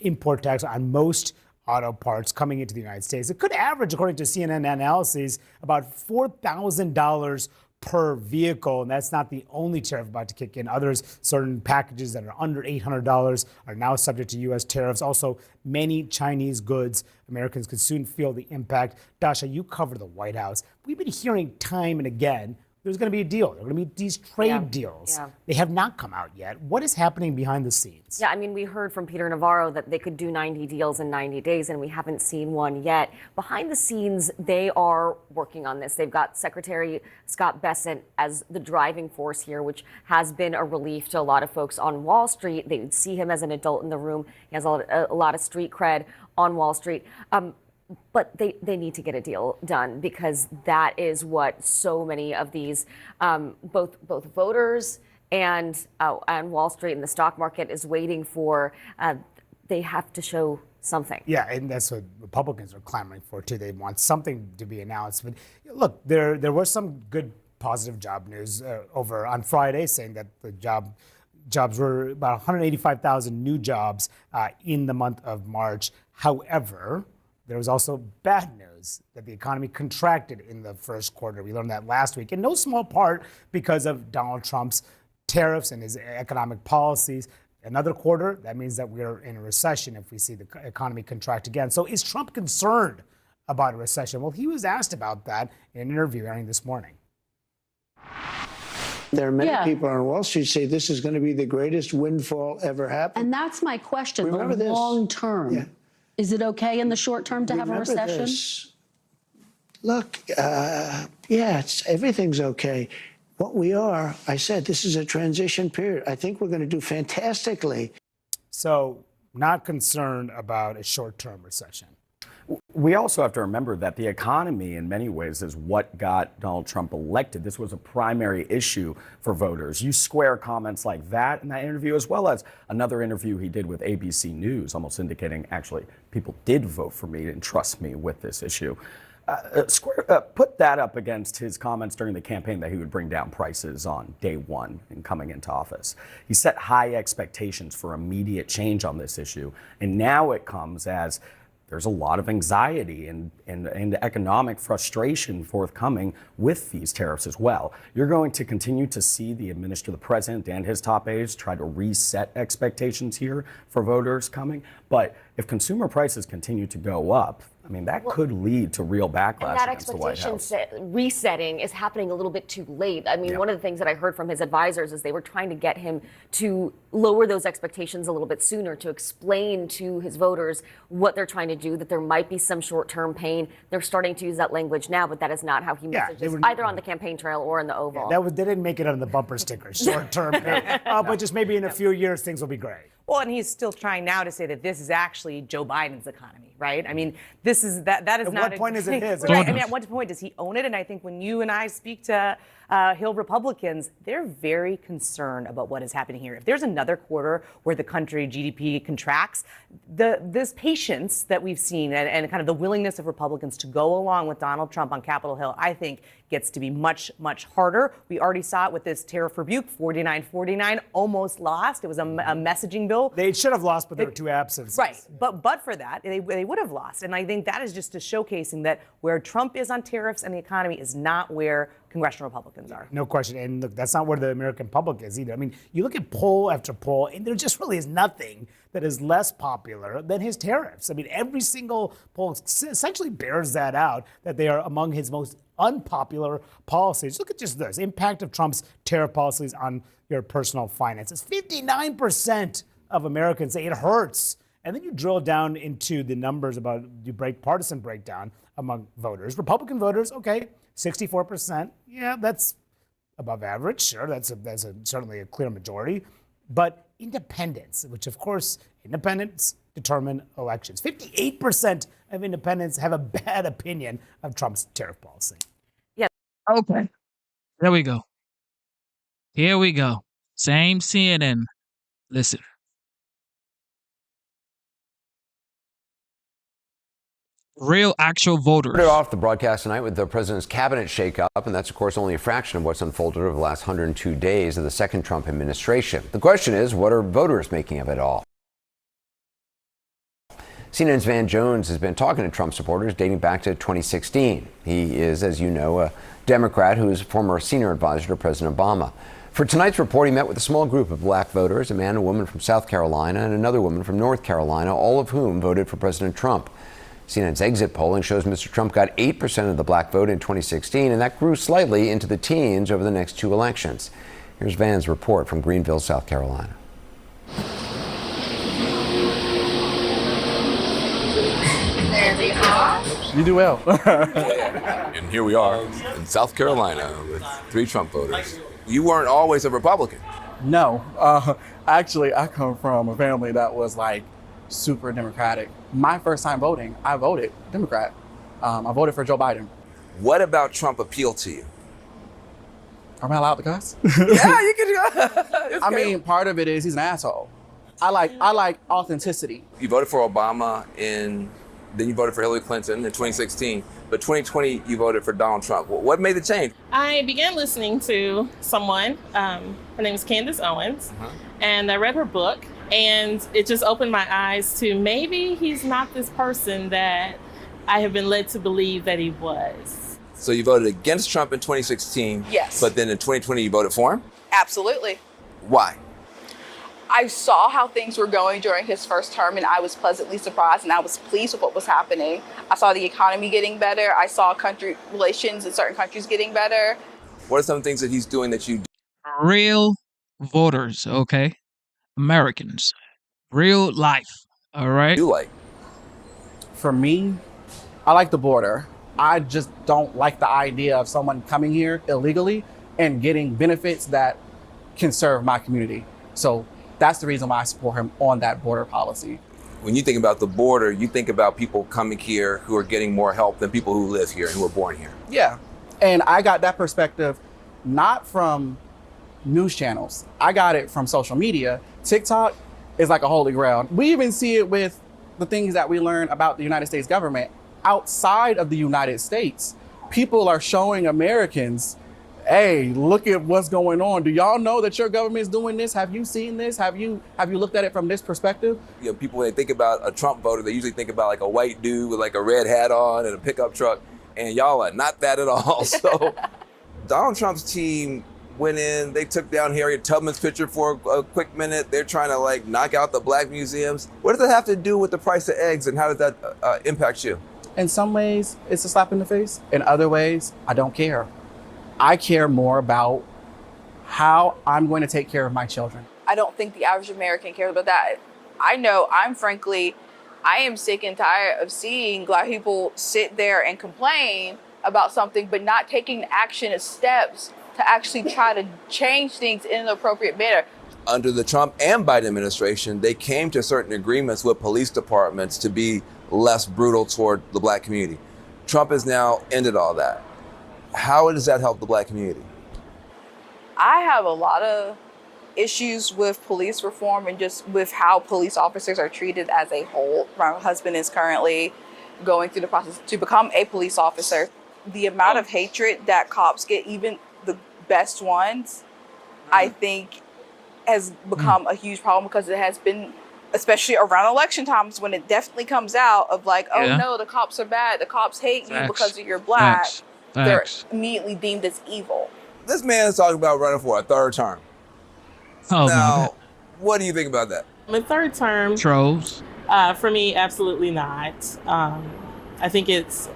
import tax on most auto parts coming into the United States. It could average, according to CNN analyses, about $4,000 per vehicle, and that's not the only tariff about to kick in. Others, certain packages that are under $800 are now subject to U.S. tariffs. Also, many Chinese goods, Americans could soon feel the impact. Dasha, you cover the White House. We've been hearing time and again there's going to be a deal. There are going to be these trade deals. Yeah. They have not come out yet. What is happening behind the scenes? Yeah, I mean, we heard from Peter Navarro that they could do 90 deals in 90 days, and we haven't seen one yet. Behind the scenes, they are working on this. They've got Secretary Scott Bessent as the driving force here, which has been a relief to a lot of folks on Wall Street. They would see him as an adult in the room. He has a lot of street cred on Wall Street. But they need to get a deal done, because that is what so many of these, both voters and Wall Street and the stock market is waiting for. They have to show something. Yeah, and that's what Republicans are clamoring for, too. They want something to be announced. But look, there was some good positive job news over on Friday, saying that the jobs were about 185,000 new jobs in the month of March. However, there was also bad news that the economy contracted in the first quarter. We learned that last week, in no small part because of Donald Trump's tariffs and his economic policies. Another quarter, that means that we're in a recession if we see the economy contract again. So is Trump concerned about a recession? Well, he was asked about that in an interview airing this morning. There are many people on Wall Street say this is going to be the greatest windfall ever happened. And that's my question, Remember the this. long term. Yeah. Is it okay in the short term to have a Remember recession? this. Look, everything's okay. What we are, I said, this is a transition period. I think we're going to do fantastically. So, not concerned about a short-term recession. We also have to remember that the economy, in many ways, is what got Donald Trump elected. This was a primary issue for voters. You square comments like that in that interview, as well as another interview he did with ABC News, almost indicating, actually, people did vote for me and trust me with this issue. Put that up against his comments during the campaign that he would bring down prices on day one in coming into office. He set high expectations for immediate change on this issue, and now it comes as there's a lot of anxiety and economic frustration forthcoming with these tariffs as well. You're going to continue to see the president and his top aides try to reset expectations here for voters coming. But if consumer prices continue to go up, I mean, that could lead to real backlash And that against the White House. Resetting is happening a little bit too late. I mean, one of the things that I heard from his advisors is they were trying to get him to lower those expectations a little bit sooner, to explain to his voters what they're trying to do, that there might be some short-term pain. They're starting to use that language now, but that is not how he messages, either on the campaign trail or in the Oval. They didn't make it on the bumper sticker, short-term pain. But just maybe in a few years, things will be great. Well, and he's still trying now to say that this is actually Joe Biden's economy, right? I mean, this is that is At not. what point is it his? Right. I mean, at what point does he own it? And I think when you and I speak to Hill Republicans, they're very concerned about what is happening here. If there's another quarter where the country GDP contracts, this patience that we've seen and kind of the willingness of Republicans to go along with Donald Trump on Capitol Hill, I think gets to be much, much harder. We already saw it with this tariff rebuke, 49-49, almost lost. It was a messaging bill. They should have lost, but there were two absences. Right. But for that, they would have lost. And I think that is just a showcasing that where Trump is on tariffs and the economy is not where congressional Republicans are. No question. And look, that's not where the American public is either. I mean, you look at poll after poll, and there just really is nothing that is less popular than his tariffs. I mean, every single poll essentially bears that out, that they are among his most unpopular policies. Look at just this impact of Trump's tariff policies on your personal finances. 59% of Americans say it hurts. And then you drill down into the numbers about partisan breakdown among voters. Republican voters, okay, 64%. Yeah, that's above average. Sure, that's certainly a clear majority. But independents, which of course independents determine elections. 58% of independents have a bad opinion of Trump's tariff policy. Yeah. Okay. There we go. Here we go. Same CNN. Listen. Real actual voters. Started off the broadcast tonight with the president's cabinet shakeup, and that's, of course, only a fraction of what's unfolded over the last 102 days of the second Trump administration. The question is, what are voters making of it all? CNN's Van Jones has been talking to Trump supporters dating back to 2016. He is, as you know, a Democrat who is a former senior advisor to President Obama. For tonight's report, he met with a small group of black voters, a man and a woman from South Carolina and another woman from North Carolina, all of whom voted for President Trump. CNN's exit polling shows Mr. Trump got 8% of the black vote in 2016, and that grew slightly into the teens over the next two elections. Here's Van's report from Greenville, South Carolina. You do well. And here we are in South Carolina with 3 Trump voters. You weren't always a Republican. No. Actually, I come from a family that was like super Democratic. My first time voting, I voted Democrat. I voted for Joe Biden. What about Trump appealed to you? Am I allowed to cuss? Yeah, you can. I mean, part of it is he's an asshole. I like authenticity. You voted for Obama then you voted for Hillary Clinton in 2016, but 2020 you voted for Donald Trump. What made the change? I began listening to someone, her name is Candace Owens, and I read her book, and it just opened my eyes to maybe he's not this person that I have been led to believe that he was. So you voted against Trump in 2016, Yes. but then in 2020 you voted for him? Absolutely. Why? I saw how things were going during his first term, and I was pleasantly surprised, and I was pleased with what was happening. I saw the economy getting better. I saw country relations in certain countries getting better. What are some of the things that he's doing that you do? Real voters, okay? Americans. Real life, all right? You like? For me, I like the border. I just don't like the idea of someone coming here illegally and getting benefits that can serve my community. So that's the reason why I support him on that border policy. When you think about the border, you think about people coming here who are getting more help than people who live here and who were born here. Yeah. And I got that perspective not from news channels. I got it from social media. TikTok is like a holy grail. We even see it with the things that we learn about the United States government outside of the United States. People are showing Americans, hey, look at what's going on. Do y'all know that your government is doing this? Have you seen this? Have you looked at it from this perspective? You know, people, when they think about a Trump voter, they usually think about like a white dude with like a red hat on and a pickup truck, and y'all are not that at all. So Donald Trump's team went in, they took down Harriet Tubman's picture for a quick minute. They're trying to like knock out the black museums. What does that have to do with the price of eggs, and how does that impact you? In some ways, it's a slap in the face. In other ways, I don't care. I care more about how I'm going to take care of my children. I don't think the average American cares about that. I know I am sick and tired of seeing black people sit there and complain about something, but not taking action and steps to actually try to change things in an appropriate manner. under the Trump and Biden administration, they came to certain agreements with police departments to be less brutal toward the black community. Trump has now ended all that. How does that help the black community? I have a lot of issues with police reform and just with how police officers are treated as a whole. My husband is currently going through the process to become a police officer. The amount of hatred that cops get, even the best ones, I think has become a huge problem because it has been, especially around election times when it definitely comes out of like, oh no, the cops are bad. The cops hate you because you're black. They're immediately deemed as evil. This man is talking about running for a third term. Oh, now, what do you think about that? The third term. Trolls. For me, absolutely not. I think it's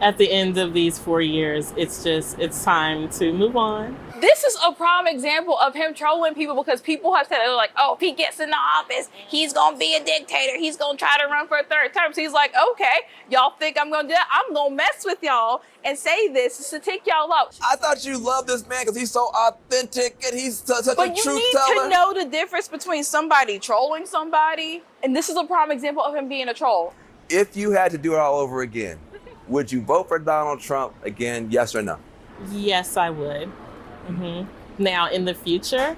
at the end of these 4 years, it's time to move on. This is a prime example of him trolling people because people have said, they're like, oh, if he gets in the office, he's going to be a dictator. He's going to try to run for a third term. So he's like, okay, y'all think I'm going to do that? I'm going to mess with y'all and say this to tick y'all out. I thought you loved this man because he's so authentic and he's such a truth teller. But you need to know the difference between somebody trolling somebody, and this is a prime example of him being a troll. If you had to do it all over again, would you vote for Donald Trump again, yes or no? Yes, I would. Now, in the future,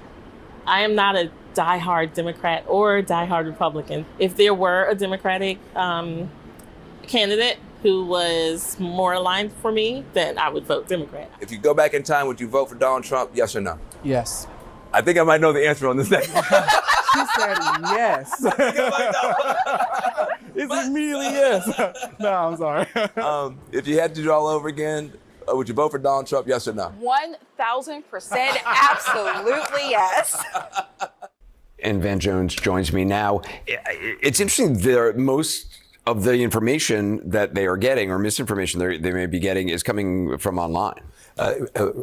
I am not a diehard Democrat or diehard Republican. If there were a Democratic candidate who was more aligned for me, then I would vote Democrat. If you go back in time, would you vote for Donald Trump, yes or no? Yes. I think I might know the answer on this next one. She said yes. It's immediately yes. No, I'm sorry. If you had to do it all over again, would you vote for Donald Trump, yes or no? 1,000% absolutely yes. And Van Jones joins me now. It's interesting, most of the information that they are getting, or misinformation they may be getting, is coming from online.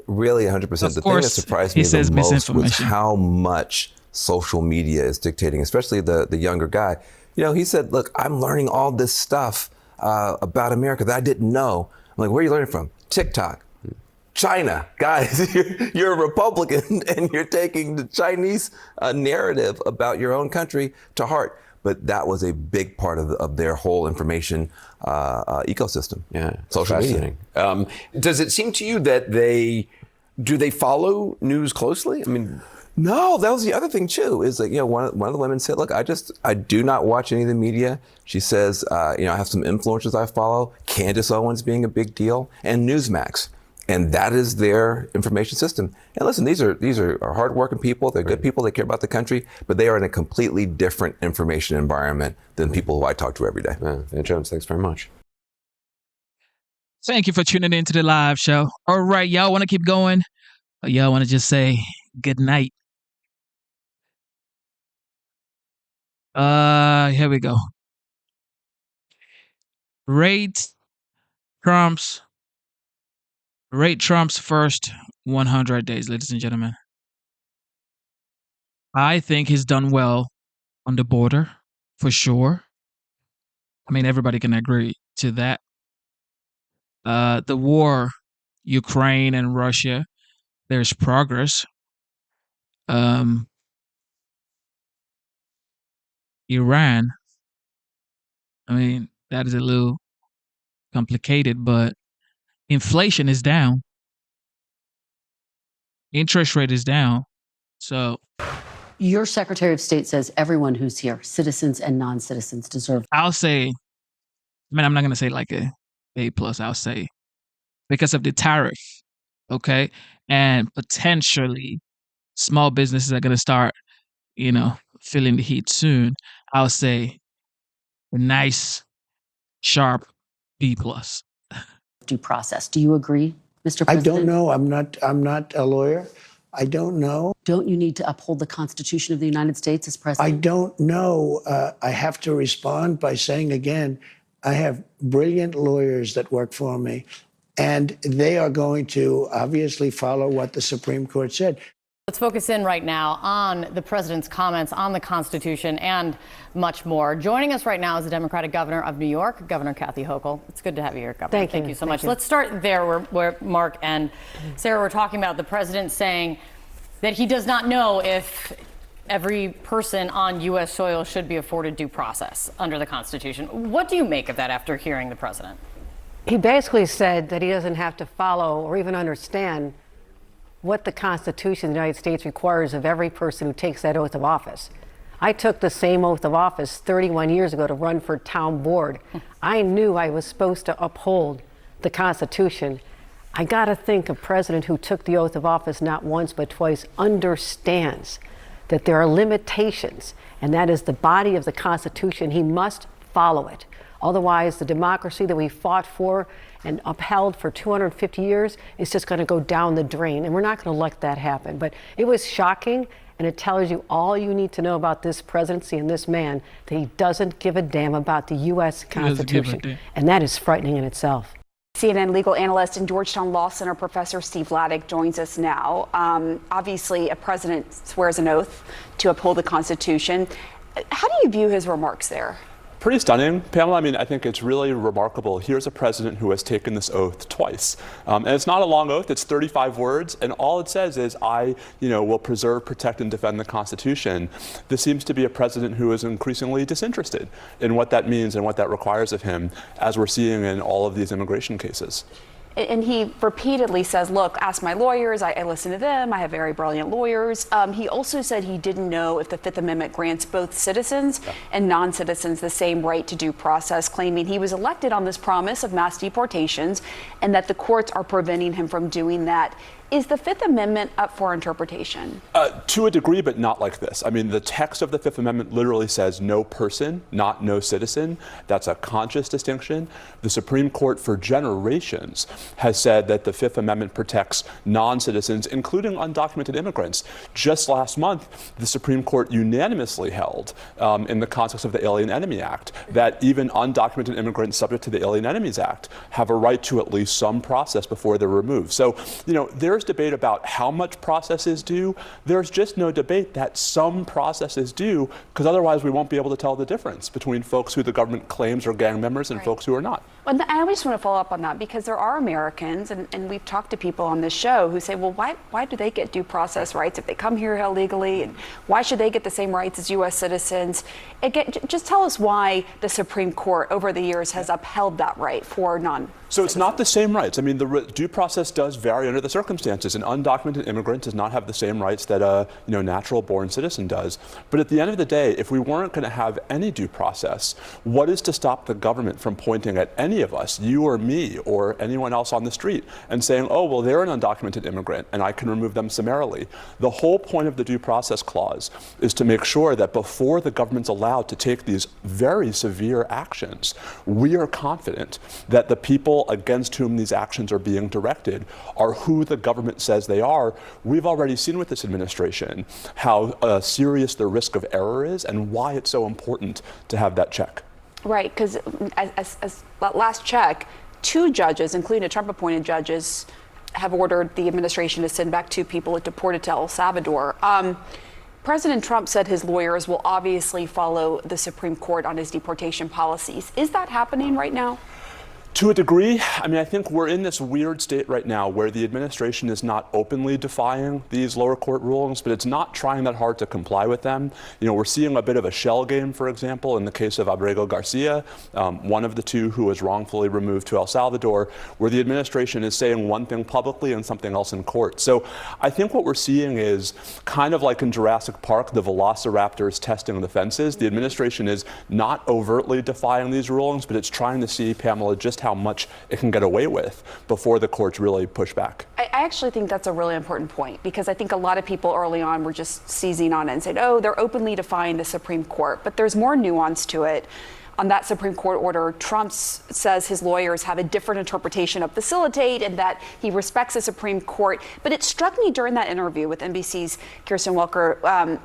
Really, 100%. The thing that surprised me the most was how much social media is dictating, especially the younger guy. You know, he said, look, I'm learning all this stuff about America that I didn't know. I'm like, where are you learning from? TikTok, China. Guys, you're a Republican and you're taking the Chinese narrative about your own country to heart. But that was a big part of their whole information ecosystem. Yeah, social media. Does it seem to you that they follow news closely? I mean, no, that was the other thing too. Is like, you know, one of the women said, "Look, I do not watch any of the media." She says, "You know, I have some influencers I follow. Candace Owens being a big deal, and Newsmax, and that is their information system." And listen, these are hardworking people. They're good people. They care about the country, but they are in a completely different information environment than people who I talk to every day. Van Jones, thanks very much. Thank you for tuning in to the live show. All right, y'all want to keep going? Or y'all want to just say good night? Here we go. Rate Trump's first 100 days, ladies and gentlemen. I think he's done well on the border, for sure. I mean, everybody can agree to that. The war, Ukraine and Russia, there's progress. Iran, I mean, that is a little complicated, but inflation is down. Interest rate is down. So your Secretary of State says everyone who's here, citizens and non-citizens, deserve. I'll say, I'm not going to say like a A+, I'll say because of the tariff, okay? And potentially small businesses are going to start, feeling the heat soon. I'll say a nice, sharp B+. Due process. Do you agree, Mr. President? I don't know. I'm not a lawyer. I don't know. Don't you need to uphold the Constitution of the United States as president? I don't know. I have to respond by saying again, I have brilliant lawyers that work for me, and they are going to obviously follow what the Supreme Court said. Let's focus in right now on the president's comments on the Constitution and much more. Joining us right now is the Democratic governor of New York, Governor Kathy Hochul. It's good to have you here, Governor. Thank you so much. Let's start there where Mark and Sarah were talking about the president saying that he does not know if every person on U.S. soil should be afforded due process under the Constitution. What do you make of that after hearing the president? He basically said that he doesn't have to follow or even understand what the Constitution of the United States requires of every person who takes that oath of office. I took the same oath of office 31 years ago to run for town board. I knew I was supposed to uphold the Constitution. I got to think a president who took the oath of office not once but twice understands that there are limitations, and that is the body of the Constitution. He must follow it. Otherwise, the democracy that we fought for and upheld for 250 years is just going to go down the drain, and we're not going to let that happen. But it was shocking, and it tells you all you need to know about this presidency and this man, that he doesn't give a damn about the U.S. Constitution, and that is frightening in itself. CNN legal analyst and Georgetown Law Center professor Steve Vladeck joins us now. Obviously, a president swears an oath to uphold the Constitution. How do you view his remarks there? Pretty stunning, Pamela. I mean, I think it's really remarkable. Here's a president who has taken this oath twice. And it's not a long oath, it's 35 words, and all it says is, I, will preserve, protect, and defend the Constitution. This seems to be a president who is increasingly disinterested in what that means and what that requires of him, as we're seeing in all of these immigration cases. And he repeatedly says, look, ask my lawyers. I listen to them. I have very brilliant lawyers. He also said he didn't know if the Fifth Amendment grants both citizens and non-citizens the same right to due process, claiming he was elected on this promise of mass deportations and that the courts are preventing him from doing that. Is the Fifth Amendment up for interpretation? To a degree, but not like this. I mean, the text of the Fifth Amendment literally says no person, not no citizen. That's a conscious distinction. The Supreme Court for generations has said that the Fifth Amendment protects non-citizens, including undocumented immigrants. Just last month, the Supreme Court unanimously held, in the context of the Alien Enemy Act, that even undocumented immigrants subject to the Alien Enemies Act have a right to at least some process before they're removed. So, there's debate about how much process is due. There's just no debate that some process is due, because otherwise we won't be able to tell the difference between folks who the government claims are gang members and folks who are not. And I just want to follow up on that, because there are Americans, and we've talked to people on this show who say, well, why do they get due process rights if they come here illegally? And why should they get the same rights as U.S. citizens? Again, just tell us why the Supreme Court over the years has upheld that right for non-citizens. So it's not the same rights. I mean, the due process does vary under the circumstances. An undocumented immigrant does not have the same rights that a natural-born citizen does. But at the end of the day, if we weren't going to have any due process, what is to stop the government from pointing at any of us, you or me or anyone else on the street, and saying, oh, well, they're an undocumented immigrant and I can remove them summarily? The whole point of the due process clause is to make sure that before the government's allowed to take these very severe actions, we are confident that the people against whom these actions are being directed are who the government says they are. We've already seen with this administration how serious the risk of error is and why it's so important to have that check. Right, because as last check, 2 judges, including Trump-appointed judges, have ordered the administration to send back 2 people deported to El Salvador. President Trump said his lawyers will obviously follow the Supreme Court on his deportation policies. Is that happening right now? To a degree. I mean, I think we're in this weird state right now where the administration is not openly defying these lower court rulings, but it's not trying that hard to comply with them. We're seeing a bit of a shell game, for example, in the case of Abrego Garcia, one of the 2 who was wrongfully removed to El Salvador, where the administration is saying one thing publicly and something else in court. So I think what we're seeing is kind of like in Jurassic Park, the velociraptors testing the fences. The administration is not overtly defying these rulings, but it's trying to see, Pamela, just how much it can get away with before the courts really push back. I actually think that's a really important point, because I think a lot of people early on were just seizing on it and said, oh, they're openly defying the Supreme Court. But there's more nuance to it. On that Supreme Court order, Trump says his lawyers have a different interpretation of facilitate and that he respects the Supreme Court. But it struck me during that interview with NBC's Kirsten Welker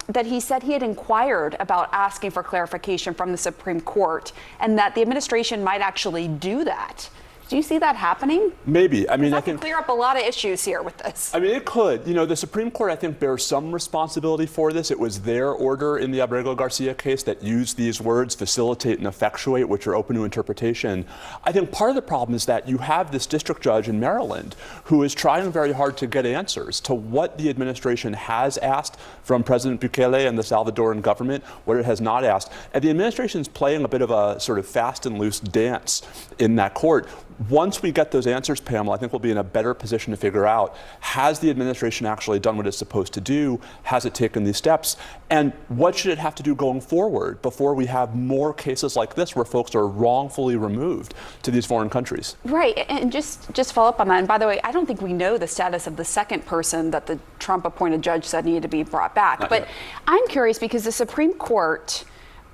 that he said he had inquired about asking for clarification from the Supreme Court and that the administration might actually do that. Do you see that happening? Maybe. I mean, I can think clear up a lot of issues here with this. I mean, it could. You know, the Supreme Court, I think, bears some responsibility for this. It was their order in the Abrego Garcia case that used these words, facilitate and effectuate, which are open to interpretation. I think part of the problem is that you have this district judge in Maryland who is trying very hard to get answers to what the administration has asked from President Bukele and the Salvadoran government, what it has not asked. And the administration is playing a bit of a sort of fast and loose dance in that court. Once we get those answers, Pamela, I think we'll be in a better position to figure out, has the administration actually done what it's supposed to do? Has it taken these steps? And what should it have to do going forward before we have more cases like this where folks are wrongfully removed to these foreign countries? Right, and just follow up on that. And by the way, I don't think we know the status of the second person that the Trump-appointed judge said needed to be brought back. But I'm curious because the Supreme Court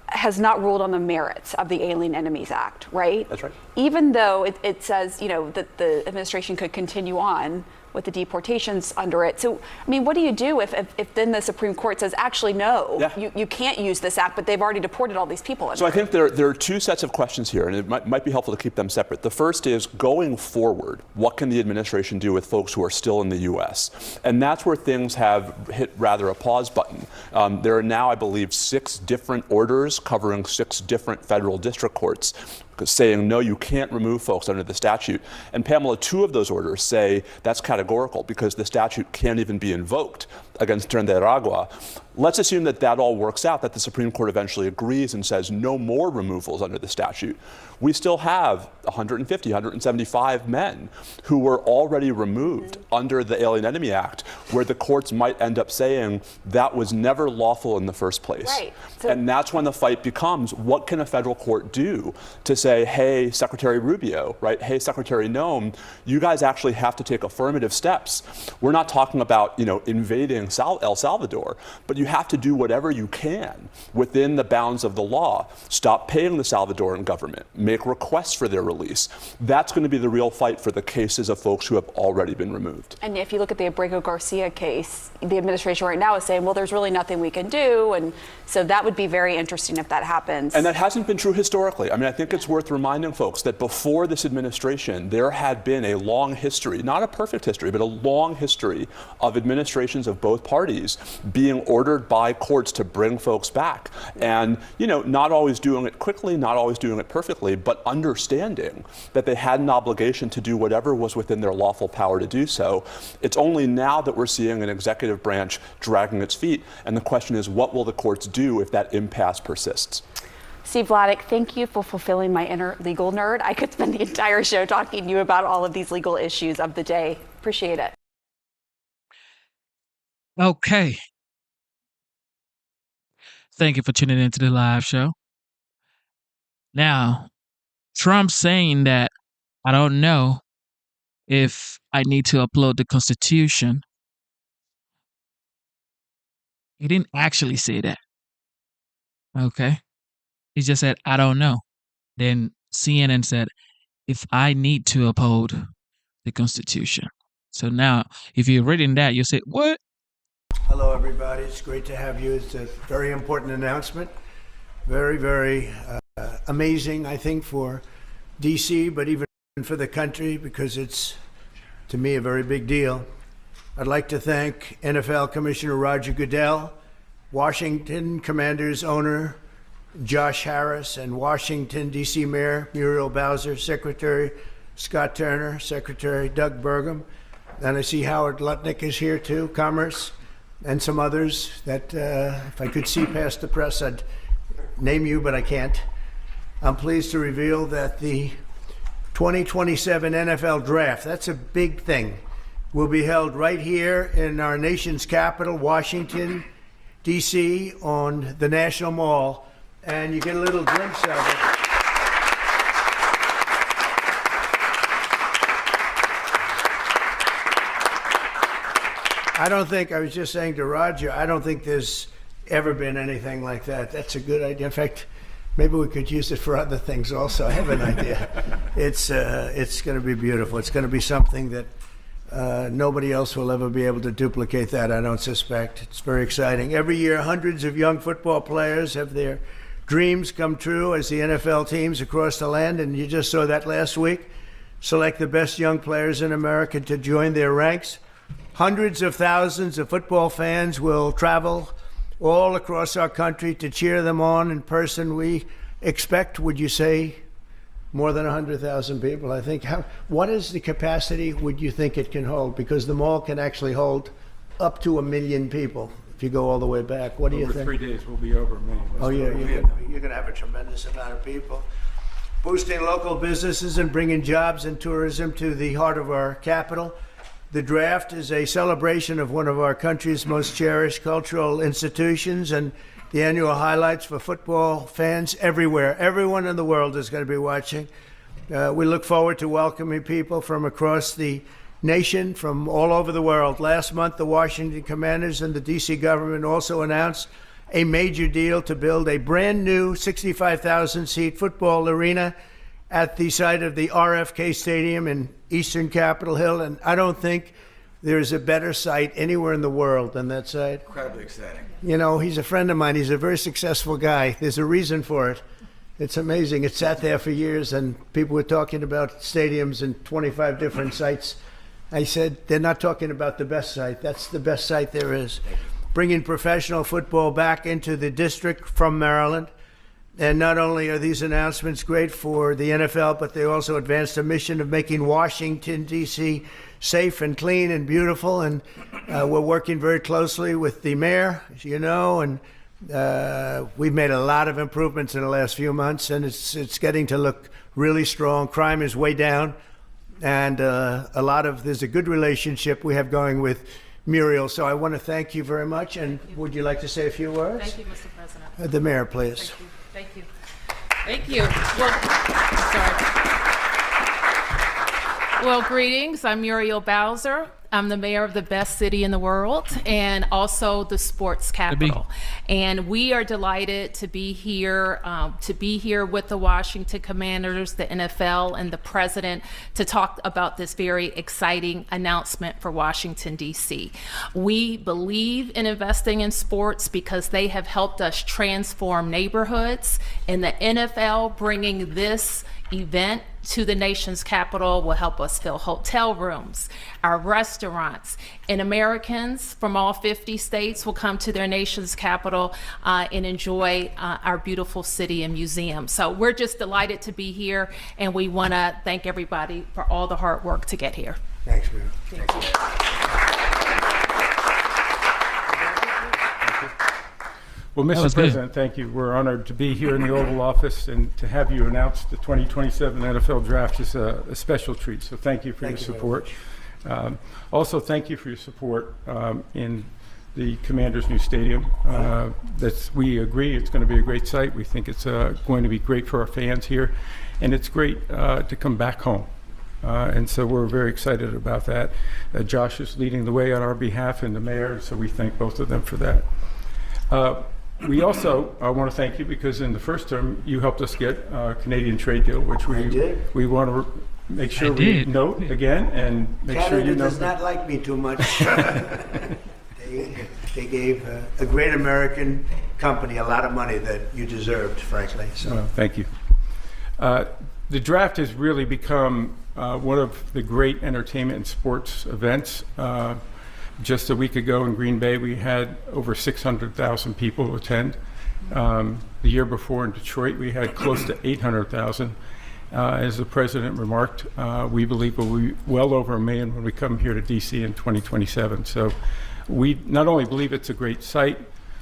has not ruled on the merits of the Alien Enemies Act, right? That's right. Even though it says, you know, that the administration could continue on with the deportations under it. So, I mean, what do you do if then the Supreme Court says, actually, no, you can't use this act, but they've already deported all these people? So I think there are two sets of questions here, and it might be helpful to keep them separate. The first is, going forward, what can the administration do with folks who are still in the U.S.? And that's where things have hit rather a pause button. There are now, I believe, 6 different orders covering 6 different federal district courts saying, no, you can't remove folks under the statute. And Pamela, 2 of those orders say that's categorical because the statute can't even be invoked against Trinidad. Let's assume that that all works out, that the Supreme Court eventually agrees and says no more removals under the statute. We still have 150, 175 men who were already removed under the Alien Enemy Act, where the courts might end up saying that was never lawful in the first place. Right. And that's when the fight becomes, what can a federal court do to say, hey, Secretary Rubio, right? Hey, Secretary Noem, you guys actually have to take affirmative steps. We're not talking about, you know, invading El Salvador, but you have to do whatever you can within the bounds of the law. Stop paying the Salvadoran government. Make requests for their release. That's going to be the real fight for the cases of folks who have already been removed. And if you look at the Abrego Garcia case, the administration right now is saying, well, there's really nothing we can do. And so that would be very interesting if that happens. And that hasn't been true historically. I mean, I think it's worth reminding folks that before this administration, there had been a long history, not a perfect history, but a long history of administrations of both parties being ordered by courts to bring folks back. And, you know, not always doing it quickly, not always doing it perfectly, but understanding that they had an obligation to do whatever was within their lawful power to do so. It's only now that we're seeing an executive branch dragging its feet. And the question is, what will the courts do if that impasse persists? Steve Vladeck, thank you for fulfilling my inner legal nerd. I could spend the entire show talking to you about all of these legal issues of the day. Appreciate it. Okay. Thank you for tuning into the live show. Now, Trump saying that I don't know if I need to upload the Constitution. He didn't actually say that. Okay. He just said, I don't know. Then CNN said, if I need to uphold the Constitution. So now, if you're reading that, you say, what? Hello, everybody. It's great to have you. It's a very important announcement. Very, very amazing, I think, for D.C., but even for the country, because it's, to me, a very big deal. I'd like to thank NFL Commissioner Roger Goodell, Washington Commanders owner Josh Harris, and Washington, D.C. Mayor Muriel Bowser, Secretary Scott Turner, Secretary Doug Burgum, and I see Howard Lutnick is here too, Commerce, and some others that if I could see past the press, I'd name you, but I can't. I'm pleased to reveal that the 2027 NFL Draft, that's a big thing, will be held right here in our nation's capital, Washington, D.C., on the National Mall, and you get a little glimpse of it. I don't think, I was just saying to Roger, I don't think there's ever been anything like that. That's a good idea. In fact, maybe we could use it for other things also. I have an idea. It's going to be beautiful. It's going to be something that nobody else will ever be able to duplicate that, I don't suspect. It's very exciting. Every year, hundreds of young football players have their dreams come true as the NFL teams across the land, and you just saw that last week. select the best young players in America to join their ranks. Hundreds of thousands of football fans will travel all across our country to cheer them on in person. We expect, would you say, more than 100,000 people, I think. What is the capacity would you think it can hold? Because the mall can actually hold up to 1 million people if you go all the way back. What do you think? Over 3 days, we'll be over 1 million. Oh, yeah, you're going to have a tremendous amount of people. Boosting local businesses and bringing jobs and tourism to the heart of our capital. The draft is a celebration of one of our country's most cherished cultural institutions and the annual highlights for football fans everywhere. Everyone in the world is going to be watching. We look forward to welcoming people from across the nation, from all over the world. Last month, the Washington Commanders and the D.C. government also announced a major deal to build a brand new 65,000-seat football arena at the site of the RFK Stadium in eastern Capitol Hill. And I don't think there's a better site anywhere in the world than that site. Incredibly exciting. You know, he's a friend of mine. He's a very successful guy. There's a reason for it. It's amazing. It sat there for years, and people were talking about stadiums in 25 different sites. I said, they're not talking about the best site. That's the best site there is. Bringing professional football back into the district from Maryland. And not only are these announcements great for the NFL, but they also advance the mission of making Washington, D.C. safe and clean and beautiful. And we're working very closely with the mayor, as you know, and we've made a lot of improvements in the last few months, and it's getting to look really strong. Crime is way down, and there's a good relationship we have going with Muriel. So I want to thank you very much. And would you like to say a few words? Thank you, Mr. President. The mayor, please. Thank you. Thank you. Well, greetings. I'm Muriel Bowser. I'm the mayor of the best city in the world and also the sports capital. And we are delighted to be here with the Washington Commanders, the NFL, and the president to talk about this very exciting announcement for Washington, D.C. We believe in investing in sports because they have helped us transform neighborhoods, and the NFL bringing this event to the nation's capital will help us fill hotel rooms, our restaurants, and Americans from all 50 states will come to their nation's capital and enjoy our beautiful city and museum. So we're just delighted to be here, and we want to thank everybody for all the hard work to get here. Thanks, Muriel. Thank you. Well, Mr. President, thank you. We're honored to be here in the Oval Office, and to have you announce the 2027 NFL Draft is a special treat. So thank you for your support. Also, thank you for your support in the Commanders' new stadium. We agree it's going to be a great site. We think it's going to be great for our fans here, and it's great to come back home. And so we're very excited about that. Josh is leading the way on our behalf, and the mayor, so we thank both of them for that. We also want to thank you because in the first term you helped us get a Canadian trade deal, which we want to make sure we note again and make sure you know. Canada does not like me too much. They gave a great American company a lot of money that you deserved, frankly. So well, thank you. The draft has really become one of the great entertainment and sports events. Just a week ago in Green Bay, we had over 600,000 people attend. The year before in Detroit, we had close to 800,000. As the president remarked, we believe we'll be well over 1 million when we come here to DC in 2027. So we not only believe it's a great site,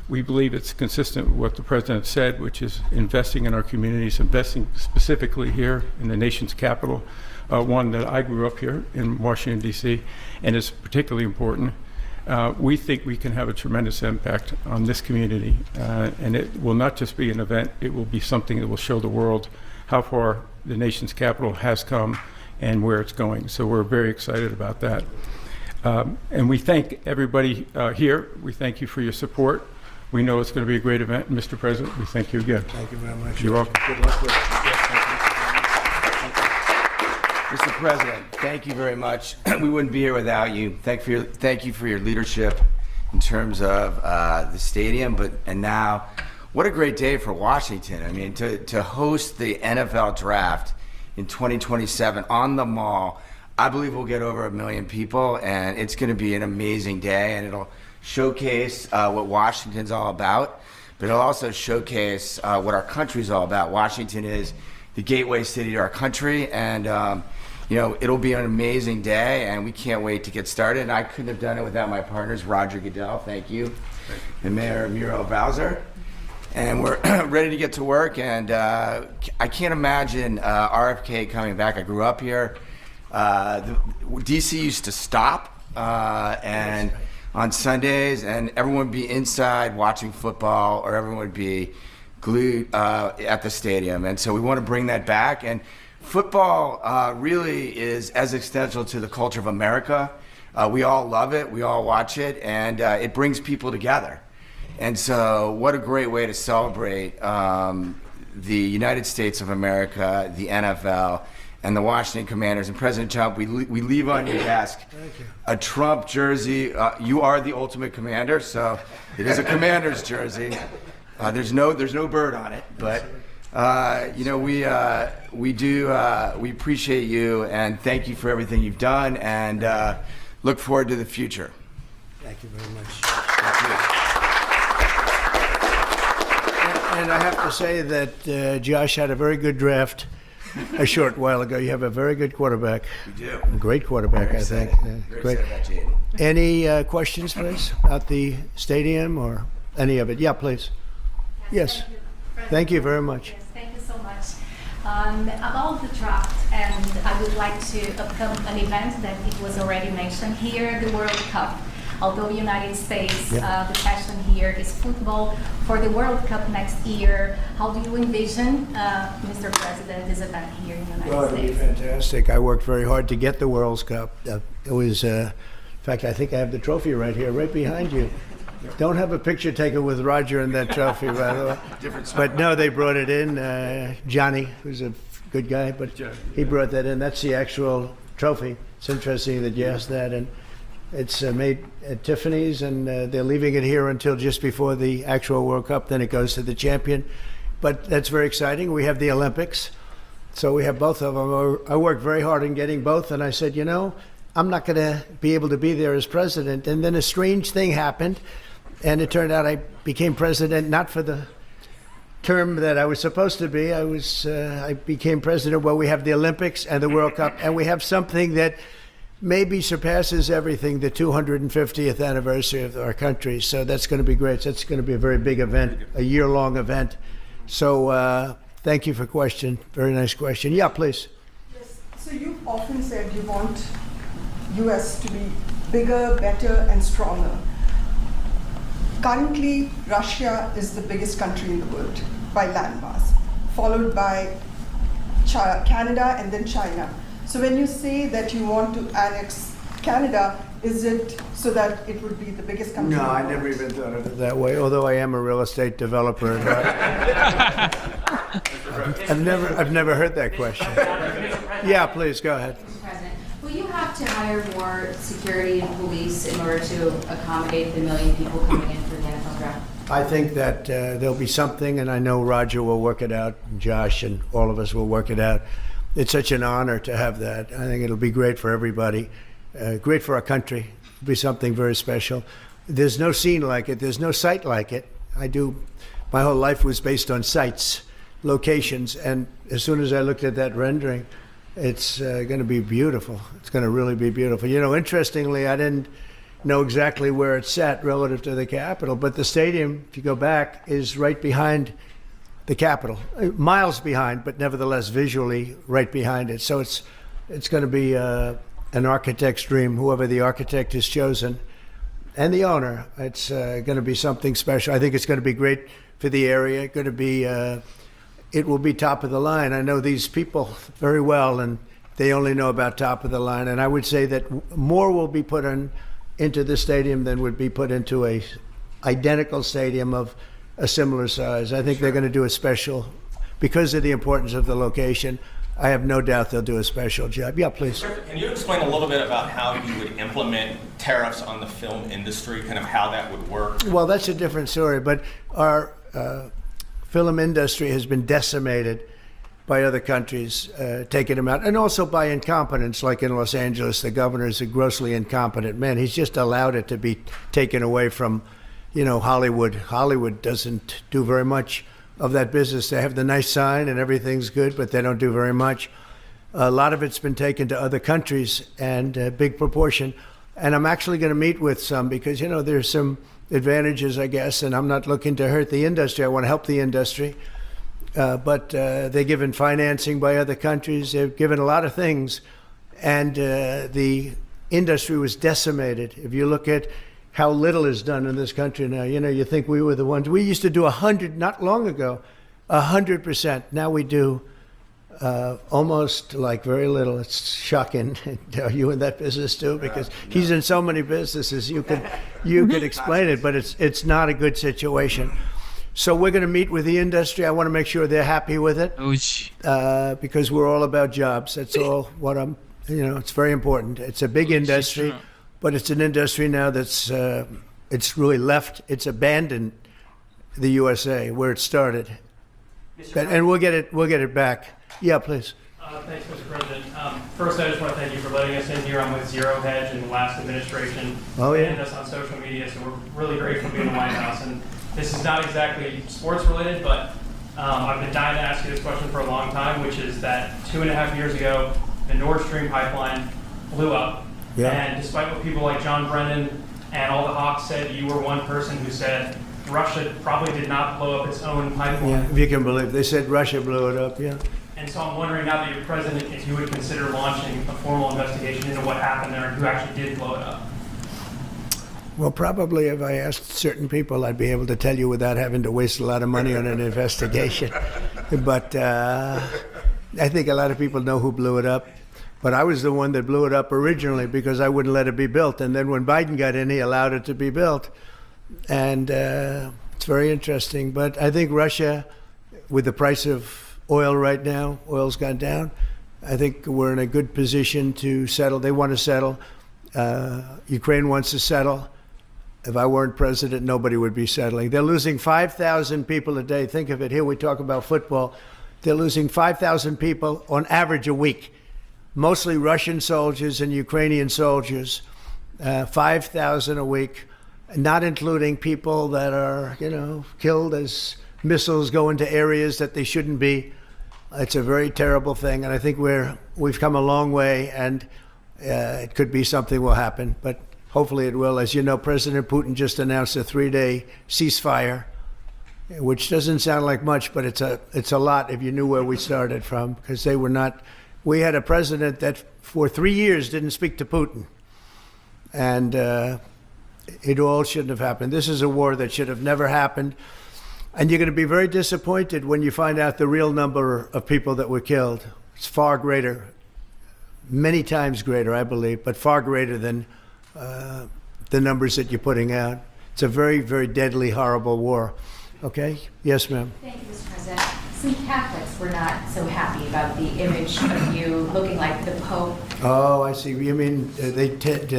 we believe it's consistent with what the president said, which is investing in our communities, investing specifically here in the nation's capital, one that I grew up here in Washington, D.C., and is particularly important. We think we can have a tremendous impact on this community, and it will not just be an event, it will be something that will show the world how far the nation's capital has come and where it's going. So we're very excited about that. And we thank everybody here. We thank you for your support. We know it's going to be a great event. Mr. President, we thank you again. Thank you very much. You're welcome. Good luck with it. Mr. President, thank you very much. We wouldn't be here without you. Thank you for your leadership in terms of the stadium, and now, what a great day for Washington. I mean, to host the NFL Draft in 2027 on the mall. I believe we'll get over 1 million people, and it's going to be an amazing day, and it'll showcase what Washington's all about, but it'll also showcase what our country's all about. Washington is the gateway city to our country, and it'll be an amazing day, and we can't wait to get started. And I couldn't have done it without my partners, Roger Goodell, thank you, and Mayor Muriel Bowser. And we're ready to get to work, and I can't imagine RFK coming back. I grew up here. DC used to stop and on Sundays, and everyone would be inside watching football, or everyone would be glued at the stadium. And so we want to bring that back. And football really is as essential to the culture of America. We all love it, we all watch it, and it brings people together. And so what a great way to celebrate the United States of America, the NFL, and the Washington Commanders. And President Trump, we leave on your desk a Trump jersey. You are the ultimate commander, so it is a Commander's jersey. There's no bird on it, but we appreciate you, and thank you for everything you've done, and look forward to the future. Thank you very much. Thank you. And I have to say that Josh had a very good draft a short while ago. You have a very good quarterback. We do. A great quarterback, I think. Great. Any questions, please, about the stadium or any of it? Yeah, please. Yes. Thank you very much. Yes, thank you so much. About the draft, and I would like to upcome an event that it was already mentioned here, the World Cup. Although United States, the passion here is football. For the World Cup next year, how do you envision, Mr. President, this event here in the United Well, States? it'll be fantastic. I worked very hard to get the World Cup. It was, in fact, I think I have the trophy right here, right behind you. Don't have a picture taken with Roger and that trophy, by the way. But no, they brought it in. Johnny, who's a good guy, but he brought that in. That's the actual trophy. It's interesting that you asked that. And it's made at Tiffany's, and they're leaving it here until just before the actual World Cup. Then it goes to the champion. But that's very exciting. We have the Olympics, so we have both of them. I worked very hard in getting both, and I said, I'm not going to be able to be there as president. And then a strange thing happened, and it turned out I became president not for the term that I was supposed to be. I became president. Well, we have the Olympics and the World Cup, and we have something that maybe surpasses everything, the 250th anniversary of our country. So that's going to be great. That's going to be a very big event, a year-long event. So thank you for the question. Very nice question. Yeah, please. Yes. So you've often said you want U.S. to be bigger, better, and stronger. Currently, Russia is the biggest country in the world by landmass, followed by Canada and then China. So when you say that you want to annex Canada, is it so that it would be the biggest country? No, I never even thought of it that way, although I am a real estate developer. I've never heard that question. Yeah, please, go ahead. Mr. President, will you have to hire more security and police in order to accommodate the 1 million people coming in for the NFL draft? I think that there'll be something, and I know Roger will work it out, and Josh and all of us will work it out. It's such an honor to have that. I think it'll be great for everybody, great for our country. It'll be something very special. There's no scene like it. There's no site like it. My whole life was based on sites, locations, and as soon as I looked at that rendering, it's going to be beautiful. It's going to really be beautiful. Interestingly, I didn't know exactly where it's sat relative to the Capitol, but the stadium, if you go back, is right behind the Capitol, miles behind, but nevertheless visually right behind it. So it's going to be an architect's dream, whoever the architect is chosen, and the owner. It's going to be something special. I think it's going to be great for the area. Going to be, it will be top of the line. I know these people very well, and they only know about top of the line. And I would say that more will be put into the stadium than would be put into a identical stadium of a similar size. I think they're going to do a special, because of the importance of the location. I have no doubt they'll do a special job. Yeah, please. Can you explain a little bit about how you would implement tariffs on the film industry, kind of how that would work? Well, that's a different story, but our film industry has been decimated by other countries taking him out, and also by incompetence, like in Los Angeles, the governor is a grossly incompetent man. He's just allowed it to be taken away from, Hollywood. Hollywood doesn't do very much of that business. They have the nice sign and everything's good, but they don't do very much. A lot of it's been taken to other countries, and a big proportion. And I'm actually going to meet with some because, there's some advantages, I guess, and I'm not looking to hurt the industry. I want to help the industry. But they're given financing by other countries. They're given a lot of things. And the industry was decimated. If you look at how little is done in this country now, you think we were the ones. We used to do 100, not long ago, 100%. Now we do almost like very little. It's shocking. Are you in that business too? Because he's in so many businesses. You could explain it, but it's not a good situation. So we're going to meet with the industry. I want to make sure they're happy with it because we're all about jobs. That's all what it's very important. It's a big industry, but it's an industry now that's it's really left. It's abandoned the USA where it started, and we'll get it back. Yeah, please. Thanks, Mr. President. First, I just want to thank you for letting us in here. I'm with Zero Hedge in the last administration. Oh, yeah. And us on social media, so we're really grateful to be in the White House. And this is not exactly sports related, but I've been dying to ask you this question for a long time, which is that 2.5 years ago, the Nord Stream pipeline blew up. Yeah. And despite what people like John Brennan and all the hawks said, you were one person who said Russia probably did not blow up its own pipeline. Yeah, if you can believe. They said Russia blew it up, yeah. And so I'm wondering now that you're president, if you would consider launching a formal investigation into what happened there and who actually did blow it up. Well, probably if I asked certain people, I'd be able to tell you without having to waste a lot of money on an investigation. But I think a lot of people know who blew it up. But I was the one that blew it up originally because I wouldn't let it be built. And then when Biden got in, he allowed it to be built. And it's very interesting. But I think Russia, with the price of oil right now, oil's gone down, I think we're in a good position to settle. They want to settle. Ukraine wants to settle. If I weren't president, nobody would be settling. They're losing 5,000 people a day. Think of it. Here we talk about football. They're losing 5,000 people on average a week, mostly Russian soldiers and Ukrainian soldiers, 5,000 a week, not including people that are, killed as missiles go into areas that they shouldn't be. It's a very terrible thing, and I think we've come a long way, and it could be something will happen, but hopefully it will. As you know, President Putin just announced a 3-day ceasefire, which doesn't sound like much, but it's a lot if you knew where we started from, because they were not. We had a president that for 3 years didn't speak to Putin, and it all shouldn't have happened. This is a war that should have never happened. And you're going to be very disappointed when you find out the real number of people that were killed. It's far greater, many times greater, I believe, but far greater than the numbers that you're putting out. It's a very, very deadly, horrible war. Okay? Yes, ma'am. Thank you, Mr. President. Some Catholics were not so happy about the image of you looking like the Pope. Oh, I see. You mean they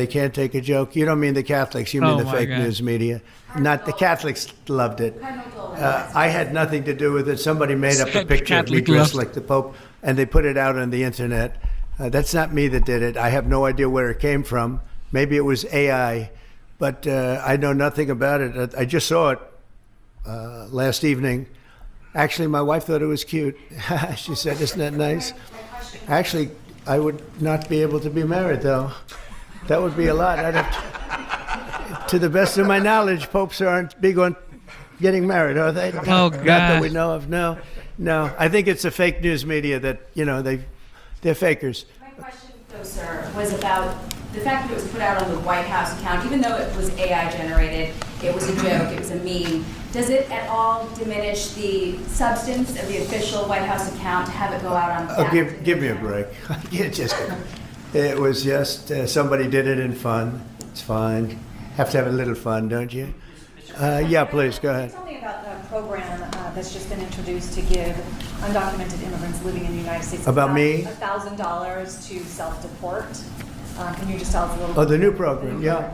can't take a joke? You don't mean the Catholics. You mean the fake news media. Not the Catholics loved it. I had nothing to do with it. Somebody made up a picture of me dressed like the Pope, and they put it out on the internet. That's not me that did it. I have no idea where it came from. Maybe it was AI, but I know nothing about it. I just saw it last evening. Actually, my wife thought it was cute. She said, "Isn't that nice?" Actually, I would not be able to be married, though. That would be a lot. I'd have to the best of my knowledge, popes aren't big on getting married, are they? Oh, God. Not that we know of. No. I think it's the fake news media that, they're fakers. My question, though, sir, was about the fact that it was put out on the White House account, even though it was AI generated, it was a joke, it was a meme. Does it at all diminish the substance of the official White House account to have it go out on that? Give me a break. It was just somebody did it in fun. It's fine. Have to have a little fun, don't you? Yeah, please, go ahead. Tell me about the program that's just been introduced to give undocumented immigrants living in the United States About me? $1,000 to self-deport. Can you just tell us a little bit? Oh, the new program, yeah.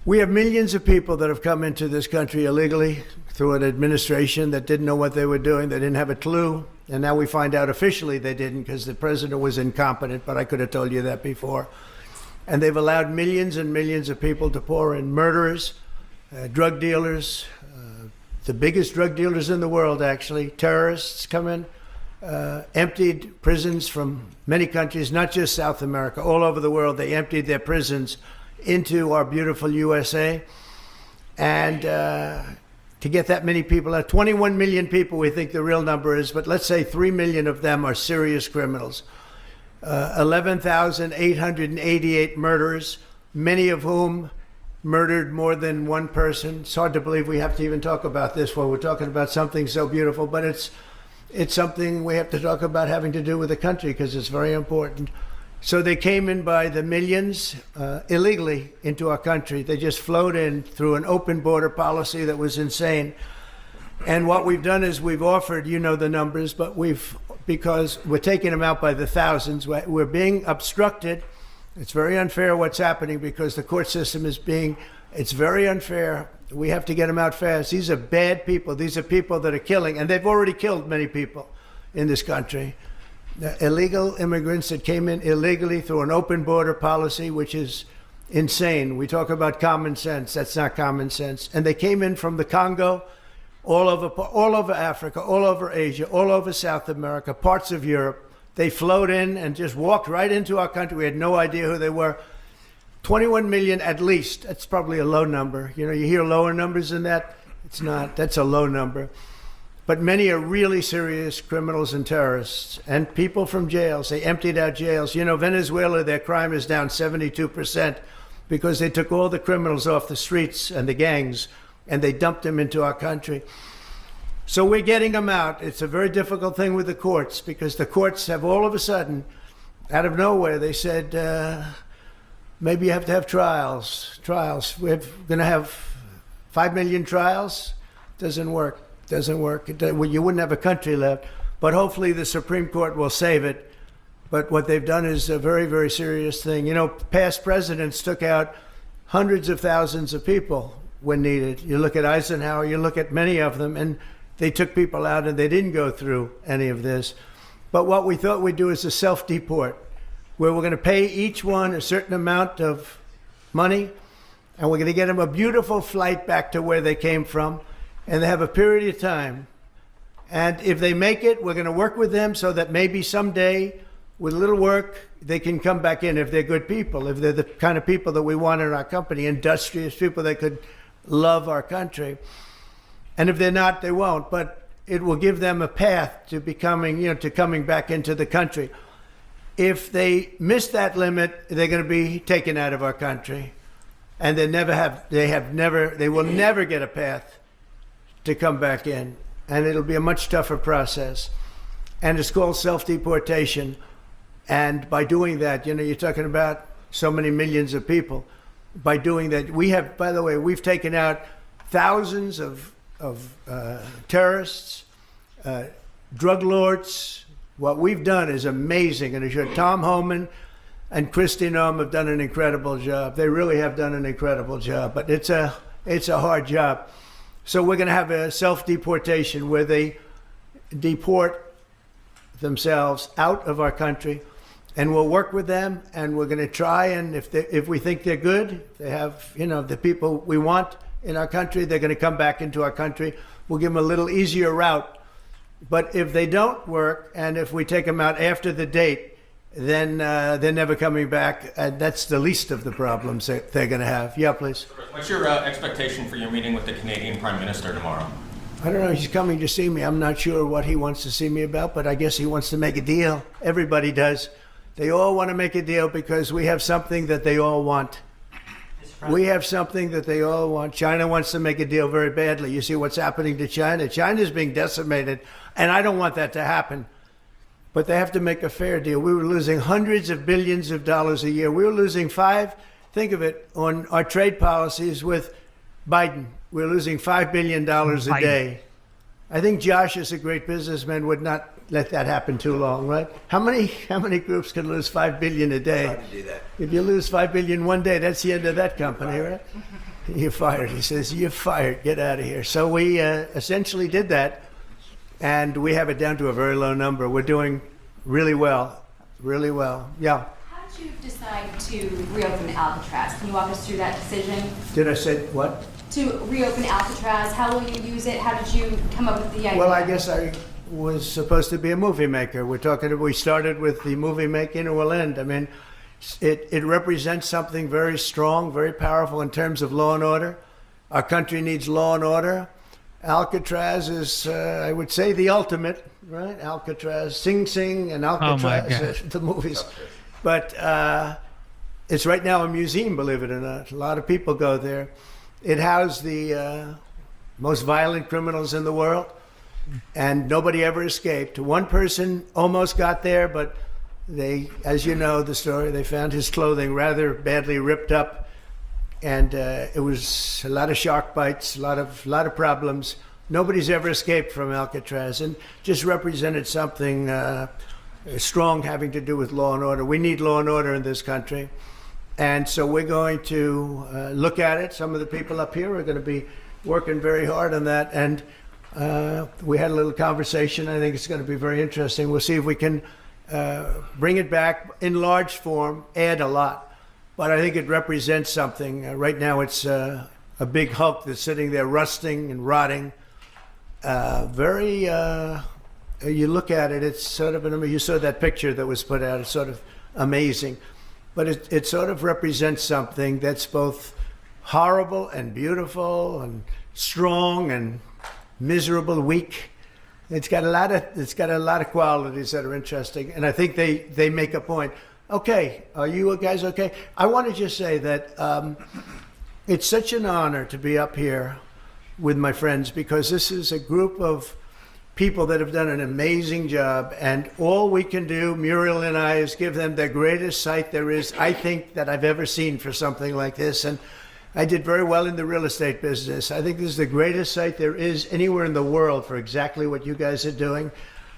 We have millions of people that have come into this country illegally through an administration that didn't know what they were doing. They didn't have a clue. And now we find out officially they didn't because the president was incompetent, but I could have told you that before. And they've allowed millions and millions of people to pour in. Murderers, drug dealers, the biggest drug dealers in the world, actually, terrorists come in, emptied prisons from many countries, not just South America, all over the world. They emptied their prisons into our beautiful USA. And to get that many people out, 21 million people we think the real number is, but let's say 3 million of them are serious criminals. 11,888 murderers, many of whom murdered more than one person. It's hard to believe we have to even talk about this while we're talking about something so beautiful, but it's something we have to talk about having to do with the country because it's very important. So they came in by the millions illegally into our country. They just flowed in through an open border policy that was insane. And what we've done is we've offered, you know the numbers, but because we're taking them out by the thousands, we're being obstructed. It's very unfair what's happening because the court system it's very unfair. We have to get them out fast. These are bad people. These are people that are killing, and they've already killed many people in this country. The illegal immigrants that came in illegally through an open border policy, which is insane. We talk about common sense. That's not common sense. And they came in from the Congo, all over Africa, all over Asia, all over South America, parts of Europe. They flowed in and just walked right into our country. We had no idea who they were. 21 million at least. That's probably a low number. You know, you hear lower numbers than that. It's not. That's a low number. But many are really serious criminals and terrorists and people from jails. They emptied out jails. You know, Venezuela, their crime is down 72% because they took all the criminals off the streets and the gangs and they dumped them into our country. So we're getting them out. It's a very difficult thing with the courts because the courts have all of a sudden, out of nowhere, they said, maybe you have to have trials. We're going to have 5 million trials. Doesn't work. You wouldn't have a country left. But hopefully the Supreme Court will save it. But what they've done is a very, very serious thing. You know, past presidents took out hundreds of thousands of people when needed. You look at Eisenhower, you look at many of them, and they took people out and they didn't go through any of this. But what we thought we'd do is a self-deport, where we're going to pay each one a certain amount of money, and we're going to get them a beautiful flight back to where they came from, and they have a period of time. And if they make it, we're going to work with them so that maybe someday, with a little work, they can come back in if they're good people, if they're the kind of people that we want in our company, industrious people that could love our country. And if they're not, they won't. But it will give them a path to becoming, to coming back into the country. If they miss that limit, they're going to be taken out of our country. And they will never get a path to come back in. And it'll be a much tougher process. And it's called self-deportation. And by doing that, you're talking about so many millions of people. By doing that, we've taken out thousands of terrorists, drug lords. What we've done is amazing. And I'm sure Tom Homan and Kristi Noem have done an incredible job. They really have done an incredible job. But it's a hard job. So we're going to have a self-deportation where they deport themselves out of our country, and we'll work with them, and we're going to try, and if we think they're good, they have the people we want in our country, they're going to come back into our country. We'll give them a little easier route. But if they don't work, and if we take them out after the date, then they're never coming back, and that's the least of the problems that they're going to have. Yeah, please. What's your expectation for your meeting with the Canadian Prime Minister tomorrow? I don't know. He's coming to see me. I'm not sure what he wants to see me about, but I guess he wants to make a deal. Everybody does. They all want to make a deal because we have something that they all want. We have something that they all want. China wants to make a deal very badly. You see what's happening to China? China's being decimated, and I don't want that to happen. But they have to make a fair deal. We were losing hundreds of billions of dollars a year. We were losing think of it, on our trade policies with Biden. We're losing $5 billion a day. I think Josh, as a great businessman, would not let that happen too long, right? How many groups can lose $5 billion a day? Hard to do that. If you lose $5 billion one day, that's the end of that company, right? You're fired. He says, you're fired. Get out of here. So we essentially did that, and we have it down to a very low number. We're doing really well, really well. Yeah. How did you decide to reopen Alcatraz? Can you walk us through that decision? Did I say what? To reopen Alcatraz, how will you use it? How did you come up with the idea? Well, I guess I was supposed to be a movie maker. We started with the movie making, and we'll end. I mean, it represents something very strong, very powerful in terms of law and order. Our country needs law and order. Alcatraz is, I would say, the ultimate, right? Alcatraz, Sing Sing and Alcatraz, the movies. But it's right now a museum, believe it or not. A lot of people go there. It housed the most violent criminals in the world, and nobody ever escaped. One person almost got there, but they, as you know the story, they found his clothing rather badly ripped up, and it was a lot of shark bites, a lot of problems. Nobody's ever escaped from Alcatraz, and just represented something strong having to do with law and order. We need law and order in this country. And so we're going to look at it. Some of the people up here are going to be working very hard on that. And we had a little conversation. I think it's going to be very interesting. We'll see if we can bring it back in large form, add a lot. But I think it represents something. Right now it's a big hulk that's sitting there rusting and rotting. You look at it, it's sort of, you saw that picture that was put out. It's sort of amazing. But it sort of represents something that's both horrible and beautiful and strong and miserable, weak. It's got a lot of qualities that are interesting, and I think they make a point. Okay, are you guys okay? I want to just say that it's such an honor to be up here with my friends, because this is a group of people that have done an amazing job, and all we can do, Muriel and I, is give them the greatest sight there is, I think, that I've ever seen for something like this. And I did very well in the real estate business. I think this is the greatest site there is anywhere in the world for exactly what you guys are doing.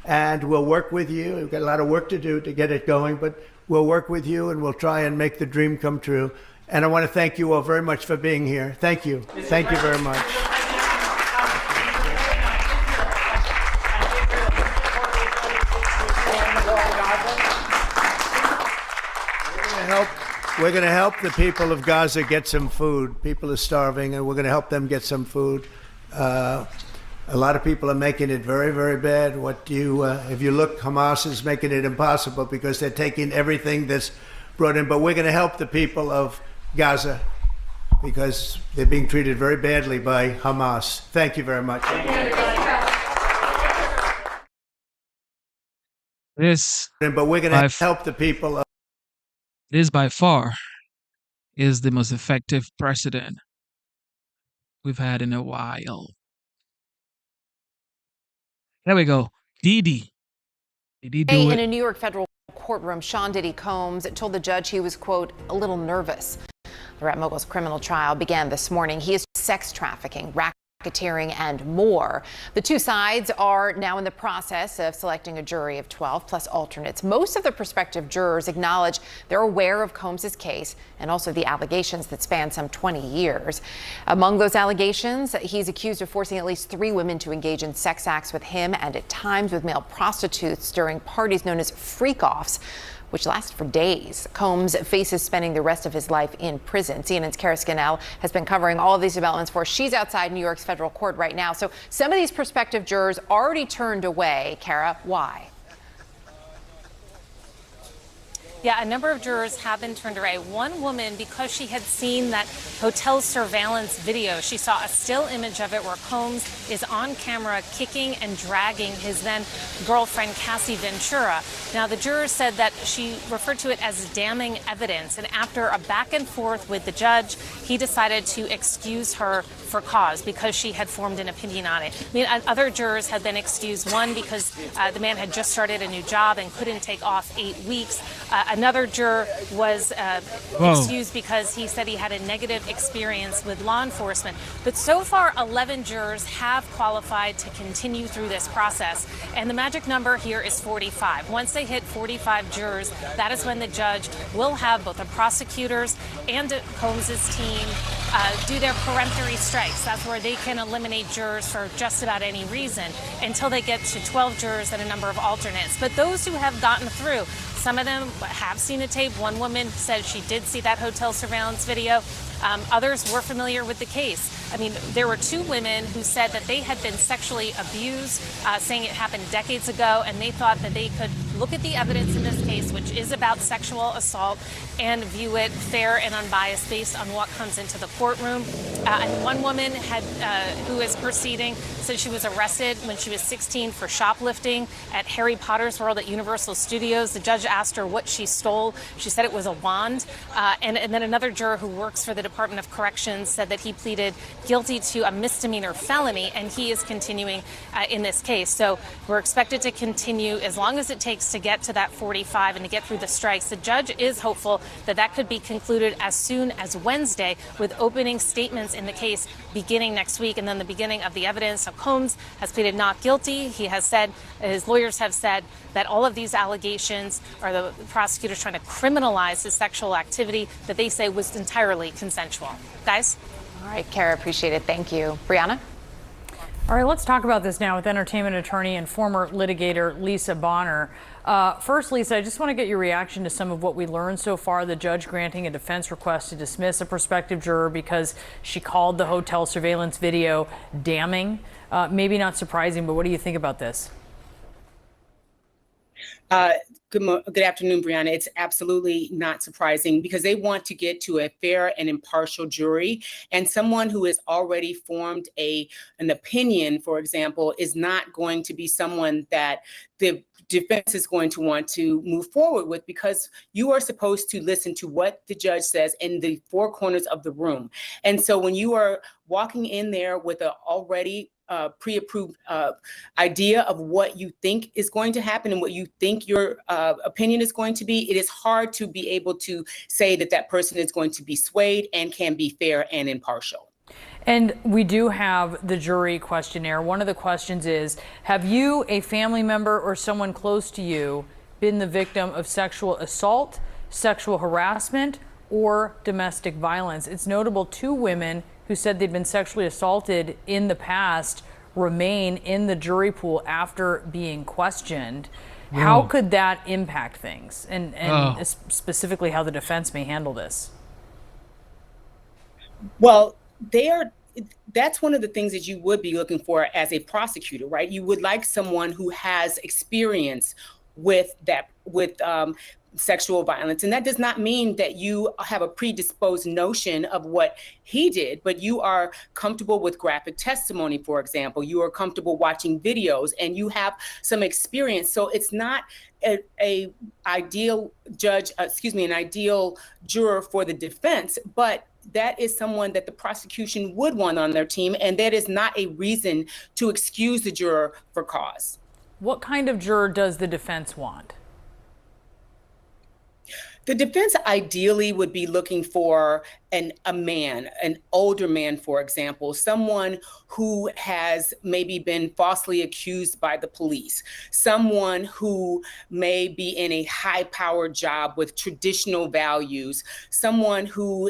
And we'll work with you. We've got a lot of work to do to get it going, but we'll work with you and we'll try and make the dream come true. And I want to thank you all very much for being here. Thank you. Thank you very much. We're going to help the people of Gaza get some food. People are starving, and we're going to help them get some food. A lot of people are making it very, very bad. If you look, Hamas is making it impossible because they're taking everything that's brought in. But we're going to help the people of Gaza because they're being treated very badly by Hamas. Thank you very much. But we're going to help the people. This by far is the most effective president we've had in a while. There we go. Diddy. Did he do it? In a New York federal courtroom, Sean Diddy Combs told the judge he was, quote, a little nervous. The rap mogul's criminal trial began this morning. He is sex trafficking, racketeering, and more. The two sides are now in the process of selecting a jury of 12 plus alternates. Most of the prospective jurors acknowledge they're aware of Combs' case and also the allegations that span some 20 years. Among those allegations, he's accused of forcing at least 3 women to engage in sex acts with him and at times with male prostitutes during parties known as freak-offs, which last for days. Combs faces spending the rest of his life in prison. CNN's Kara Scannell has been covering all of these developments for us. She's outside New York's federal court right now. So some of these prospective jurors already turned away. Kara, why? Yeah, a number of jurors have been turned away. One woman, because she had seen that hotel surveillance video, she saw a still image of it where Combs is on camera kicking and dragging his then girlfriend, Cassie Ventura. Now, the jurors said that she referred to it as damning evidence. And after a back and forth with the judge, he decided to excuse her for cause because she had formed an opinion on it. I mean, other jurors had been excused, one because the man had just started a new job and couldn't take off 8 weeks. Another juror was excused because he said he had a negative experience with law enforcement. But so far, 11 jurors have qualified to continue through this process. And the magic number here is 45. Once they hit 45 jurors, that is when the judge will have both the prosecutors and Combs' team do their peremptory strikes. That's where they can eliminate jurors for just about any reason until they get to 12 jurors and a number of alternates. But those who have gotten through, some of them have seen the tape. One woman said she did see that hotel surveillance video. Others were familiar with the case. I mean, there were 2 women who said that they had been sexually abused, saying it happened decades ago, and they thought that they could look at the evidence in this case, which is about sexual assault, and view it fair and unbiased based on what comes into the courtroom. And one woman who is proceeding said she was arrested when she was 16 for shoplifting at Harry Potter's World at Universal Studios. The judge asked her what she stole. She said it was a wand. And then another juror who works for the Department of Corrections said that he pleaded guilty to a misdemeanor felony, and he is continuing in this case. So we're expected to continue as long as it takes to get to that 45 and to get through the strikes. The judge is hopeful that that could be concluded as soon as Wednesday, with opening statements in the case beginning next week, and then the beginning of the evidence. So Combs has pleaded not guilty. He has said, his lawyers have said, that all of these allegations are the prosecutors trying to criminalize his sexual activity that they say was entirely consensual. Guys? All right, Kara, appreciate it. Thank you. Brianna? All right, let's talk about this now with entertainment attorney and former litigator Lisa Bonner. First, Lisa, I just want to get your reaction to some of what we learned so far. The judge granting a defense request to dismiss a prospective juror because she called the hotel surveillance video damning. Maybe not surprising, but what do you think about this? Good afternoon, Brianna. It's absolutely not surprising because they want to get to a fair and impartial jury, and someone who has already formed an opinion, for example, is not going to be someone that the defense is going to want to move forward with, because you are supposed to listen to what the judge says in the 4 corners of the room. And so when you are walking in there with an already pre-approved idea of what you think is going to happen and what you think your opinion is going to be, it is hard to be able to say that that person is going to be swayed and can be fair and impartial. And we do have the jury questionnaire. One of the questions is, have you, a family member, or someone close to you been the victim of sexual assault, sexual harassment, or domestic violence? It's notable 2 women who said they'd been sexually assaulted in the past remain in the jury pool after being questioned. Whoa. How could that impact things? And specifically how the defense may handle this? Well, that's one of the things that you would be looking for as a prosecutor, right? You would like someone who has experience with sexual violence. And that does not mean that you have a predisposed notion of what he did, but you are comfortable with graphic testimony, for example. You are comfortable watching videos and you have some experience. So it's not an ideal juror for the defense, but that is someone that the prosecution would want on their team, and that is not a reason to excuse the juror for cause. What kind of juror does the defense want? The defense ideally would be looking for an older man, for example, someone who has maybe been falsely accused by the police, someone who may be in a high-powered job with traditional values, someone who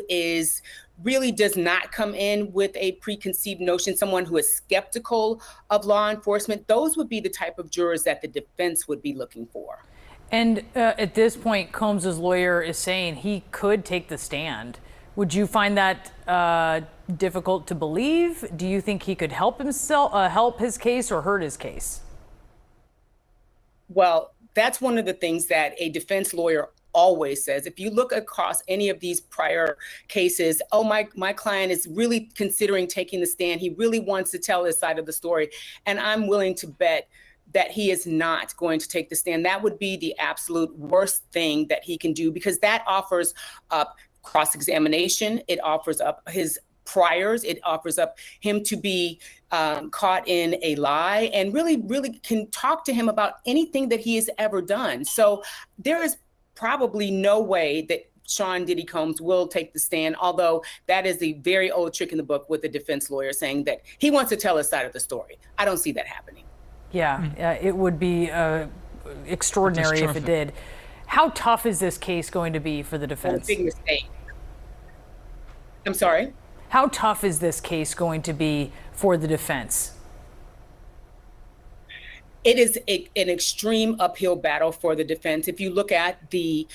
really does not come in with a preconceived notion, someone who is skeptical of law enforcement. Those would be the type of jurors that the defense would be looking for. And at this point, Combs's lawyer is saying he could take the stand. Would you find that difficult to believe? Do you think he could help his case or hurt his case? Well, that's one of the things that a defense lawyer always says. If you look across any of these prior cases, my client is really considering taking the stand. He really wants to tell his side of the story. And I'm willing to bet that he is not going to take the stand. That would be the absolute worst thing that he can do, because that offers up cross-examination. It offers up his priors. It offers up him to be caught in a lie, and really can talk to him about anything that he has ever done. So there is probably no way that Sean Diddy Combs will take the stand, although that is a very old trick in the book with the defense lawyer saying that he wants to tell his side of the story. I don't see that happening. Yeah, it would be extraordinary if it did. How tough is this case going to be for the defense? A big mistake. I'm sorry? How tough is this case going to be for the defense? It is an extreme uphill battle for the defense. If you look at the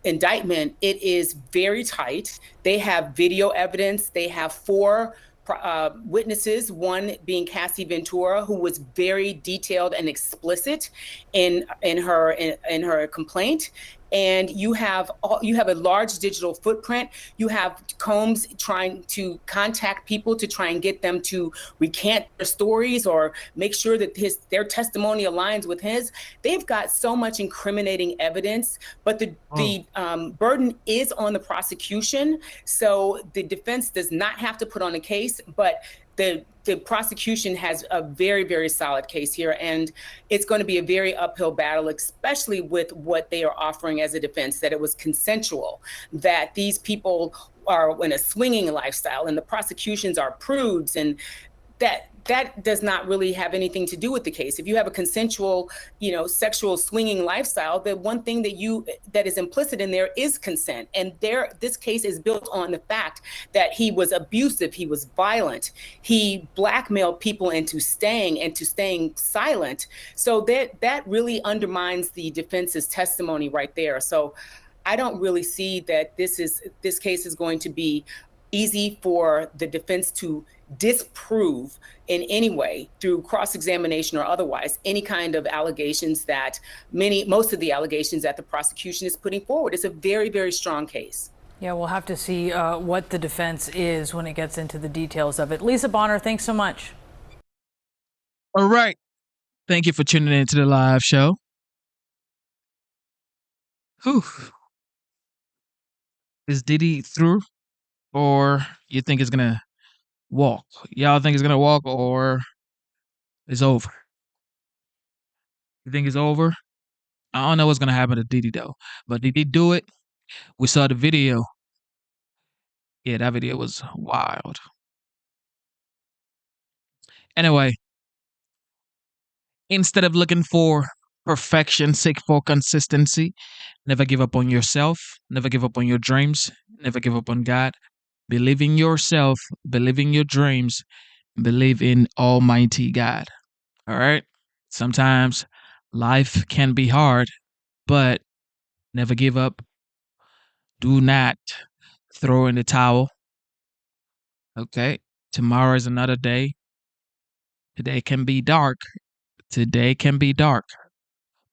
indictment, it is very tight. They have video evidence. They have 4 witnesses, one being Cassie Ventura, who was very detailed and explicit in her complaint. And you have a large digital footprint. You have Combs trying to contact people to try and get them to recant their stories or make sure that their testimony aligns with his. They've got so much incriminating evidence, but the burden is on the prosecution. So the defense does not have to put on a case, but the prosecution has a very, very solid case here, and it's going to be a very uphill battle, especially with what they are offering as a defense, that it was consensual, that these people are in a swinging lifestyle, and the prosecutions are prudes, and that does not really have anything to do with the case. If you have a consensual, sexual swinging lifestyle, the one thing that is implicit in there is consent. And this case is built on the fact that he was abusive, he was violent, he blackmailed people into staying silent. So that really undermines the defense's testimony right there. So I don't really see that this case is going to be easy for the defense to disprove in any way through cross-examination or otherwise any kind of allegations that most of the allegations that the prosecution is putting forward. It's a very, very strong case. Yeah, we'll have to see what the defense is when it gets into the details of it. Lisa Bonner, thanks so much. All right. Thank you for tuning in to the live show. Whew. Is Diddy through, or you think it's gonna walk? Y'all think it's gonna walk, or it's over? You think it's over? I don't know what's gonna happen to Diddy though, but did he do it? We saw the video. Yeah, that video was wild. Anyway, instead of looking for perfection, seek for consistency. Never give up on yourself. Never give up on your dreams. Never give up on God. Believe in yourself. Believe in your dreams. Believe in Almighty God. All right? Sometimes life can be hard, but never give up. Do not throw in the towel. Okay? Tomorrow is another day. Today can be dark. Today can be dark,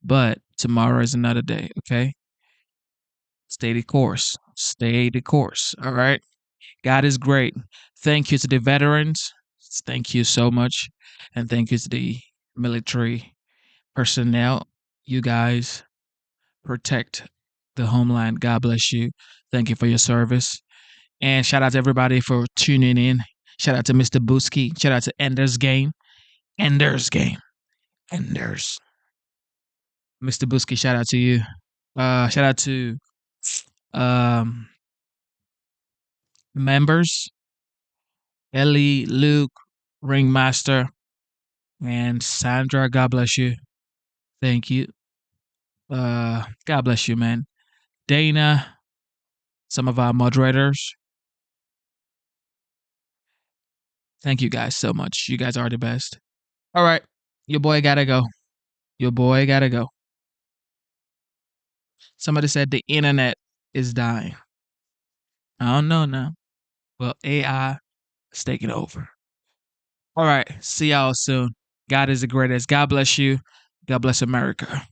but tomorrow is another day. Okay? Stay the course. Stay the course. All right? God is great. Thank you to the veterans. Thank you so much. And thank you to the military personnel. You guys protect the homeland. God bless you. Thank you for your service. And shout out to everybody for tuning in. Shout out to Mr. Booski. Shout out to Ender's Game. Ender's Game. Enders. Mr. Booski, shout out to you. Shout out to members. Ellie, Luke, Ringmaster, and Sandra. God bless you. Thank you. God bless you, man. Dana, some of our moderators. Thank you guys so much. You guys are the best. All right. Your boy gotta go. Your boy gotta go. Somebody said the internet is dying. I don't know now. Well, AI is taking over. All right. See y'all soon. God is the greatest. God bless you. God bless America.